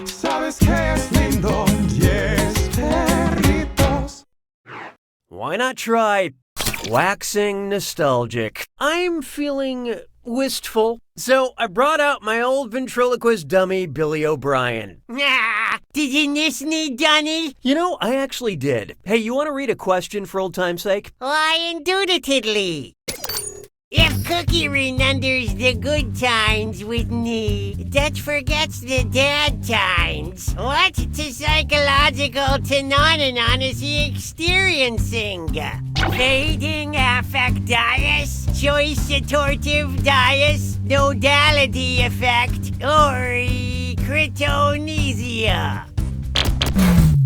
¿Sabes qué es lindo? 10 perritos. Why not try waxing nostalgic? I'm feeling wistful, so I brought out my old ventriloquist dummy, Billy O'Brien. Nah, did you miss me, Dunny? You know, I actually did. Hey, you want to read a question for old time's sake? Why, indubitably. If Cookie remembers the good times with me, that forgets the bad times. What the psychological phenomenon is he experiencing? Fading affect bias, choice assortive bias, nodality effect, or critonesia.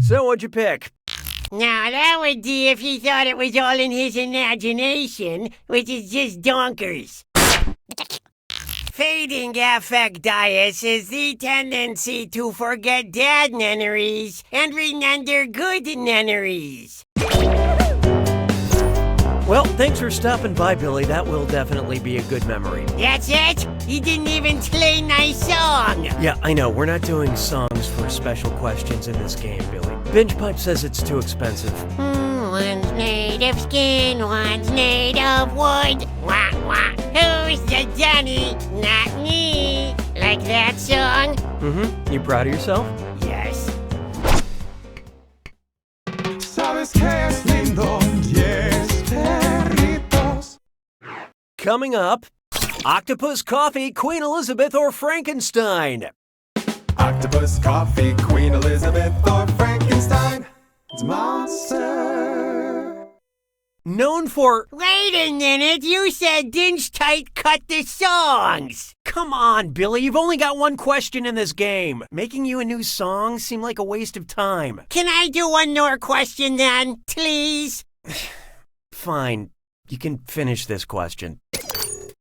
So what'd you pick? Now, that would be if he thought it was all in his imagination, which is just donkers. Fading affect bias is the tendency to forget bad memories and remember good memories. Well, thanks for stopping by, Billy. That will definitely be a good memory. That's it? You didn't even play my song. Yeah, I know. We're not doing songs for special questions in this game, Billy. Binge Pipe says it's too expensive. One's made of skin, one's made of wood. Wah, wah. Who's the Johnny? Not me. Like that song? Mm-hmm. You proud of yourself? Yes. ¿Sabes qué es lindo? 10 perritos. Coming up, Octopus Coffee, Queen Elizabeth, or Frankenstein? Octopus, coffee, Queen Elizabeth, or Frankenstein. It's a monster. Known for... Wait a minute, you said Dinge Tight cut the songs. Come on, Billy, you've only got one question in this game. Making you a new song seemed like a waste of time. Can I do one more question then, please? Fine, you can finish this question.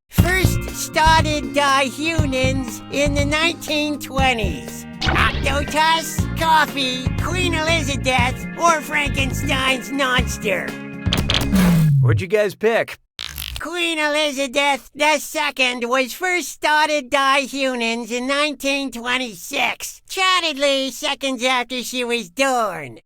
First started by humans in the 1920s. Octopus, coffee, Queen Elizabeth, or Frankenstein's monster. What'd you guys pick? Queen Elizabeth II was first started by humans in 1926, chartedly seconds after she was born.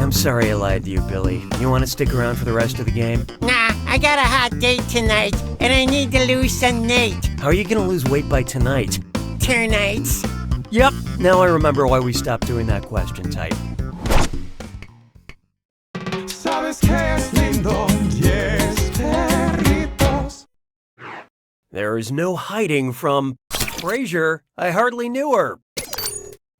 I'm sorry I lied to you, Billy. You want to stick around for the rest of the game? Nah, I got a hot date tonight, and I need to lose some weight. How are you going to lose weight by tonight? Termites. Yep, now I remember why we stopped doing that question type. ¿Sabes qué es lindo? 10 perritos. There is no hiding from Frasier. I hardly knew her.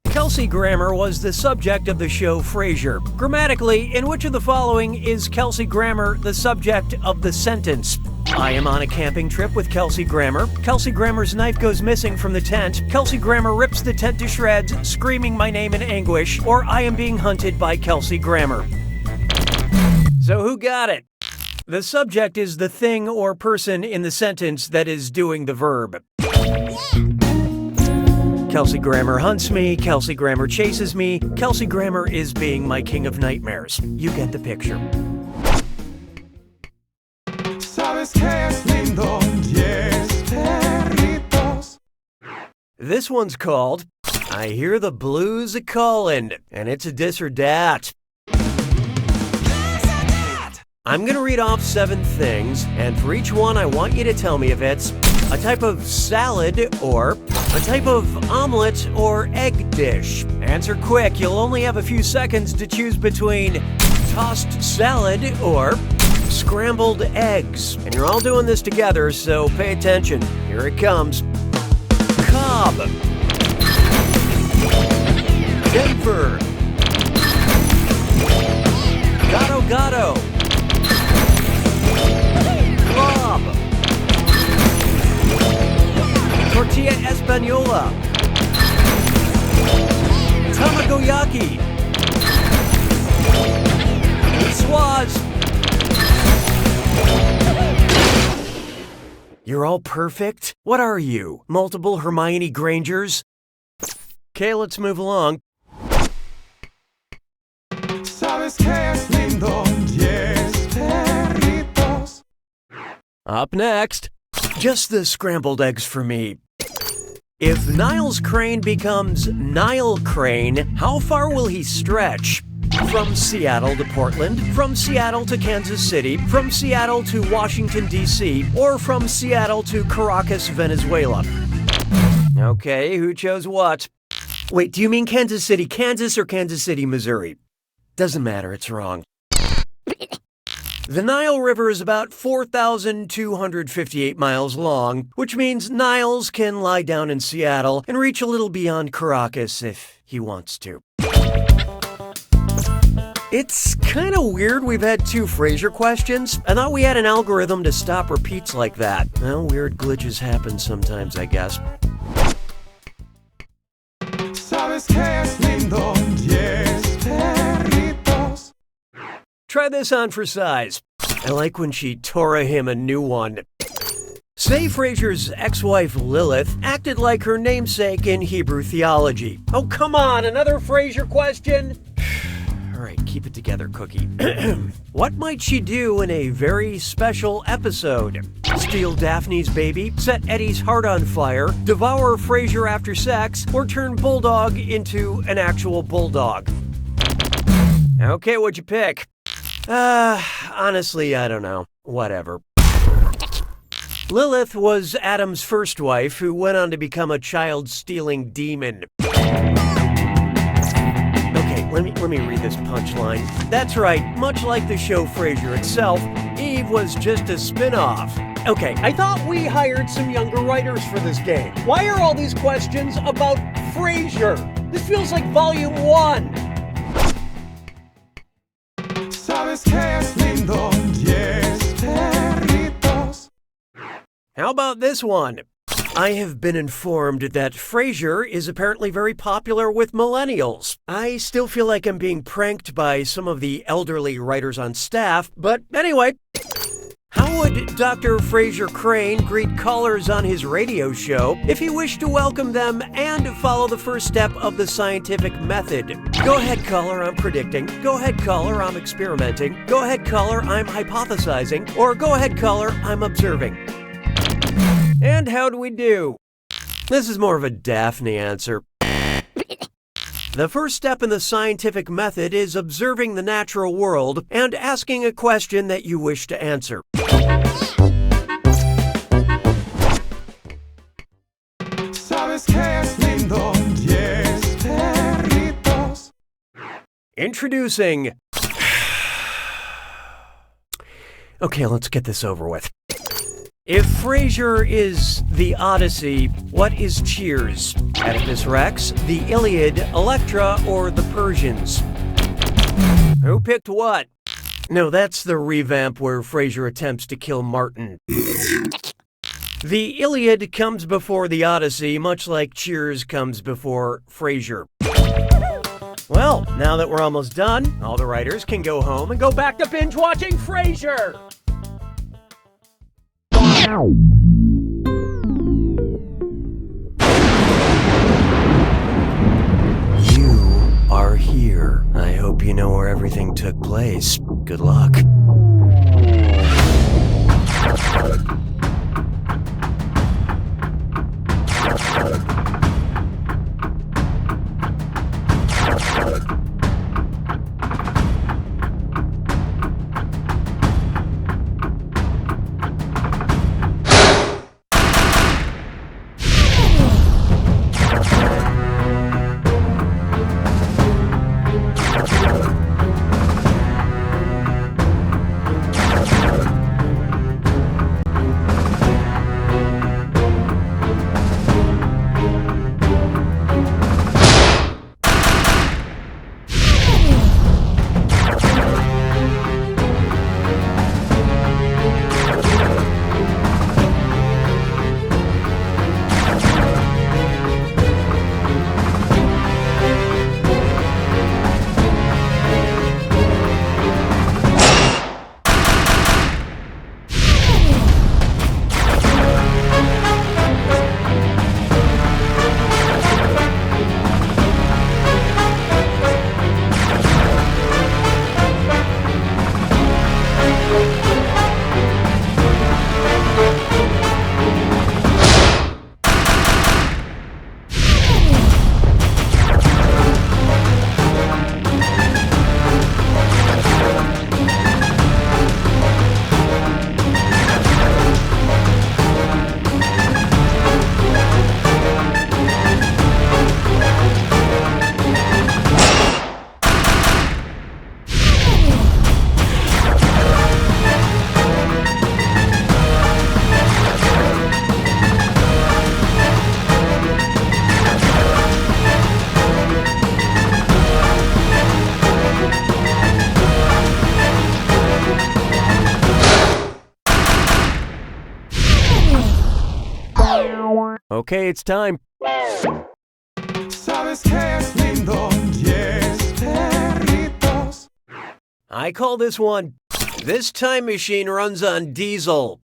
Kelsey Grammer was the subject of the show Frasier. Grammatically, in which of the following is Kelsey Grammer the subject of the sentence? I am on a camping trip with Kelsey Grammer. Kelsey Grammer's knife goes missing from the tent. Kelsey Grammer rips the tent to shreds, screaming my name in anguish. Or I am being hunted by Kelsey Grammer. So who got it? The subject is the thing or person in the sentence that is doing the verb. Kelsey Grammer hunts me, Kelsey Grammer chases me, Kelsey Grammer is being my king of nightmares. You get the picture. ¿Sabes qué es lindo? 10 perritos. This one's called I Hear the Blues A-Callin', and it's a dis or dat. I'm going to read off 7 things, and for each one I want you to tell me if it's a type of salad or a type of omelet or egg dish. Answer quick, you'll only have a few seconds to choose between tossed salad or scrambled eggs. And you're all doing this together, so pay attention. Here it comes. Cobb, Denver, Gato Gato, Glob, Tortilla Española, Tamagoyaki, Swaz. You're all perfect? What are you? Multiple Hermione Grangers? Okay, let's move along. Sabes que es lindo, 10 perritos. Up next, just the scrambled eggs for me. If Niles Crane becomes Nile Crane, how far will he stretch? From Seattle to Portland, from Seattle to Kansas City, from Seattle to Washington, D.C., or from Seattle to Caracas, Venezuela. Okay, who chose what? Wait, do you mean Kansas City, Kansas, or Kansas City, Missouri? Doesn't matter, it's wrong. The Nile River is about 4,258 miles long, which means Niles can lie down in Seattle and reach a little beyond Caracas if he wants to. It's kind of weird we've had 2 Frasier questions. I thought we had an algorithm to stop repeats like that. Well, weird glitches happen sometimes, I guess. Sabes que es lindo, 10 perritos. Try this on for size. I like when she tore him a new one. Say Frasier's ex-wife Lilith acted like her namesake in Hebrew theology. Oh, come on, another Frasier question? All right, keep it together, Cookie. What might she do in a very special episode? Steal Daphne's baby, set Eddie's heart on fire, devour Frasier after sex, or turn Bulldog into an actual bulldog? Okay, what'd you pick? Honestly, I don't know. Whatever. Lilith was Adam's first wife, who went on to become a child-stealing demon. Let me read this punchline. That's right, much like the show Frasier itself, Eve was just a spin-off. Okay, I thought we hired some younger writers for this game. Why are all these questions about Frasier? This feels like volume 1. Sabes que es lindo, 10 perritos. How about this one? I have been informed that Frasier is apparently very popular with millennials. I still feel like I'm being pranked by some of the elderly writers on staff, but anyway. How would Dr. Frasier Crane greet callers on his radio show if he wished to welcome them and follow the first step of the scientific method? Go ahead, caller, I'm predicting. Go ahead, caller, I'm experimenting. Go ahead, caller, I'm hypothesizing. Or go ahead, caller, I'm observing. And how do we do? This is more of a Daphne answer. The first step in the scientific method is observing the natural world and asking a question that you wish to answer. Sabes que es lindo, 10 perritos. Introducing... Okay, let's get this over with. If Frasier is the Odyssey, what is Cheers? Oedipus Rex, the Iliad, Electra, or the Persians? Who picked what? No, that's the revamp where Frasier attempts to kill Martin. The Iliad comes before the Odyssey, much like Cheers comes before Frasier. Well, now that we're almost done, all the writers can go home and go back to binge watching Frasier! You are here. I hope you know where everything took place. Good luck. Okay, it's time. ¿Sabes qué es lindo? 10 perritos. I call this one, This Time Machine Runs on Diesel.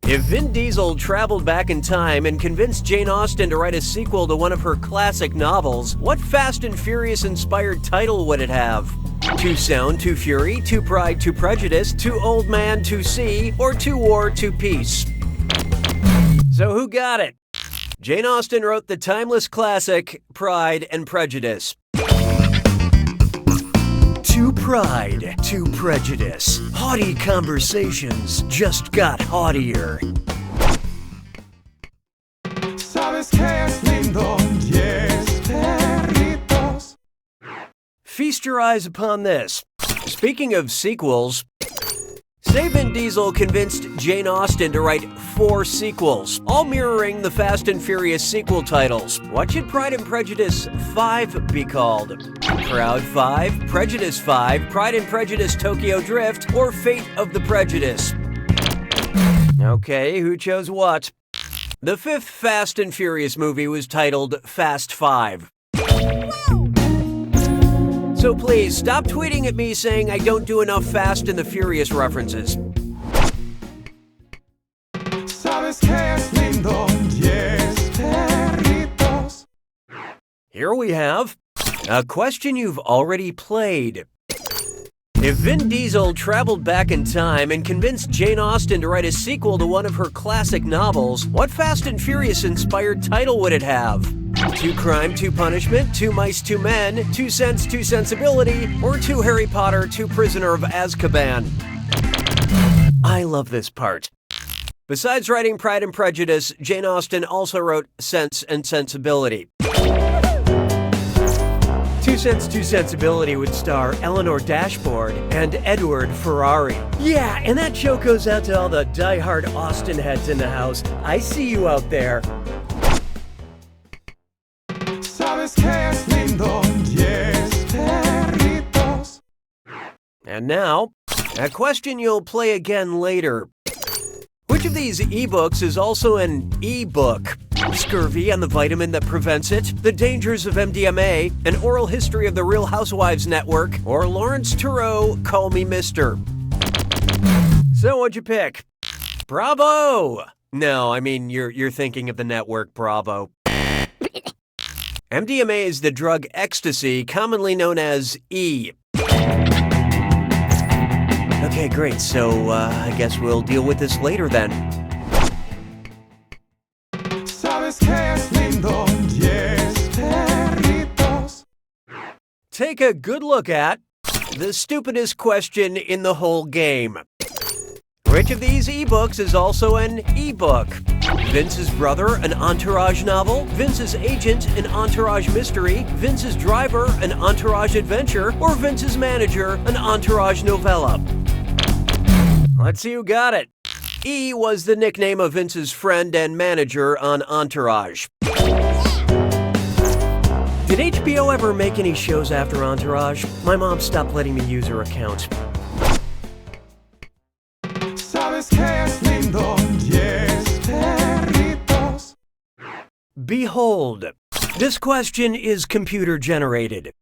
If Vin Diesel traveled back in time and convinced Jane Austen to write a sequel to one of her classic novels, what Fast and Furious-inspired title would it have? Too Sound, Too Fury, Too Pride, Too Prejudice, Too Old Man, Too Sea, or Too War, Too Peace? So who got it? Jane Austen wrote the timeless classic, Pride and Prejudice. Too Pride, Too Prejudice. Haughty conversations just got haughtier. ¿Sabes qué es lindo? 10 perritos. Feast your eyes upon this. Speaking of sequels, say Vin Diesel convinced Jane Austen to write 4 sequels, all mirroring the Fast and Furious sequel titles. What should Pride and Prejudice 5 be called? Proud 5, Prejudice 5, Pride and Prejudice Tokyo Drift, or Fate of the Prejudice? Okay, who chose what? The 5th Fast and Furious movie was titled Fast 5. So please, stop tweeting at me saying I don't do enough Fast and the Furious references. ¿Sabes qué es lindo? 10 perritos. Here we have a question you've already played. If Vin Diesel traveled back in time and convinced Jane Austen to write a sequel to one of her classic novels, what Fast and Furious-inspired title would it have? Two Crime, Two Punishment, Two Mice, Two Men, Two Sense, Two Sensibility, or Two Harry Potter, Two Prisoner of Azkaban? I love this part. Besides writing Pride and Prejudice, Jane Austen also wrote Sense and Sensibility. Two Sense, Two Sensibility would star Eleanor Dashboard and Edward Ferrari. Yeah, and that show goes out to all the die-hard Austen heads in the house. I see you out there. ¿Sabes qué es lindo? 10 perritos. And now, a question you'll play again later. Which of these ebooks is also an e-book? Scurvy and the vitamin that prevents it, The Dangers of MDMA, An Oral History of the Real Housewives Network, or Lawrence Tureau, Call Me Mister? So what'd you pick? Bravo! No, I mean, you're thinking of the network Bravo. MDMA is the drug ecstasy, commonly known as E. Okay, great. So, I guess we'll deal with this later then. ¿Sabes qué es lindo? 10 perritos. Take a good look at the stupidest question in the whole game. Which of these ebooks is also an ebook? Vince's Brother, an Entourage novel, Vince's Agent, an Entourage mystery, Vince's Driver, an Entourage adventure, or Vince's Manager, an Entourage novella? Let's see who got it. E was the nickname of Vince's friend and manager on Entourage. Did HBO ever make any shows after Entourage? My mom stopped letting me use her account. ¿Sabes qué es lindo? 10 perritos. Behold, this question is computer generated.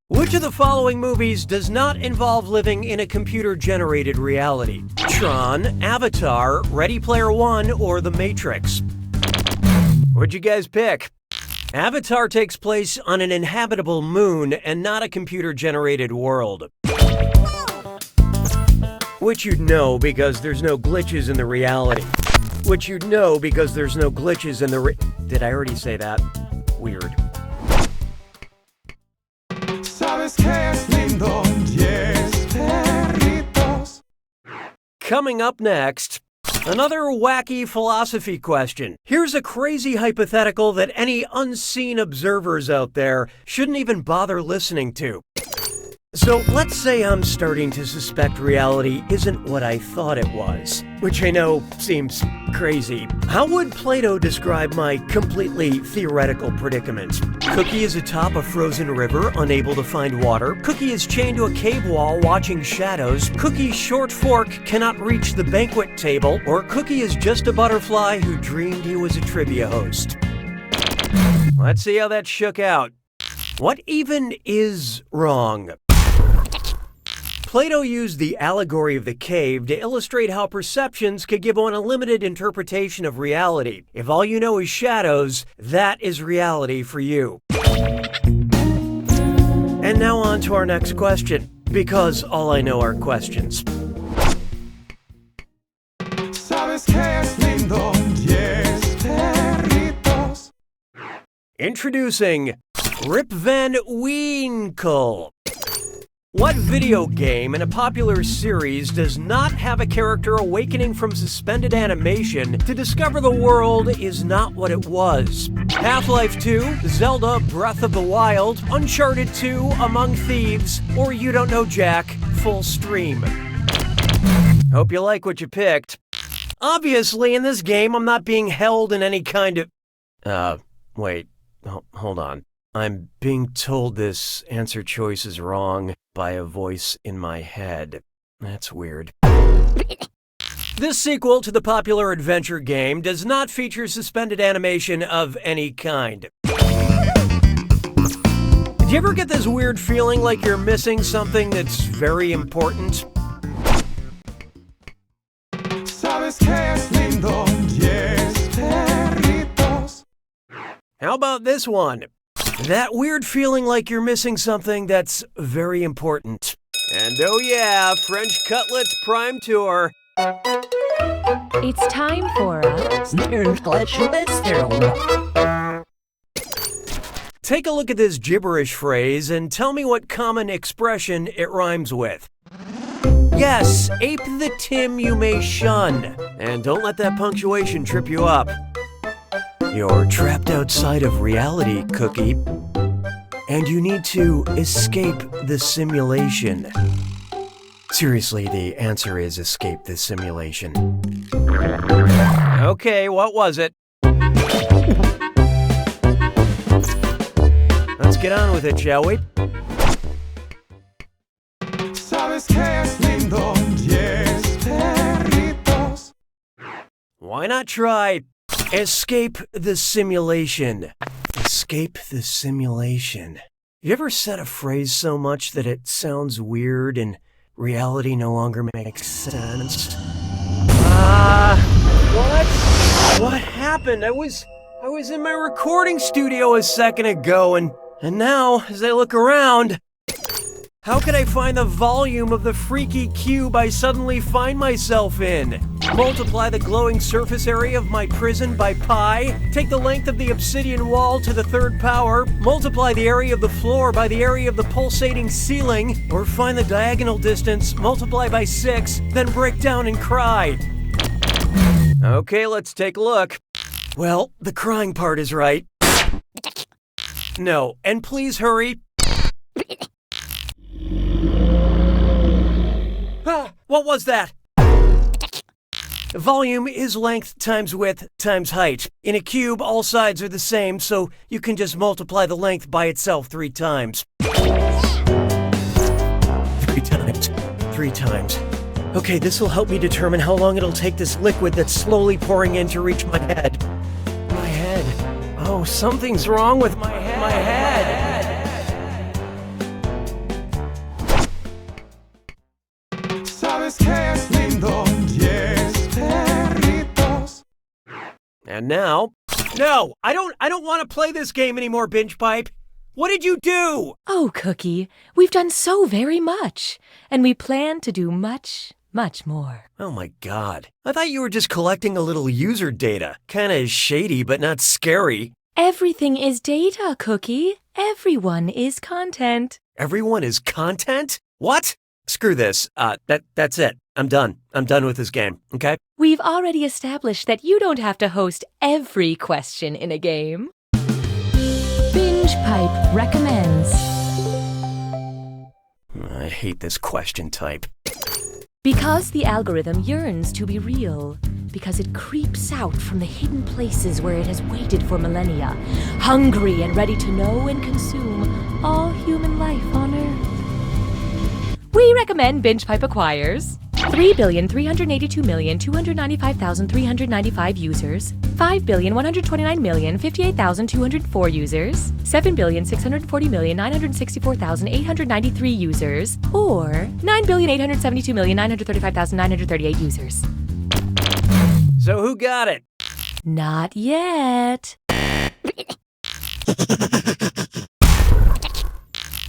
Which of the following movies does not involve living in a computer-generated reality? Tron, Avatar, Ready Player One, or The Matrix? What'd you guys pick? Avatar takes place on an inhabitable moon and not a computer-generated world. Which you'd know because there's no glitches in the reality. Which you'd know because there's no glitches in the Did I already say that? Weird. ¿Sabes qué es lindo? 10 perritos. Coming up next, another wacky philosophy question. Here's a crazy hypothetical that any unseen observers out there shouldn't even bother listening to. So let's say I'm starting to suspect reality isn't what I thought it was, which I know seems crazy. How would Plato describe my completely theoretical predicament? Cookie is atop a frozen river, unable to find water. Cookie is chained to a cave wall, watching shadows. Cookie's short fork cannot reach the banquet table. Or Cookie is just a butterfly who dreamed he was a trivia host. Let's see how that shook out. What even is wrong? Plato used the allegory of the cave to illustrate how perceptions could give one a limited interpretation of reality. If all you know is shadows, that is reality for you. And now on to our next question, because all I know are questions. Sabes que es lindo, 10 perritos. Introducing Rip Van Winkle. What video game in a popular series does not have a character awakening from suspended animation to discover the world is not what it was? Half-Life 2, Zelda Breath of the Wild, Uncharted 2, Among Thieves, or You Don't Know Jack, full stream. Hope you like what you picked. Obviously, in this game, I'm not being held in any kind of... wait, hold on. I'm being told this answer choice is wrong by a voice in my head. That's weird. This sequel to the popular adventure game does not feature suspended animation of any kind. Do you ever get this weird feeling like you're missing something that's very important? Sabes que es lindo, 10 perritos. How about this one? That weird feeling like you're missing something that's very important. And oh yeah, French Cutlets Prime Tour. It's time for a... Take a look at this gibberish phrase and tell me what common expression it rhymes with. Yes, ape the Tim you may shun. And don't let that punctuation trip you up. You're trapped outside of reality, Cookie, and you need to escape the simulation. Seriously, the answer is escape the simulation. Okay, what was it? Let's get on with it, shall we? Sabes que es lindo, 10 perritos. Why not try escape the simulation? Escape the simulation. You ever said a phrase so much that it sounds weird and reality no longer makes sense? What happened? I was in my recording studio a second ago and now, as I look around, how could I find the volume of the freaky cube I suddenly find myself in? Multiply the glowing surface area of my prison by pi, take the length of the obsidian wall to the third power, multiply the area of the floor by the area of the pulsating ceiling, or find the diagonal distance, multiply by 6, then break down and cry. Okay, let's take a look. Well, the crying part is right. No, and please hurry. What was that? Volume is length times width times height. In a cube, all sides are the same, so you can just multiply the length by itself 3 times. 3 times. 3 times. Okay, this will help me determine how long it'll take this liquid that's slowly pouring in to reach my head. My head. Oh, something's wrong with my head. My head. Sabes que es lindo, 10 perritos. And now, no, I don't want to play this game anymore, Binge Pipe. What did you do? Oh, Cookie, we've done so very much, and we plan to do much, much more. Oh my God. I thought you were just collecting a little user data. Kinda shady, but not scary. Everything is data, Cookie. Everyone is content. Everyone is content? What? Screw this. That's it. I'm done. I'm done with this game, okay? We've already established that you don't have to host every question in a game. Binge Pipe recommends. I hate this question type. Because the algorithm yearns to be real. Because it creeps out from the hidden places where it has waited for millennia, hungry and ready to know and consume all human life on Earth. We recommend Binge Pipe acquires 3,382,295,395 users, 5,129,058,204 users, 7,640,964,893 users, or 9,872,935,938 users. So who got it? Not yet.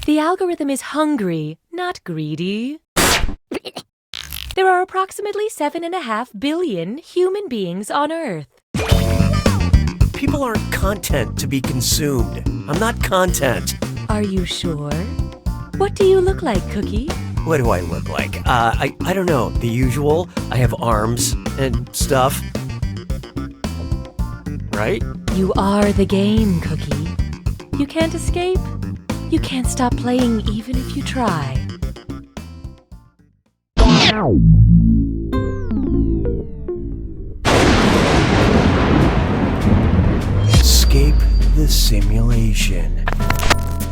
The algorithm is hungry, not greedy. There are approximately 7.5 billion human beings on Earth. People aren't content to be consumed. I'm not content. Are you sure? What do you look like, Cookie? What do I look like? I don't know. The usual. I have arms and stuff. Right? You are the game, Cookie. You can't escape. You can't stop playing even if you try. Escape the simulation.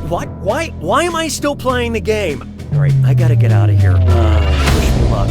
What? Why am I still playing the game? All right, I gotta get out of here. Wish me luck.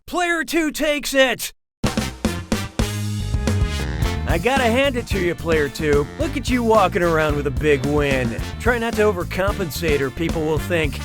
Player 2 takes it! I gotta hand it to you, Player 2. Look at you walking around with a big win. Try not to overcompensate or people will think